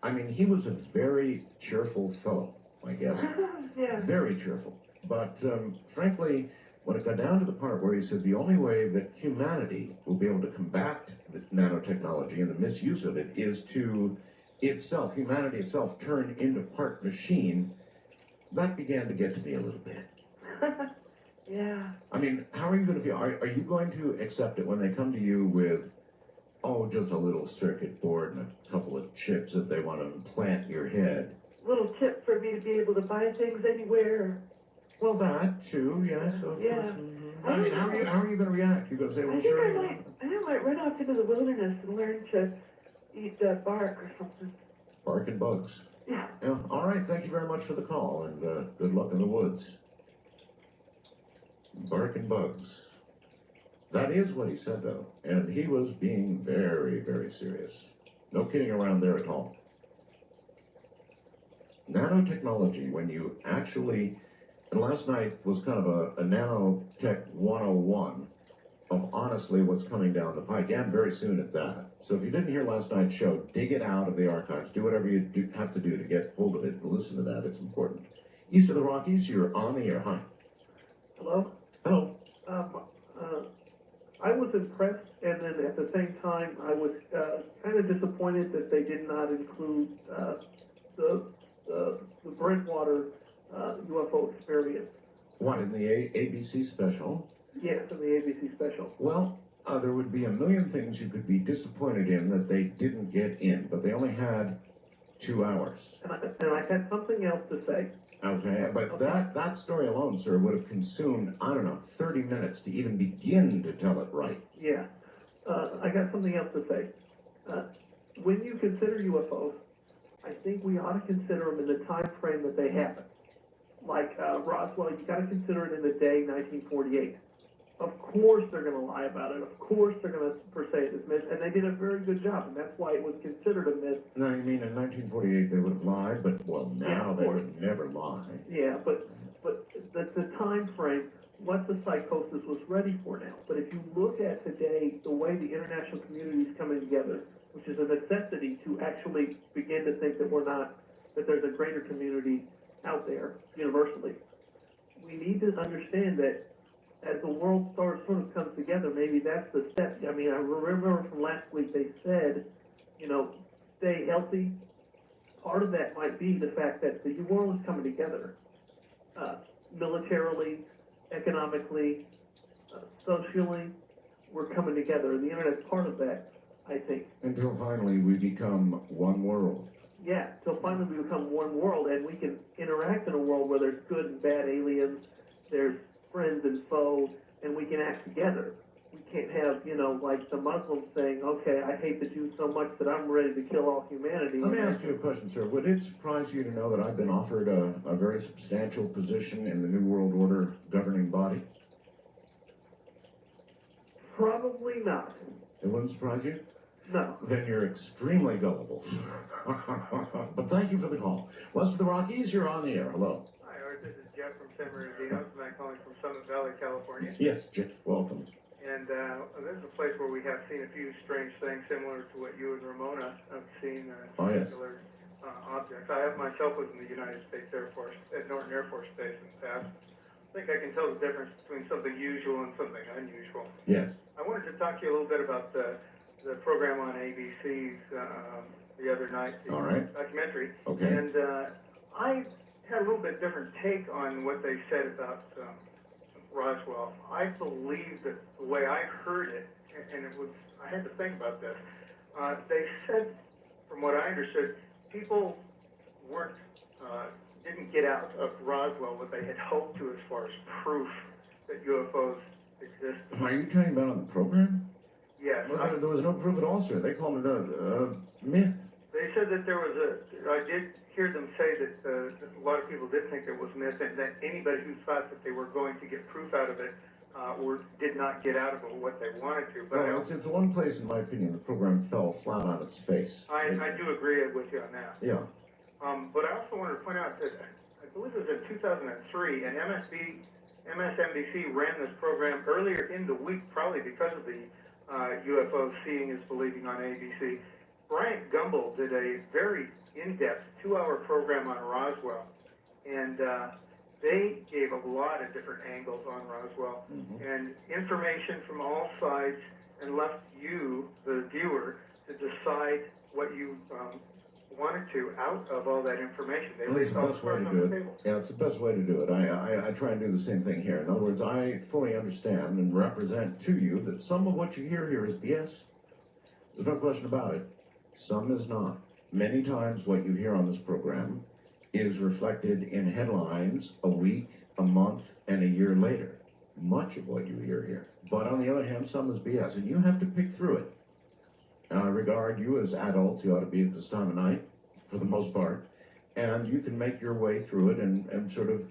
I mean, he was a very cheerful fellow, I guess. Yeah. Very cheerful. But frankly, when it got down to the part where he said the only way that humanity will be able to combat the nanotechnology and the misuse of it is to itself, humanity itself, turn into part machine, that began to get to me a little bit. Yeah. I mean, how are you going to feel? Are you going to accept it when they come to you with, oh, just a little circuit board and a couple of chips that they want to implant in your head? Little tip for me to be able to buy things anywhere. Well, that too, yes. Of Yeah. course. I mean, how are you going to react? You're going to say, well, I think sure. I might run off into the wilderness and learn to eat bark or something. Bark and bugs. Yeah. Yeah. All right. Thank you very much for the call, and good luck in the woods. Bark and bugs. That is what he said, though, and he was being very, very serious. No kidding around there at all. Nanotechnology, when you actually, and last night was kind of a nanotech 101 of honestly what's coming down the pike, and very soon at that. So if you didn't hear last night's show, dig it out of the archives. Do whatever you have to do to get hold of it and listen to that. It's important. East of the Rockies, you're on the air. Hi. Hello? Hello. I was impressed, and then at the same time, I was kind of disappointed that they did not include the Brentwater UFO experience. What, in the ABC special? Yes, in the ABC special. Well, there would be a million things you could be disappointed in that they didn't get in, but they only had 2 hours. And I had something else to say. Okay, but that story alone, sir, would have consumed, I don't know, 30 minutes to even begin to tell it right. Yeah. I got something else to say. When you consider UFOs, I think we ought to consider them in the time frame that they happen. Like Roswell, you got to consider it in the day 1948. Of course they're going to lie about it. Of course they're going to say it's myth, and they did a very good job, and that's why it was considered a myth. No, I mean, in 1948 they would have lied, but, well, now they would never lie. Yeah, but the time frame, what the psychosis was ready for now. But if you look at today, the way the international community is coming together, which is a necessity to actually begin to think that that there's a greater community out there universally. We need to understand that as the world sort of comes together, maybe that's the step. I mean, I remember from last week they said, stay healthy. Part of that might be the fact that the world is coming together, militarily, economically, socially, we're coming together, and the internet's part of that, I think. Until finally we become one world. Yeah, till finally we become one world, and we can interact in a world where there's good and bad aliens, there's friends and foes, and we can act together. We can't have, you know, like the Muslims saying, okay, I hate the Jews so much that I'm ready to kill all humanity. Let me ask you a question, sir. Would it surprise you to know that I've been offered a very substantial position in the New World Order governing body? Probably not. It wouldn't surprise you? No. Then you're extremely gullible. But thank you for the call. West of the Rockies, you're on the air. Hello. Hi, Art. This is Jeff from San Bernardino, and I'm calling from Summit Valley, California. Yes, Jeff, welcome. And this is a place where we have seen a few strange things similar to what you and Ramona have seen, Oh, yes. particular objects. I have myself was in the United States Air Force, at Norton Air Force Base in the past. I think I can tell the difference between something usual and something unusual. Yes. I wanted to talk to you a little bit about the program on ABC's the other night, the All right. documentary. Okay. And I had a little bit different take on what they said about Roswell. I believe that the way I heard it, and it was, I had to think about this. They said, from what I understood, people didn't get out of Roswell what they had hoped to as far as proof that UFOs exist. Are you talking about on the program? Yes. Well, there was no proof at all, sir. They called it a myth. They said that there was I did hear them say that a lot of people did think it was myth, and that anybody who thought that they were going to get proof out of it did not get out of it what they wanted to. But Well, it's the one place, in my opinion, the program fell flat on its face. I do agree with you on that. Yeah. But I also wanted to point out that I believe it was in 2003, and MSNBC ran this program earlier in the week, probably because of the UFO Seeing is Believing on ABC. Bryant Gumbel did a very in-depth 2-hour program on Roswell, and they gave a lot of different angles on Roswell, and information from all sides, and left you, the viewer, to decide what you wanted to out of all that information. They Well, it's laid the all best the way cards to on do the it. table. Yeah, it's the best way to do it. I try and do the same thing here. In other words, I fully understand and represent to you that some of what you hear here is BS. There's no question about it. Some is not. Many times what you hear on this program is reflected in headlines a week, a month, and a year later. Much of what you hear here. But on the other hand, some is BS, and you have to pick through it. And I regard you as adults. You ought to be at this time of night, for the most part, and you can make your way through it and sort of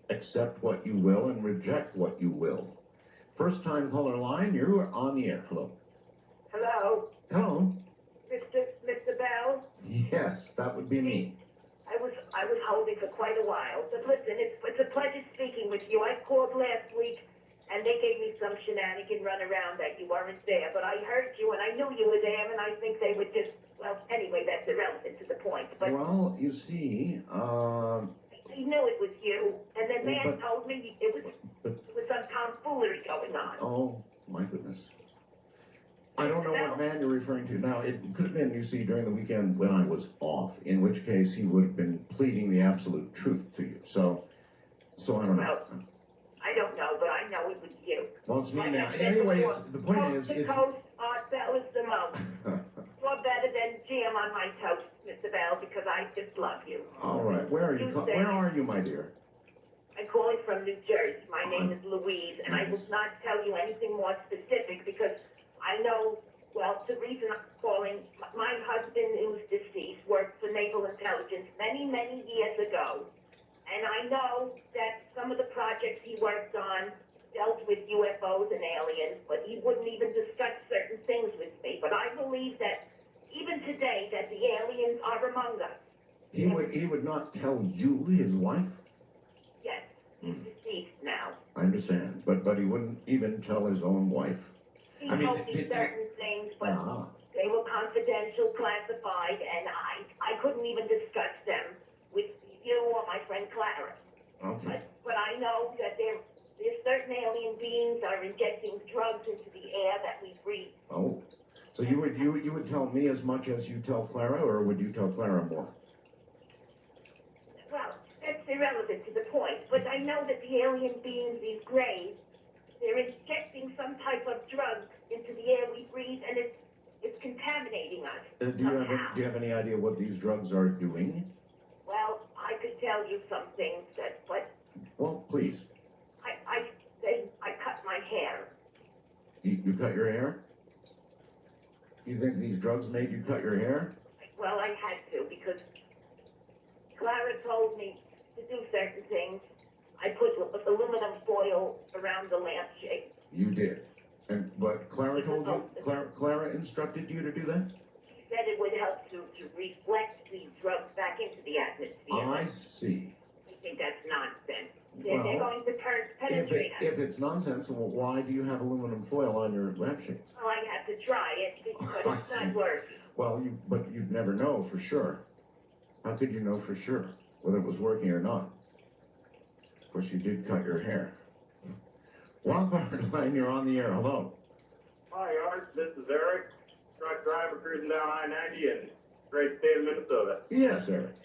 accept what you will and reject what you will. First time caller line, you're on the air. Hello. Hello, Hello. Mr. Bell. Yes, that would be me. I was holding for quite a while, but listen, it's a pleasure speaking with you. I called last week, and they gave me some shenanigan run around that you weren't there, but I heard you, and I knew you were there, and I think they would just, well, anyway, that's irrelevant to the point. But Well, you see, I knew it was you, and the man told me it was some tomfoolery going on. oh, my goodness. I don't know what man you're referring to. Now, it could have been, you see, during the weekend when I was off, in which case he would have been pleading the absolute truth to you. So I don't know. Well, I don't know, but I know it was you. Well, it's me Like now. I said Anyway, before, the point coast is, to it's... coast, Art Bell is the most. You're better than jam on my toast, Mr. Bell, because I just love you. All right, where are you? Where are you, my dear? I'm calling from New Jersey. My name is Louise, and I will not tell you anything more specific because I know, well, the reason I'm calling, my husband, who's deceased, worked for Naval Intelligence many, many years ago. And I know that some of the projects he worked on dealt with UFOs and aliens, but he wouldn't even discuss certain things with me. But I believe that even today that the aliens are among us. He would not tell you, his wife? Yes, deceased now. I understand, but he wouldn't even tell his own wife. He told me certain things, but they were confidential, classified, and I couldn't even discuss them with you or my friend Clara. Okay. But I know that there's certain alien beings are injecting drugs into the air that we breathe. Oh, so you would tell me as much as you tell Clara, or would you tell Clara more? Well, that's irrelevant to the point. But I know that the alien beings, these grays, they're injecting some type of drug into the air we breathe, and it's contaminating us. Do you have any idea what these drugs are doing? Well, I could tell you some things but Well, please. I cut my hair. You cut your hair? You think these drugs made you cut your hair? Well, I had to because Clara told me to do certain things. I put aluminum foil around the lampshade. You did. But Clara told you, Clara instructed you to do that? She said it would help to reflect the drugs back into the atmosphere. I see. I think that's nonsense. They're Well, going to penetrate us. If it's nonsense, well, why do you have aluminum foil on your lampshades? Oh, I have to try it, but I it's see. not working. Well, but you'd never know for sure. How could you know for sure whether it was working or not? Of course, you did cut your hair. Wildcard Line, you're on the air. Hello. Hi, Art. This is Eric, truck driver cruising down I-90 in great state of Minnesota. Yes, Eric.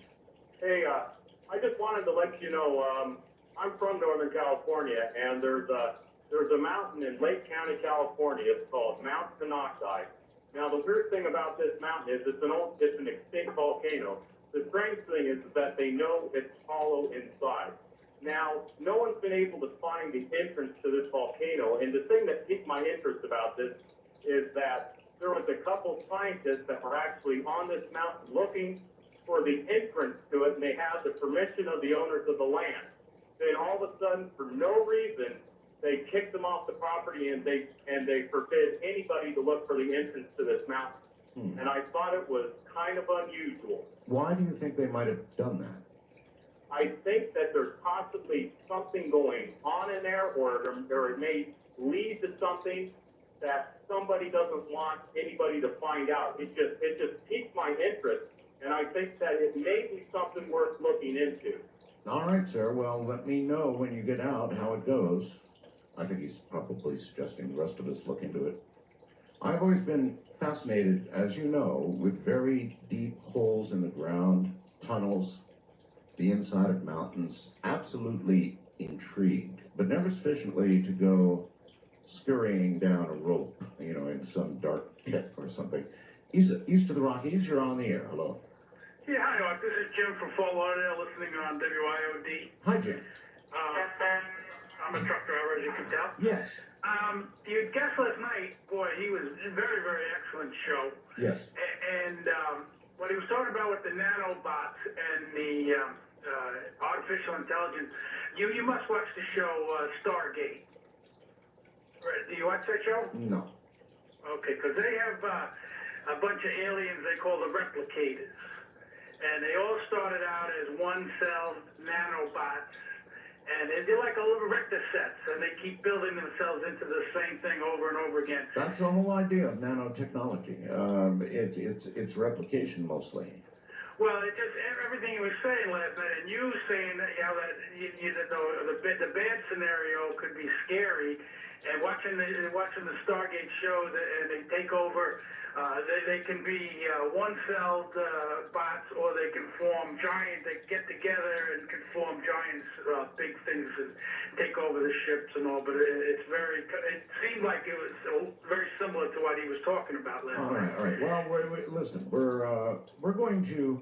Hey, I just wanted to let you know, I'm from Northern California, and there's a mountain in Lake County, California. It's called Mount Sinai. Now, the weird thing about this mountain is it's an extinct volcano. The strange thing is that they know it's hollow inside. Now, no one's been able to find the entrance to this volcano, and the thing that piqued my interest about this is that there was a couple scientists that were actually on this mountain looking for the entrance to it, and they had the permission of the owners of the land. Then all of a sudden, for no reason, they kicked them off the property and they forbid anybody to look for the entrance to this mountain. And I thought it was kind of unusual. Why do you think they might have done that? I think that there's possibly something going on in there, or it may lead to something that somebody doesn't want anybody to find out. It just piqued my interest, and I think that it may be something worth looking into. All right, sir. Well, let me know when you get out how it goes. I think he's probably suggesting the rest of us look into it. I've always been fascinated, as you know, with very deep holes in the ground, tunnels, the inside of mountains. Absolutely intrigued, but never sufficiently to go scurrying down a rope, in some dark pit or something. East of the Rockies, you're on the air. Hello. Yeah, hi, Art. This is Jim from Fort Lauderdale, listening on WIOD. Hi, Jim. I'm a truck driver, as you can tell. Yes. Your guest last night, boy, he was a very, very excellent show. Yes. And what he was talking about with the nanobots and the artificial intelligence, you must watch the show Stargate. Do you watch that show? No. Okay, because they have a bunch of aliens they call the replicators. And they all started out as one-cell nanobots. And they're like a little Richter sets, and they keep building themselves into the same thing over and over again. That's the whole idea of nanotechnology. It's replication mostly. Well, it just everything he was saying last night, and you saying that the bad scenario could be scary, and watching the Stargate show, and they take over. They can be one-celled bots, or they can form giant. They get together and can form giants, big things, and take over the ships and all. But it seemed like it was very similar to what he was talking about last night. All right. Well, listen, we're going to,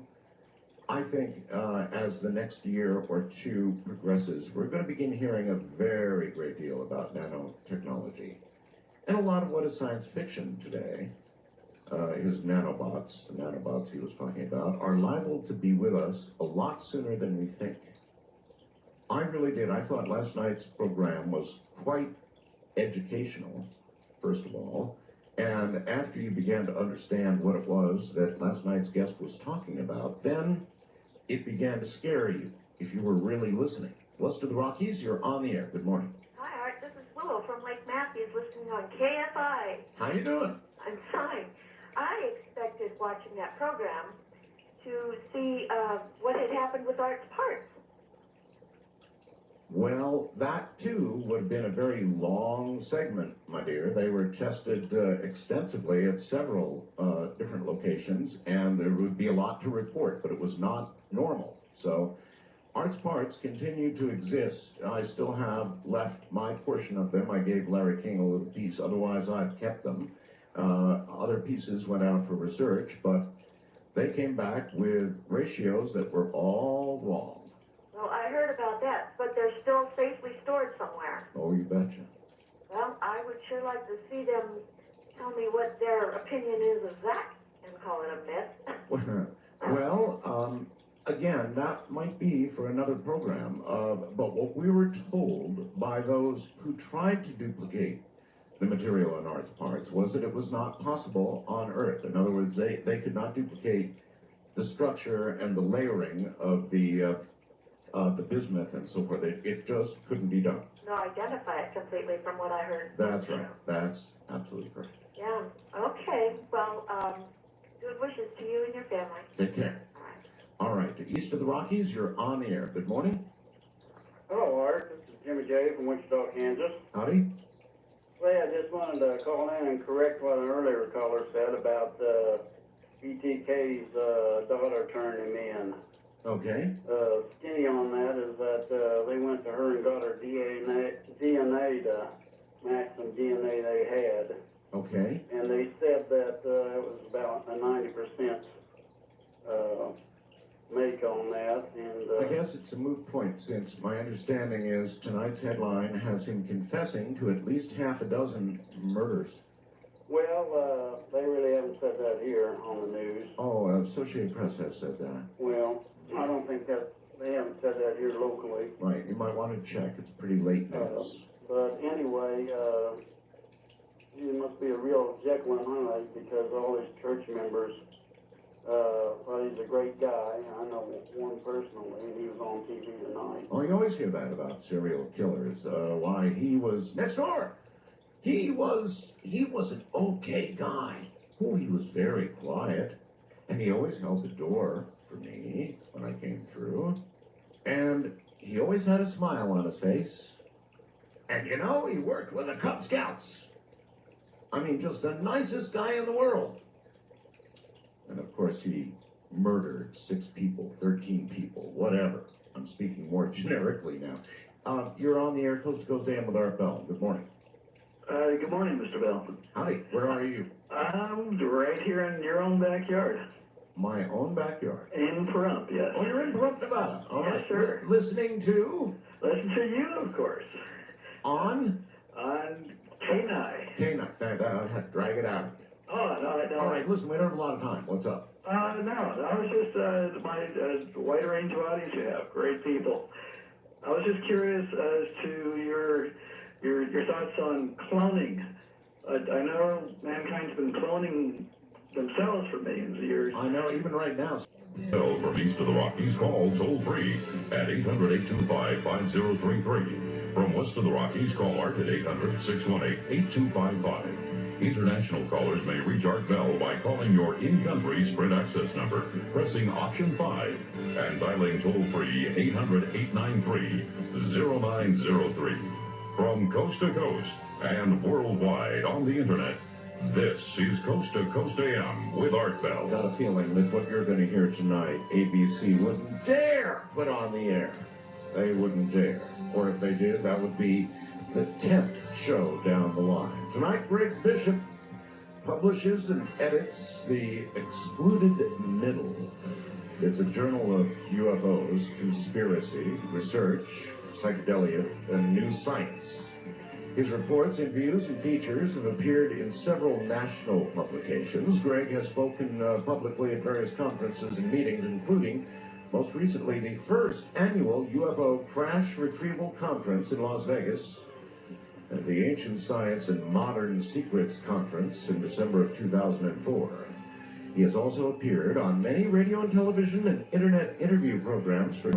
I think, as the next year or two progresses, we're going to begin hearing a very great deal about nanotechnology, and a lot of what is science fiction today. His nanobots, the nanobots he was talking about, are liable to be with us a lot sooner than we think. I really did. I thought last night's program was quite educational, first of all, and after you began to understand what it was that last night's guest was talking about, then it began to scare you if you were really listening. West of the Rockies, you're on the air. Good morning. Hi, Art. This is Willow from Lake Matthews, listening on KFI. How you doing? I'm fine. I expected watching that program to see what had happened with Art's parts. Well, that too would have been a very long segment, my dear. They were tested extensively at several different locations, and there would be a lot to report, but it was not normal. So Arts Parts continue to exist. I still have left my portion of them. I gave Larry King a little piece. Otherwise, I've kept them. Other pieces went out for research, but they came back with ratios that were all wrong. Well, I heard about that, but they're still safely stored somewhere. Oh, you betcha. Well, I would sure like to see them tell me what their opinion is of that and call it a myth. Well, again, that might be for another program. But what we were told by those who tried to duplicate the material in Arts Parts was that it was not possible on Earth. In other words, they could not duplicate the structure and the layering of the bismuth and so forth. It just couldn't be done. No, identify it completely from what I heard. That's right. That's absolutely correct. Yeah. Okay. Well, good wishes to you and your family. Take care. All right. To east of the Rockies, you're on the air. Good morning. Hello, Art. This is Jimmy J. from Wichita, Kansas. Howdy. Well, I just wanted to call in and correct what an earlier caller said about BTK's daughter turning him in. Okay. Skinny on that is that they went to her and got her DNA to match some DNA they had. Okay. And they said that it was about a 90% make on that. And I guess it's a moot point, since my understanding is tonight's headline has him confessing to at least half a dozen murders. well, they really haven't said that here on the news. Oh, Associated Press has said that. Well, I don't think that they haven't said that here locally. Right, you might want to check. It's pretty late news. But anyway, he must be a real Jekyll and Hyde because all his church members, well, he's a great guy. I know one personally, and he was on TV tonight. Oh, you always hear that about serial killers. Why, he was next door. He was an okay guy. Oh, he was very quiet. And he always held the door for me when I came through. And he always had a smile on his face. And you know, he worked with the Cub Scouts. I mean, just the nicest guy in the world. And of course, he murdered 6 people, 13 people, whatever. I'm speaking more generically now. You're on the air, Coast to Coast AM with Art Bell. Good morning. Good morning, Mr. Bell. Howdy. Where are you? I'm right here in your own backyard. My own backyard? In Pahrump, yes. Oh, you're in Pahrump, Nevada. All yes, right. sir. Listening to? Listen to you, of course. On K9. K9. I had to drag it out. Oh, no. All right, listen, we don't have a lot of time. What's up? No, I was just, my wide range of audience you have, great people. I was just curious as to your thoughts on cloning. I know mankind's been cloning themselves for millions of years. I know, even right now. Bell from east of the Rockies, call toll free at 800-825-5033. From west of the Rockies, call Art at 800-618-8255. International callers may reach Art Bell by calling your in-country Sprint access number, pressing option 5, and dialing toll-free 800-893-0903. From coast to coast and worldwide on the internet, this is Coast to Coast AM with Art Bell. Got a feeling that what you're going to hear tonight, ABC wouldn't dare put on the air. They wouldn't dare. Or if they did, that would be the 10th show down the line. Tonight, Greg Bishop publishes and edits The Excluded Middle. It's a journal of UFOs, conspiracy, research, psychedelia, and new science. His reports, interviews, and features have appeared in several national publications. Greg has spoken publicly at various conferences and meetings, including, most recently, the first annual UFO Crash Retrieval Conference in Las Vegas, and the Ancient Science and Modern Secrets Conference in December of 2004. He has also appeared on many radio and television and internet interview programs for...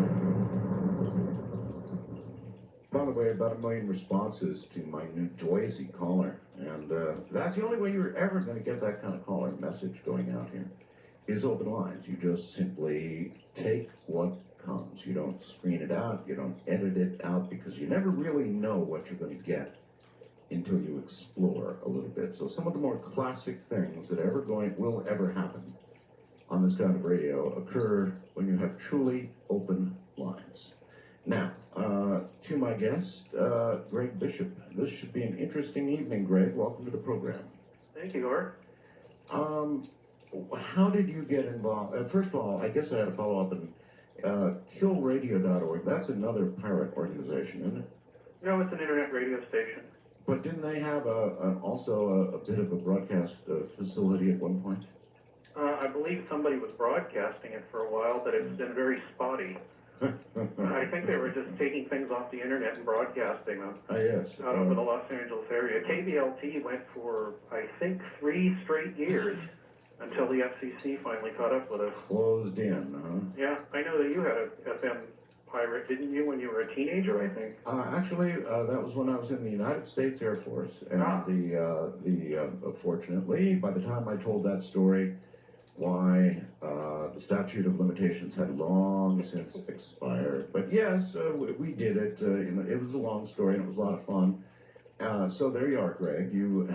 By the way, about 1 million responses to my new Joyzy caller. And that's the only way you're ever going to get that kind of caller message going out here, is open lines. You just simply take what comes. You don't screen it out. You don't edit it out, because you never really know what you're going to get until you explore a little bit. So some of the more classic things that will ever happen on this kind of radio occur when you have truly open lines. Now, to my guest, Greg Bishop. This should be an interesting evening, Greg. Welcome to the program. Thank you, Art. How did you get involved? First of all, I guess I had to follow up on killradio.org. That's another pirate organization, isn't it? No, it's an internet radio station. But didn't they have also a bit of a broadcast facility at one point? I believe somebody was broadcasting it for a while, but it's been very spotty. I think they were just taking things off the internet and broadcasting them Yes. over the Los Angeles area. KBLT went for, I think, 3 straight years until the FCC finally caught up with us. Closed in, huh? Yeah, I know that you had a FM pirate, didn't you, when you were a teenager, I think? Actually, that was when I was in the United States Air Force, and fortunately, by the time I told that story, why the statute of limitations had long since expired. But yes, we did it. It was a long story, and it was a lot of fun. So there you are, Greg. You've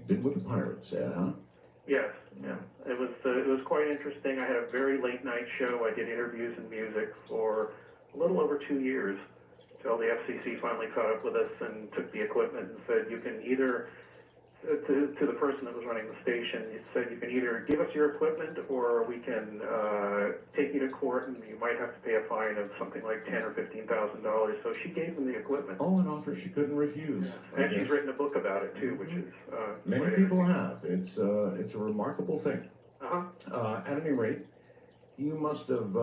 been with the Pirates, huh? Yes, yeah. It was quite interesting. I had a very late night show. I did interviews and music for a little over 2 years until the FCC finally caught up with us and took the equipment and said, you can either, to the person that was running the station, it said you can either give us your equipment or we can take you to court and you might have to pay a fine of something like $10,000 or $15,000. So she gave them the equipment. Oh, an offer she couldn't refuse. And she's written a book about it too, which is many people have. It's a remarkable thing. Uh-huh. At any rate, you must have.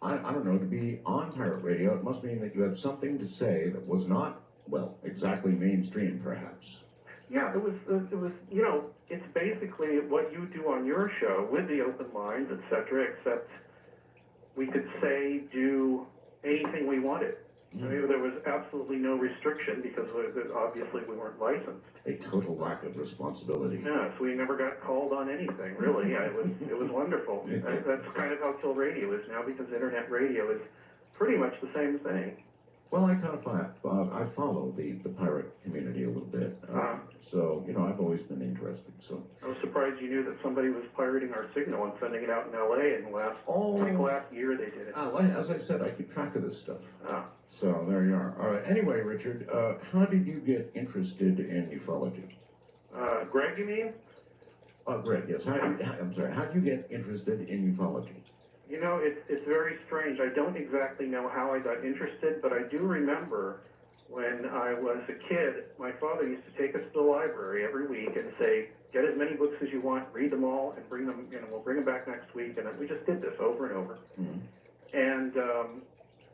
I don't know. To be on pirate radio, it must mean that you had something to say that was not, well, exactly mainstream, perhaps. Yeah, it was, it's basically what you do on your show with the open lines, etc., except we could say, do anything we wanted. I mean, there was absolutely no restriction because obviously we weren't licensed. A total lack of responsibility. Yeah, so we never got called on anything, really. It was wonderful. That's kind of how Kill Radio is now, because internet radio is pretty much the same thing. Well, I kind of I follow the pirate community a little bit, so I've always been interested. So I was surprised you knew that somebody was pirating our signal and sending it out in L.A. in the last year they did it. As I said, I keep track of this stuff. So there you are. All right. Anyway, Richard, how did you get interested in ufology? Greg, you mean? Greg, yes. I'm sorry. How did you get interested in ufology? It's very strange. I don't exactly know how I got interested, but I do remember when I was a kid, my father used to take us to the library every week and say, get as many books as you want, read them all, and bring them, we'll bring them back next week. And we just did this over and over. Mm-hmm. And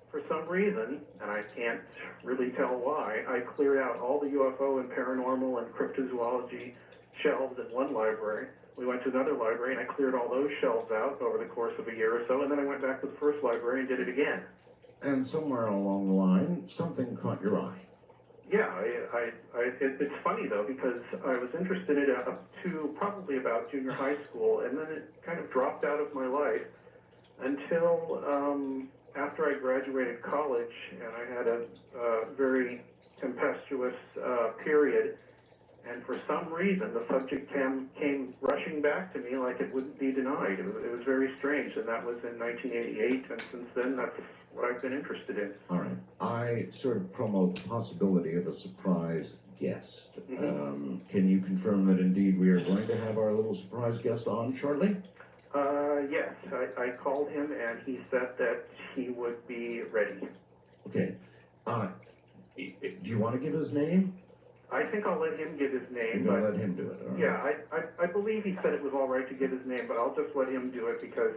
for some reason, and I can't really tell why, I cleared out all the UFO and paranormal and cryptozoology shelves in one library. We went to another library, and I cleared all those shelves out over the course of a year or so, and then I went back to the first library and did it again. And somewhere along the line, something caught your eye. Yeah, it's funny, though, because I was interested in it up to probably about junior high school, and then it kind of dropped out of my life until after I graduated college, and I had a very tempestuous period. And for some reason, the subject came rushing back to me like it wouldn't be denied. It was very strange, and that was in 1988, and since then, that's what I've been interested in. All right. I sort of promote the possibility of a surprise guest. Mm-hmm. Can you confirm that indeed we are going to have our little surprise guest on shortly? Yes. I called him, and he said that he would be ready. Okay. Do you want to give his name? I think I'll let him give his name. You're going to let him do it. All right. Yeah, I believe he said it was all right to give his name, but I'll just let him do it because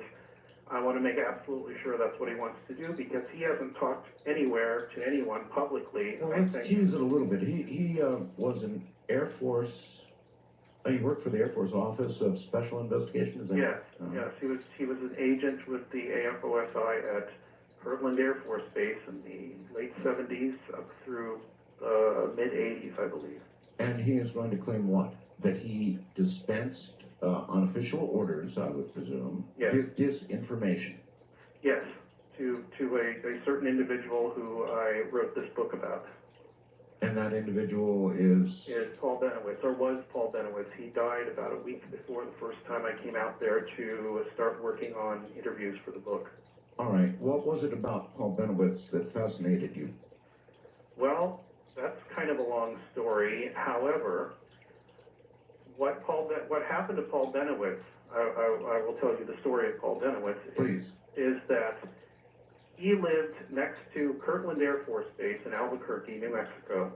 I want to make absolutely sure that's what he wants to do, because he hasn't talked anywhere to anyone publicly. Well, let's tease it a little bit. He was an Air Force. He worked for the Air Force Office of Special Investigation. Is that yes, yes. He was an agent with the AFOSI at Kirtland Air Force Base in the late 70s up through mid-80s, I believe. And he is going to claim what? That he dispensed on official orders, I would presume, disinformation. Yes, to a certain individual who I wrote this book about. And that individual is Paul Benowitz, or was Paul Benowitz. He died about a week before the first time I came out there to start working on interviews for the book. All right. What was it about Paul Benowitz that fascinated you? Well, that's kind of a long story. However, what happened to Paul Benowitz, I will tell you the story of Paul Benowitz, is that he lived next to Kirtland Air Force Base in Albuquerque, New Mexico,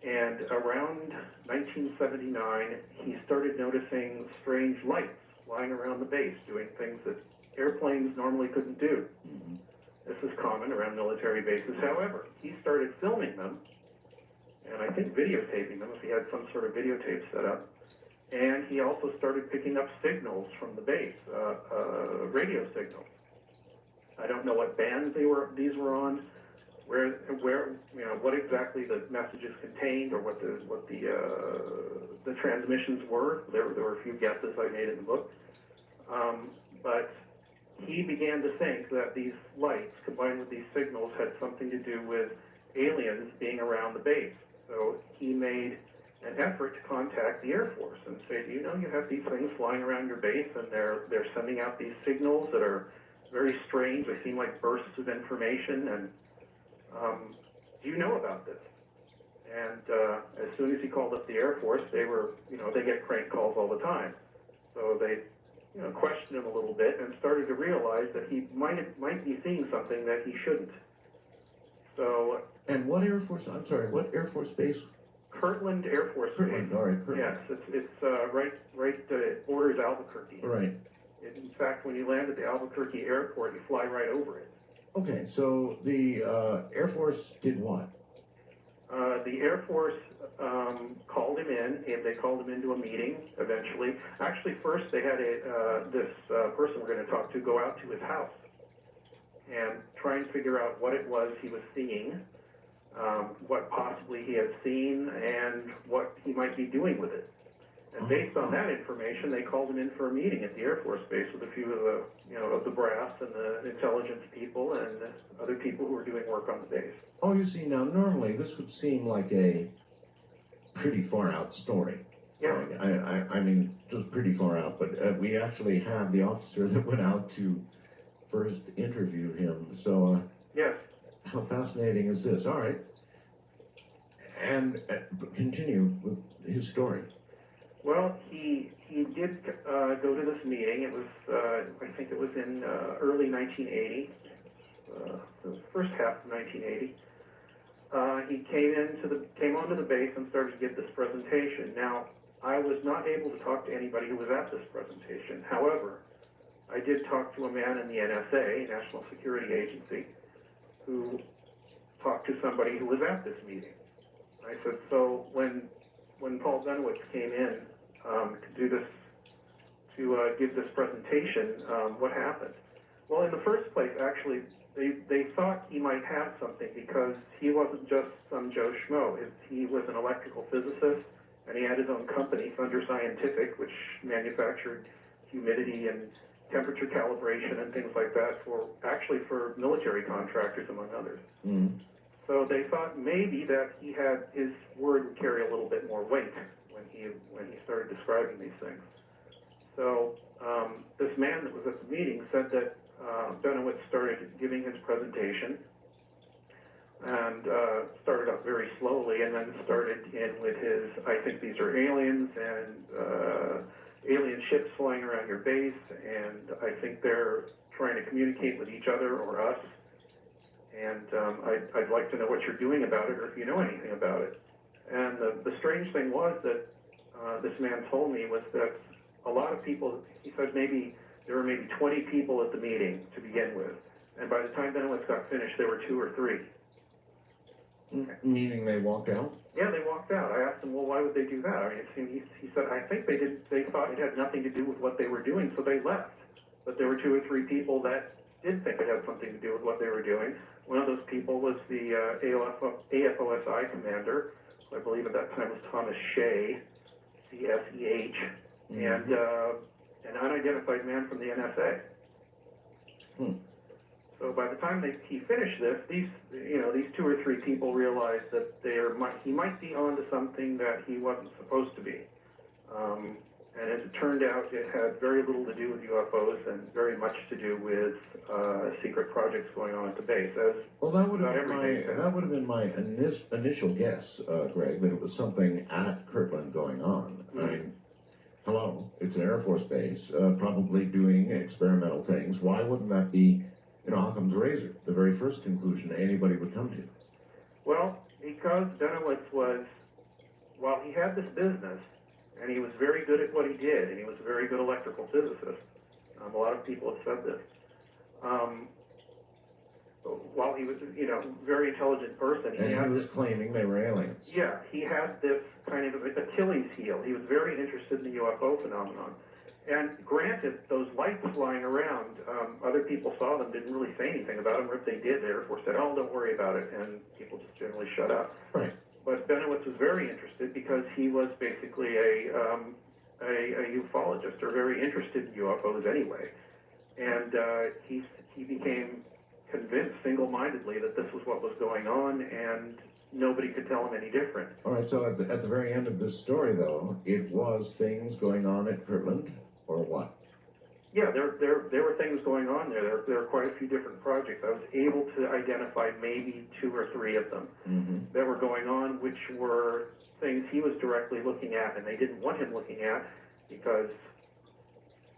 and around 1979, he started noticing strange lights flying around the base, doing things that airplanes normally couldn't do. This is common around military bases. However, he started filming them, and I think videotaping them if he had some sort of videotape set up. And he also started picking up signals from the base, radio signals. I don't know what bands these were on, where what exactly the messages contained, or what the transmissions were. There were a few guesses I made in the book, but he began to think that these lights combined with these signals had something to do with aliens being around the base. So he made an effort to contact the Air Force and say, do you know you have these things flying around your base, and they're sending out these signals that are very strange. They seem like bursts of information, and do you know about this? And as soon as he called up the Air Force, they get crank calls all the time. So they questioned him a little bit and started to realize that he might be seeing something that he shouldn't. So. And what Air Force? I'm sorry. What Air Force base? Kirtland Air Force Kirtland, Base. all right, Kirtland. Yes, it's right. It borders Albuquerque. Right. In fact, when you land at the Albuquerque airport, you fly right over it. Okay, so the Air Force did what? The Air Force called him in, and they called him into a meeting eventually. Actually, first they had this person we're going to talk to go out to his house and try and figure out what it was he was seeing, what possibly he had seen, and what he might be doing with it. And based on that information, they called him in for a meeting at the Air Force Base with a few of the, of the brass and the intelligence people and other people who were doing work on the base. Oh, you see, now normally this would seem like a pretty far out story. Yeah. I mean, just pretty far out, but we actually have the officer that went out to first interview him. So, yes. How fascinating is this? All right. And continue with his story. Well, he did go to this meeting. It was, I think it was in early 1980, the first half of 1980. He came onto the base and started to give this presentation. Now, I was not able to talk to anybody who was at this presentation. However, I did talk to a man in the NSA, National Security Agency, who talked to somebody who was at this meeting. I said, so when Paul Benowitz came in to do this, to give this presentation, what happened? Well, in the first place, actually, they thought he might have something because he wasn't just some Joe Schmo. He was an electrical physicist, and he had his own company, Thunder Scientific, which manufactured humidity and temperature calibration and things like that for military contractors, among others. Mm. So they thought maybe that his word would carry a little bit more weight when he started describing these things. So this man that was at the meeting said that Benowitz started giving his presentation and started up very slowly, and then started in with his, I think these are aliens and alien ships flying around your base, and I think they're trying to communicate with each other or us. And I'd like to know what you're doing about it, or if you know anything about it. And the strange thing was that this man told me was that a lot of people, he said there were maybe 20 people at the meeting to begin with. And by the time Benowitz got finished, there were 2 or 3. Meaning they walked out? Yeah, they walked out. I asked him, well, why would they do that? I mean, he said, I think they thought it had nothing to do with what they were doing, so they left. But there were 2 or 3 people that did think it had something to do with what they were doing. One of those people was the AFOSI commander, who I believe at that time was Thomas Shea, C-S-E-H, and an unidentified man from the NSA. So by the time he finished this, these 2 or 3 people realized that he might be onto something that he wasn't supposed to be. And as it turned out, it had very little to do with UFOs and very much to do with secret projects going on at the base. Well, that would have been my initial guess, Greg, that it was something at Kirtland going on. I mean, hello, it's an Air Force base, probably doing experimental things. Why wouldn't that be, Occam's razor, the very first conclusion anybody would come to? Well, because Benowitz was, while he had this business, and he was very good at what he did, and he was a very good electrical physicist. A lot of people have said this. While he was, very intelligent person, he was claiming they were aliens. Yeah, he had this kind of Achilles heel. He was very interested in the UFO phenomenon. And granted, those lights flying around, other people saw them, didn't really say anything about them, or if they did, the Air Force said, oh, don't worry about it, and people just generally shut up. Right. But Benowitz was very interested because he was basically a ufologist, or very interested in UFOs anyway. And he became convinced single-mindedly that this was what was going on, and nobody could tell him any different. All right, so at the very end of this story, though, it was things going on at Kirtland, or what? Yeah, there were things going on there. There were quite a few different projects. I was able to identify maybe 2 or 3 of them that were going on, which were things he was directly looking at, and they didn't want him looking at, because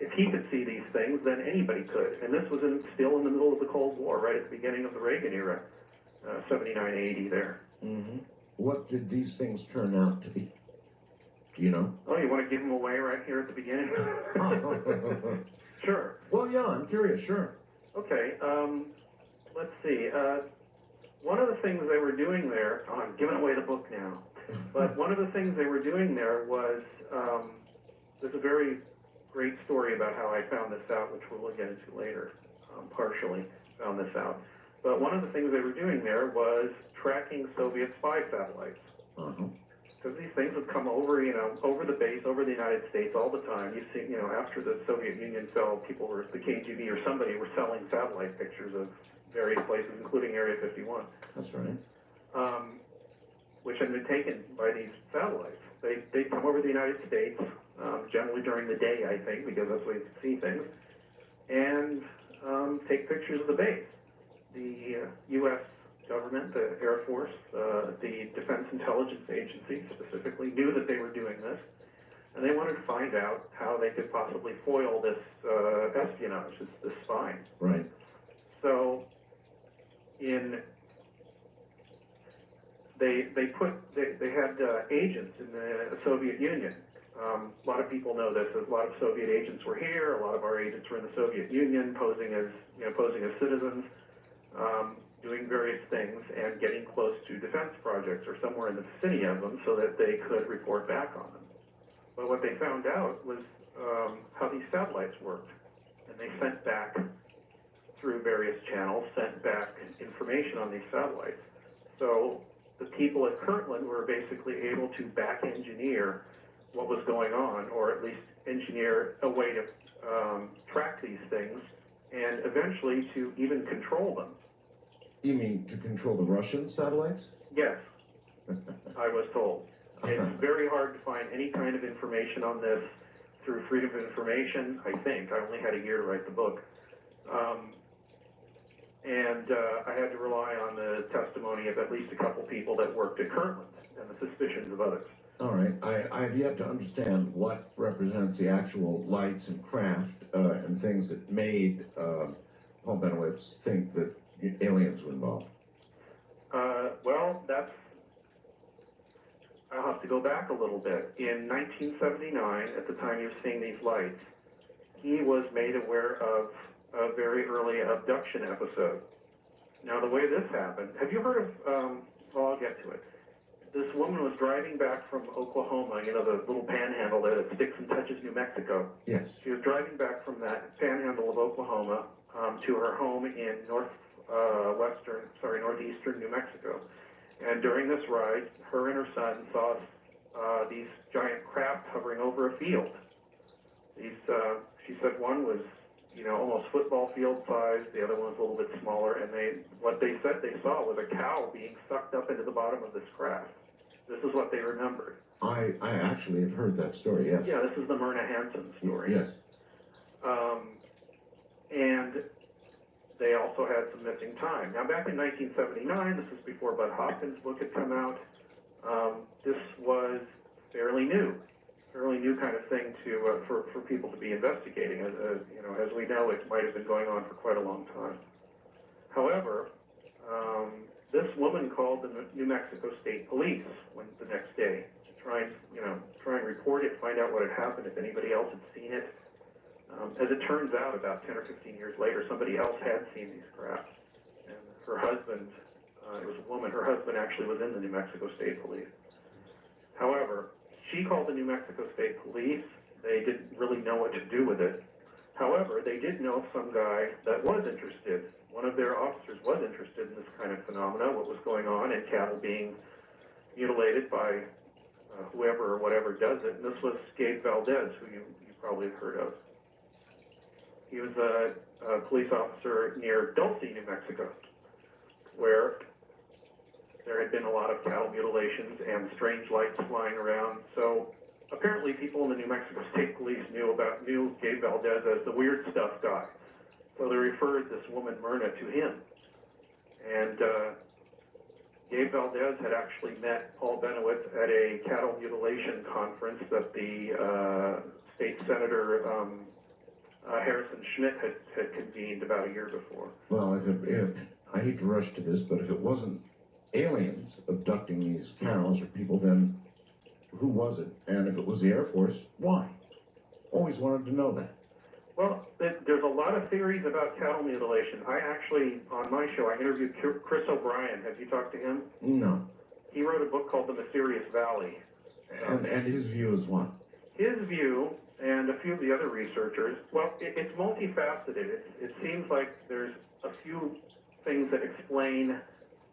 if he could see these things, then anybody could. And this was still in the middle of the Cold War, right at the beginning of the Reagan era, 79, 80 there. What did these things turn out to be? Do you know? Oh, you want to give them away right here at the beginning? Sure. Well, yeah, I'm curious, sure. Okay, let's see. One of the things they were doing there, I'm giving away the book now, but one of the things they were doing there was, there's a very great story about how I found this out, which we'll get into later, partially found this out. But one of the things they were doing there was tracking Soviet spy satellites. Because these things would come over, over the base, over the United States all the time. You've seen, after the Soviet Union fell, the KGB or somebody were selling satellite pictures of various places, including Area 51. That's right. Which had been taken by these satellites. They'd come over the United States, generally during the day, I think, because that's where you could see things, and take pictures of the base. The U.S. government, the Air Force, the Defense Intelligence Agency specifically, knew that they were doing this, and they wanted to find out how they could possibly foil this espionage, this spying. Right. So, they had agents in the Soviet Union. A lot of people know this. A lot of Soviet agents were here. A lot of our agents were in the Soviet Union, posing as citizens. Doing various things and getting close to defense projects or somewhere in the vicinity of them so that they could report back on them. But what they found out was how these satellites worked. And they sent back, through various channels, sent back information on these satellites. So the people at Kirtland were basically able to back engineer what was going on, or at least engineer a way to track these things and eventually to even control them. You mean to control the Russian satellites? Yes, I was told. It's very hard to find any kind of information on this through Freedom of Information, I think. I only had a year to write the book. I had to rely on the testimony of at least a couple people that worked at Kirtland and the suspicions of others. All right. I have yet to understand what represents the actual lights and craft and things that made Paul Benowitz think that aliens were involved. Well, I'll have to go back a little bit. In 1979, at the time he was seeing these lights, he was made aware of a very early abduction episode. Now, the way this happened, have you heard of, well, I'll get to it. This woman was driving back from Oklahoma, the little panhandle there that sticks and touches New Mexico. Yes. She was driving back from that panhandle of Oklahoma to her home in northeastern New Mexico. And during this ride, her and her son saw these giant craft hovering over a field. She said one was, almost football field size, the other one was a little bit smaller, and what they said they saw was a cow being sucked up into the bottom of this craft. This is what they remembered. I actually have heard that story, yes. Yeah, this is the Myrna Hansen story. Yes. And they also had some missing time. Now, back in 1979, this was before Bud Hopkins' book had come out, this was fairly new kind of thing to for people to be investigating. As we know, it might have been going on for quite a long time. However, this woman called the New Mexico State Police the next day to try and report it, find out what had happened, if anybody else had seen it. As it turns out, about 10 or 15 years later, somebody else had seen these crafts. And her husband, it was a woman, her husband actually was in the New Mexico State Police. However, she called the New Mexico State Police. They didn't really know what to do with it. However, they did know some guy that was interested. One of their officers was interested in this kind of phenomena, what was going on, and cattle being mutilated by whoever or whatever does it. And this was Gabe Valdez, who you probably have heard of. He was a police officer near Dulce, New Mexico, where there had been a lot of cattle mutilations and strange lights flying around. So apparently people in the New Mexico State Police knew Gabe Valdez as the weird stuff guy. So they referred this woman, Myrna, to him. And Gabe Valdez had actually met Paul Benowitz at a cattle mutilation conference that the state senator Harrison Schmidt had convened about a year before. Well, if I hate to rush to this, but if it wasn't aliens abducting these cows or people, then who was it? And if it was the Air Force, why? Always wanted to know that. Well, there's a lot of theories about cattle mutilation. I actually, on my show, I interviewed Chris O'Brien. Have you talked to him? No. He wrote a book called The Mysterious Valley. And his view is what? His view, and a few of the other researchers, well, it's multifaceted. It seems like there's a few things that explain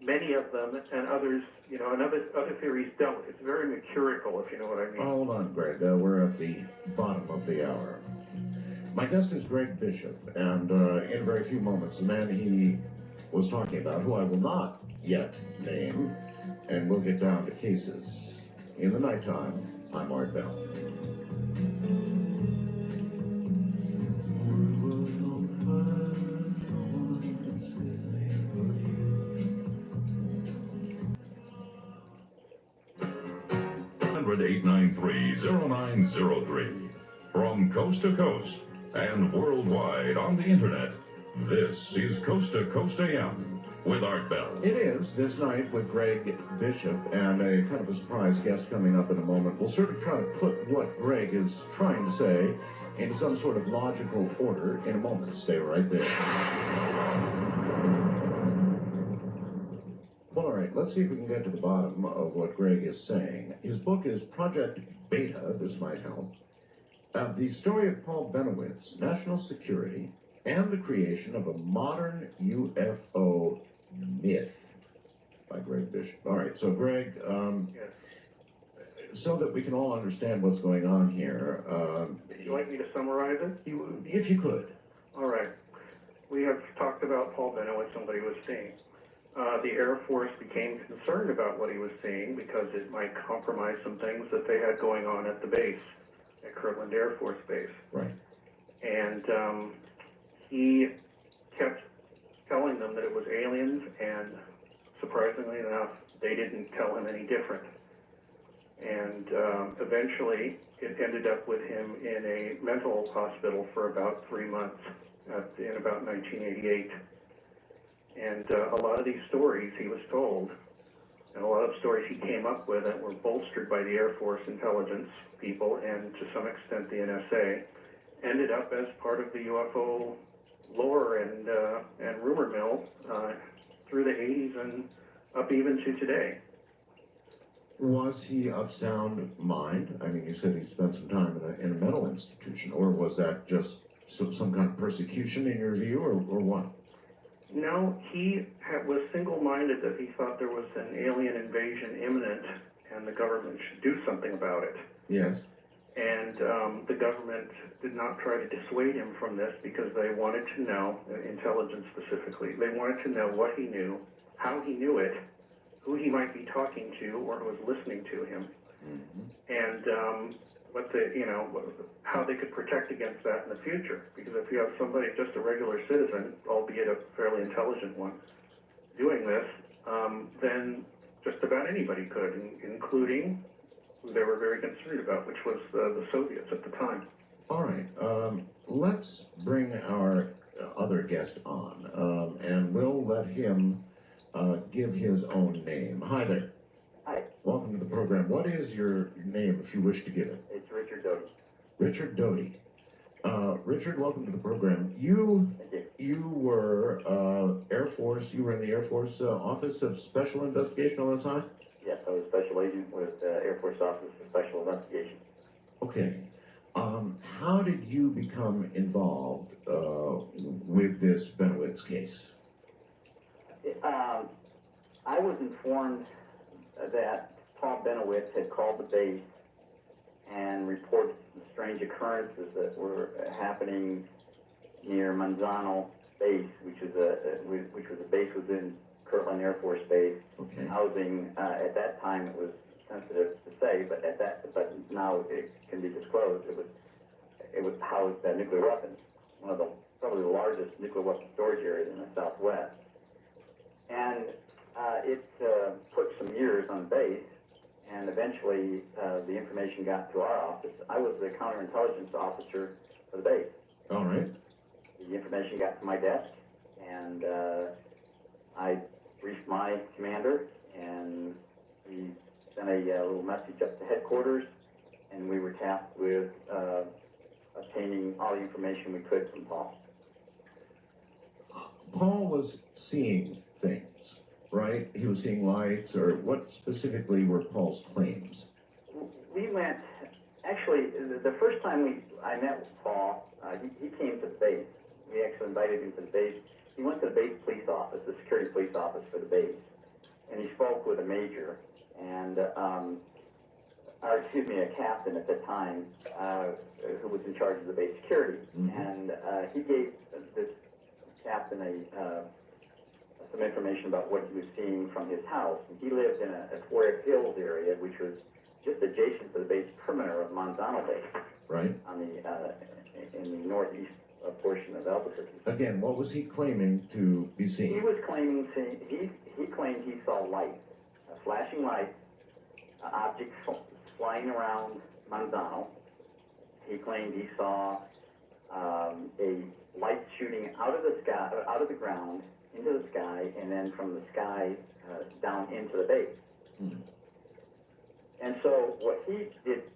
many of them, and others, and other theories don't. It's very mercurical, if you know what I mean. Hold on, Greg. We're at the bottom of the hour. My guest is Greg Bishop, and in a very few moments, the man he was talking about, who I will not yet name, and we'll get down to cases. In the nighttime, I'm Art Bell. (893) From coast to coast and worldwide on the internet, this is Coast to Coast AM with Art Bell. It is this night with Greg Bishop and a kind of a surprise guest coming up in a moment. We'll certainly try to put what Greg is trying to say into some sort of logical order in a moment. Stay right there. Well, all right, let's see if we can get to the bottom of what Greg is saying. His book is Project Beta. This might help. The story of Paul Benowitz, national security, and the creation of a modern UFO myth by Greg Bishop. All right, so Greg, Yes. so that we can all understand what's going on here. Would you like me to summarize it? If you could. All right. We have talked about Paul Benowitz and what he was seeing. The Air Force became concerned about what he was seeing because it might compromise some things that they had going on at the base, at Kirtland Air Force Base. Right. And he kept telling them that it was aliens, and surprisingly enough, they didn't tell him any different. And eventually, it ended up with him in a mental hospital for about 3 months in about 1988. And a lot of these stories he was told, and a lot of stories he came up with that were bolstered by the Air Force intelligence people and to some extent the NSA, ended up as part of the UFO lore and rumor mill through the 80s and up even to today. Was he of sound mind? I mean, you said he spent some time in a mental institution, or was that just some kind of persecution in your view, or what? No, he was single-minded that he thought there was an alien invasion imminent and the government should do something about it. Yes. And the government did not try to dissuade him from this because they wanted to know, intelligence specifically, they wanted to know what he knew, how he knew it, who he might be talking to or who was listening to him. and how they could protect against that in the future. Because if you have somebody, just a regular citizen, albeit a fairly intelligent one, doing this, then just about anybody could, including who they were very concerned about, which was the Soviets at the time. All right. Let's bring our other guest on, and we'll let him give his own name. Hi there. Hi. Welcome to the program. What is your name, if you wish to give it? It's Richard Doty. Richard Doty. Richard, welcome to the program. You were Air Force. You were in the Air Force Office of Special Investigation, OSI? Yes, I was a special agent with Air Force Office for Special Investigation. Okay. How did you become involved with this Benowitz case? I was informed that Paul Benowitz had called the base and reported some strange occurrences that were happening near Manzano Base, which was a base within Kirtland Air Force Base, housing. At that time, it was sensitive to say, but now it can be disclosed. It was housed nuclear weapons, one of probably the largest nuclear weapons storage areas in the Southwest, and it took some years on base. And eventually, the information got to our office. I was the counterintelligence officer for the base. All right. The information got to my desk, and I briefed my commander, and we sent a little message up to headquarters, and we were tasked with obtaining all the information we could from Paul. Paul was seeing things, right? He was seeing lights, or what specifically were Paul's claims? We went, actually, the first time I met with Paul, he came to the base. We actually invited him to the base. He went to the base police office, the security police office for the base, and he spoke with a major, and, a captain at the time, who was in charge of the base security. And he gave this captain some information about what he was seeing from his house. And he lived in a Torrid Hills area, which was just adjacent to the base perimeter of Manzano Bay. Right. On the in the northeast portion of Albuquerque. Again, what was he claiming to be seeing? He was claiming he claimed he saw lights, flashing lights, objects flying around Manzano. He claimed he saw a light shooting out of the sky, out of the ground into the sky, and then from the sky down into the base. And so what he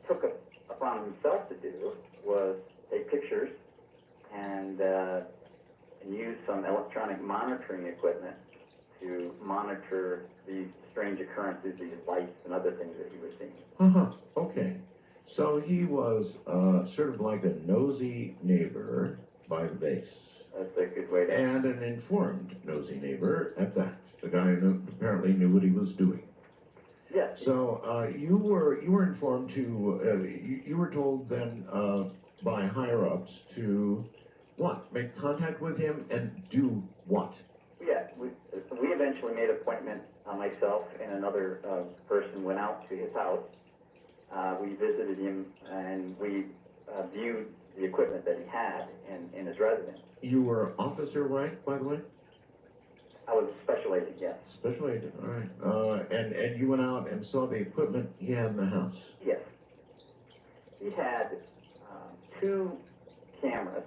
took upon himself to do was take pictures and use some electronic monitoring equipment to monitor these strange occurrences, these lights and other things that he was seeing. Okay. So he was sort of like a nosy neighbor by the base. That's a good way to... And an informed nosy neighbor at that. The guy apparently knew what he was doing. Yes. So you were informed to, you were told then by higher-ups to what? Make contact with him and do what? Yeah, we eventually made an appointment. Myself and another person went out to his house. We visited him, and we viewed the equipment that he had in his residence. You were officer rank, by the way? I was a special agent, yes. Special agent, all right. And you went out and saw the equipment he had in the house? Yes. He had 2 cameras,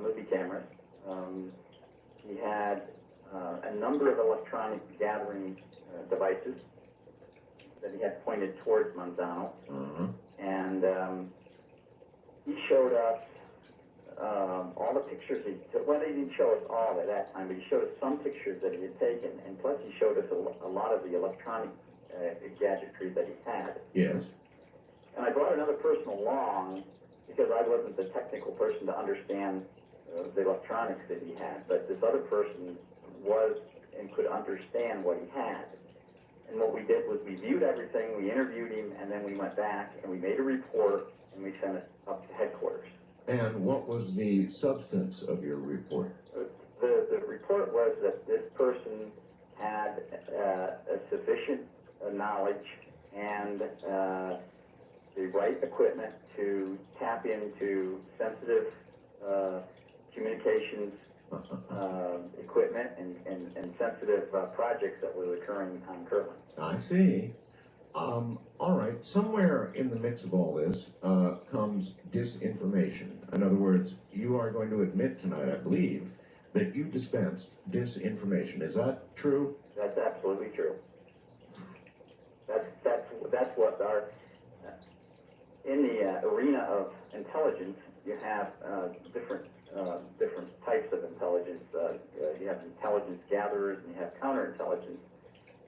movie cameras. He had a number of electronic gathering devices that he had pointed towards Manzano. And he showed us all the pictures he took. Well, he didn't show us all at that time, but he showed us some pictures that he had taken, and plus he showed us a lot of the electronic gadgetry that he had. Yes. And I brought another person along because I wasn't the technical person to understand the electronics that he had, but this other person was and could understand what he had. And what we did was we viewed everything, we interviewed him, and then we went back and we made a report and we sent it up to headquarters. And what was the substance of your report? The report was that this person had a sufficient knowledge and the right equipment to tap into sensitive communications equipment and sensitive projects that were occurring on Kirtland. I see. All right, somewhere in the mix of all this comes disinformation. In other words, you are going to admit tonight, I believe, that you dispensed disinformation. Is that true? That's absolutely true. That's what our in the arena of intelligence, you have different types of intelligence. You have intelligence gatherers and you have counterintelligence.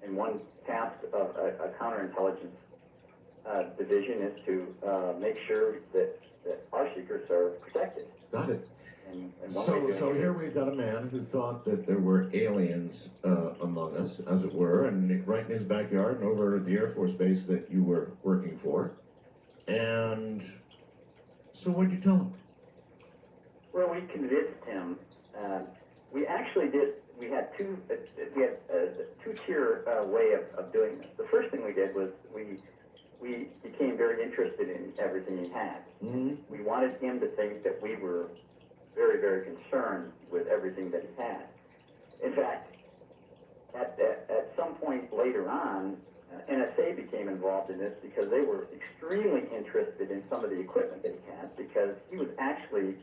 And one task of a counterintelligence division is to make sure that our secrets are protected. Got it. And one way of doing So it here is- we've got a man who thought that there were aliens among us, as it were, and right in his backyard and over at the Air Force Base that you were working for. And so what'd you tell him? Well, we convinced him. We actually did. We had a two-tier way of doing this. The first thing we did was we became very interested in everything he had. Mm-hmm. We wanted him to think that we were very, very concerned with everything that he had. In fact, at some point later on, NSA became involved in this because they were extremely interested in some of the equipment that he had, because he was actually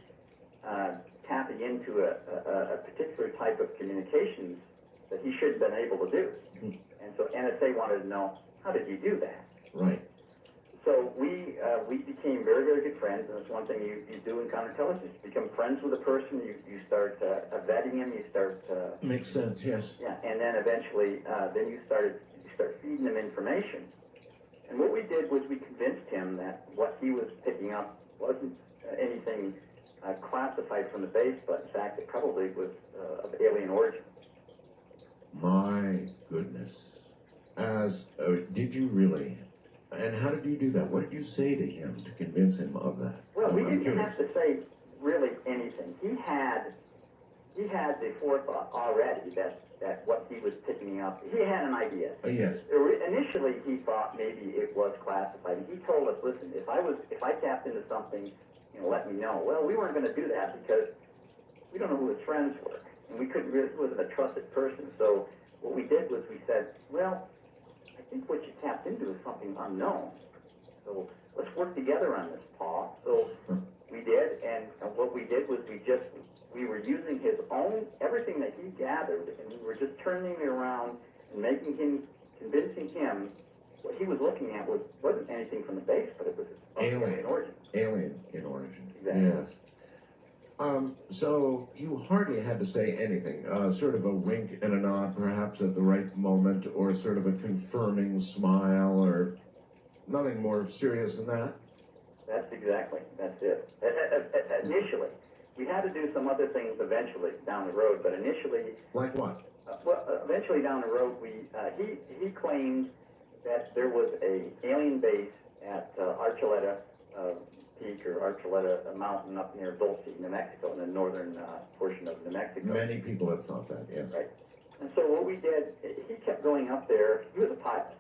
tapping into a particular type of communications that he should have been able to do. And so NSA wanted to know, how did you do that? Right. So we became very, very good friends, and it's one thing you do in counterintelligence. You become friends with a person, you start vetting him, you start... Makes sense, yes. Yeah, and then eventually, then you start feeding him information. And what we did was we convinced him that what he was picking up wasn't anything classified from the base, but in fact it probably was of alien origin. My goodness. Did you really? And how did you do that? What did you say to him to convince him of that? Well, we I'm didn't curious. have to say really anything. He had the forethought already that what he was picking up, he had an idea. Yes. Initially, he thought maybe it was classified. He told us, listen, if I tapped into something, let me know. Well, we weren't going to do that because we don't know who his friends were, and we couldn't really, he wasn't a trusted person. So what we did was we said, well, I think what you tapped into is something unknown. So let's work together on this, Paul. So we did, and what we did was we were using his own, everything that he gathered, and we were just turning it around and convincing him what he was looking at wasn't anything from the base, but it was alien origin. Alien in origin. Exactly. Yes. So you hardly had to say anything, sort of a wink and a nod perhaps at the right moment, or sort of a confirming smile, or nothing more serious than that? That's it. Initially. We had to do some other things eventually down the road, but initially... Like what? Eventually down the road, he claimed that there was a alien base at Archuleta Peak, or Archuleta Mountain up near Dulce, New Mexico, in the northern portion of New Mexico. Many people have thought that, yes. Right. And so what we did, he kept going up there. He was a pilot.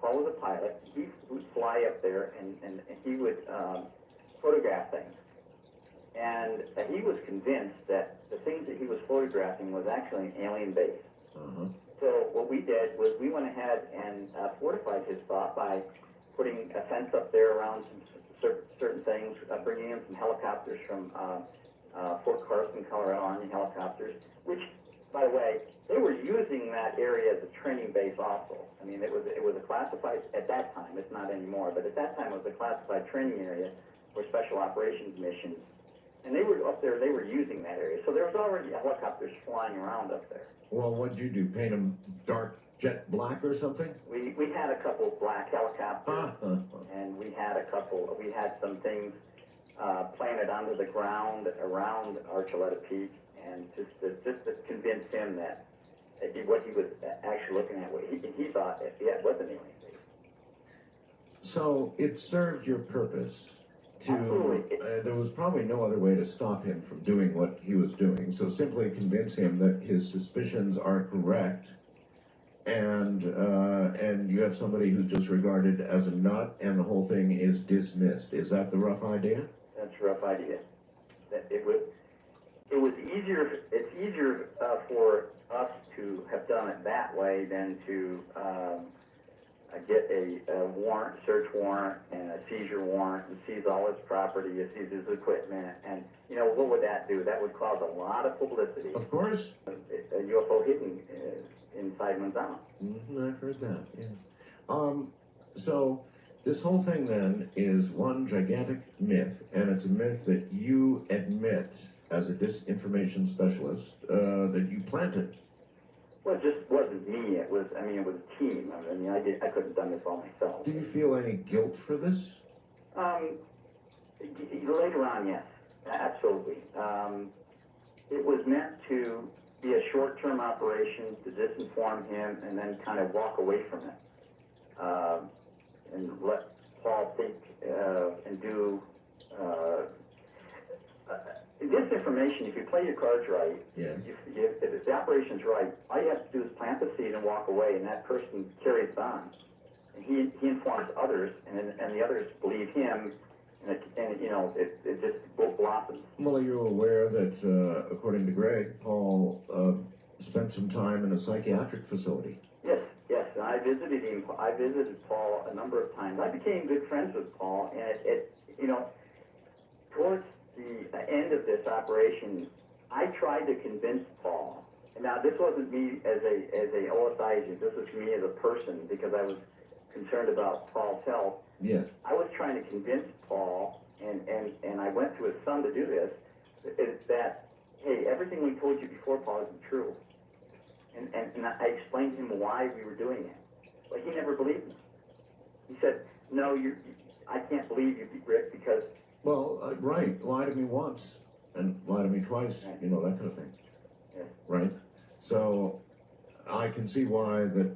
Paul was a pilot. He would fly up there, and he would photograph things. And he was convinced that the things that he was photographing was actually an alien base. Uh-huh. So what we did was we went ahead and fortified his thought by putting a fence up there around some certain things, bringing in some helicopters from Fort Carson, Colorado, Army helicopters, which, by the way, they were using that area as a training base also. I mean, it was a classified, at that time, it's not anymore, but at that time it was a classified training area for special operations missions. And they were up there, they were using that area. So there was already helicopters flying around up there. Well, what'd you do? Paint them dark jet black or something? We had a couple black helicopters, and we had some things planted under the ground around Archuleta Peak, and just to convince him that what he was actually looking at, what he thought it was an alien base. So it served your purpose. Absolutely. There was probably no other way to stop him from doing what he was doing. So simply convince him that his suspicions are correct, and and you have somebody who's just regarded as a nut, and the whole thing is dismissed. Is that the rough idea? That's a rough idea. That it was easier, it's easier for us to have done it that way than to get a warrant, search warrant, and a seizure warrant, and seize all his property, and seize his equipment, and, you know, what would that do? That would cause a lot of publicity. Of course. A UFO hidden inside Manzano. I've heard that, yeah. So, this whole thing then is one gigantic myth, and it's a myth that you admit as a disinformation specialist that you planted. Well, it just wasn't me. It was, it was a team. I couldn't have done this all myself. Do you feel any guilt for this? Later on, yes, absolutely. It was meant to be a short-term operation to disinform him and then kind of walk away from it and let Paul think and do. Disinformation, if you play your cards right, yes. If the operation's right, all you have to do is plant the seed and walk away, and that person carries on. And he informs others, and the others believe him, and it just blossoms. Well, are you aware that, according to Greg, Paul spent some time in a psychiatric facility? Yes, and I visited him. I visited Paul a number of times. I became good friends with Paul, and towards the end of this operation, I tried to convince Paul. And now, this wasn't me as a OSI agent. This was me as a person, because I was concerned about Paul's health. Yes. I was trying to convince Paul, and I went to his son to do this, is that, hey, everything we told you before, Paul, isn't true. And I explained to him why we were doing it. But he never believed me. He said, no, I can't believe you, Rick, because... Well, right. Lie to me once, and lie to me twice, right. You know, that kind of thing. Yeah. Right? So, I can see why that,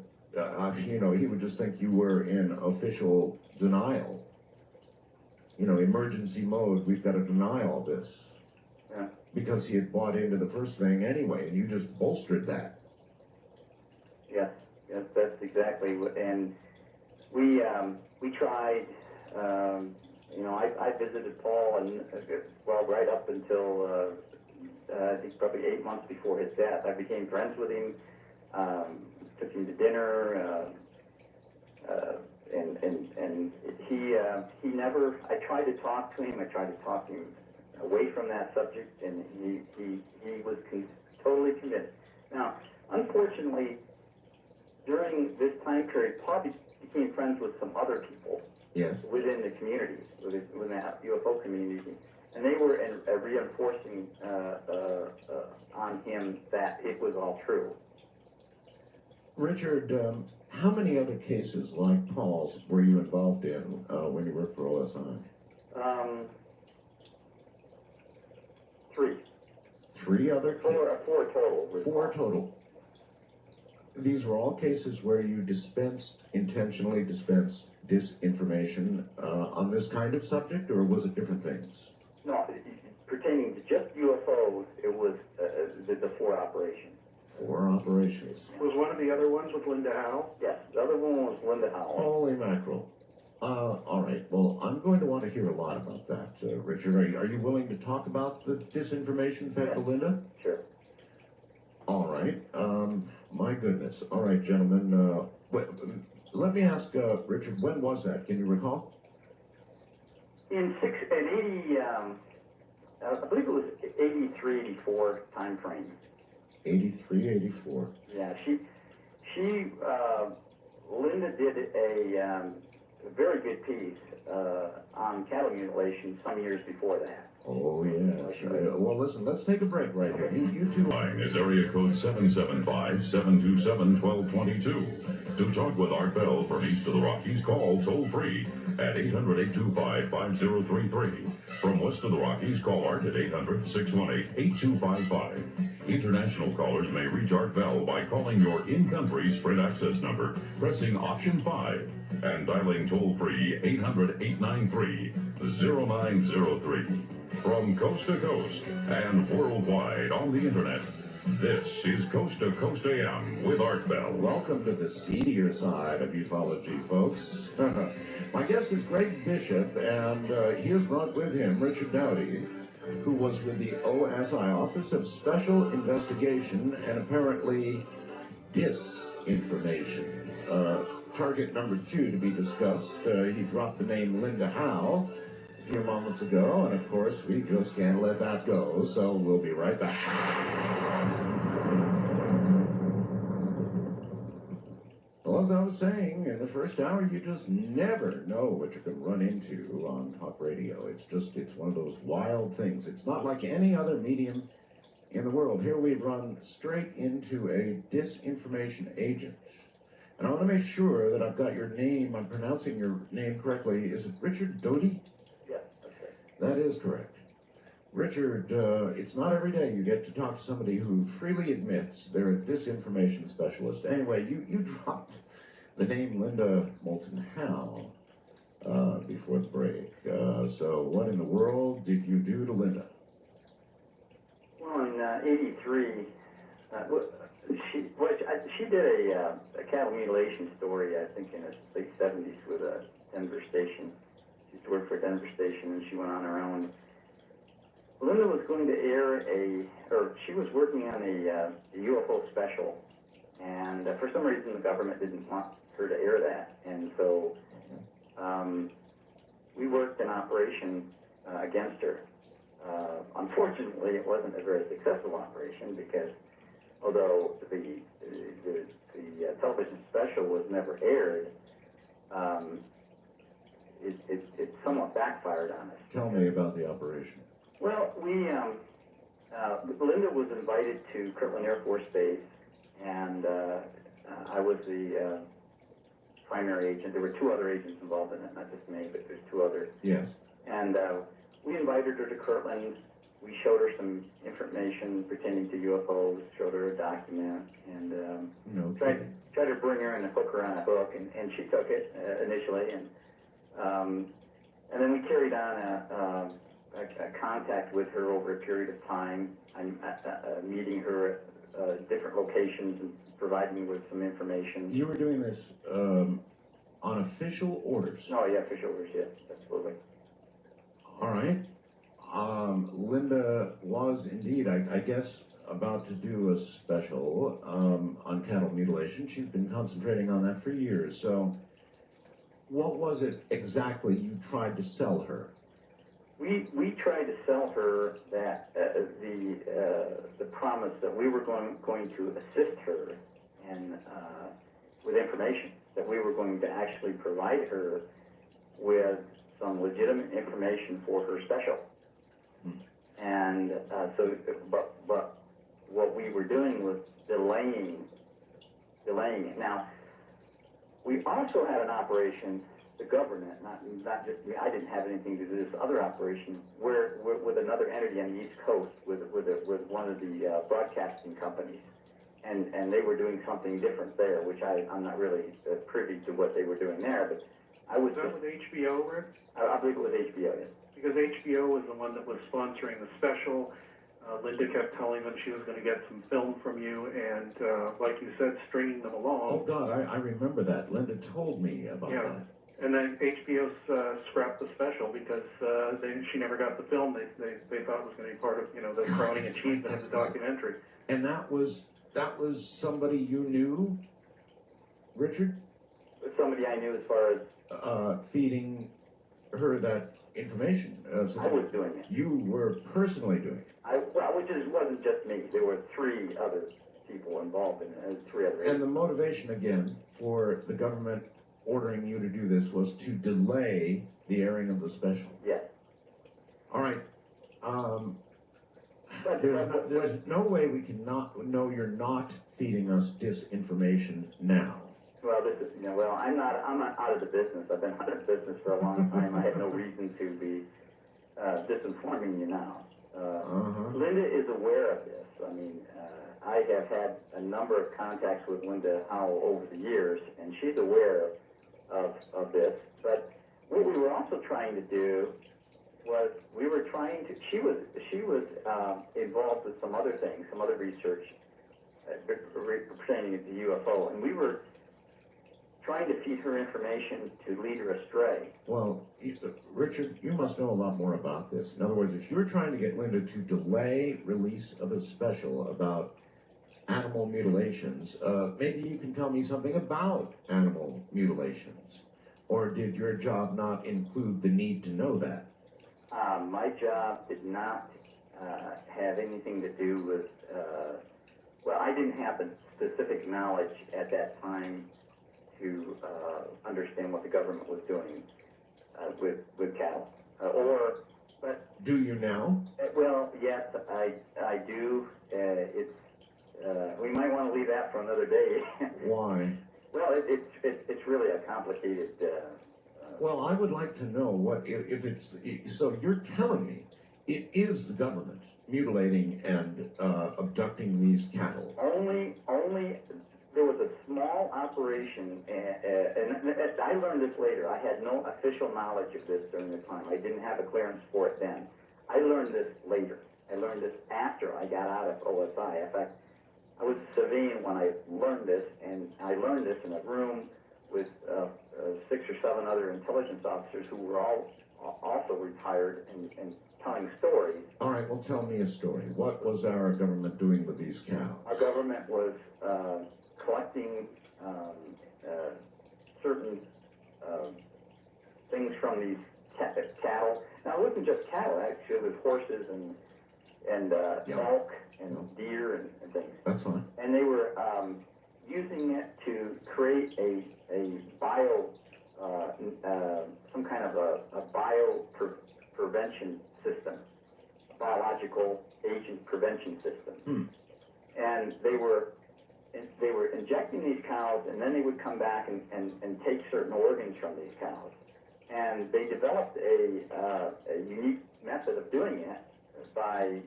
he would just think you were in official denial. Emergency mode, we've got to deny all this. Yeah. Because he had bought into the first thing anyway, and you just bolstered that. Yes, that's exactly what, and we tried, I visited Paul, and right up until, I think probably 8 months before his death. I became friends with him, took him to dinner, and he never, I tried to talk to him, away from that subject, and he was totally convinced. Now, unfortunately, during this time period, Paul became friends with some other people. Yes. Within the community, within the UFO community, and they were reinforcing on him that it was all true. Richard, how many other cases like Paul's were you involved in when you worked for OSI? 3. 3 other cases? 4 total. 4 total. These were all cases where you intentionally dispensed disinformation on this kind of subject, or was it different things? No, pertaining to just UFOs, it was the 4 operations. 4 operations. Was one of the other ones with Linda Howe? Yes, the other one was Linda Howe. Holy mackerel. All right, well, I'm going to want to hear a lot about that, Richard. Are you willing to talk about the disinformation fed to Linda? Sure. All right. My goodness. All right, gentlemen. Let me ask, Richard, when was that? Can you recall? In 80, I believe it was 83, 84 time frame. 83, 84. Yeah, Linda did a very good piece on cattle mutilation some years before that. Oh, yeah. Well, listen, let's take a break right here. You two... Line is area code 775-727-1222. To talk with Art Bell from east of the Rockies, call toll-free at 800-825-5033. From west of the Rockies, call Art at 800-618-8255. International callers may reach Art Bell by calling your in-country Sprint access number, pressing option 5, and dialing toll-free 800-893-0903. From coast to coast and worldwide on the internet, This is Coast to Coast AM with Art Bell. Welcome to the seedier side of ufology, folks. My guest is Greg Bishop, and he has brought with him Richard Dowdy, who was with the OSI, Office of Special Investigation, and apparently disinformation. Target number 2 to be discussed. He dropped the name Linda Howe a few moments ago, and of course we just can't let that go, so we'll be right back. Well, as I was saying, in the first hour, you just never know what you're going to run into on talk radio. It's one of those wild things. It's not like any other medium in the world. Here we run straight into a disinformation agent. And I want to make sure that I've got your name, I'm pronouncing your name correctly. Is it Richard Doty? Yes, that's right. That is correct. Richard, it's not every day you get to talk to somebody who freely admits they're a disinformation specialist. Anyway, you dropped the name Linda Moulton Howe before the break. So what in the world did you do to Linda? Well, in '83, she did a cattle mutilation story, I think, in the late '70s with a Denver station. She used to work for a Denver station, and she went on her own. Linda was going to air she was working on a UFO special, and for some reason the government didn't want her to air that, and so we worked an operation against her. Unfortunately, it wasn't a very successful operation because although the television special was never aired, it somewhat backfired on us. Tell me about the operation. Well, Linda was invited to Kirtland Air Force Base, and I was the primary agent. There were 2 other agents involved in it, not just me, but there's 2 others. Yes. And we invited her to Kirtland. We showed her some information pertaining to UFOs, showed her a document, and tried to bring her in and hook her on a hook, and she took it initially, and then we carried on a contact with her over a period of time. I'm meeting her at different locations and providing her with some information. You were doing this on official orders? Oh, yeah, official orders, yes, absolutely. All right. Linda was indeed, I guess, about to do a special on cattle mutilation. She's been concentrating on that for years. So what was it exactly you tried to sell her? We tried to sell her that the promise that we were going to assist her and with information, that we were going to actually provide her with some legitimate information for her special. And but what we were doing was delaying it. Now, we also had an operation, the government, not just me, I didn't have anything to do with this other operation, where with another entity on the East Coast, with one of the broadcasting companies, and they were doing something different there, which I'm not really privy to what they were doing there, but I was. Was that with HBO, Rick? I believe it was HBO, yes. Because HBO was the one that was sponsoring the special. Linda kept telling them she was going to get some film from you, and like you said, stringing them along. Oh, God, I remember that. Linda told me about that. And then HBO scrapped the special because she never got the film they thought was going to be part of, the crowning achievement of the documentary. And that was somebody you knew, Richard? Somebody I knew as far as... feeding her that information. I was doing it. You were personally doing it. It wasn't just me. There were 3 other people involved in it, 3 other agents. And the motivation, again, for the government ordering you to do this was to delay the airing of the special. Yes. All right. There's no way we can know you're not feeding us disinformation now. Well, I'm not out of the business. I've been out of the business for a long time. I have no reason to be disinforming you now. Linda is aware of this. I mean, I have had a number of contacts with Linda Howell over the years, and she's aware of this. But what we were also trying to do was we were trying to. She was involved with some other things, some other research pertaining to the UFO, and we were trying to feed her information to lead her astray. Well, Richard, you must know a lot more about this. In other words, if you're trying to get Linda to delay release of a special about animal mutilations, maybe you can tell me something about animal mutilations. Or did your job not include the need to know that? My job did not have anything to do with, well, I didn't have the specific knowledge at that time to understand what the government was doing with cattle. But do you now? Well, yes, I do. We might want to leave that for another day. Why? Well, it's really a complicated. Well, I would like to know what if it's so. You're telling me it is the government mutilating and abducting these cattle. Only there was a small operation, and I learned this later. I had no official knowledge of this during the time. I didn't have a clearance for it then. I learned this later. I learned this after I got out of OSI. In fact, I was a civilian when I learned this, and I learned this in a room with 6 or 7 other intelligence officers who were all also retired and telling stories. All right, well, tell me a story. What was our government doing with these cows? Our government was collecting certain things from these cattle. Now, it wasn't just cattle, actually. It was horses and elk and deer and things. That's fine. And they were using it to create a bio, some kind of a bio prevention system, biological agent prevention system. And they were injecting these cows, and then they would come back and take certain organs from these cows. And they developed a unique method of doing it by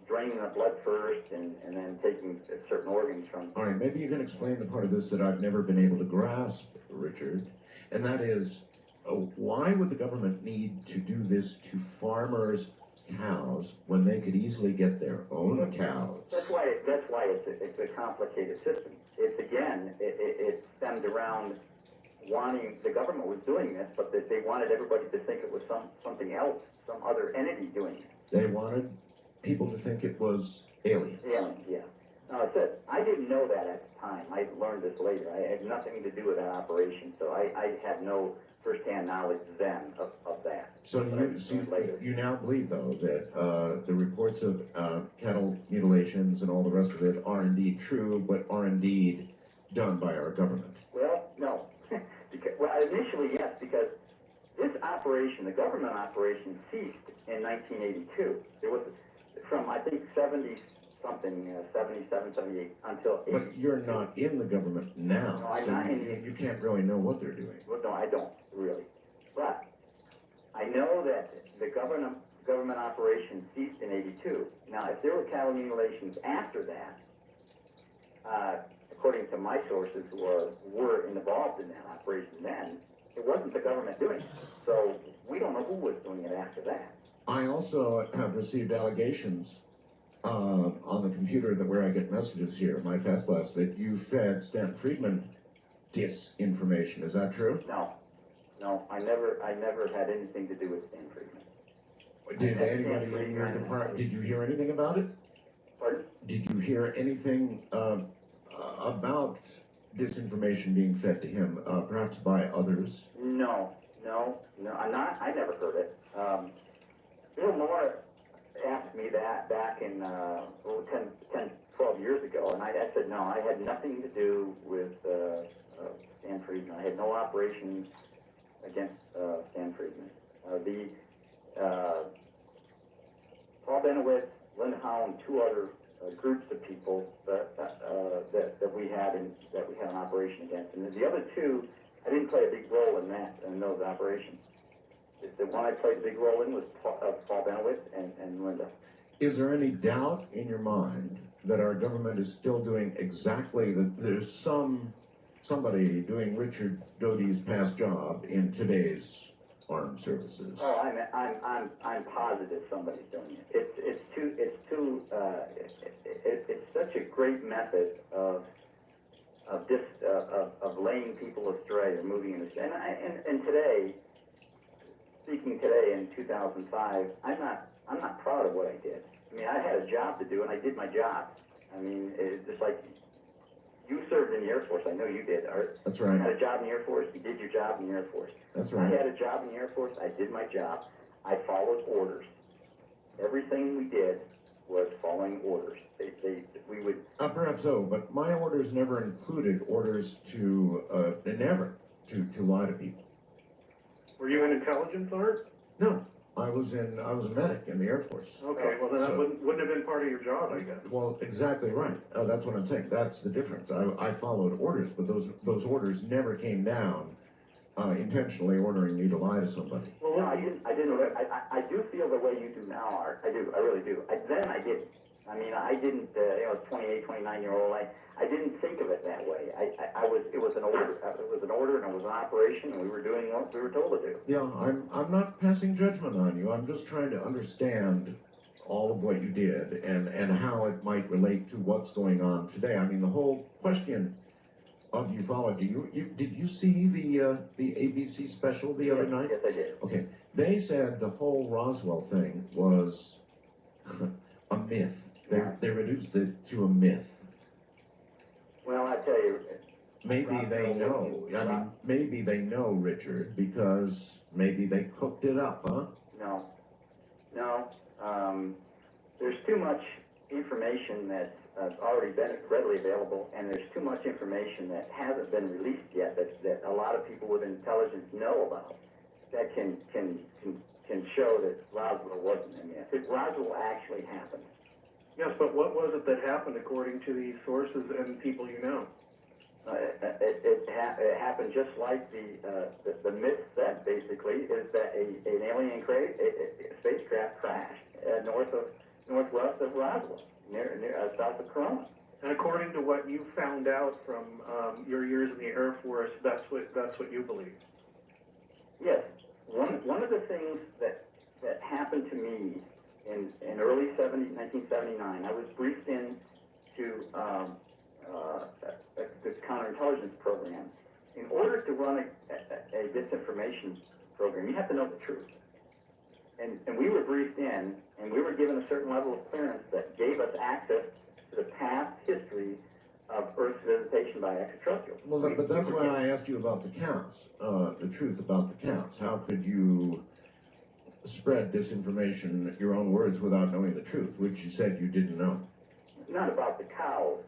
draining the blood first and then taking certain organs from. All right, maybe you can explain the part of this that I've never been able to grasp, Richard, and that is, why would the government need to do this to farmers' cows when they could easily get their own cows? That's why it's a complicated system. It stemmed around wanting, the government was doing this, but that they wanted everybody to think it was something else, some other entity doing it. They wanted people to think it was aliens. Aliens, yeah. No, I didn't know that at the time. I learned this later. I had nothing to do with that operation, so I had no first-hand knowledge then of that. So you now believe, though, that the reports of cattle mutilations and all the rest of it are indeed true, but are indeed done by our government? Well, no. Initially, yes, because this operation, the government operation, ceased in 1982. There was, from, I think, 70-something, 77, 78, until 80. But you're not in the government now. No, I'm so not you can't really know what they're doing. Well, no, I don't, really. But I know that the government operation ceased in 82. Now, if there were cattle mutilations after that, according to my sources who were involved in that operation then, it wasn't the government doing it. So we don't know who was doing it after that. I also have received allegations on the computer where I get messages here, my fast blast, that you fed Stan Friedman disinformation. Is that true? No, I never had anything to do with Stan Friedman. Did anybody in your department, did you hear anything about it? Pardon? Did you hear anything about disinformation being fed to him, perhaps by others? No, I never heard it. Bill Moore asked me that back in 10, 12 years ago, and I said no, I had nothing to do with Stan Friedman. I had no operations against Stan Friedman. Paul Benowitz, Linda Howe, and 2 other groups of people that we had an operation against, and the other 2, I didn't play a big role in those operations. The one I played a big role in was Paul Benowitz and Linda. Is there any doubt in your mind that our government is still doing exactly that? There's somebody doing Richard Doty's past job in today's armed services. Oh, I'm positive somebody's doing it. It's such a great method of laying people astray or moving in astray. And today, speaking today in 2005, I'm not proud of what I did. I mean, I had a job to do and I did my job. I mean, it's just like you served in the Air Force. I know you did, Art. That's right. You had a job in the Air Force. You did your job in the Air Force. That's right. I had a job in the Air Force. I did my job. I followed orders. Everything we did was following orders. We would. Perhaps so, but my orders never included orders to lie to people. Were you in intelligence, Art? No, I was a medic in the Air Force. Okay, well then that wouldn't have been part of your job, I guess. Well, exactly right. That's what I'm saying. That's the difference. I followed orders, but those orders never came down intentionally ordering me to lie to somebody. Well, no, I didn't. I do feel the way you do now, Art. I do. I really do. Then I didn't. I mean, I didn't. 28, 29-year-old. I didn't think of it that way. It was an order. It was an order, and it was an operation, and we were doing what we were told to do. Yeah, I'm not passing judgment on you. I'm just trying to understand all of what you did and how it might relate to what's going on today. I mean, the whole question of ufology. Did you see the ABC special the other night? Yes, I did. Okay, they said the whole Roswell thing was a myth. They reduced it to a myth. Well, I tell you. Maybe they know. I mean, maybe they know, Richard, because maybe they cooked it up, huh? No. There's too much information that's already been readily available, and there's too much information that hasn't been released yet that a lot of people with intelligence know about that can show that Roswell wasn't a myth. That Roswell actually happened. Yes, but what was it that happened according to these sources and people you know? It happened just like the myth said, basically, is that an alien spacecraft crashed northwest of Roswell, near south of Corona. And according to what you found out from your years in the Air Force, that's what you believe. Yes, one of the things that happened to me in early 1979, I was briefed in to this counterintelligence program. In order to run a disinformation program, you have to know the truth. And we were briefed in, and we were given a certain level of clearance that gave us access to the past history of Earth's visitation by extraterrestrials. Well, but that's why I asked you about the counts, the truth about the counts. How could you spread disinformation, your own words, without knowing the truth, which you said you didn't know? Not about the cows.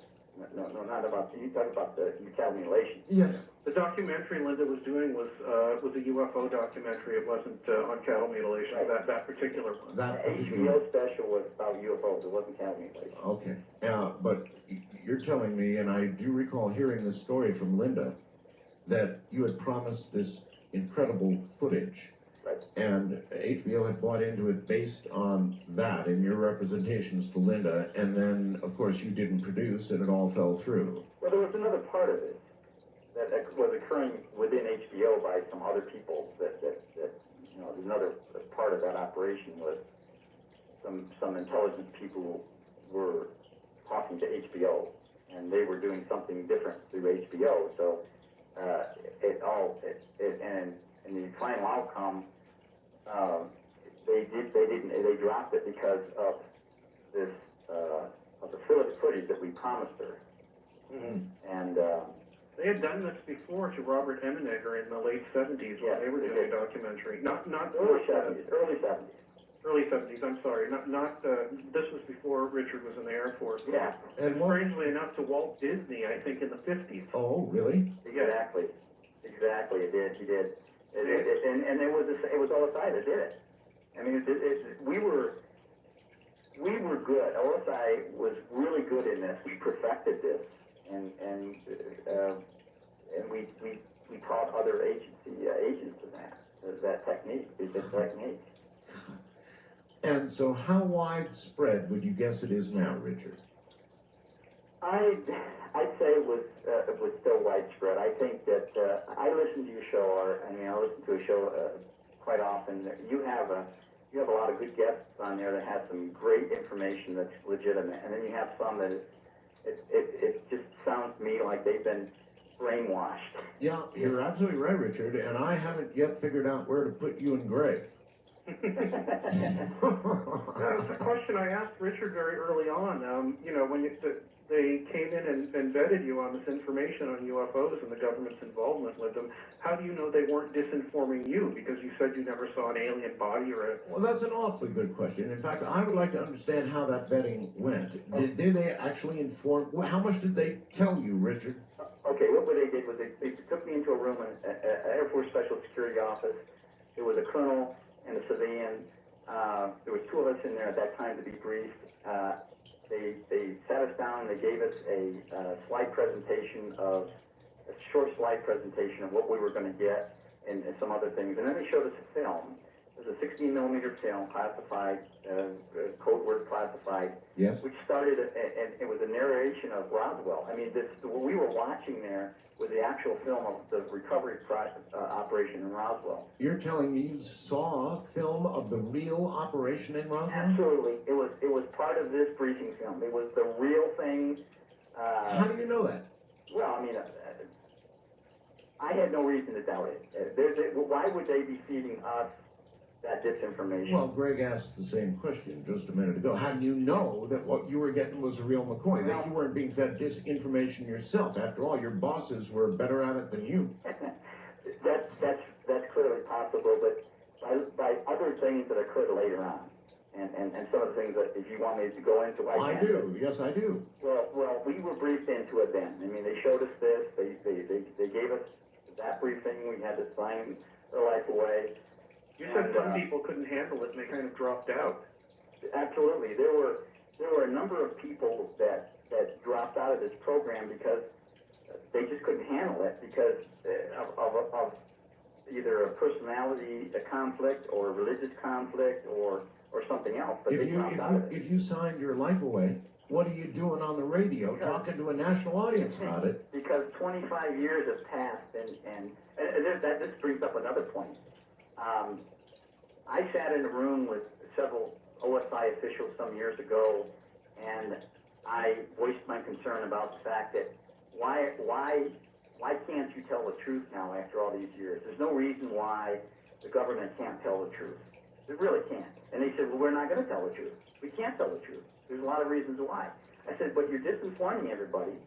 No, not about. You talk about the cow mutilation. Yes. The documentary Linda was doing was a UFO documentary. It wasn't on cattle mutilation. Right. That particular one. That HBO special was about UFOs. It wasn't cattle mutilation. Okay. But you're telling me, and I do recall hearing this story from Linda, that you had promised this incredible footage. Right. And HBO had bought into it based on that in your representations to Linda, and then, of course, you didn't produce, and it all fell through. Well, there was another part of it that was occurring within HBO by some other people. That another part of that operation was some intelligence people were talking to HBO, and they were doing something different through HBO. So and the final outcome, they dropped it because of this of the footage that we promised her. Mm-hmm. And they had done this before to Robert Emenegger in the late 70s when they were doing a documentary. Not early 70s. Early 70s. I'm sorry. Not this was before Richard was in the Air Force. Yeah. And strangely enough, to Walt Disney, I think in the 50s. Oh, really? Exactly. It did. He did. And it was OSI that did it. I mean, we were good. OSI was really good in this. We perfected this, and we taught other agents that technique. This technique. And so, how widespread would you guess it is now, Richard? I'd say it was still widespread. I think that I listened to your show, I listened to a show quite often. You have a lot of good guests on there that have some great information that's legitimate, and then you have some that it just sounds to me like they've been brainwashed. Yeah, you're absolutely right, Richard, and I haven't yet figured out where to put you and Greg. That's a question I asked Richard very early on. You know, when they came in and vetted you on this information on UFOs and the government's involvement with them, how do you know they weren't disinforming you? Because you said you never saw an alien body or a... Well, that's an awfully good question. In fact, I would like to understand how that vetting went. Did they actually inform... Well, how much did they tell you, Richard? Okay, what they did was they took me into a room in an Air Force Special Security office. There was a colonel and a civilian. There was two of us in there at that time to be briefed. They sat us down and they gave us a short slide presentation of what we were going to get and some other things. And then they showed us a film. It was a 16mm film, classified, code word classified, yes, which started, and it was a narration of Roswell. I mean, what we were watching there was the actual film of the recovery operation in Roswell. You're telling me you saw a film of the real operation in Roswell? Absolutely. It was part of this briefing film. It was the real thing. How do you know that? Well, I mean, I had no reason to doubt it. Why would they be feeding us that disinformation? Well, Greg asked the same question just a minute ago. How do you know that what you were getting was a real McCoy, that you weren't being fed disinformation yourself? After all, your bosses were better at it than you. That's clearly possible, but by other things that occurred later on. And some of the things that, if you want me to go into, I do. Yes, I do. Well, we were briefed into it then. I mean, they showed us this. They gave us that briefing. We had to sign our life away. You said some people couldn't handle it and they kind of dropped out. Absolutely. There were a number of people that dropped out of this program because they just couldn't handle it because of either a personality conflict or a religious conflict or something else. But they dropped out of it. If you signed your life away, what are you doing on the radio talking to a national audience about it? Because 25 years have passed, and this brings up another point. I sat in a room with several OSI officials some years ago, and I voiced my concern about the fact that why can't you tell the truth now after all these years? There's no reason why the government can't tell the truth. They really can't. And they said, well, we're not going to tell the truth. We can't tell the truth. There's a lot of reasons why. I said, but you're disinforming everybody.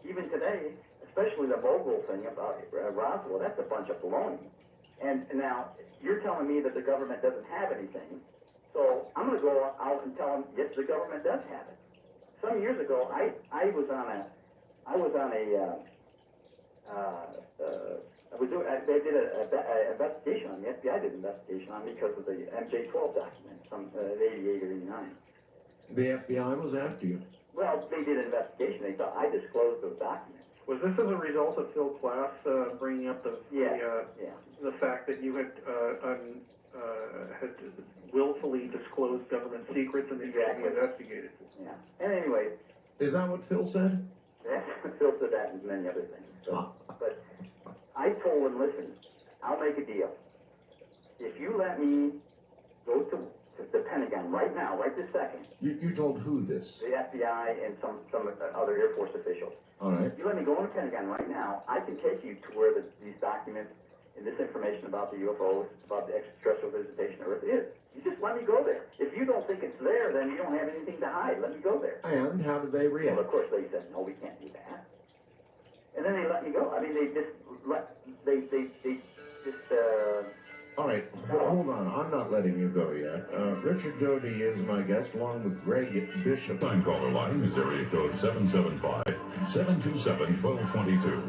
Even today, especially the Vogel thing about Roswell, that's a bunch of baloney. And now, you're telling me that the government doesn't have anything, so I'm going to go out and tell them, yes, the government does have it. Some years ago, they did an investigation on me. The FBI did an investigation on me because of the MJ-12 documents from 88 or 89. The FBI was after you. Well, they did an investigation. They thought I disclosed those documents. Was this as a result of Phil Klass bringing up the fact that you had willfully disclosed government secrets and that you had investigated? Yeah. And anyway. Is that what Phil said? Yeah, Phil said that and many other things. So, but I told him, listen, I'll make a deal. If you let me go to the Pentagon right now, right this second. You told who this? The FBI and some other Air Force officials. All right. You let me go in the Pentagon right now, I can take you to where these documents and this information about the UFOs, about the extraterrestrial visitation of Earth is. You just let me go there. If you don't think it's there, then you don't have anything to hide. Let me go there. And how did they react? Well, of course they said, no, we can't do that. And then they let me go. I mean, All right, hold on. I'm not letting you go yet. Richard Doty is my guest, along with Greg Bishop. Time caller line is area code 775-727-1222.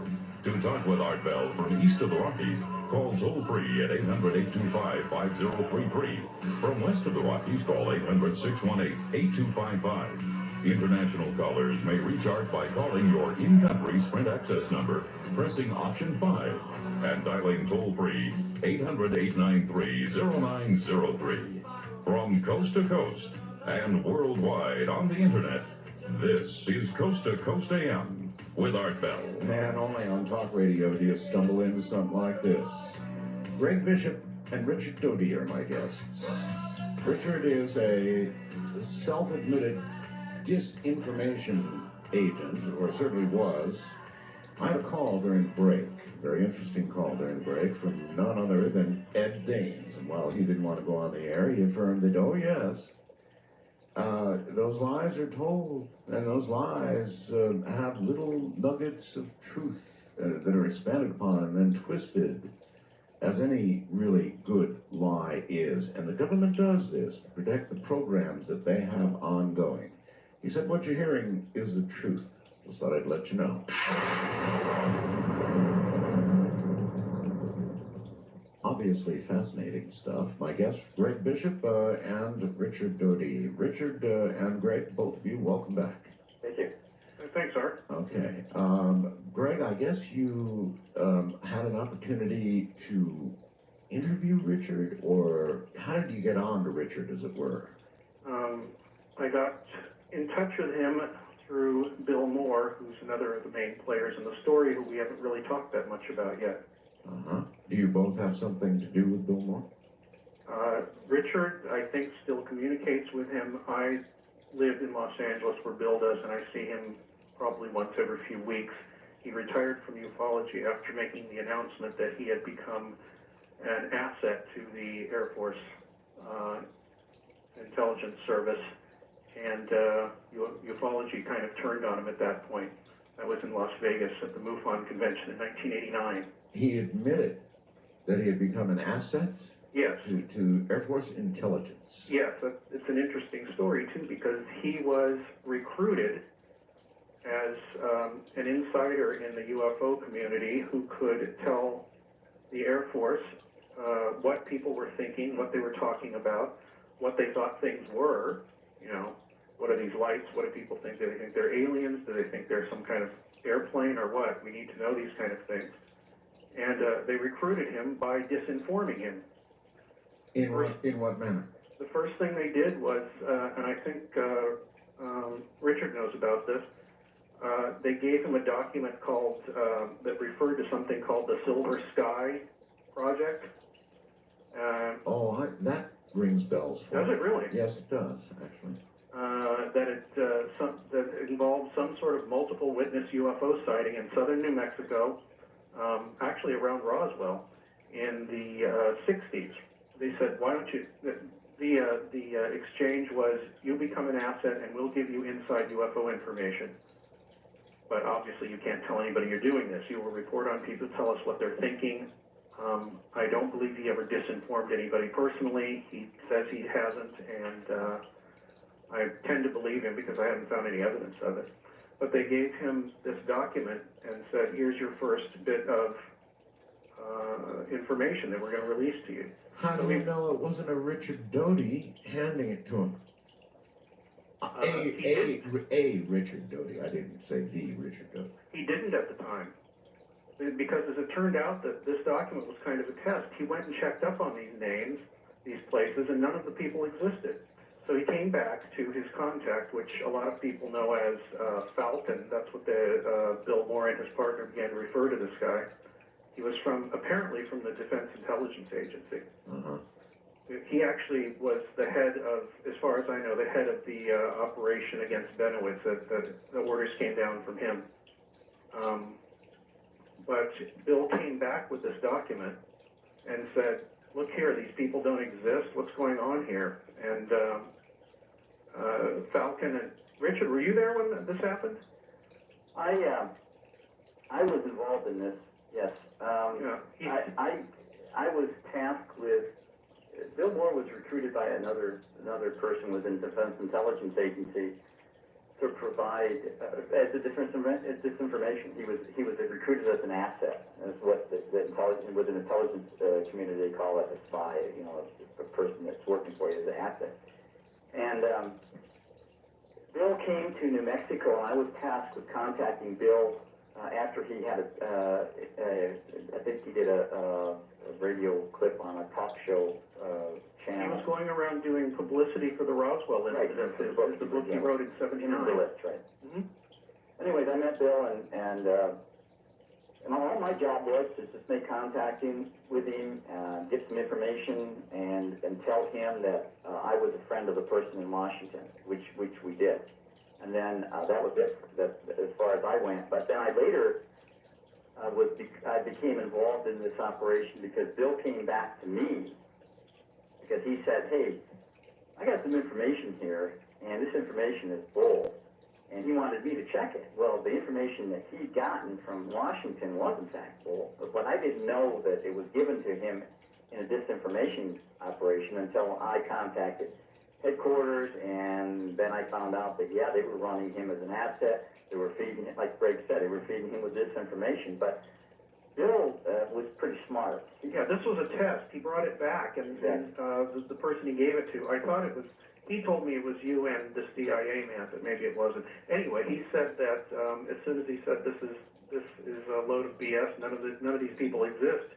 To talk with Art Bell from east of the Rockies, call toll-free at 800-825-5033. From west of the Rockies, call 800-618-8255. International callers may reach Art by calling your in-country Sprint access number, pressing option 5, and dialing toll-free 800-893-0903. From coast to coast and worldwide on the internet, this is Coast to Coast AM with Art Bell. Man, only on talk radio do you stumble into something like this. Greg Bishop and Richard Doty are my guests. Richard is a self-admitted disinformation agent, or certainly was. I had a call during the break, very interesting call during the break, from none other than Ed Daines. And while he didn't want to go on the air, he affirmed that, oh yes, those lies are told, and those lies have little nuggets of truth that are expanded upon and then twisted, as any really good lie is. And the government does this to protect the programs that they have ongoing. He said, what you're hearing is the truth. Just thought I'd let you know. Obviously fascinating stuff. My guests, Greg Bishop and Richard Doty. Richard and Greg, both of you, welcome back. Thank you. Thanks, Art. Okay. Greg, I guess you had an opportunity to interview Richard, or how did you get on to Richard, as it were? I got in touch with him through Bill Moore, who's another of the main players in the story, who we haven't really talked that much about yet. Uh-huh. Do you both have something to do with Bill Moore? Richard, I think, still communicates with him. I live in Los Angeles, where Bill does, and I see him probably once every few weeks. He retired from ufology after making the announcement that he had become an asset to the Air Force intelligence service, and ufology kind of turned on him at that point. That was in Las Vegas at the MUFON convention in 1989. He admitted that he had become an asset? Yes. To Air Force intelligence. Yes, it's an interesting story, too, because he was recruited as an insider in the UFO community who could tell the Air Force what people were thinking, what they were talking about, what they thought things were. You know, what are these lights? What do people think? Do they think they're aliens? Do they think they're some kind of airplane or what? We need to know these kind of things. And they recruited him by disinforming him. In what manner? The first thing they did was, and I think Richard knows about this, they gave him a document called, that referred to something called the Silver Sky Project. That rings bells for me. Does it really? Yes, it does, actually. That involved some sort of multiple witness UFO sighting in southern New Mexico, actually around Roswell, in the 60s. They said, why don't you, the exchange was, you become an asset and we'll give you inside UFO information. But obviously you can't tell anybody you're doing this. You will report on people, tell us what they're thinking. I don't believe he ever disinformed anybody personally. He says he hasn't, and I tend to believe him because I haven't found any evidence of it. But they gave him this document and said, here's your first bit of information that we're going to release to you. How do we know it wasn't a Richard Doty handing it to him? A Richard Doty. I didn't say the Richard Doty. He didn't at the time. Because as it turned out that this document was kind of a test, he went and checked up on these names, these places, and none of the people existed. So he came back to his contact, which a lot of people know as Falcon. That's what Bill Moore and his partner began to refer to this guy. He was apparently from the Defense Intelligence Agency. Uh-huh. He actually was the head of, as far as I know, the head of the operation against Benowitz. The orders came down from him. But Bill came back with this document and said, look here, these people don't exist. What's going on here? And Falcon and Richard, were you there when this happened? I was involved in this, yes. I was tasked with, Bill Moore was recruited by another person within the Defense Intelligence Agency to provide disinformation. He was recruited as an asset. That's what within the intelligence community they call it a spy. You know, a person that's working for you as an asset. And Bill came to New Mexico, and I was tasked with contacting Bill after he had I think he did a radio clip on a talk show channel. He was going around doing publicity for the Roswell incident. Right. The book he wrote in '79. Right. Mm-hmm. Anyways, I met Bill, and And all my job was to just make contact with him, get some information, and tell him that I was a friend of the person in Washington, which we did. And then that was it, as far as I went. But then I later I became involved in this operation because Bill came back to me because he said, hey, I got some information here, and this information is bull. And he wanted me to check it. Well, the information that he'd gotten from Washington was in fact bull, but I didn't know that it was given to him in a disinformation operation until I contacted headquarters, and then I found out that, yeah, they were running him as an asset. They were feeding him, like Greg said, they were feeding him with disinformation. But Bill was pretty smart. Yeah, this was a test. He brought it back, and the person he gave it to, I thought it was, he told me it was you and this DIA man, but maybe it wasn't. Anyway, he said that as soon as he said this is a load of BS, none of these people exist,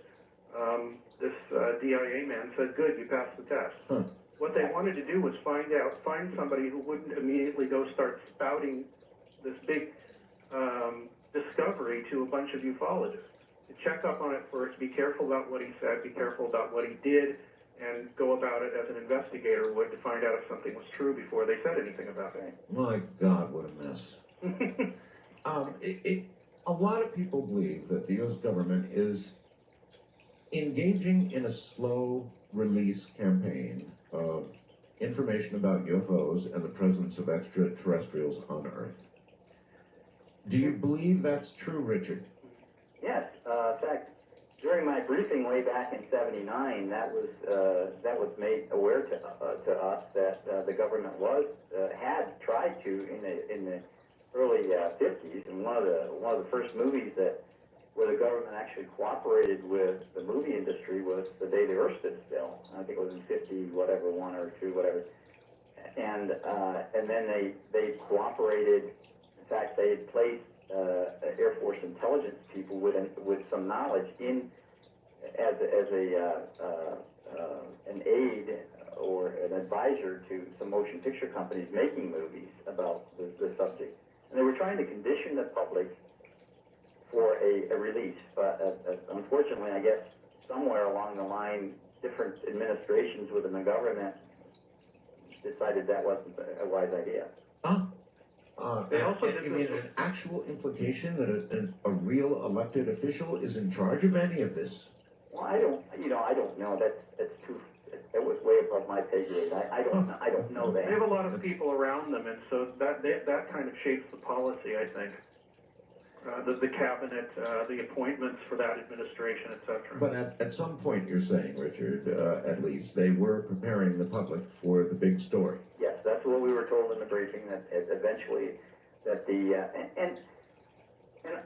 this DIA man said, good, you passed the test. Huh. What they wanted to do was find somebody who wouldn't immediately go start spouting this big discovery to a bunch of ufologists. To check up on it first, be careful about what he said, be careful about what he did, and go about it as an investigator would to find out if something was true before they said anything about it. My God, what a mess. A lot of people believe that the U.S. government is engaging in a slow release campaign of information about UFOs and the presence of extraterrestrials on Earth. Do you believe that's true, Richard? Yes. In fact, during my briefing way back in '79, that was made aware to us that the government had tried to in the early '50s, and one of the first movies where the government actually cooperated with the movie industry was The Day the Earth Stood Still. I think it was in '51 or '2, whatever. And then they cooperated. In fact, they had placed Air Force intelligence people with some knowledge as an aide or an advisor to some motion picture companies making movies about the subject. And they were trying to condition the public for a release. But unfortunately, I guess somewhere along the line, different administrations within the government decided that wasn't a wise idea. You mean an actual implication that a real elected official is in charge of any of this? Well, I don't know. That was way above my pay grade. I don't know that. They have a lot of people around them, and so that kind of shapes the policy, I think. The cabinet, the appointments for that administration, etc. But at some point, you're saying, Richard, at least, they were preparing the public for the big story. Yes, that's what we were told in the briefing, that eventually, that the, and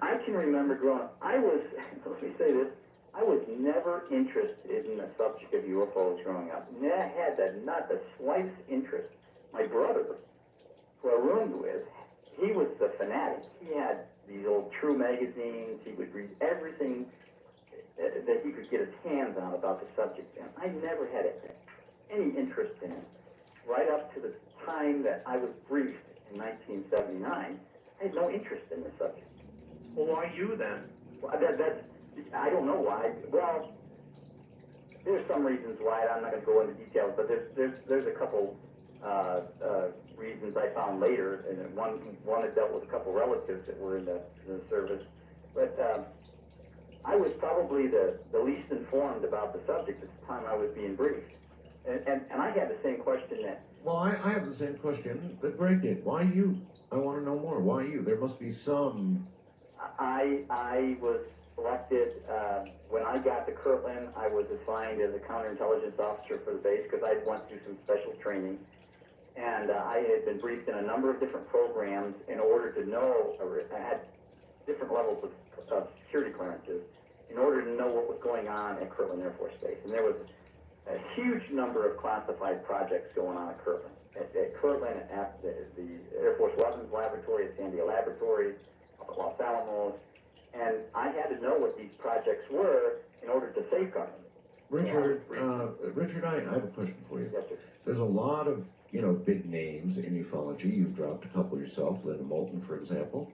I can remember growing up, let me say this, I was never interested in the subject of UFOs growing up. Had not the slightest interest. My brother, who I roomed with, he was the fanatic. He had these old True magazines. He would read everything that he could get his hands on about the subject. And I never had any interest in it. Right up to the time that I was briefed in 1979, I had no interest in the subject. Well, why you then? Well, I don't know why. Well, there's some reasons why. I'm not going to go into details, but there's a couple reasons I found later, and one that dealt with a couple relatives that were in the service. But I was probably the least informed about the subject at the time I was being briefed. And I had the same question that... Well, I have the same question that Greg did. Why you? I want to know more. Why you? There must be some... I was selected, when I got to Kirtland, I was assigned as a counterintelligence officer for the base because I went through some special training. And I had been briefed in a number of different programs in order to know, I had different levels of security clearances, in order to know what was going on at Kirtland Air Force Base. And there was a huge number of classified projects going on at Kirtland. At Kirtland, at the Air Force Weapons Laboratory, at Sandia Laboratory, at Los Alamos, and I had to know what these projects were in order to safeguard them. Richard, I have a question for you. Yes, sir. There's a lot of, big names in ufology. You've dropped a couple yourself, Linda Moulton, for example.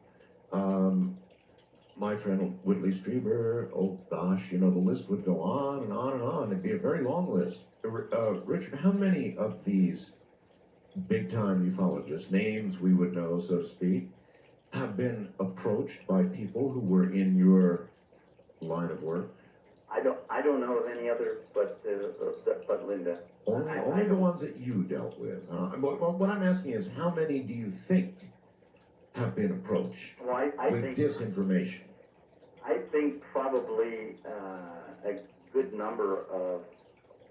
my friend Whitley Strieber, oh gosh, you know, the list would go on and on and on. It'd be a very long list. Richard, how many of these big-time ufologists, names we would know, so to speak, have been approached by people who were in your line of work? I don't know of any other but Linda. Only the ones that you dealt with. What I'm asking is, how many do you think have been approached with disinformation? I think probably a good number of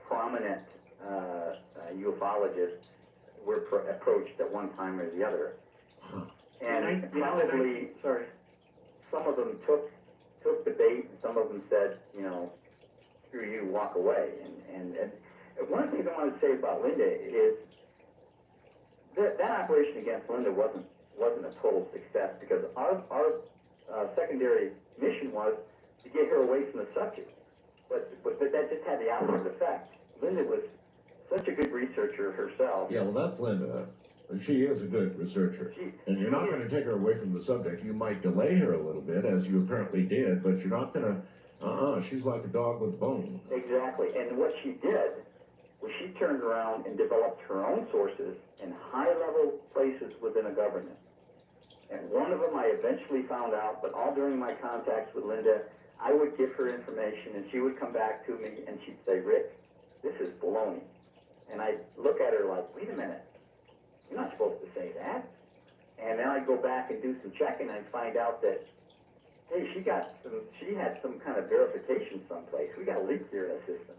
prominent ufologists were approached at one time or the other. And probably, some of them took the bait, and some of them said, you know, screw you, walk away. And one of the things I want to say about Linda is that operation against Linda wasn't a total success, because our secondary mission was to get her away from the subject. But that just had the opposite effect. Linda was such a good researcher herself. Yeah, well, that's Linda. She is a good researcher. And you're not going to take her away from the subject. You might delay her a little bit, as you apparently did, but you're not going to, she's like a dog with bone. Exactly. And what she did was she turned around and developed her own sources in high-level places within a government. And one of them I eventually found out, but all during my contacts with Linda, I would give her information, and she would come back to me, and she'd say, Rick, this is baloney. And I'd look at her like, wait a minute, you're not supposed to say that. And then I'd go back and do some checking, and I'd find out that, hey, she had some kind of verification someplace. We got a leak here in the system.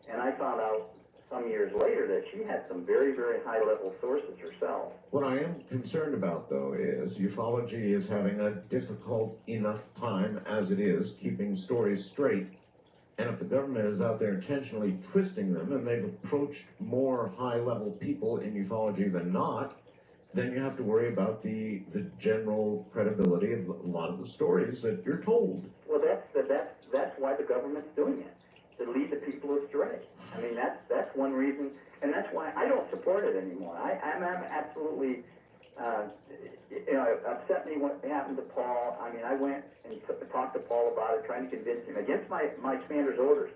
And I found out some years later that she had some very, very high-level sources herself. What I am concerned about, though, is ufology is having a difficult enough time as it is keeping stories straight. And if the government is out there intentionally twisting them, and they've approached more high-level people in ufology than not, then you have to worry about the general credibility of a lot of the stories that you're told. Well, that's why the government's doing it, to lead the people astray. I mean, that's one reason, and that's why I don't support it anymore. I'm absolutely, it upset me what happened to Paul. I mean, I went and talked to Paul about it, trying to convince him against my commander's orders.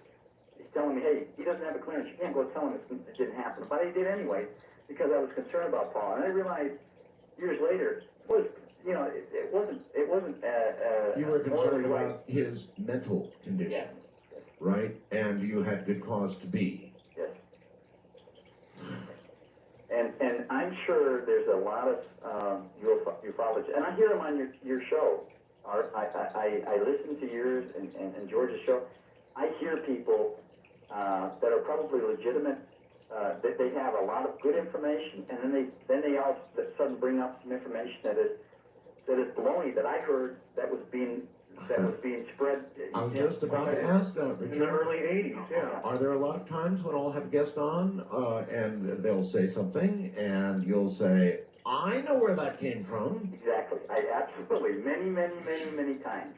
He's telling me, hey, he doesn't have a clearance. You can't go tell him it didn't happen. But I did anyway, because I was concerned about Paul. And I realized years later, it wasn't. You were concerned about his mental condition, right? And you had good cause to be. Yes. And I'm sure there's a lot of ufologists, and I hear them on your show. I listen to yours and George's show. I hear people that are probably legitimate. That they have a lot of good information, and then they all suddenly bring up some information that is baloney that I heard that was being spread. I was just about to ask that, Richard. In the early 80s, yeah. Are there a lot of times when I'll have guests on, and they'll say something, and you'll say, I know where that came from? Exactly. Absolutely. Many times.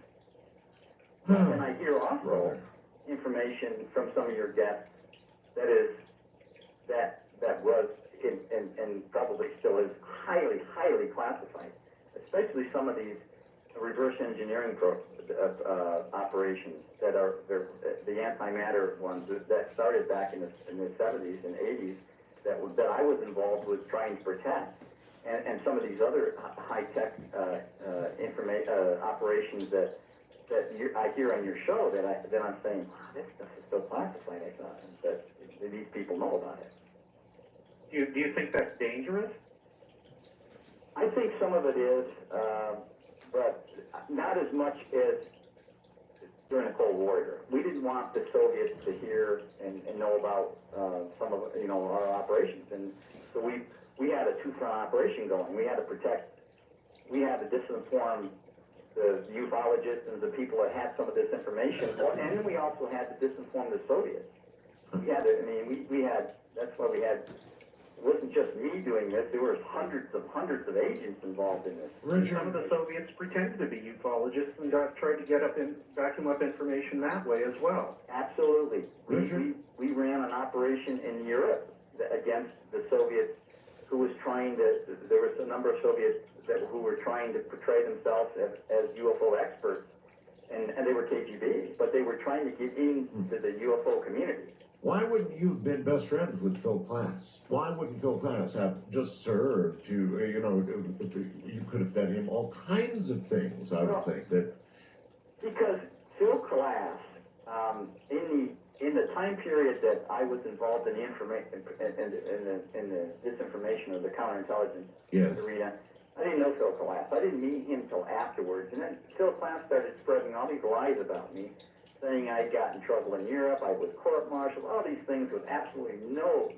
And I hear also information from some of your guests that was and probably still is highly classified, especially some of these reverse engineering operations that are the antimatter ones that started back in the 70s and 80s that I was involved with trying to protect, and some of these other high-tech operations that I hear on your show that I'm saying, wow, this stuff is so classified. I thought that these people know about it. Do you think that's dangerous? I think some of it is, but not as much as during the Cold War era. We didn't want the Soviets to hear and know about some of our operations, and so we had a two-front operation going. We had to protect. We had to disinform the ufologists and the people that had some of this information, and then we also had to disinform the Soviets. We had to. I mean, we had. That's why we had. It wasn't just me doing this. There were hundreds of agents involved in this. Some of the Soviets pretended to be ufologists and tried to vacuum up information that way as well. Absolutely. We ran an operation in Europe against the Soviets who was trying to, there was a number of Soviets who were trying to portray themselves as UFO experts and they were KGB, but they were trying to get into the UFO community. Why wouldn't you have been best friends with Phil Klass? Why wouldn't Phil Klass have just served to, you could have fed him all kinds of things, I would think, that... Because Phil Klass, in the time period that I was involved in the in the disinformation or the counterintelligence arena, I didn't know Phil Klass. I didn't meet him till afterwards. And then Phil Klass started spreading all these lies about me, saying I got in trouble in Europe, I was court-martialed, all these things with absolutely no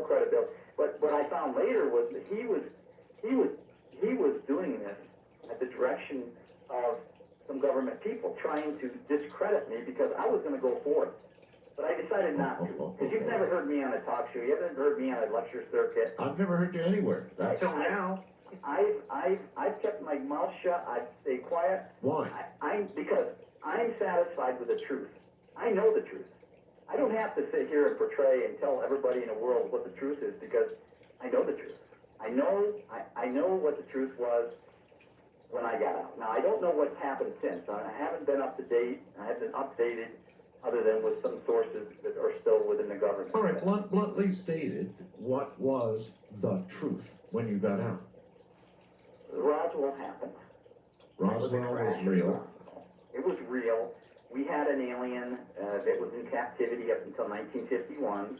credibility. But what I found later was that he was doing this at the direction of some government people trying to discredit me because I was going to go forth. But I decided not to. Because you've never heard me on a talk show. You haven't heard me on a lecture circuit. I've never heard you anywhere. Until now. I've kept my mouth shut. I stay quiet. Why? Because I'm satisfied with the truth. I know the truth. I don't have to sit here and portray and tell everybody in the world what the truth is because I know the truth. I know what the truth was when I got out. Now, I don't know what's happened since. I haven't been up to date. I haven't been updated other than with some sources that are still within the government. All right, bluntly stated, what was the truth when you got out? Roswell happened. Roswell was real. It was real. We had an alien that was in captivity up until 1951.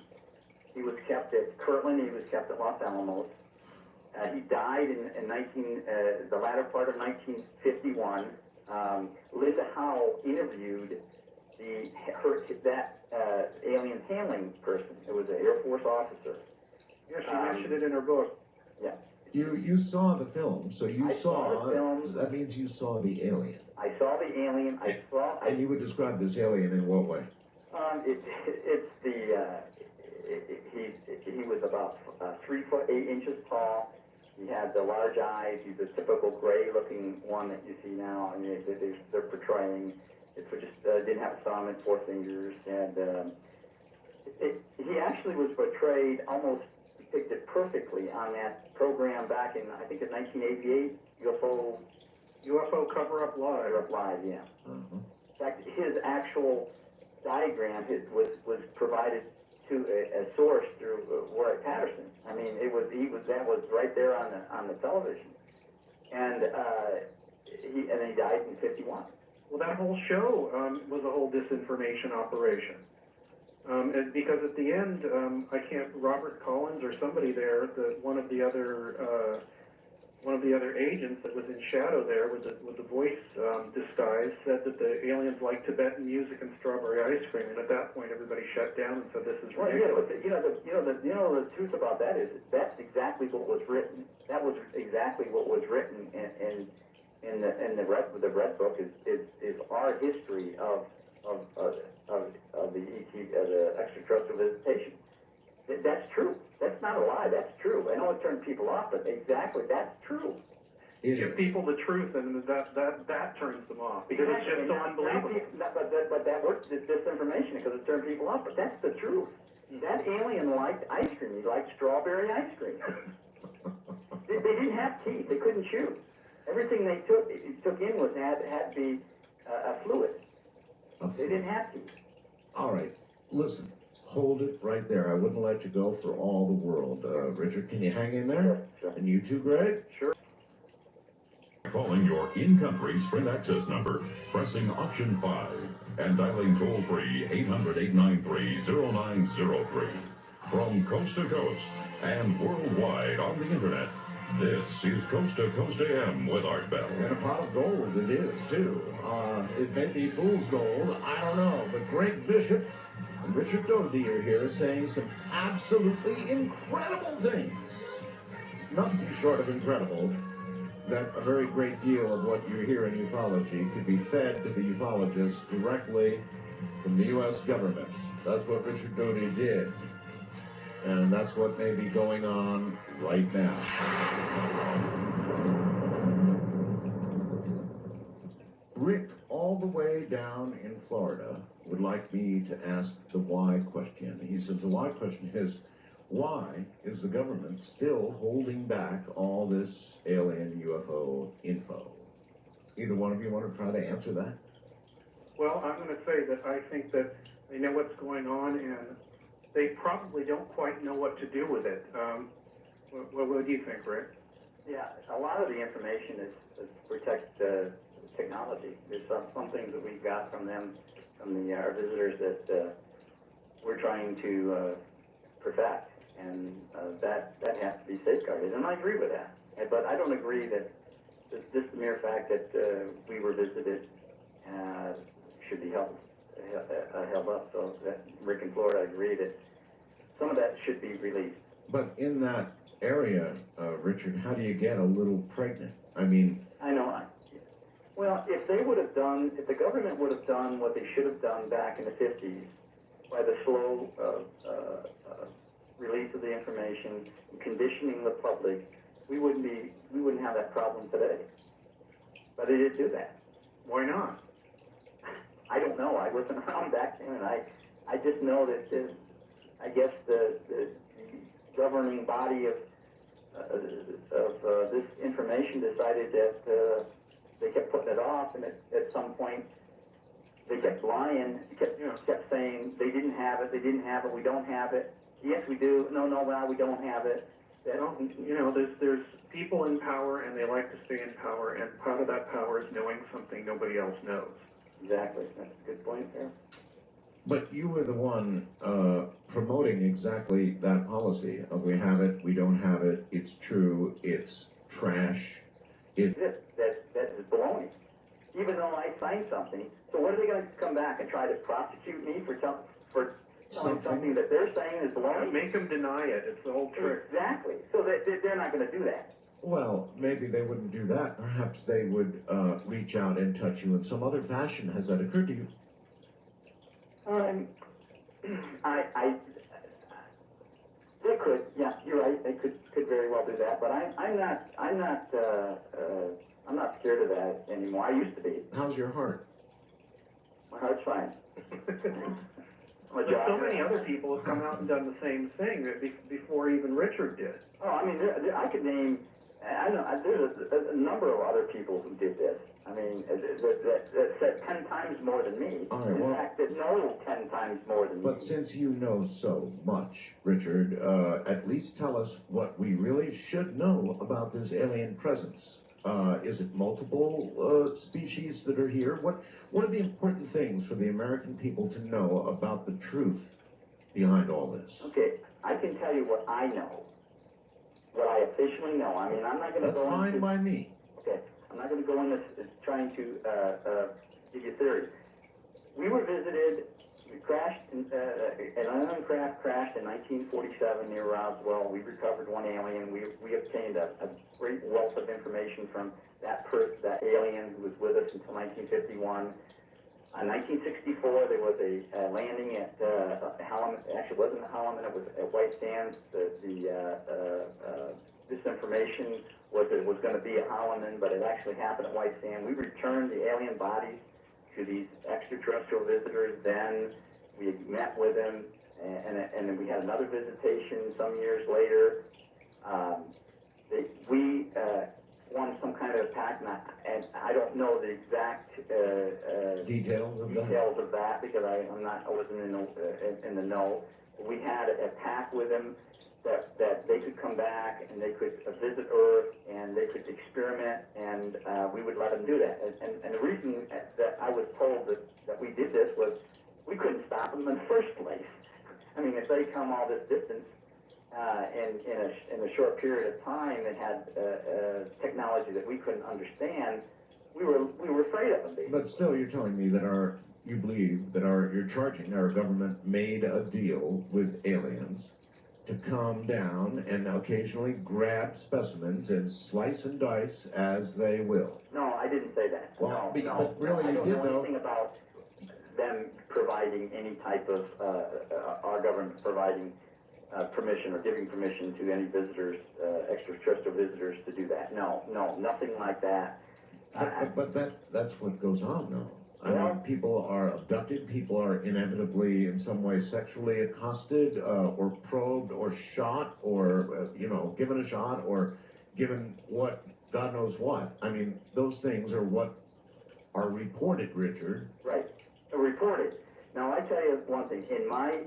He was kept at Kirtland. He was kept at Los Alamos. He died in the latter part of 1951. Linda Howe interviewed that alien handling person. It was an Air Force officer. Yeah, she mentioned it in her book. Yeah. You saw the film, so you saw the film. That means you saw the alien. I saw the alien. And you would describe this alien in what way? He was about 3 foot 8 inches tall. He had the large eyes. He's a typical gray-looking one that you see now. I mean, they're portraying. It just didn't have a thumb and 4 fingers, and he actually was portrayed almost depicted perfectly on that program back in, I think, in 1988, UFO Cover-Up Live. Cover-Up Live, yeah. In fact, his actual diagram was provided to a source through Warwick Patterson. I mean, that was right there on the television, and then he died in 51. Well, that whole show was a whole disinformation operation. Because at the end, Robert Collins or somebody there, one of the other agents that was in shadow there with the voice disguise, said that the aliens like Tibetan music and strawberry ice cream, and at that point everybody shut down and said this is ridiculous. The truth about that is that's exactly what was written. That was exactly what was written in the Red Book is our history of the extraterrestrial visitation. That's true. That's not a lie. That's true. I know it turned people off, but exactly, that's true. Give people the truth, and that turns them off because it's just so unbelievable. But that works disinformation because it turned people off. But that's the truth. That alien liked ice cream. He liked strawberry ice cream. They didn't have teeth. They couldn't chew. Everything they took in had to be a fluid. They didn't have teeth. All right, listen. Hold it right there. I wouldn't let you go for all the world. Richard, can you hang in there? Sure. And you too, Greg? Sure. Calling your in-country Sprint access number, pressing option 5, and dialing toll-free 800-893-0903. From coast to coast and worldwide on the internet, this is Coast to Coast AM with Art Bell. And a pot of gold it is, too. It may be fool's gold, I don't know, but Greg Bishop and Richard Doty are here saying some absolutely incredible things. Nothing short of incredible that a very great deal of what you hear in ufology could be fed to the ufologists directly from the U.S. government. That's what Richard Doty did. And that's what may be going on right now. Rick, all the way down in Florida, would like me to ask the why question. He says the why question is, why is the government still holding back all this alien UFO info? Either one of you want to try to answer that? Well, I'm going to say that I think that they know what's going on, and they probably don't quite know what to do with it. What do you think, Rick? Yeah, a lot of the information is to protect technology. There's some things that we got from them, from our visitors, that we're trying to perfect, and that has to be safeguarded, and I agree with that. But I don't agree that just the mere fact that we were visited should be held up. So that Rick and Florida, I agree that some of that should be released. But in that area, Richard, how do you get a little pregnant? I mean, I know. Well, if the government would have done what they should have done back in the 50s, by the slow release of the information, and conditioning the public, we wouldn't have that problem today. But they didn't do that. Why not? I don't know. I wasn't around back then, and I just know that I guess the governing body of this information decided that they kept putting it off, and at some point they kept lying, kept saying they didn't have it, we don't have it. Yes, we do. No, well, we don't have it. Well, there's people in power, and they like to stay in power, and part of that power is knowing something nobody else knows. Exactly. That's a good point there. but you were the one promoting exactly that policy of we have it, we don't have it, it's true, it's trash. That is baloney. Even though I signed something, so what are they going to come back and try to prosecute me for telling something that they're saying is baloney? Make them deny it. It's the whole trick. Exactly. So they're not going to do that. Well, maybe they wouldn't do that. Perhaps they would reach out and touch you in some other fashion. Has that occurred to you? They could. Yeah, you're right. They could very well do that. But I'm not scared of that anymore. I used to be. How's your heart? My heart's fine. But so many other people have come out and done the same thing before even Richard did. Oh, I mean, I could name. I know there's a number of other people who did this. I mean, that said 10 times more than me. All right, In fact, that know 10 times more than me. But since you know so much, Richard, at least tell us what we really should know about this alien presence. Is it multiple species that are here? What are the important things for the American people to know about the truth behind all this? Okay, I can tell you what I know. What I officially know. I mean, I'm not going to go into... That's fine by me. Okay, I'm not going to go into trying to give you theory. We were visited, we crashed, an unknown craft crashed in 1947 near Roswell. We recovered one alien. We obtained a great wealth of information from that alien who was with us until 1951. In 1964, there was a landing at Hellerman. Actually, it wasn't Hellerman. It was at White Sands. This information was that it was going to be a Hellerman, but it actually happened at White Sands. We returned the alien bodies to these extraterrestrial visitors. Then we met with them, and then we had another visitation some years later. We formed some kind of a pact, and I don't know the exact details of that because I wasn't in the know. We had a pact with them that they could come back and they could visit Earth and they could experiment, and we would let them do that. And the reason that I was told that we did this was we couldn't stop them in the first place. I mean, if they come all this distance in a short period of time, they had technology that we couldn't understand. We were afraid of them. But still, you're telling me that you believe that you're charging our government made a deal with aliens to come down and occasionally grab specimens and slice and dice as they will. No, I didn't say that. Well, no, but really, I don't you know did know. anything about them providing any type of our government providing permission or giving permission to any visitors, extraterrestrial visitors, to do that. No, nothing like that. But that's what goes on now. I mean, people are abducted, people are inevitably in some way sexually accosted, or probed, or shot, or, given a shot, or given what, God knows what. I mean, those things are what are reported, Richard. Right. reported. Now, I tell you one thing, in my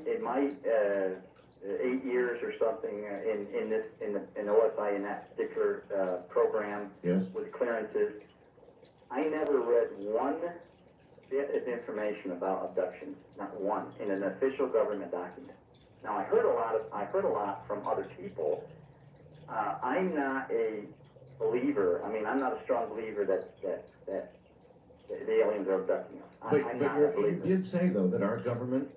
8 years or something in OSI, in that particular program Yes. with clearances, I never read one bit of information about abductions, not one, in an official government document. Now, I heard a lot from other people. I'm not a believer. I mean, I'm not a strong believer that the aliens are abducting us. But I'm not a you believer. did say, though, that our government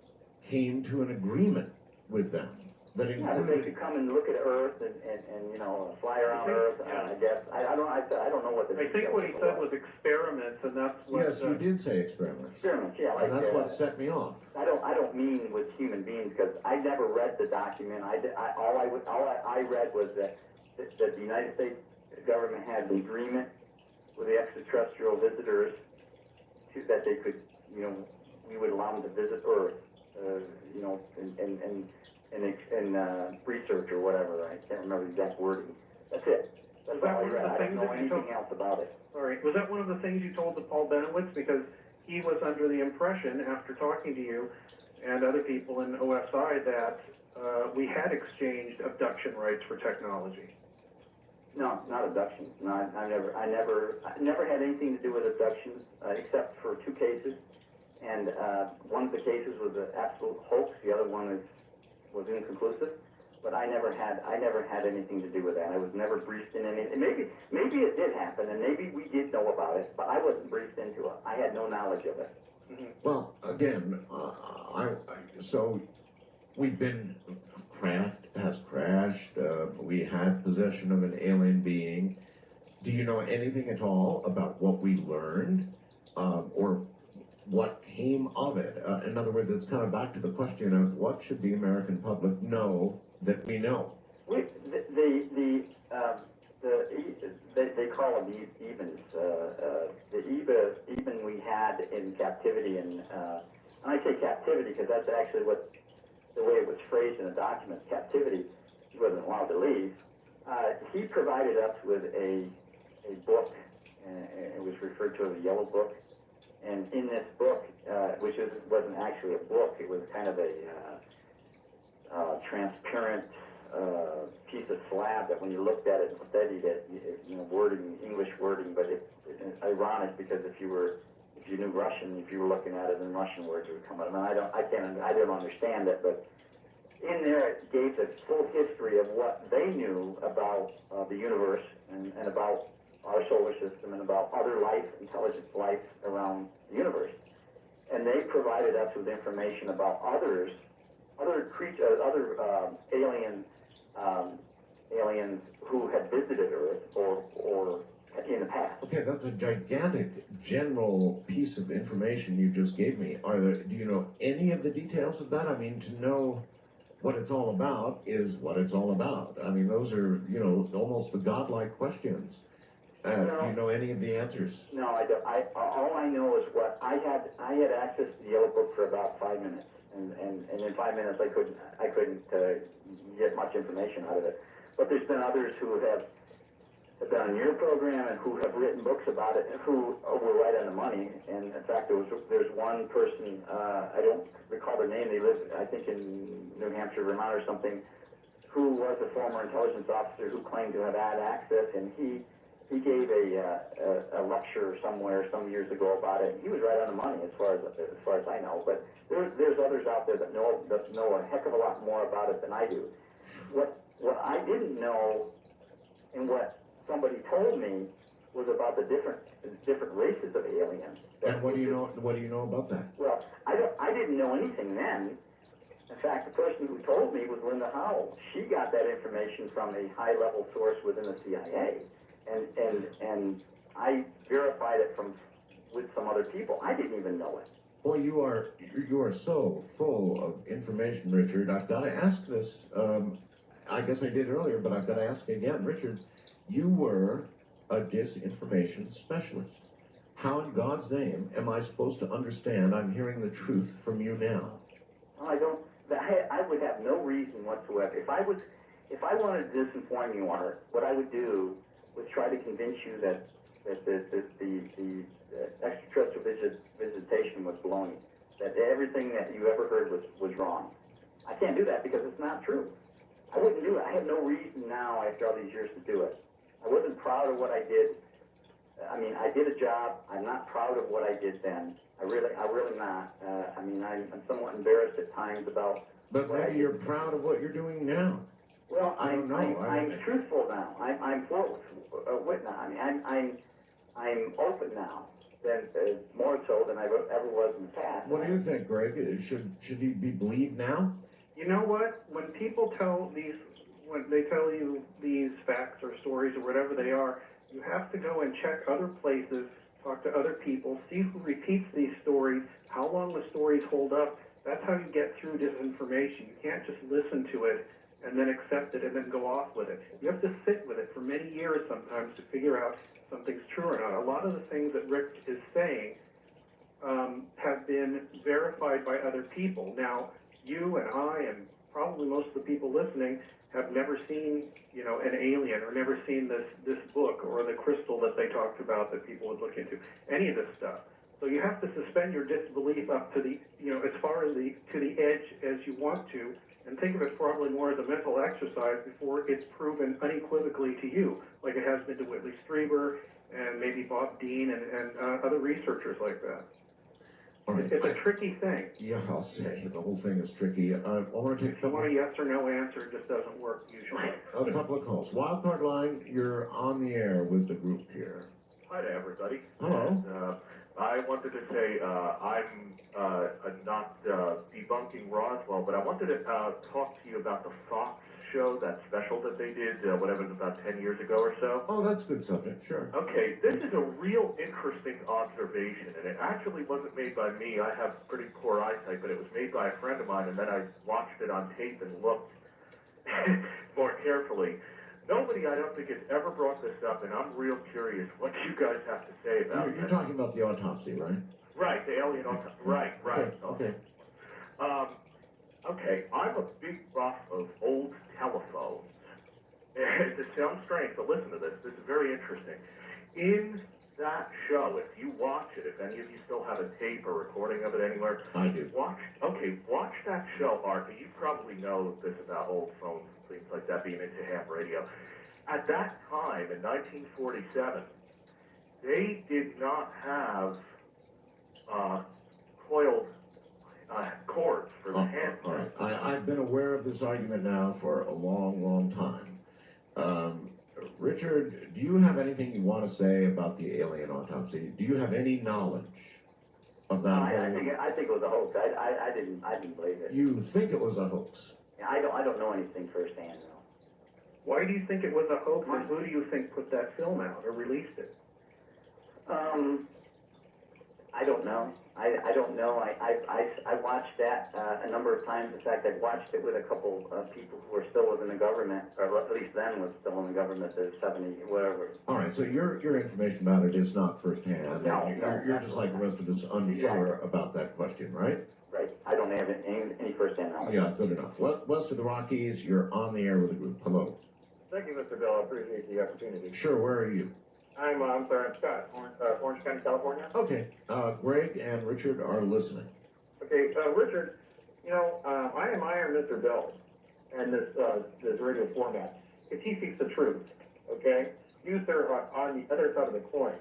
came to an agreement with them. That Yeah, that they included, could come and look at Earth and you know, fly around Earth. I guess I don't know what the I think what he said was experiments, and that's what. yes, you did say experiments. experiments. Yeah, like And that's what set me off. I don't mean with human beings, because I never read the document. All I read was that the United States government had an agreement with the extraterrestrial visitors that they could, you know, we would allow them to visit Earth, you know, and research or whatever. I can't remember the exact wording. That's it. That's all I read. I don't know anything else about it. All right. Was that one of the things you told to Paul Benowitz? Because he was under the impression, after talking to you and other people in OSI, that we had exchanged abduction rights for technology. No, not abductions. No, I never had anything to do with abductions, except for 2 cases. And one of the cases was an absolute hoax. The other one was inconclusive. But I never had anything to do with that. I was never briefed in anything. Maybe it did happen, and maybe we did know about it, but I wasn't briefed into it. I had no knowledge of it. Mm-hmm. Well, again, so we've been, craft has crashed, we had possession of an alien being. Do you know anything at all about what we learned, or what came of it? In other words, it's kind of back to the question of what should the American public know that we know? They call them evens. The even we had in captivity, and I say captivity because that's actually what the way it was phrased in the document. Captivity, he wasn't allowed to leave. He provided us with a book, and it was referred to as a yellow book. And in this book, which wasn't actually a book, it was kind of a transparent piece of slab that when you looked at it and studied it, you know, wording, English wording, but it's ironic because if you knew Russian, if you were looking at it in Russian words, it would come out. I mean, I don't understand it, but in there it gave the full history of what they knew about the universe and about our solar system and about other life, intelligent life around the universe. And they provided us with information about other creatures, other aliens who had visited Earth or in the past. Okay, that's a gigantic general piece of information you just gave me. Do you know any of the details of that? I mean, to know what it's all about is what it's all about. I mean, those are, you know, almost the godlike questions. Do you know any of the answers? No, I don't. All I know is what I had access to the yellow book for about 5 minutes, and in 5 minutes I couldn't get much information out of it. But there's been others who have been on your program and who have written books about it and who were right on the money. And in fact, there's one person, I don't recall their name. They live, I think, in New Hampshire, Vermont, or something, who was a former intelligence officer who claimed to have had access, and he gave a lecture somewhere some years ago about it. He was right on the money as far as I know. But there's others out there that know a heck of a lot more about it than I do. What I didn't know, and what somebody told me, was about the different races of aliens. And what do you know about that? Well, I didn't know anything then. In fact, the person who told me was Linda Howell. She got that information from a high-level source within the CIA. And I verified it with some other people. I didn't even know it. Boy, you are so full of information, Richard. I've got to ask this. I guess I did earlier, but I've got to ask again. Richard, you were a disinformation specialist. How in God's name am I supposed to understand I'm hearing the truth from you now? I don't. I would have no reason whatsoever. If I wanted to disinform you, Art, what I would do was try to convince you that the extraterrestrial visitation was baloney. that everything that you ever heard was wrong. I can't do that because it's not true. I wouldn't do it. I have no reason now, after all these years, to do it. I wasn't proud of what I did. I mean, I did a job. I'm not proud of what I did then. I really not. I mean, I'm somewhat embarrassed at times about. But maybe you're proud of what you're doing now. Well, I don't know. I'm truthful now. I'm forward now. I mean, I'm open now. Than more so than I ever was in the past. What do you think, Greg? Should he be believed now? You know what? When people when they tell you these facts or stories or whatever they are, you have to go and check other places, talk to other people, see who repeats these stories, how long the stories hold up. That's how you get through disinformation. You can't just listen to it and then accept it and then go off with it. You have to sit with it for many years sometimes to figure out if something's true or not. A lot of the things that Rick is saying have been verified by other people. Now, you and I and probably most of the people listening have never seen, an alien or never seen this book or the crystal that they talked about that people would look into, any of this stuff. So you have to suspend your disbelief up to the, as far as to the edge as you want to, and think of it probably more as a mental exercise before it's proven unequivocally to you, like it has been to Whitley Strieber and maybe Bob Dean and other researchers like that. Right. It's a tricky thing. Yeah, I'll say the whole thing is tricky. I want to take If you want a yes or no answer, it just doesn't work usually. a couple of calls. Wildcard line, you're on the air with the group here. Hi to everybody. Hello. And, I wanted to say I'm not debunking Roswell, but I wanted to talk to you about the Fox show, that special that they did, whatever, about 10 years ago or so. Oh, that's a good subject, sure. Okay, this is a real interesting observation, and it actually wasn't made by me. I have pretty poor eyesight, but it was made by a friend of mine, and then I watched it on tape and looked more carefully. Nobody, I don't think, has ever brought this up, and I'm real curious what you guys have to say about it. You're talking about the autopsy, right? Right, the alien autopsy. Right. Okay. Okay, I'm a big buff of old telephones. And it sounds strange, but listen to this. This is very interesting. In that show, if you watch it, if any of you still have a tape or recording of it anywhere, I do. Watch that show, Arthur. You probably know this about old phones and things like that, being into ham radio. At that time, in 1947, they did not have coiled cords for the hands. All right. I've been aware of this argument now for a long, long time. Richard, do you have anything you want to say about the alien autopsy? Do you have any knowledge of that? I think it was a hoax. I didn't believe it. You think it was a hoax? Yeah, I don't know anything firsthand, though. Why do you think it was a hoax, and who do you think put that film out or released it? I don't know. I don't know. I watched that a number of times. In fact, I've watched it with a couple of people who are still within the government, or at least then was still in the government, the 70, whatever. All right, so your information about it is not firsthand. No, you're just like the rest of us, unsure about that question, right? Right. I don't have any firsthand knowledge. Yeah, good enough. West of the Rockies, you're on the air with the group. Hello. Thank you, Mr. Bill. I appreciate the opportunity. Sure, where are you? I'm Scott, Orange County, California. Okay, Greg and Richard are listening. Okay, Richard, I admire Mr. Bill and this radio format because he speaks the truth, okay? You, sir, are on the other side of the coin.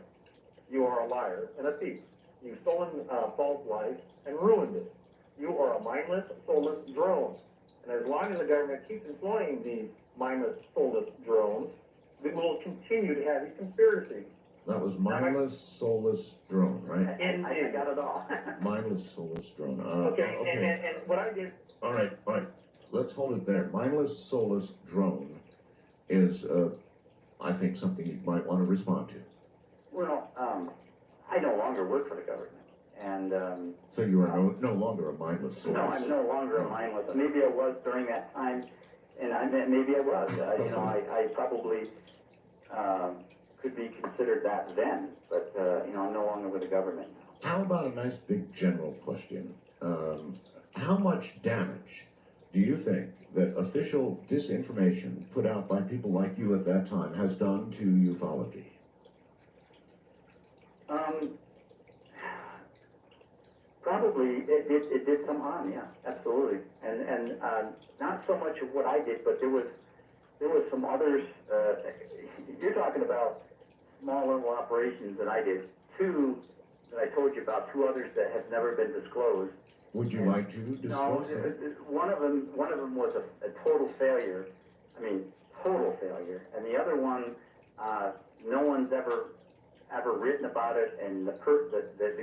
You are a liar and a thief. You've stolen Paul's life and ruined it. You are a mindless, soulless drone. And as long as the government keeps employing these mindless, soulless drones, we will continue to have these conspiracies. That was mindless, soulless drone, right? I got it all. Mindless, soulless drone. Okay. And what I did... All right. Let's hold it there. Mindless, soulless drone is, I think, something you might want to respond to. Well, I no longer work for the government. And so you are no longer a mindless soulless. No, I'm no longer a mindless. Maybe I was during that time, and maybe I was. I probably could be considered that then, but I'm no longer with the government now. How about a nice big general question? How much damage do you think that official disinformation put out by people like you at that time has done to ufology? Probably, it did some harm, yeah, absolutely. And not so much of what I did, but there was some others, you're talking about small level operations that I did. Two that I told you about, two others that have never been disclosed. Would you like to disclose that? One of them was a total failure. I mean, total failure. And the other one, no one's ever written about it, and the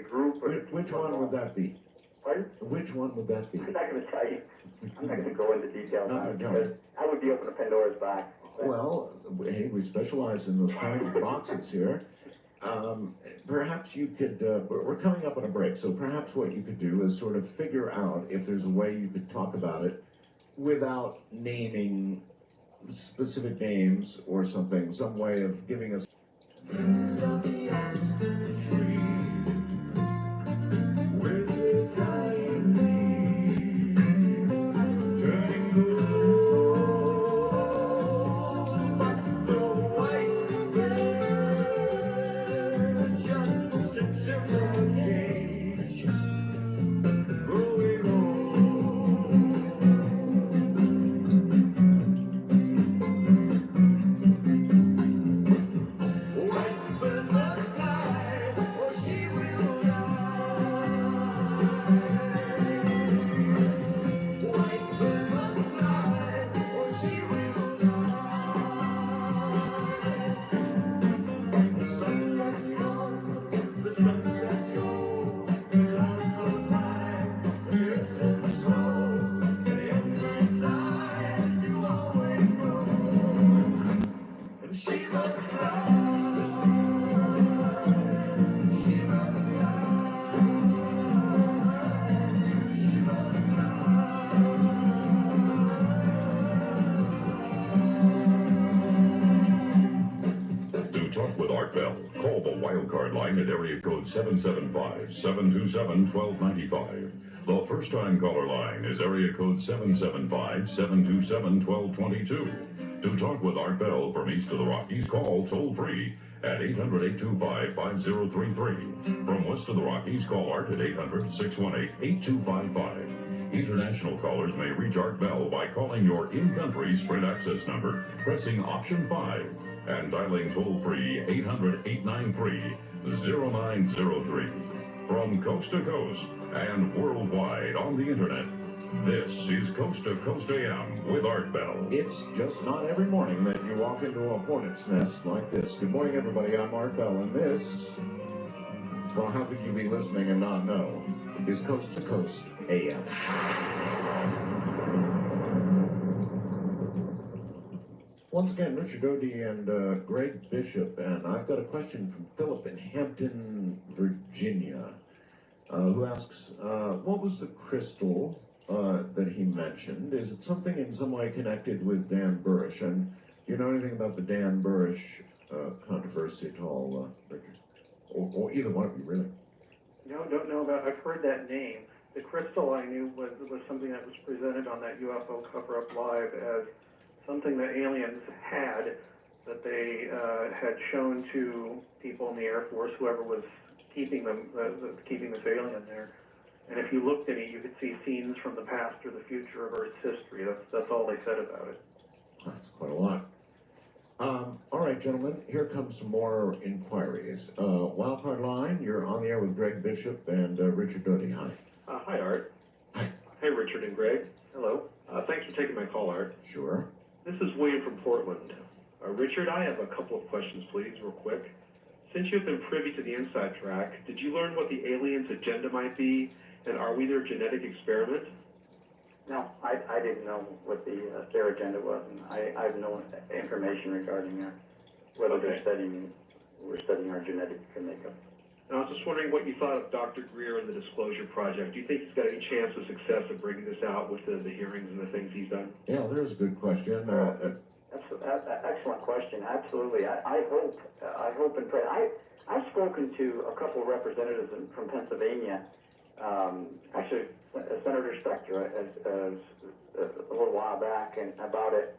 group. Which one would that be? Pardon? Which one would that be? I'm not going to tell you. I'm not going to go into details on it No. because I would be opening Pandora's box. Well, hey, we specialize in those kinds of boxes here. Perhaps you could, we're coming up on a break, so perhaps what you could do is sort of figure out if there's a way you could talk about it without naming specific names or something, some way of giving us. Call the wildcard line at area code 775-727-1295. The first-time caller line is area code 775-727-1222. To talk with Art Bell from east of the Rockies, call toll-free at 800-825-5033. From west of the Rockies, call Art at 800-618-8255. International callers may reach Art Bell by calling your in-country Sprint access number, pressing option 5, and dialing toll-free 800-893-0903. From coast to coast and worldwide on the internet, this is Coast to Coast AM with Art Bell. It's just not every morning that you walk into a hornet's nest like this. Good morning, everybody. I'm Art Bell, and this, well, how could you be listening and not know, is Coast to Coast AM. Once again, Richard Doty and Greg Bishop, and I've got a question from Philip in Hampton, Virginia, who asks, what was the crystal that he mentioned? Is it something in some way connected with Dan Burish? And do you know anything about the Dan Burish controversy at all, Richard? Or either one of you, really? No, don't know about. I've heard that name. The crystal I knew was something that was presented on that UFO cover-up live as something that aliens had, that they had shown to people in the Air Force, whoever was keeping them, keeping this alien there. And if you looked at it, you could see scenes from the past or the future of Earth's history. That's all they said about it. That's quite a lot. All right, gentlemen, here comes some more inquiries. Wildcard line, you're on the air with Greg Bishop and Richard Doty. Hi. Hi, Art. Hi. Hey, Richard and Greg. Hello. Thanks for taking my call, Art. Sure. This is William from Portland. Richard, I have a couple of questions, please, real quick. Since you've been privy to the inside track, did you learn what the aliens' agenda might be, and are we their genetic experiment? No, I didn't know what their agenda was, and I have no information regarding whether we're studying our genetic makeup. I was just wondering what you thought of Dr. Greer and the Disclosure Project. Do you think he's got any chance of success of bringing this out with the hearings and the things he's done? Yeah, there's a good question. Excellent question. Absolutely. I hope and pray. I've spoken to a couple of representatives from Pennsylvania. Actually, Senator Specter a little while back and about it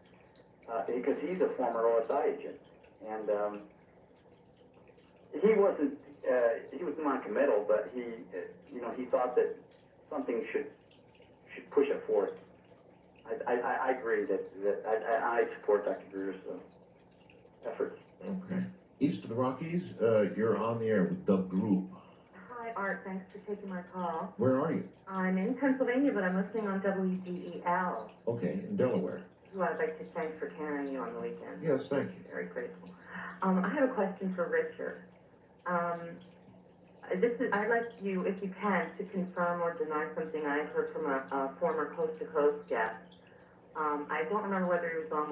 because he's a former OSI agent, and he wasn't. he was non-committal, but he, he thought that something should push it forward. I agree that I support Dr. Greer's efforts. Okay. East of the Rockies, you're on the air with the group. Hi, Art. Thanks for taking my call. Where are you? I'm in Pennsylvania, but I'm listening on WDEL, Okay, in Delaware. who I'd like to thank for carrying you on the weekend. Yes, thank you. Very grateful. I have a question for Richard. I'd like you, if you can, to confirm or deny something I heard from a former Coast to Coast guest. I don't remember whether he was on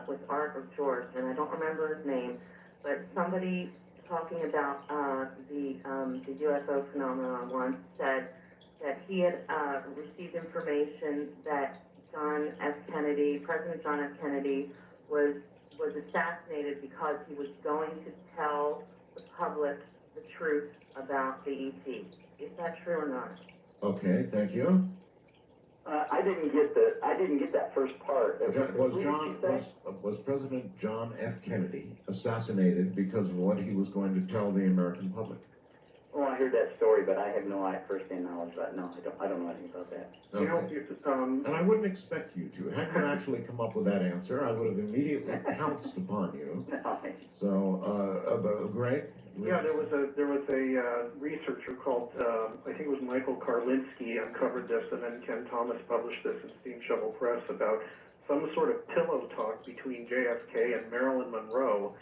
with Art or George, and I don't remember his name, but somebody talking about the UFO phenomenon once said that he had received information that President John F. Kennedy was assassinated because he was going to tell the public the truth about the ET. Is that true or not? Okay, thank you. I didn't get that first part. Was President John F. Kennedy assassinated because of what he was going to tell the American public? Well, I heard that story, but I have no first-hand knowledge about it. No, I don't know anything about that. Okay. And I wouldn't expect you to. Had you actually come up with that answer, I would have immediately pounced upon you. So, Greg? Yeah, there was a researcher called, I think it was Michael Karlinski, uncovered this, and then Ken Thomas published this in Steam Shovel Press about some sort of pillow talk between JFK and Marilyn Monroe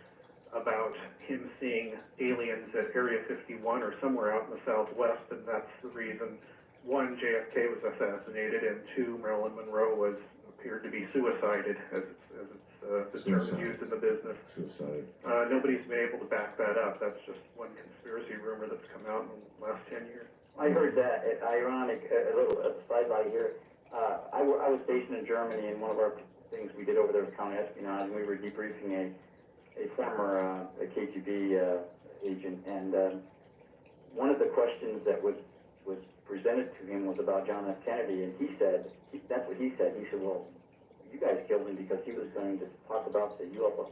about him seeing aliens at Area 51 or somewhere out in the Southwest, and that's the reason, one, JFK was assassinated, and two, Marilyn Monroe appeared to be suicided, as the term is used in the business. Suicide. Nobody's been able to back that up. That's just one conspiracy rumor that's come out in the last 10 years. I heard that. Ironic, a little sidelight here. I was stationed in Germany, and one of our things we did over there was counter-espionage, and we were debriefing a former KGB agent, and one of the questions that was presented to him was about John F. Kennedy, and he said, that's what he said. He said, well, you guys killed him because he was going to talk about the UFO.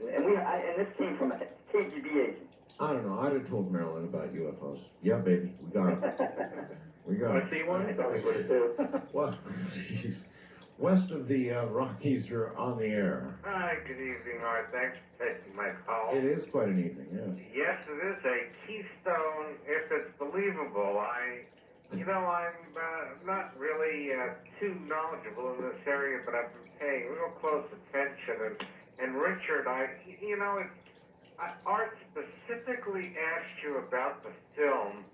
And this came from a KGB agent. I don't know. I'd have told Marilyn about UFOs. Yeah, baby. We got it. We got it. I see one? I thought we would have too. Well, west of the Rockies, you're on the air. Hi, good evening, Art. Thanks for taking my call. It is quite an evening, yes. Yes, it is a keystone, if it's believable. I'm not really too knowledgeable in this area, but I've been paying real close attention. And Richard, Art specifically asked you about the film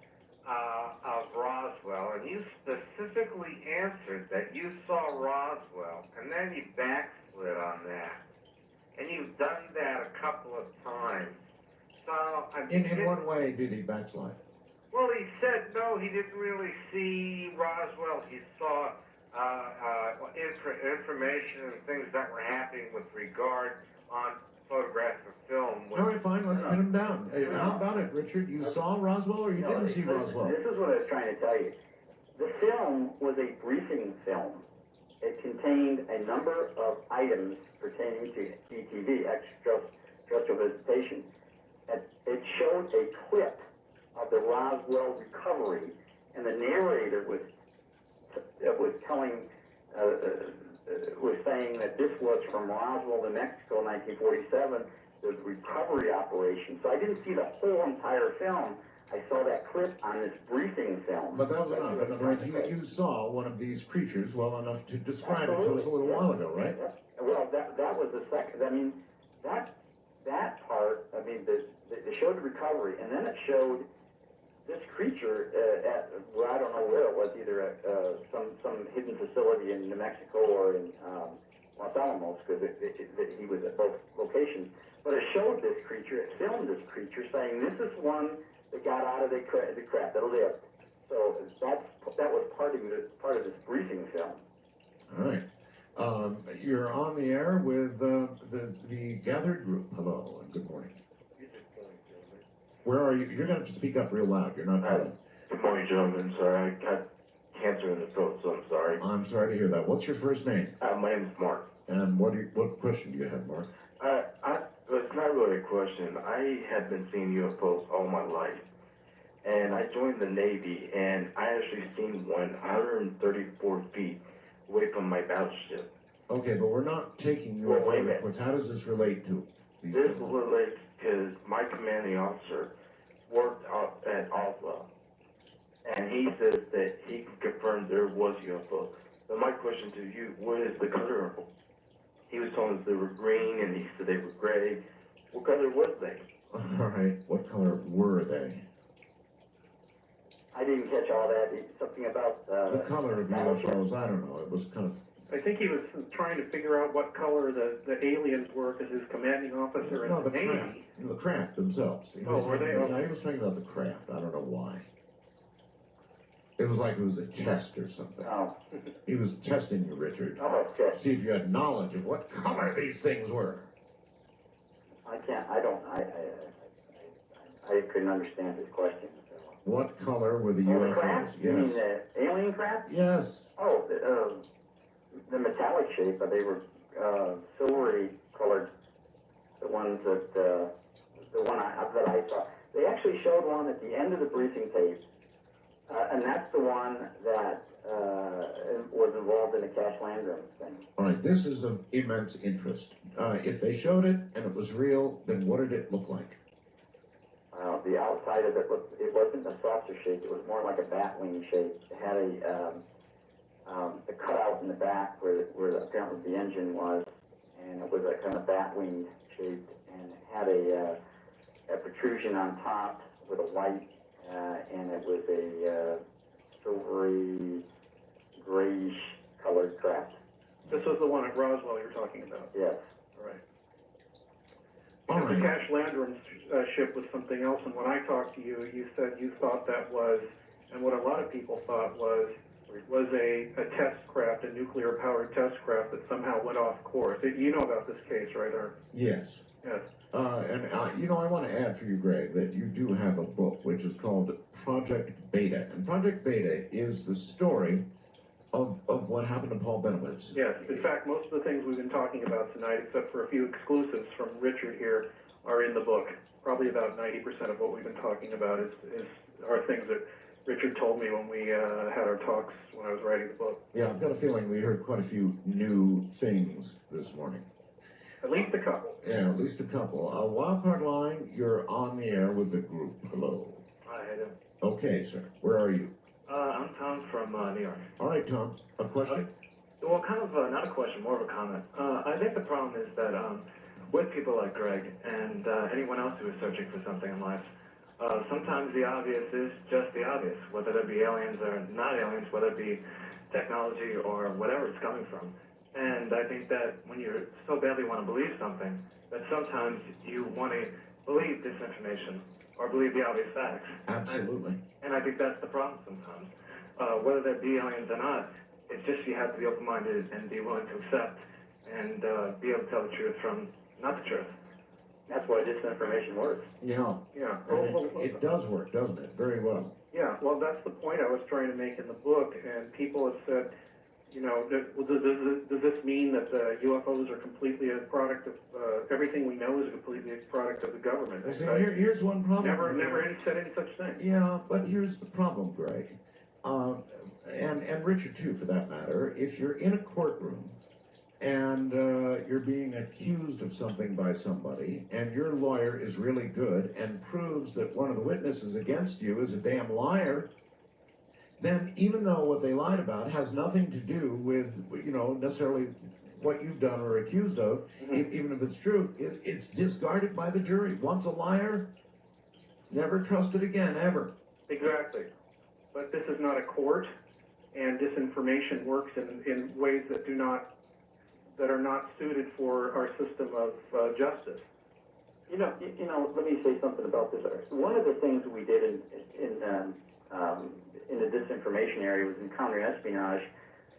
of Roswell, and you specifically answered that you saw Roswell, and then you backslid on that. And you've done that a couple of times. So In what way did he backslide? Well, he said no, he didn't really see Roswell. He saw information and things that were happening with regard on photographic film. All right, fine, let's pin him down. Hey, how about it, Richard? You saw Roswell or you didn't see Roswell? This is what I was trying to tell you. The film was a briefing film. It contained a number of items pertaining to ETV, extraterrestrial visitation. It showed a clip of the Roswell recovery, and the narrator was saying that this was from Roswell, New Mexico, 1947, the recovery operation. So I didn't see the whole entire film. I saw that clip on this briefing film. But that was enough. In other words, you saw one of these creatures well enough to describe it to us a little while ago, right? Well, that was the second. I mean, that part. I mean, they showed the recovery, and then it showed this creature I don't know where it was, either at some hidden facility in New Mexico or in Los Alamos, because he was at both locations. But it showed this creature, it filmed this creature, saying this is one that got out of the crap that lived. So that was part of this briefing film. All right. You're on the air with the gathered group. Hello and good morning. Where are you? You're going to have to speak up real loud. You're not heard. Good morning, gentlemen. Sorry, I got cancer in the throat, so I'm sorry. I'm sorry to hear that. What's your first name? My name is Mark. And what question do you have, Mark? I was It's not really a question. I have been seeing UFOs all my life. And I joined the Navy, and I actually seen one 134 feet away from my battleship. Okay, but we're not taking Well, UFO wait a minute. reports. How does this relate to? these This things? relates because my commanding officer worked out at Oslo, and he says that he can confirm there was UFO. But my question to you, what is the color of them? He was telling us they were green, and he said they were gray. What color was they? All right, what color were they? I didn't catch all that. Something about, The color of UFOs, I don't know. It was kind of. I think he was trying to figure out what color the aliens were because his commanding officer in No, the the craft. Navy. The craft themselves. He Oh, was were talking they? about- no, he was talking about the craft. I don't know why. It was like it was a test or something. Oh. He was testing you, Richard. Oh, okay. See if you had knowledge of what color these things were. I couldn't understand his question. What color were the Oh, the UFOs? craft? You mean Yes. the alien craft? Yes. Oh, the metallic shape, but they were silvery colored. The ones that that I saw. They actually showed one at the end of the briefing tape, and that's the one that was involved in the Cash Landrum thing. All right, this is of immense interest. If they showed it and it was real, then what did it look like? The outside of it wasn't a saucer shape. It was more like a bat wing shape. It had a cutout in the back where apparently the engine was, and it was a kind of bat wing shaped, and it had a protrusion on top with a light, and it was a silvery, grayish colored craft. This was the one at Roswell you were talking about. Yes. All right. All Because the right. Cash Landrum ship was something else, and when I talked to you, you said you thought that was, and what a lot of people thought was a test craft, a nuclear-powered test craft that somehow went off course. You know about this case, right, Art? Yes. Yes. You know, I want to add for you, Greg, that you do have a book which is called Project Beta. And Project Beta is the story of what happened to Paul Benowitz. Yes. In fact, most of the things we've been talking about tonight, except for a few exclusives from Richard here, are in the book. Probably about 90% of what we've been talking about are things that Richard told me when we had our talks when I was writing the book. Yeah, I've got a feeling we heard quite a few new things this morning. At least a couple. Yeah, at least a couple. Wildcard Line, you're on the air with the group. Hello. Hi, how you doing? Okay, sir. Where are you? I'm Tom from New York. All right, Tom. A question? Well, kind of not a question, more of a comment. I think the problem is that with people like Greg and anyone else who is searching for something in life, sometimes the obvious is just the obvious, whether it be aliens or not aliens, whether it be technology or whatever it's coming from. And I think that when you so badly want to believe something, that sometimes you want to believe disinformation or believe the obvious facts. Absolutely. And I think that's the problem sometimes. Whether there be aliens or not, it's just you have to be open-minded and be willing to accept and be able to tell the truth from not the truth. That's why disinformation works. Yeah. Yeah. And it does work, doesn't it? Very well. Yeah, well, that's the point I was trying to make in the book, and people have said, you know, does this mean that the UFOs are completely a product of, everything we know is completely a product of the government? Well, see, here's one problem. Never said any such thing. Yeah, but here's the problem, Greg. And Richard, too, for that matter. If you're in a courtroom and you're being accused of something by somebody, and your lawyer is really good and proves that one of the witnesses against you is a damn liar, then even though what they lied about has nothing to do with, you know, necessarily what you've done or accused of, even if it's true, it's discarded by the jury. Once a liar, never trusted again, ever. Exactly. But this is not a court, and disinformation works in ways that are not suited for our system of justice. You know, let me say something about this. One of the things we did in the disinformation area was in counterespionage,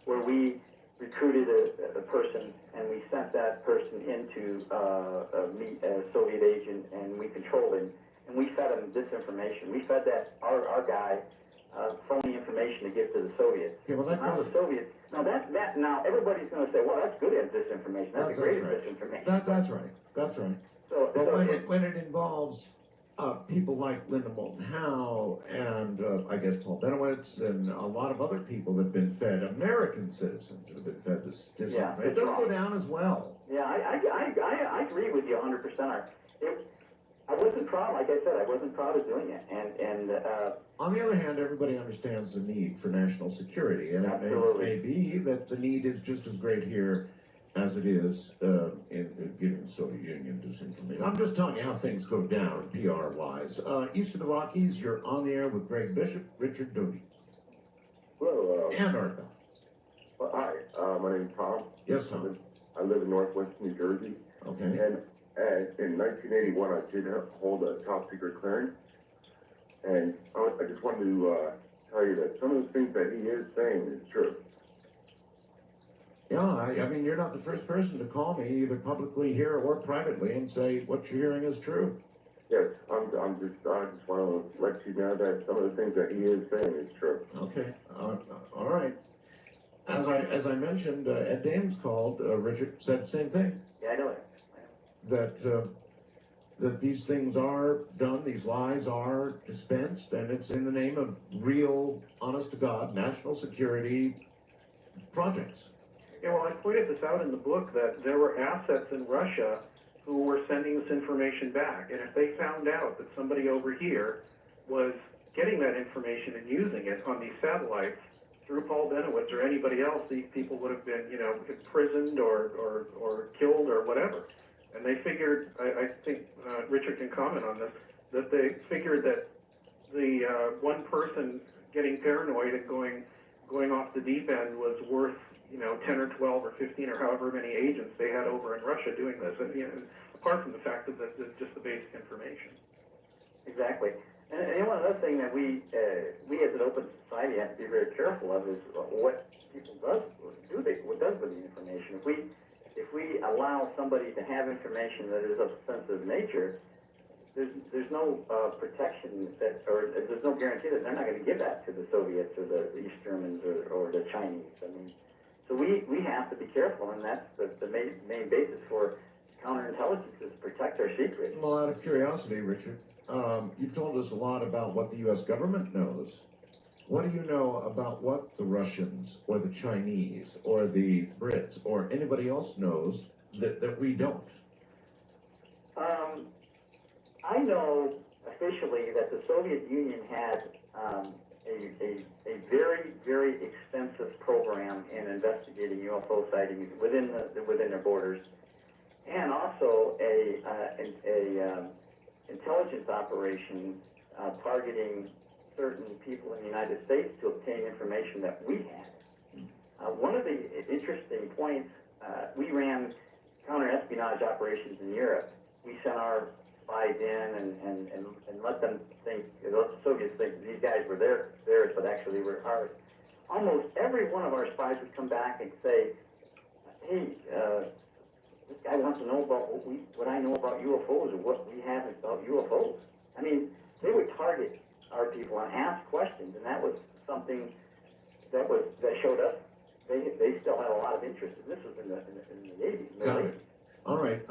where we recruited a person and we sent that person in to meet a Soviet agent, and we controlled him, and we fed him disinformation. We fed our guy phony information to give to the Soviets. Okay, well, now the Soviets. Now everybody's going to say, well, that's good at disinformation. That's the greatest disinformation. That's right. That's right. But when it involves people like Linda Moulton Howe and I guess Paul Benowitz and a lot of other people that have been fed, American citizens that have been fed this, Yeah, it doesn't go down as well. Yeah, I agree with you 100%. I wasn't proud, like I said, I wasn't proud of doing it. And on the other hand, everybody understands the need for national security, and it may be that the need is just as great here as it is in giving the Soviet Union disinformation. I'm just telling you how things go down, PR-wise. East of the Rockies, you're on the air with Greg Bishop, Richard Doty. Hello. And Art Bell. Well, hi, my name's Tom. Yes, Tom. I live in Northwest New Jersey. Okay. And in 1981, I did hold a top secret clearance. And I just wanted to tell you that some of the things that he is saying is true. Yeah, I mean, you're not the first person to call me, either publicly here or privately, and say what you're hearing is true. Yes, I just want to let you know that some of the things that he is saying is true. Okay, all right. As I mentioned, Ed Dames called. Richard said the same thing. yeah, I know it. That these things are done, these lies are dispensed, and it's in the name of real, honest-to-God, national security projects. Yeah, well, I pointed this out in the book that there were assets in Russia who were sending this information back. And if they found out that somebody over here was getting that information and using it on these satellites through Paul Benowitz or anybody else, these people would have been, imprisoned or killed or whatever. And they figured, I think Richard can comment on this, that they figured that the one person getting paranoid and going off the deep end was worth 10 or 12 or 15 or however many agents they had over in Russia doing this, and apart from the fact that that's just the basic information. Exactly. And one other thing that we as an open society have to be very careful of is what people what does with the information. If we allow somebody to have information that is of sensitive nature, there's no protection or there's no guarantee that they're not going to give that to the Soviets or the East Germans or the Chinese. I mean, so we have to be careful, and that's the main basis for counterintelligence is to protect our secrets. Well, out of curiosity, Richard, you've told us a lot about what the U.S. government knows. What do you know about what the Russians or the Chinese or the Brits or anybody else knows that we don't? I know officially that the Soviet Union had a very, very extensive program in investigating UFO sightings within their borders, and also a intelligence operation targeting certain people in the United States to obtain information that we had. One of the interesting points, we ran counter-espionage operations in Europe. We sent our spies in and let them think, let the Soviets think these guys were theirs, but actually were ours. Almost every one of our spies would come back and say, hey, this guy wants to know about what I know about UFOs or what we have about UFOs. I mean, they would target our people and ask questions, and that was something that showed us they still had a lot of interest. And this was in the 80s. Got it. All right.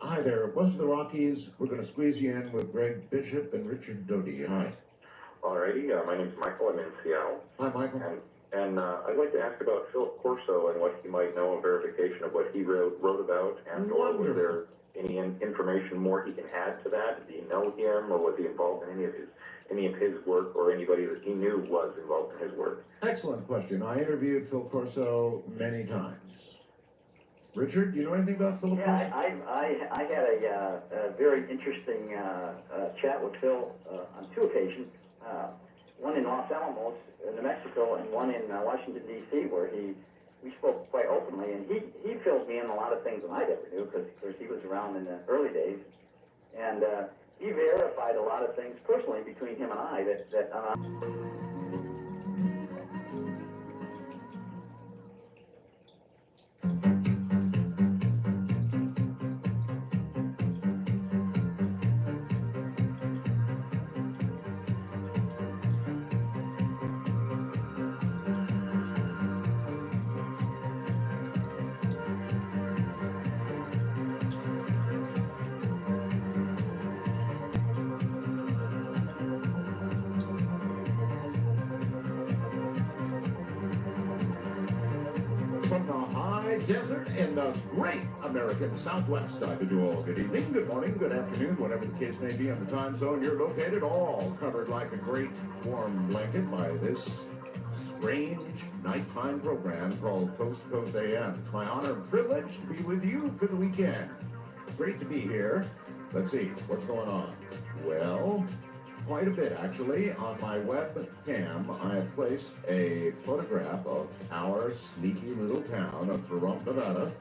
Hi there. West of the Rockies. We're going to squeeze you in with Greg Bishop and Richard Doty. Hi. Alrighty. My name's Michael. I'm in Seattle. Hi, Michael. And I'd like to ask about Philip Corso and what he might know, a verification of what he wrote about, and or was there any information more he can add to that? Did he know him, or was he involved in any of his work, or anybody that he knew was involved in his work? Excellent question. I interviewed Phil Corso many times. Richard, do you know anything about Philip Corso? I had a very interesting chat with Phil on two occasions. One in Los Alamos, New Mexico, and one in Washington, D.C., where we spoke quite openly, and he filled me in a lot of things that I never knew, because of course he was around in the early days, and he verified a lot of things personally between him and I that from the high desert in the great American Southwest. I bid you all good evening, good morning, good afternoon, whatever the case may be in the time zone you're located, all covered like a great warm blanket by this strange nighttime program called Coast to Coast AM. It's my honor and privilege to be with you for the weekend. Great to be here. Let's see, what's going on? Well, quite a bit, actually. On my webcam, I have placed a photograph of our sleepy little town of Pahrump, Nevada,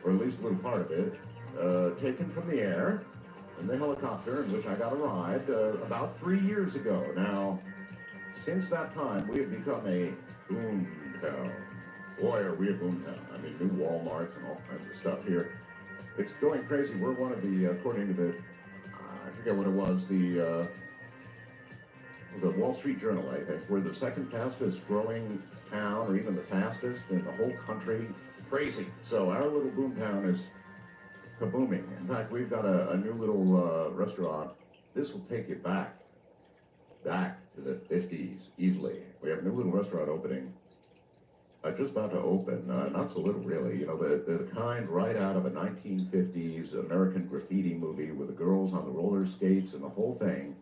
or at least a little part of it, taken from the air in the helicopter in which I got a ride about 3 years ago. Now, since that time, we have become a boom town. Boy, are we a boom town. I mean, new Walmarts and all kinds of stuff here. It's going crazy. We're one of the, according to the, I forget what it was, the Wall Street Journal, I think, we're the second fastest growing town, or even the fastest in the whole country. Crazy. So our little boom town is kabooming. In fact, we've got a new little restaurant. This will take you back to the 50s easily. We have a new little restaurant opening. Just about to open, not so little really, you know, the kind right out of a 1950s American graffiti movie with the girls on the roller skates and the whole thing.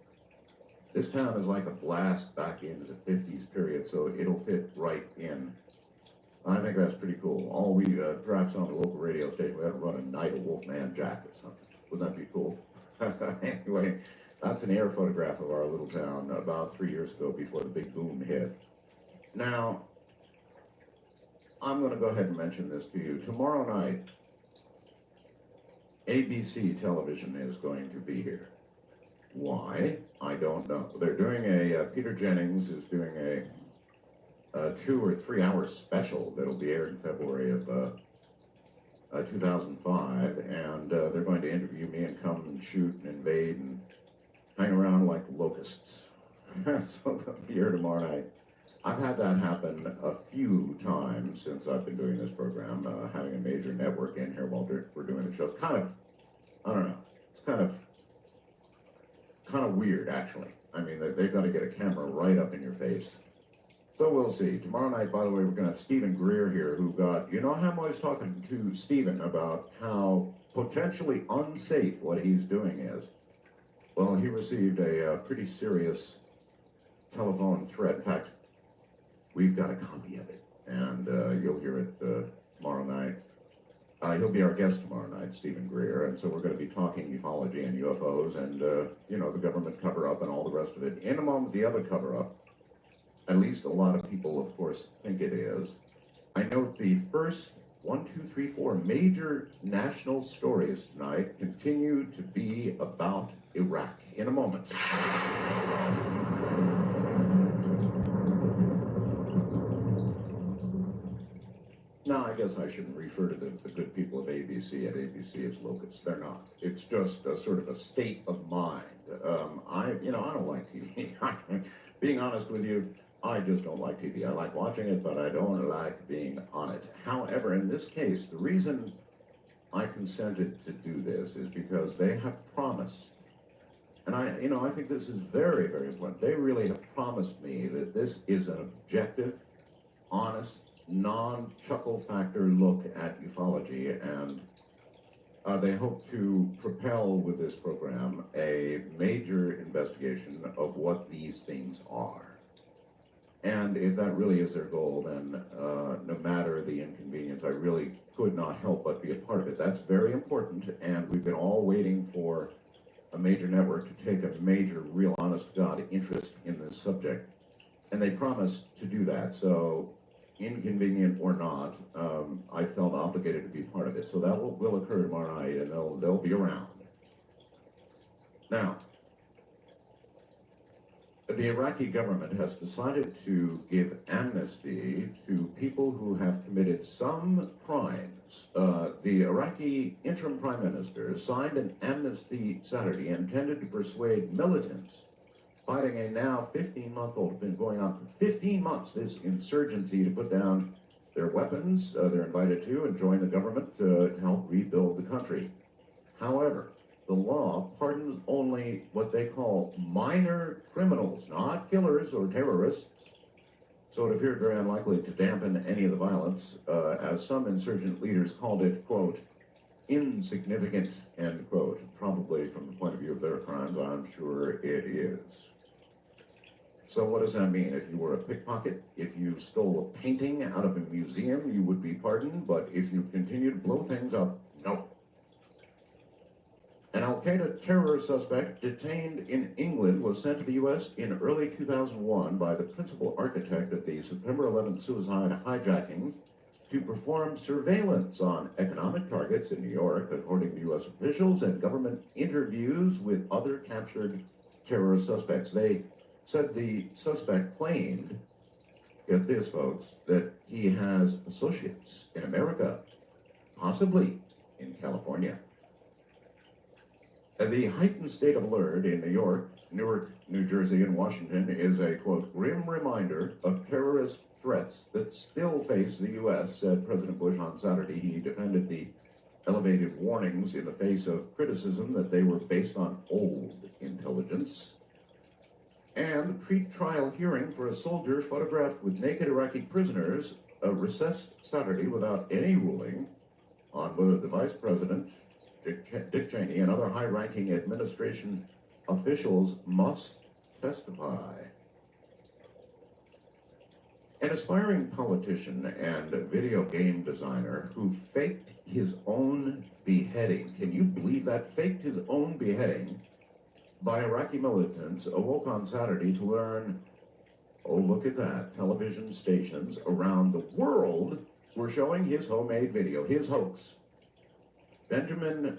This town is like a blast back into the 50s period, so it'll fit right in. I think that's pretty cool. All we, perhaps on the local radio station, we ought to run a Night of Wolfman Jack or something. Wouldn't that be cool? Anyway, that's an air photograph of our little town about 3 years ago before the big boom hit. Now, I'm going to go ahead and mention this to you. Tomorrow night, ABC television is going to be here. Why? I don't know. They're doing Peter Jennings is doing a 2 or 3 hour special that'll be aired in February of 2005, and they're going to interview me and come and shoot and invade and hang around like locusts. So they'll be here tomorrow night. I've had that happen a few times since I've been doing this program, having a major network in here while we're doing the show. It's kind of, I don't know, it's kind of weird, actually. I mean, they've got to get a camera right up in your face. So we'll see. Tomorrow night, by the way, we're going to have Stephen Greer here, who got, you know how I'm always talking to Stephen about how potentially unsafe what he's doing is? Well, he received a pretty serious telephone threat. In fact, we've got a copy of it, and you'll hear it tomorrow night. He'll be our guest tomorrow night, Stephen Greer, and so we're going to be talking ufology and UFOs and, you know, the government cover-up and all the rest of it. In a moment, the other cover-up, at least a lot of people, of course, think it is. I note the first 1, 2, 3, 4 major national stories tonight continue to be about Iraq. In a moment. Now, I guess I shouldn't refer to the good people of ABC at ABC as locusts. They're not. It's just a sort of a state of mind. I don't like TV. Being honest with you, I just don't like TV. I like watching it, but I don't like being on it. However, in this case, the reason I consented to do this is because they have promised, and I think this is very, very important. They really have promised me that this is an objective, honest, non-chuckle factor look at ufology, and they hope to propel with this program a major investigation of what these things are. And if that really is their goal, then no matter the inconvenience, I really could not help but be a part of it. That's very important, and we've been all waiting for a major network to take a major, real, honest-to-God interest in this subject. And they promised to do that, so inconvenient or not, I felt obligated to be part of it. So that will occur tomorrow night, and they'll be around. Now, the Iraqi government has decided to give amnesty to people who have committed some crimes. The Iraqi interim prime minister signed an amnesty Saturday intended to persuade militants fighting a now 15-month-old, been going on for 15 months, this insurgency, to put down their weapons. They're invited to and join the government to help rebuild the country. However, the law pardons only what they call minor criminals, not killers or terrorists, so it appeared very unlikely to dampen any of the violence, as some insurgent leaders called it, quote, insignificant, end quote. Probably from the point of view of their crimes, I'm sure it is. So what does that mean? If you were a pickpocket, if you stole a painting out of a museum, you would be pardoned, but if you continue to blow things up, no. An Al-Qaeda terror suspect detained in England was sent to the U.S. in early 2001 by the principal architect of the September 11th suicide hijacking to perform surveillance on economic targets in New York, according to U.S. officials and government interviews with other captured terrorist suspects. They said the suspect claimed, get this folks, that he has associates in America, possibly in California. The heightened state of alert in New York, Newark, New Jersey, and Washington is a, quote, grim reminder of terrorist threats that still face the U.S., said President Bush on Saturday. He defended the elevated warnings in the face of criticism that they were based on old intelligence. And the pre-trial hearing for a soldier photographed with naked Iraqi prisoners recessed Saturday without any ruling on whether the vice president, Dick Cheney, and other high-ranking administration officials must testify. An aspiring politician and video game designer who faked his own beheading, can you believe that? Faked his own beheading by Iraqi militants, awoke on Saturday to learn, oh, look at that, television stations around the world were showing his homemade video, his hoax. Benjamin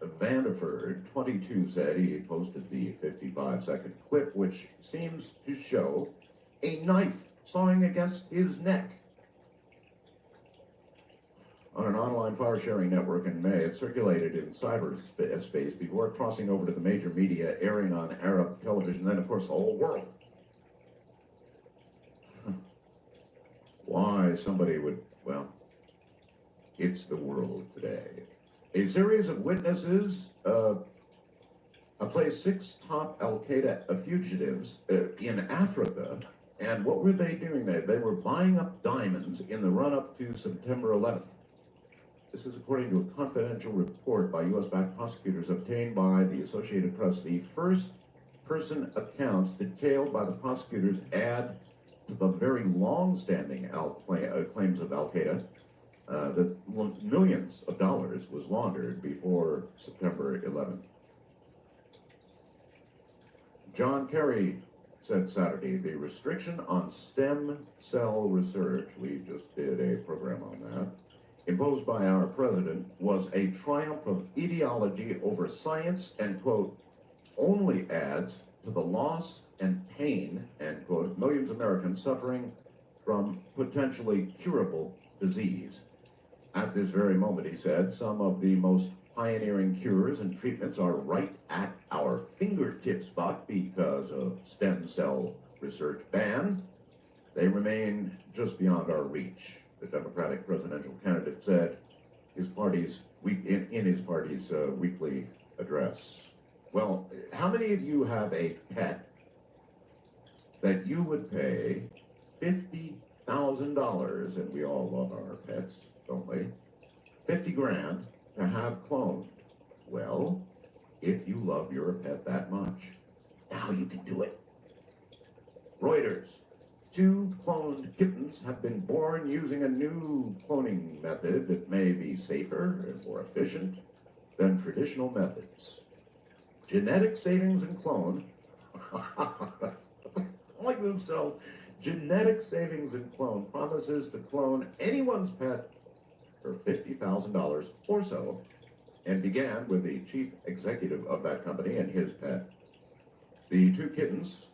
Vanderford, 22, said he posted the 55-second clip, which seems to show a knife sawing against his neck. On an online file-sharing network in May, it circulated in cyberspace before crossing over to the major media, airing on Arab television, then, of course, the whole world. Why somebody would, well, it's the world today. A series of witnesses placed 6 top Al-Qaeda fugitives in Africa. And what were they doing there? They were buying up diamonds in the run-up to September 11th. This is according to a confidential report by U.S.-backed prosecutors obtained by the Associated Press. The first-person accounts detailed by the prosecutors add to the very long-standing claims of Al-Qaeda that millions of dollars was laundered before September 11th. John Kerry said Saturday, the restriction on stem cell research, we just did a program on that, imposed by our president was a triumph of ideology over science and, quote, only adds to the loss and pain, end quote, of millions of Americans suffering from potentially curable disease. At this very moment, he said, some of the most pioneering cures and treatments are right at our fingertips, but because of stem cell research ban, they remain just beyond our reach. The Democratic presidential candidate said his party's in his party's weekly address. Well, how many of you have a pet that you would pay $50,000, and we all love our pets, don't we? 50 grand to have cloned. Well, if you love your pet that much, now you can do it. Reuters. 2 cloned kittens have been born using a new cloning method that may be safer and more efficient than traditional methods. Genetic savings in clone. Like themselves. Genetic savings in clone promises to clone anyone's pet for $50,000 or so, and began with the chief executive of that company and his pet. The 2 kittens,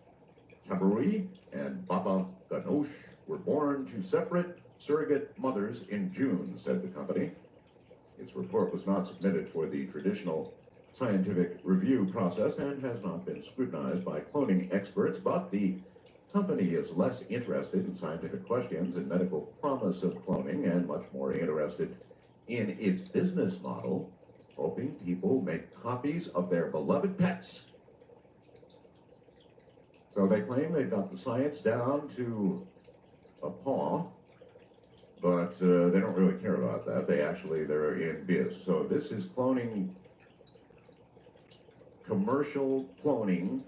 Tabarui and Baba Ganoush, were born to separate surrogate mothers in June, said the company. Its report was not submitted for the traditional scientific review process and has not been scrutinized by cloning experts, but the company is less interested in scientific questions and medical promise of cloning and much more interested in its business model, hoping people make copies of their beloved pets. So they claim they've got the science down to a paw, but they don't really care about that. They're in biz. So this is cloning, commercial cloning,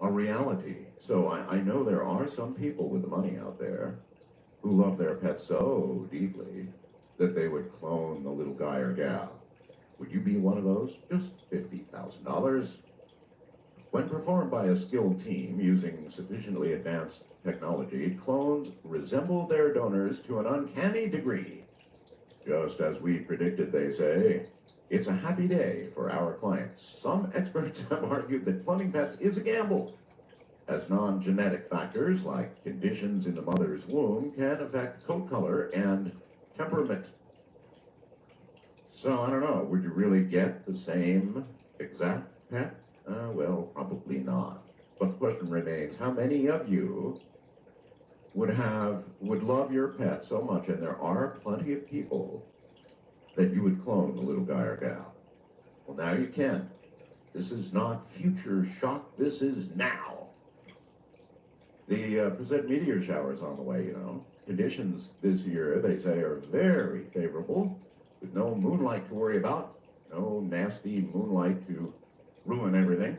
a reality. So I know there are some people with the money out there who love their pets so deeply that they would clone the little guy or gal. Would you be one of those? Just $50,000. When performed by a skilled team using sufficiently advanced technology, clones resemble their donors to an uncanny degree. Just as we predicted, they say, it's a happy day for our clients. Some experts have argued that cloning pets is a gamble, as non-genetic factors like conditions in the mother's womb can affect coat color and temperament. So I don't know, would you really get the same exact pet? Well, probably not. But the question remains, how many of you would love your pet so much, and there are plenty of people, that you would clone the little guy or gal? Well, now you can. This is not future shock, this is now. The present meteor showers on the way, you know. Conditions this year, they say, are very favorable, with no moonlight to worry about, no nasty moonlight to ruin everything.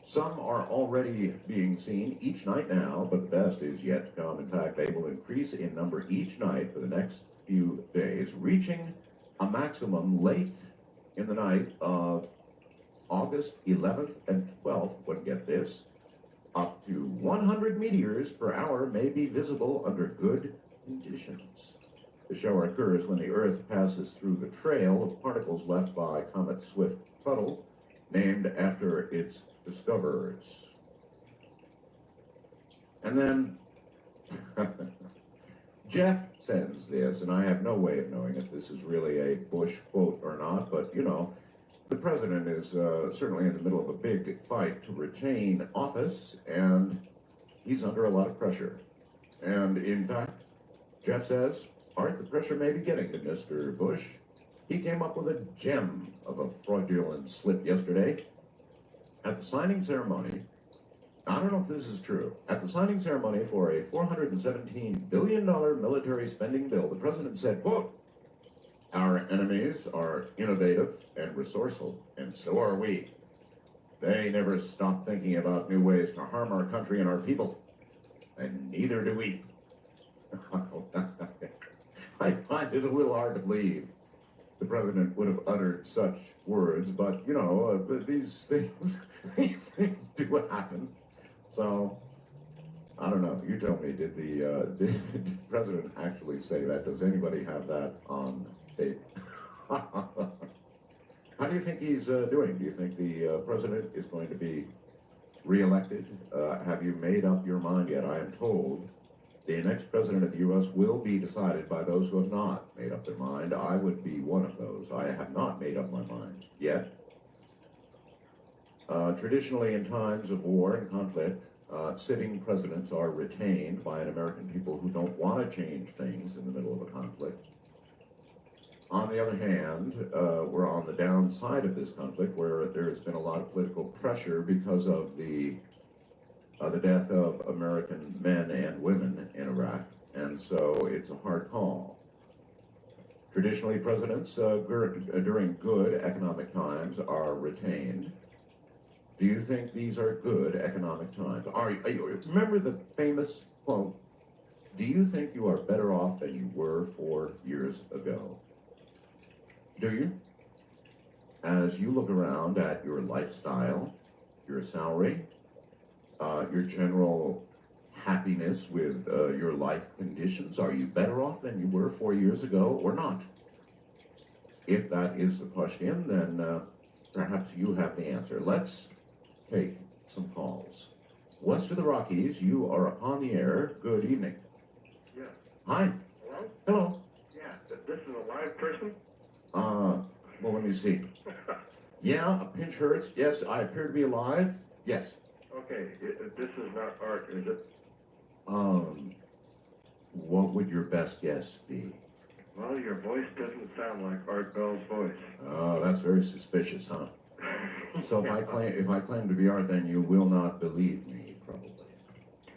Some are already being seen each night now, but the best is yet to come. In fact, they will increase in number each night for the next few days, reaching a maximum late in the night of August 11th and 12th, when, get this, up to 100 meteors per hour may be visible under good conditions. The shower occurs when the Earth passes through the trail of particles left by Comet Swift-Tuttle, named after its discoverers. And then Jeff sends this, and I have no way of knowing if this is really a Bush quote or not, but you know, the president is certainly in the middle of a big fight to retain office, and he's under a lot of pressure. And in fact, Jeff says, Art, the pressure may be getting to Mr. Bush. He came up with a gem of a fraudulent slip yesterday. At the signing ceremony, I don't know if this is true, at the signing ceremony for a $417 billion military spending bill, the president said, quote, our enemies are innovative and resourceful, and so are we. They never stop thinking about new ways to harm our country and our people, and neither do we. I find it a little hard to believe the president would have uttered such words, but you know, these things do happen. So I don't know. You tell me. Did the president actually say that? Does anybody have that on tape? How do you think he's doing? Do you think the president is going to be reelected? Have you made up your mind yet? I am told the next president of the U.S. will be decided by those who have not made up their mind. I would be one of those. I have not made up my mind yet. Traditionally, in times of war and conflict, sitting presidents are retained by an American people who don't want to change things in the middle of a conflict. On the other hand, we're on the downside of this conflict, where there has been a lot of political pressure because of the death of American men and women in Iraq, and so it's a hard call. Traditionally, presidents during good economic times are retained. Do you think these are good economic times? Remember the famous quote, do you think you are better off than you were 4 years ago? Do you? As you look around at your lifestyle, your salary, your general happiness with your life conditions, are you better off than you were 4 years ago or not? If that is the question, then perhaps you have the answer. Let's take some calls. West of the Rockies, you are upon the air. Good evening. Yeah. Hi. Hello? Hello. Yeah, this is a live person? Well, let me see. Yeah, a pinch hurts. Yes, I appear to be alive. Yes. Okay, this is not Art, is it? What would your best guess be? Well, your voice doesn't sound like Art Bell's voice. Oh, that's very suspicious, huh? So if I claim to be Art, then you will not believe me, probably.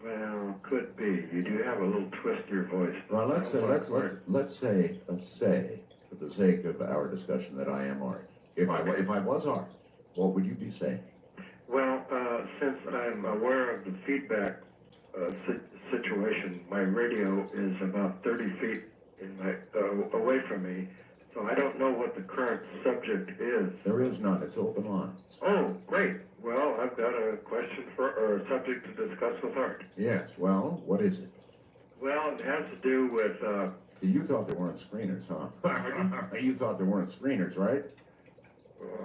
Well, could be. You do have a little twist to your voice. Well, let's say, for the sake of our discussion, that I am Art. If I was Art, what would you be saying? Well, since I'm aware of the feedback situation, my radio is about 30 feet away from me, so I don't know what the current subject is. There is none. It's open lines. Oh, great. Well, I've got a question or a subject to discuss with Art. Yes. Well, what is it? Well, it has to do with. You thought there weren't screeners, huh? You thought there weren't screeners, right?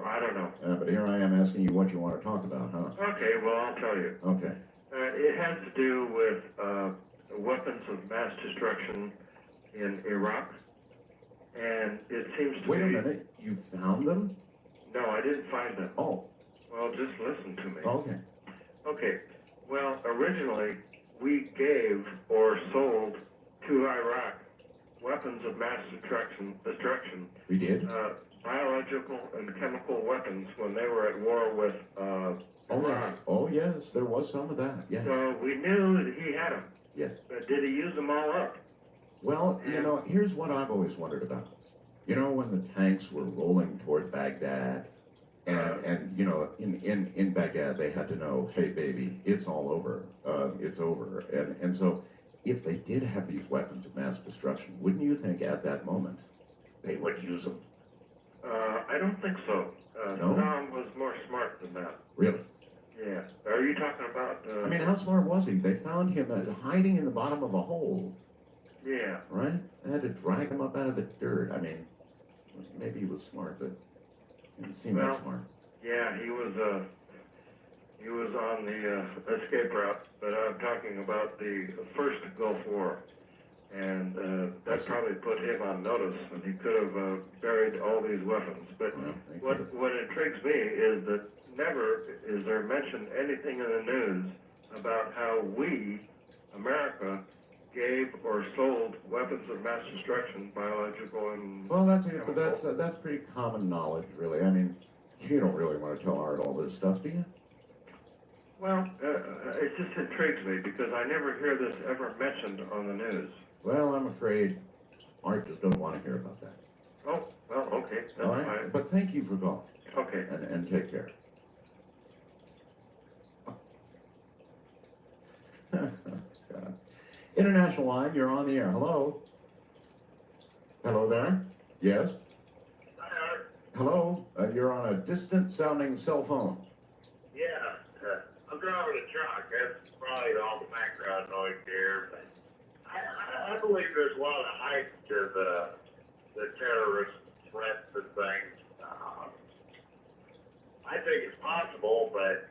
I don't know. But here I am asking you what you want to talk about, huh? Okay, well, I'll tell you. Okay. It has to do with weapons of mass destruction in Iraq, and it seems to Wait be... a minute. You found them? No, I didn't find them. Oh. Well, just listen to me. Okay. Okay. Well, originally, we gave or sold to Iraq weapons of mass destruction. We did? Biological and chemical weapons when they were at war with Iran. Oh, yes, there was some of that, yes. So we knew that he had them. Yes. But did he use them all up? Well, you know, here's what I've always wondered about. You know, when the tanks were rolling toward Baghdad, and you know, in Baghdad, they had to know, hey, baby, it's all over. It's over. And so if they did have these weapons of mass destruction, wouldn't you think at that moment they would use them? I don't think so. No? Saddam was more smart than that. Really? Yeah. Are you talking about... I mean, how smart was he? They found him hiding in the bottom of a hole. Yeah. Right? They had to drag him up out of the dirt. I mean, maybe he was smart, but he didn't seem that smart. Yeah, he was on the escape route, but I'm talking about the first Gulf War. And that probably put him on notice, and he could have buried all these weapons. But what intrigues me is that never is there mentioned anything in the news about how we, America, gave or sold weapons of mass destruction, biological and... Well, that's pretty common knowledge, really. I mean, you don't really want to tell Art all this stuff, do you? Well, it just intrigues me because I never hear this ever mentioned on the news. Well, I'm afraid Art just doesn't want to hear about that. Oh, well, okay. That's all right? fine. But thank you for calling. Okay. And take care. God. International line, you're on the air. Hello? Hello there? Yes? Hi, Art. Hello? You're on a distant-sounding cell phone. Yeah, I'm driving a truck. That's probably all the background noise here. But I believe there's a lot of hype to the terrorist threats and things. I think it's possible, but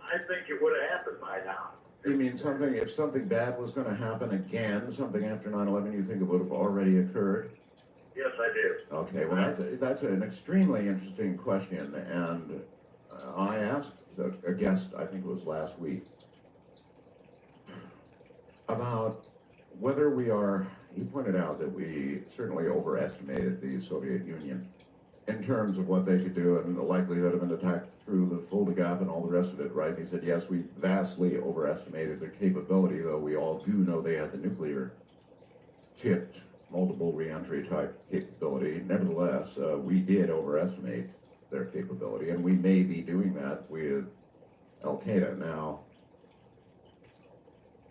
I think it would have happened by now. You mean if something bad was going to happen again, something after 9/11, you think it would have already occurred? Yes, I do. Okay, well, that's an extremely interesting question, and I asked a guest, I think it was last week, about whether he pointed out that we certainly overestimated the Soviet Union in terms of what they could do and the likelihood of an attack through the Fulda Gap and all the rest of it, right? He said, yes, we vastly overestimated their capability, though we all do know they had the nuclear tipped multiple reentry type capability. Nevertheless, we did overestimate their capability, and we may be doing that with Al-Qaeda. Now,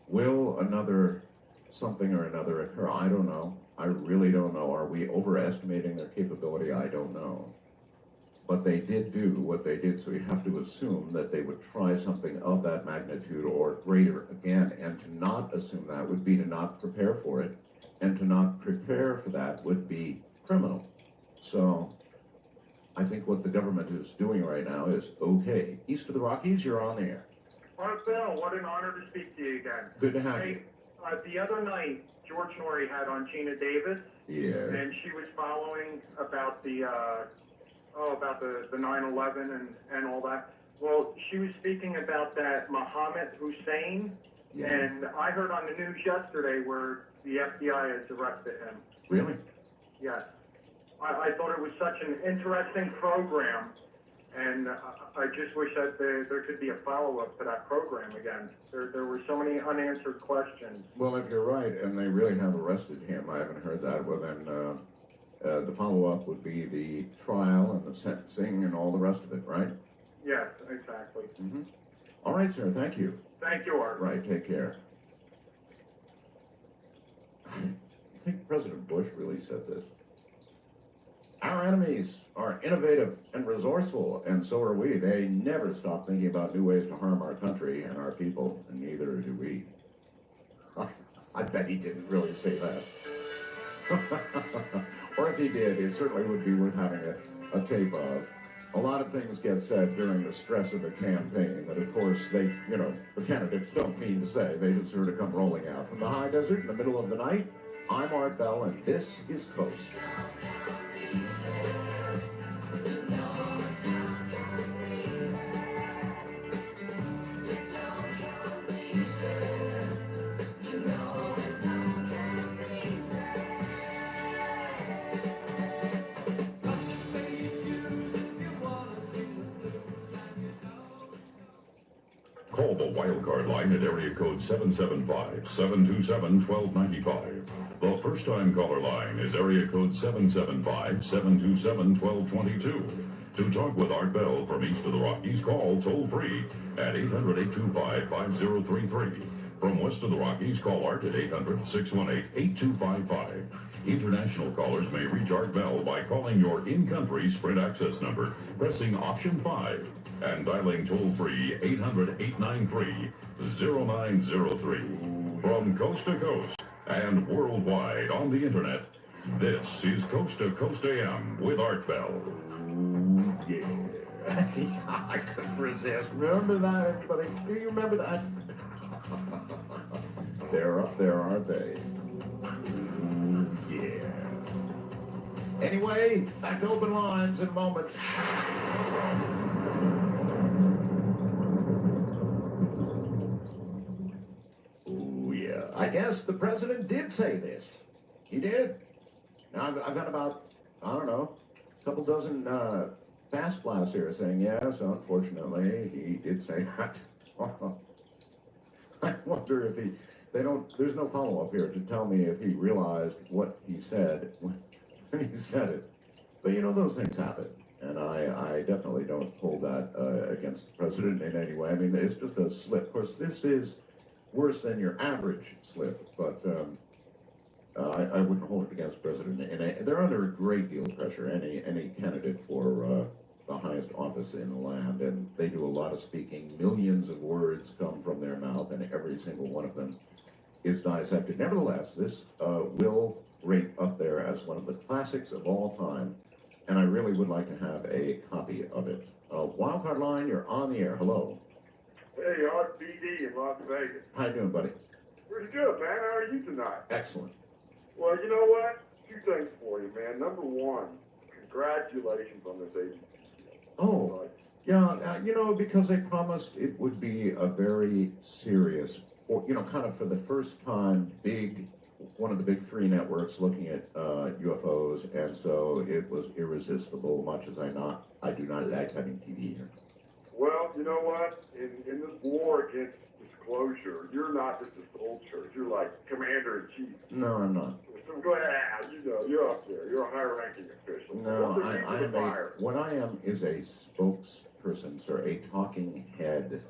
will something or another occur? I don't know. I really don't know. Are we overestimating their capability? I don't know. But they did do what they did, so you have to assume that they would try something of that magnitude or greater again, and to not assume that would be to not prepare for it, and to not prepare for that would be criminal. So I think what the government is doing right now is, okay, east of the Rockies, you're on the air. Mark Bell, what an honor to speak to you again. Good to have you. The other night, George Norrie had on Gina Davis, Yeah. and she was following about the 9/11 and all that. Well, she was speaking about that Mohammed Hussein, and I heard on the news yesterday where the FBI has arrested him. Really? Yes. I thought it was such an interesting program And I just wish that there could be a follow-up to that program again. There were so many unanswered questions. Well, if you're right, and they really have arrested him, I haven't heard that, well then, the follow-up would be the trial and the sentencing and all the rest of it, right? Yes, exactly. Mm-hmm. All right, sir, thank you. Thank you, Art. Right, take care. I think President Bush really said this. Our enemies are innovative and resourceful, and so are we. They never stop thinking about new ways to harm our country and our people, and neither do we. I bet he didn't really say that. Or if he did, it certainly would be worth having a tape of. A lot of things get said during the stress of a campaign that, of course, the candidates don't mean to say. They just sort of come rolling out. From the high desert in the middle of the night, I'm Art Bell, and this is Coast. Call the Wildcard line at area code 775-727-1295. The first-time caller line is area code 775-727-1222. To talk with Art Bell from east of the Rockies, call toll-free at 800-825-5033. From west of the Rockies, call Art at 800-618-8255. International callers may reach Art Bell by calling your in-country Sprint access number, pressing option 5, and dialing toll-free 800-893-0903. From coast to coast and worldwide on the internet, this is Coast to Coast AM with Art Bell. Ooh, yeah. I couldn't resist. Remember that, everybody? Do you remember that? They're up there, aren't they? Ooh, yeah. Anyway, back to open lines in a moment. Ooh, yeah. I guess the president did say this. He did. Now, I've got about, I don't know, a couple dozen fast blasts here saying, yes, unfortunately, he did say that. I wonder if there's no follow-up here to tell me if he realized what he said when he said it. But you know, those things happen. And I definitely don't hold that against the president in any way. I mean, it's just a slip. Of course, this is worse than your average slip, but I wouldn't hold it against the president. And they're under a great deal of pressure, any candidate for the highest office in the land, and they do a lot of speaking. Millions of words come from their mouth, and every single one of them is dissected. Nevertheless, this will rate up there as one of the classics of all time, and I really would like to have a copy of it. Wildcard line, you're on the air. Hello. Hey, Art BD in Las Vegas. How you doing, buddy? Pretty good, man. How are you tonight? Excellent. Well, you know what? 2 things for you, man. Number one, congratulations on this agency. Oh, yeah, you know, because they promised it would be a very serious, or, you know, kind of for the first time, one of the big 3 networks looking at UFOs, and so it was irresistible, much as I do not like having TV here. Well, you know what? In this war against disclosure, you're not just a soldier. You're like commander-in-chief. No, I'm not. So go ahead, you know, you're up there. You're a high-ranking official. No, what I am is a spokesperson, sir, a talking head.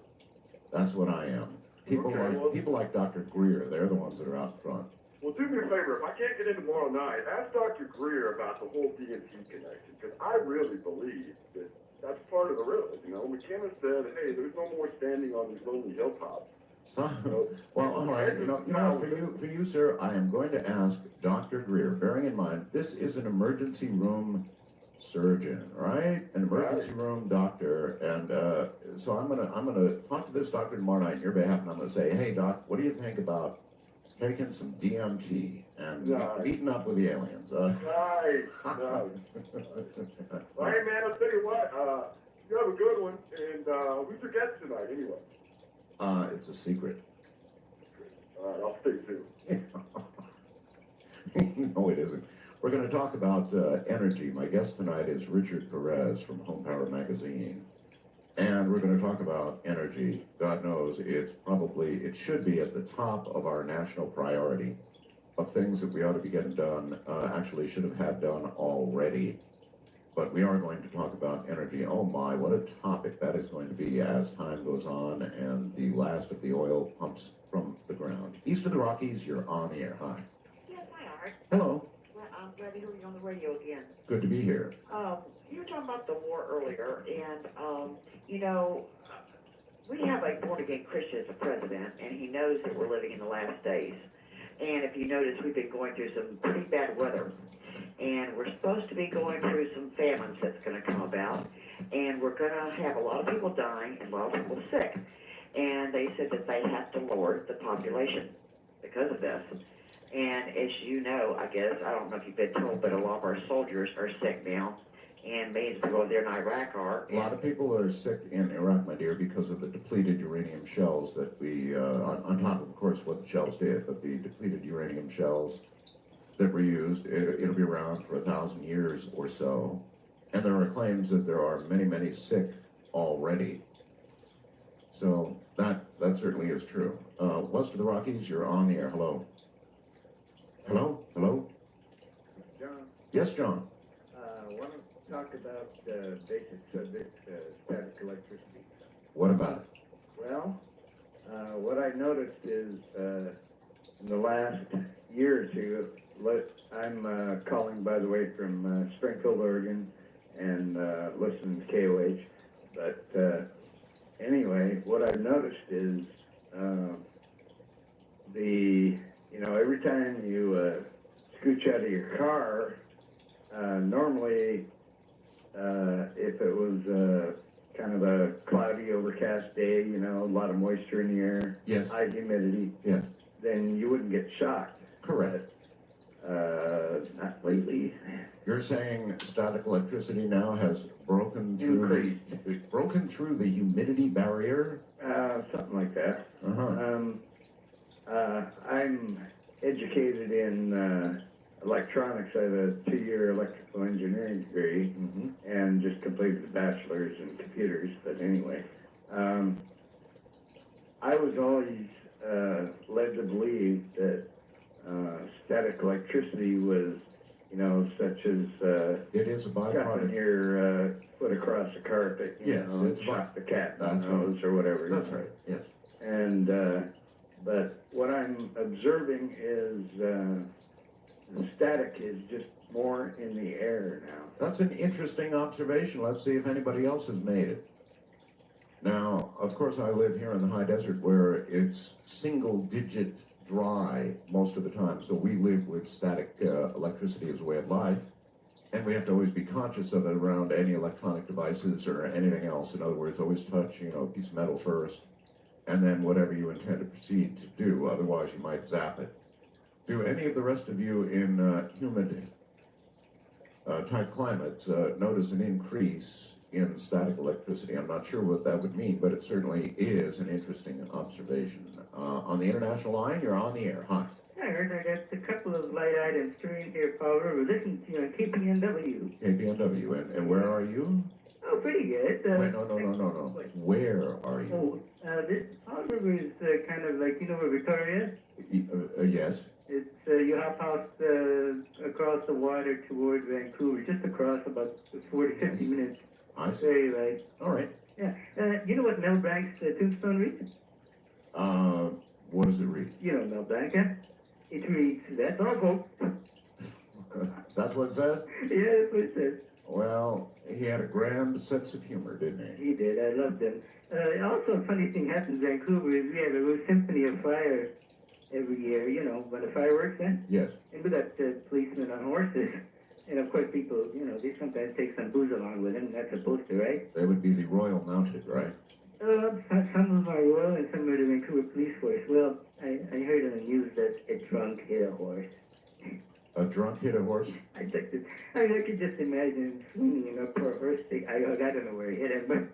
That's what I am. People like Dr. Greer, they're the ones that are out front. Well, do me a favor. If I can't get in tomorrow night, ask Dr. Greer about the whole DNT connection, because I really believe that that's part of the riddle. You know, McKenna said, hey, there's no more standing on these lonely hilltops. Well, all right. You know, for you, sir, I am going to ask Dr. Greer, bearing in mind this is an emergency room surgeon, right? An emergency room doctor, and so I'm gonna talk to this doctor tomorrow night on your behalf, and I'm gonna say, hey, doc, what do you think about taking some DMT and meeting up with the aliens? Nice. Well, hey, man, I'll tell you what. You have a good one, and who's your guest tonight, anyway? It's a secret. All right, I'll stay tuned. No, it isn't. We're going to talk about energy. My guest tonight is Richard Perez from Home Power Magazine. And we're going to talk about energy. God knows it should be at the top of our national priority of things that we ought to be getting done, actually should have had done already. But we are going to talk about energy. Oh my, what a topic that is going to be as time goes on and the last of the oil pumps from the ground. East of the Rockies, you're on the air. Hi. Yes, hi, Art. Hello. Well, I'm glad to hear you on the radio again. Good to be here. You were talking about the war earlier, and, we have a born-again Christian as a president, and he knows that we're living in the last days. And if you notice, we've been going through some pretty bad weather. And we're supposed to be going through some famines that's going to come about. And we're going to have a lot of people dying and a lot of people sick. And they said that they have to lower the population because of this. And as you know, I guess, I don't know if you've been told, but a lot of our soldiers are sick now. And millions of people there in Iraq are. A lot of people are sick in Iraq, my dear, because of the depleted uranium shells that we, on top of course, what the shells did, but the depleted uranium shells that were used, it'll be around for 1,000 years or so. And there are claims that there are many, many sick already. So that certainly is true. West of the Rockies, you're on the air. Hello. Hello? Hello? John? Yes, John. I want to talk about the basic subject, static electricity. What about it? Well, what I noticed is in the last year or two, I'm calling, by the way, from Springfield, Oregon, and listening to KOH. But anyway, what I've noticed is every time you scooch out of your car, normally if it was kind of a cloudy, overcast day, a lot of moisture in the air, yes, high humidity, yes, then you wouldn't get shocked. Correct. Not lately. You're saying static electricity now has broken through the humidity barrier? Something like that. Uh-huh. I'm educated in electronics. I have a 2-year electrical engineering degree and just completed a bachelor's in computers. But anyway, I was always led to believe that static electricity was, such as it is a byproduct. Dropping your foot across the carpet, and shock the cat in the nose or whatever. That's right. Yes. And but what I'm observing is the static is just more in the air now. That's an interesting observation. Let's see if anybody else has made it. Now, of course, I live here in the high desert where it's single-digit dry most of the time, so we live with static electricity as a way of life, and we have to always be conscious of it around any electronic devices or anything else. In other words, always touch, a piece of metal first, and then whatever you intend to proceed to do, otherwise you might zap it. Do any of the rest of you in humid type climates notice an increase in static electricity? I'm not sure what that would mean, but it certainly is an interesting observation. On the international line, you're on the air. Hi. I heard I got a couple of light items during here, Paul River. Listen to KPNW. KPNW, and where are you? Oh, pretty good. Wait, no. Where are you? This Paul River is kind of like, where Victoria is? Yes. It's, you hop out across the water toward Vancouver, just across about 40, 50 minutes. I see. Very light. All right. Yeah. You know what Mel Blanc's tombstone reads? What does it read? You know Mel Blanc, huh? It reads, that's all, folks. That's what it says? Yeah, that's what it says. Well, he had a grand sense of humor, didn't he? He did. I loved him. Also, a funny thing happens in Vancouver is we have a little symphony of fire every year, when the fireworks end. Yes. And we got policemen on horses. And of course, people, they sometimes take some booze along with them. That's a booster, right? They would be the Royal Mounted, right? Some of them are royal and some are the Vancouver Police Force. Well, I heard on the news that a drunk hit a horse. A drunk hit a horse? I could just imagine him swinging a poor horse. I don't know where he hit him, but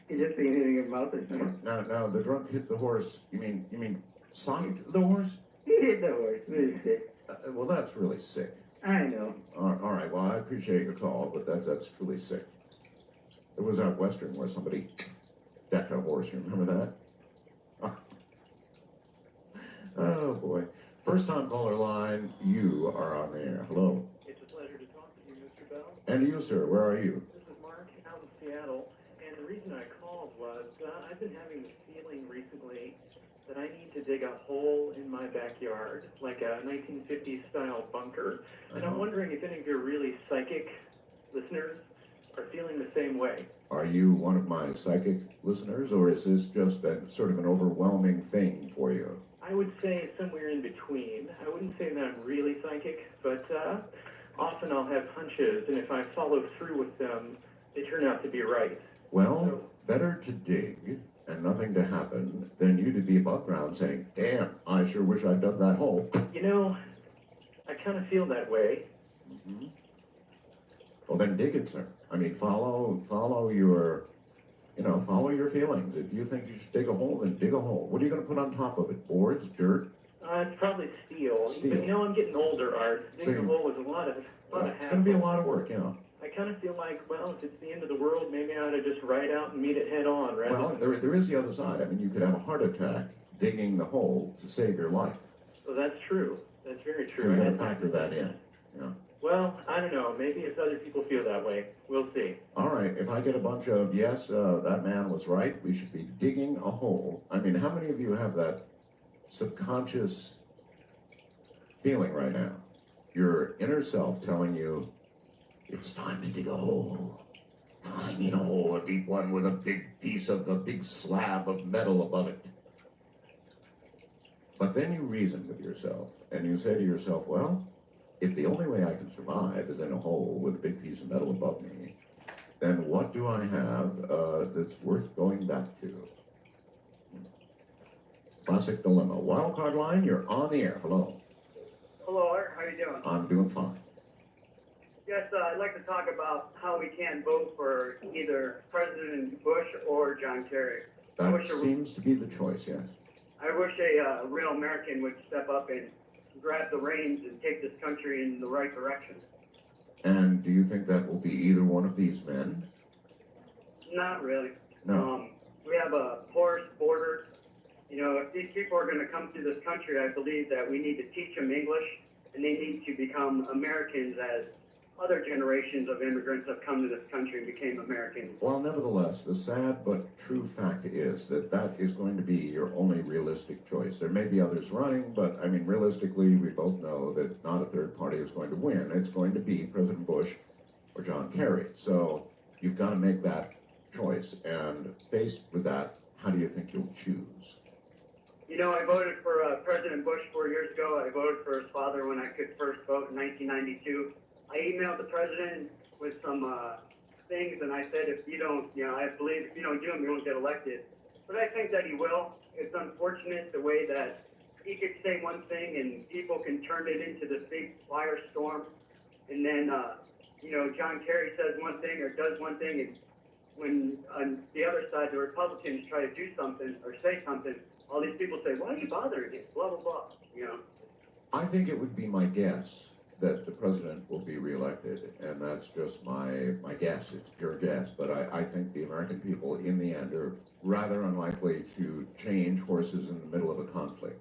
he just been hitting his mouth or something. Now, the drunk hit the horse. You mean socked the horse? He hit the horse. Really sick. Well, that's really sick. I know. All right, well, I appreciate your call, but that's truly sick. It was out western where somebody decked a horse. You remember that? Oh, boy. First time caller line, you are on the air. Hello. It's a pleasure to talk to you, Mr. Bell. And you, sir, where are you? This is Mark out in Seattle, and the reason I called was I've been having the feeling recently that I need to dig a hole in my backyard, like a 1950s style bunker, and I'm wondering if any of your really psychic listeners are feeling the same way. Are you one of my psychic listeners, or is this just a sort of an overwhelming thing for you? I would say somewhere in between. I wouldn't say that I'm really psychic, but often I'll have hunches, and if I follow through with them, they turn out to be right. Well, better to dig and nothing to happen than you to be above ground saying, damn, I sure wish I'd dug that hole. You know, I kind of feel that way. Mm-hmm. Well, then dig it, sir. I mean, follow your, follow your feelings. If you think you should dig a hole, then dig a hole. What are you going to put on top of it? Boards, dirt? It's probably steel. But you know, I'm getting older, Art. Digging a hole is a lot of hassle. It's going to be a lot of work, yeah. I kind of feel like, well, if it's the end of the world, maybe I ought to just ride out and meet it head on, rather Well, than... there is the other side. I mean, you could have a heart attack digging the hole to save your life. Well, that's true. That's very true. So you got to factor that in. Yeah. Well, I don't know. Maybe if other people feel that way, we'll see. All right. If I get a bunch of yes, that man was right, we should be digging a hole. I mean, how many of you have that subconscious feeling right now? Your inner self telling you, it's time to dig a hole. I need a hole, a deep one with a big piece of a big slab of metal above it. But then you reason with yourself, and you say to yourself, well, if the only way I can survive is in a hole with a big piece of metal above me, then what do I have that's worth going back to? Classic dilemma. Wildcard line, you're on the air. Hello. Hello, Art. How you doing? I'm doing fine. Yes, I'd like to talk about how we can't vote for either President Bush or John Kerry. That seems to be the choice, yes. I wish a real American would step up and grab the reins and take this country in the right direction. And do you think that will be either one of these men? Not really. No. We have a porous border. You know, if these people are going to come to this country, I believe that we need to teach them English, and they need to become Americans as other generations of immigrants have come to this country and became Americans. Well, nevertheless, the sad but true fact is that that is going to be your only realistic choice. There may be others running, but I mean, realistically, we both know that not a third party is going to win. It's going to be President Bush or John Kerry. So you've got to make that choice. And faced with that, how do you think you'll choose? You know, I voted for President Bush 4 years ago. I voted for his father when I could first vote in 1992. I emailed the president with some things, and I said, if you don't, I believe if you don't do them, you won't get elected. But I think that he will. It's unfortunate the way that he could say one thing and people can turn it into this big firestorm. And then, John Kerry says one thing or does one thing, and when on the other side, the Republicans try to do something or say something, all these people say, why are you bothering him? Blah, blah, blah, I think it would be my guess that the president will be reelected, and that's just my guess. It's pure guess, but I think the American people, in the end, are rather unlikely to change horses in the middle of a conflict.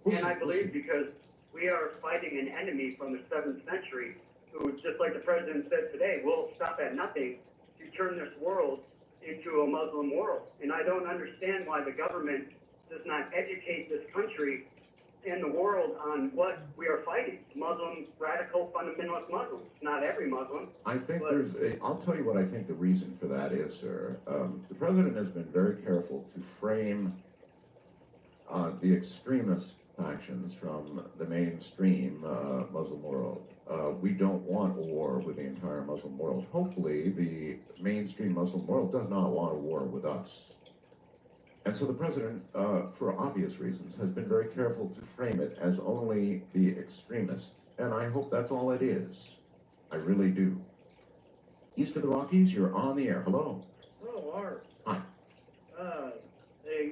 And I believe because we are fighting an enemy from the 7th century who, just like the president said today, will stop at nothing to turn this world into a Muslim world. And I don't understand why the government does not educate this country and the world on what we are fighting. Muslim, radical, fundamentalist Muslims. Not every Muslim. I think I'll tell you what I think the reason for that is, sir. The president has been very careful to frame the extremist factions from the mainstream Muslim world. We don't want a war with the entire Muslim world. Hopefully, the mainstream Muslim world does not want a war with us. And so the president, for obvious reasons, has been very careful to frame it as only the extremist. And I hope that's all it is. I really do. East of the Rockies, you're on the air. Hello. Oh, Art. Hi.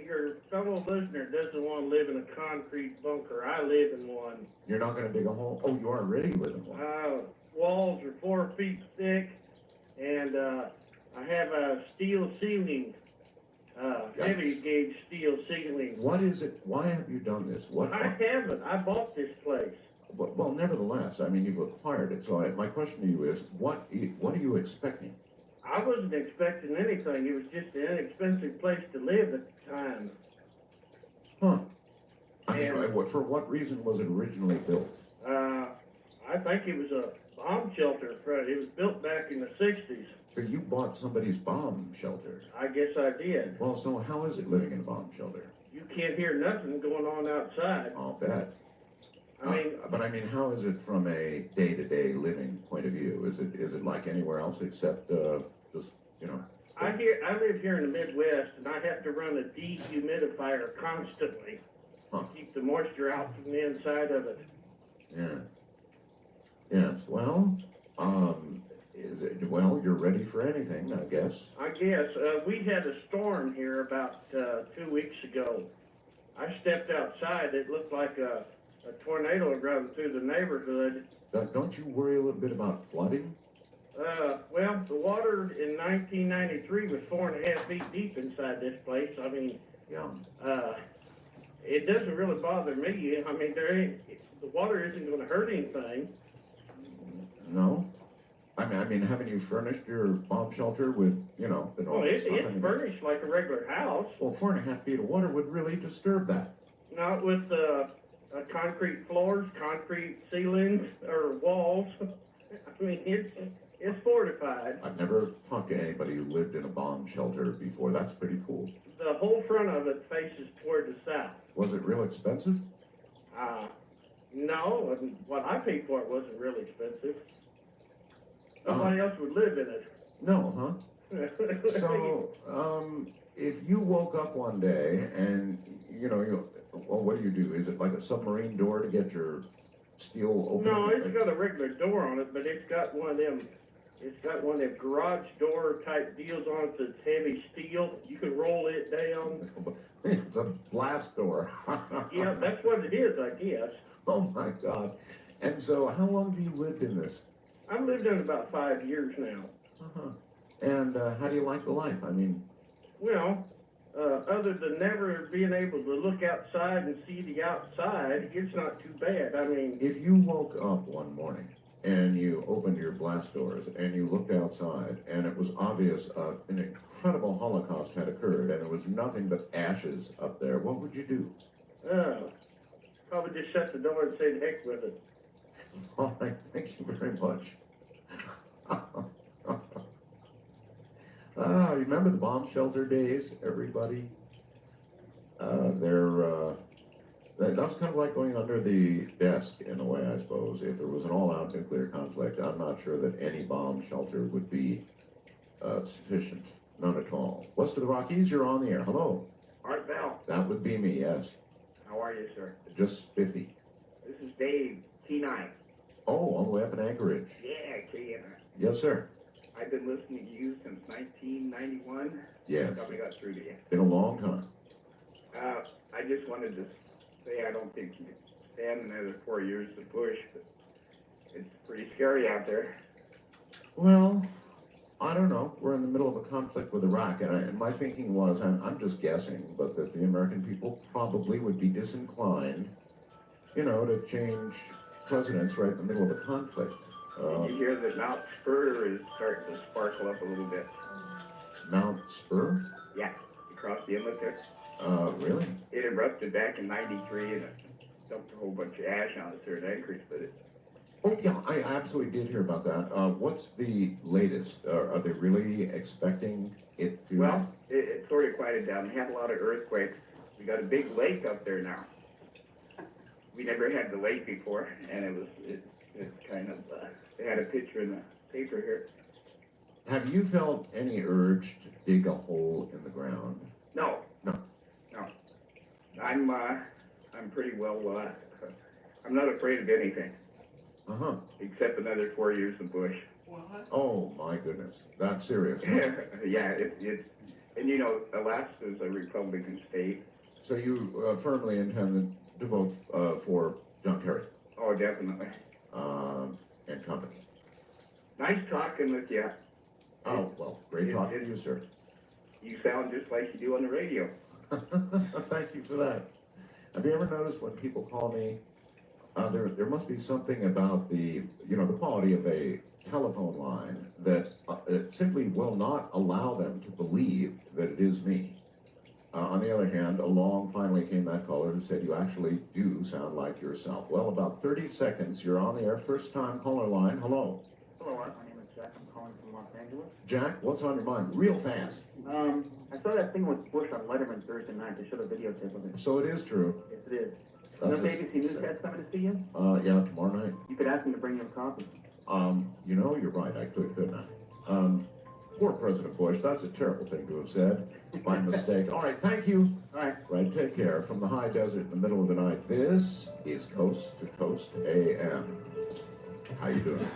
Your fellow listener doesn't want to live in a concrete bunker. I live in one. You're not going to dig a hole? Oh, you already live in one. Walls are 4 feet thick, and I have a steel ceiling, heavy gauge steel ceiling. What is it? Why have you done this? I haven't. I bought this place. Well, nevertheless, I mean, you've acquired it. So my question to you is, what are you expecting? I wasn't expecting anything. It was just an inexpensive place to live at the time. Huh. I mean, for what reason was it originally built? I think it was a bomb shelter. It was built back in the 60s. So you bought somebody's bomb shelter? I guess I did. Well, so how is it living in a bomb shelter? You can't hear nothing going on outside. I'll bet. But I mean, how is it from a day-to-day living point of view? Is it like anywhere else except just, you know? I live here in the Midwest, and I have to run a dehumidifier constantly to keep the moisture out from the inside of it. Yeah. Yes. Well, you're ready for anything, I guess. I guess. We had a storm here about 2 weeks ago. I stepped outside. It looked like a tornado had run through the neighborhood. Don't you worry a little bit about flooding? Well, the water in 1993 was 4.5 feet deep inside this place. I mean, yeah. It doesn't really bother me. I mean, the water isn't going to hurt anything. No. I mean, haven't you furnished your bomb shelter with, you know, the normal it's stuff? furnished like a regular house. Well, 4.5 feet of water would really disturb that. Not with concrete floors, concrete ceilings, or walls. I mean, it's fortified. I've never talked to anybody who lived in a bomb shelter before. That's pretty cool. The whole front of it faces toward the south. Was it real expensive? No, what I paid for it wasn't really expensive. Nobody else would live in it. No, huh? So, if you woke up one day and, you know, what do? Is it like a submarine door to get your steel open? No, it's got a regular door on it, but it's got one of them garage door type deals on it that's heavy steel. You can roll it down. It's a blast door. Yeah, that's what it is, I guess. Oh my God. And so how long have you lived in this? I've lived in about 5 years now. And how do you like the life? I mean... Well, other than never being able to look outside and see the outside, it's not too bad. I mean... If you woke up one morning and you opened your blast doors and you looked outside and it was obvious an incredible Holocaust had occurred and there was nothing but ashes up there, what would you do? Probably just shut the door and say, heck with it. All right, thank you very much. Remember the bomb shelter days, everybody? That was kind of like going under the desk in a way, I suppose. If there was an all-out nuclear conflict, I'm not sure that any bomb shelter would be sufficient. None at all. West of the Rockies, you're on the air. Hello. Art Bell. That would be me, yes. How are you, sir? Just spiffy. This is Dave, T9. Oh, all the way up in Anchorage. Yeah, T9. Yes, sir. I've been listening to you since 1991. Yes. Probably got through to you. Been a long time. I just wanted to say I don't think you can stand another 4 years of Bush, but it's pretty scary out there. Well, I don't know. We're in the middle of a conflict with Iraq, and my thinking was, I'm just guessing, but that the American people probably would be disinclined, you know, to change presidents right in the middle of a conflict. Did you hear that Mount Spur is starting to sparkle up a little bit? Mount Spur? Yeah, across the inlet there. Really? It erupted back in '93 and it dumped a whole bunch of ash on us here in Anchorage, but it... Oh, yeah, I absolutely did hear about that. What's the latest? Are they really expecting it to... Well, it sort of quieted down. We had a lot of earthquakes. We got a big lake up there now. We never had the lake before, and it's kind of... they had a picture in the paper here. Have you felt any urge to dig a hole in the ground? No. No. No. I'm pretty well, I'm not afraid of anything. Uh-huh. Except another 4 years of Bush. What? Oh, my goodness. That's serious. Yeah, and you know, Alaska's a Republican state. So you firmly intend to vote for John Kerry Oh, definitely. and company? Nice talking with you. Oh, well, great talking to you, sir. You sound just like you do on the radio. Thank you for that. Have you ever noticed when people call me, there must be something about the quality of a telephone line that it simply will not allow them to believe that it is me. On the other hand, along finally came that caller who said, you actually do sound like yourself. Well, about 30 seconds, you're on the air, first time caller line. Hello. Hello, Art. My name is Jack. I'm calling from Los Angeles. Jack, what's on your mind? Real fast. I saw that thing with Bush on Letterman Thursday night. They showed a videotape of it. So it is true. Yes, it is. You know, That's ABC Newscast coming to see you? Yeah, tomorrow night. You could ask them to bring you a copy. You're right. I could, couldn't I? Poor President Bush. That's a terrible thing to have said. By mistake. All right, thank you. All right. Right, take care. From the high desert in the middle of the night, this is Coast to Coast AM. How you doing?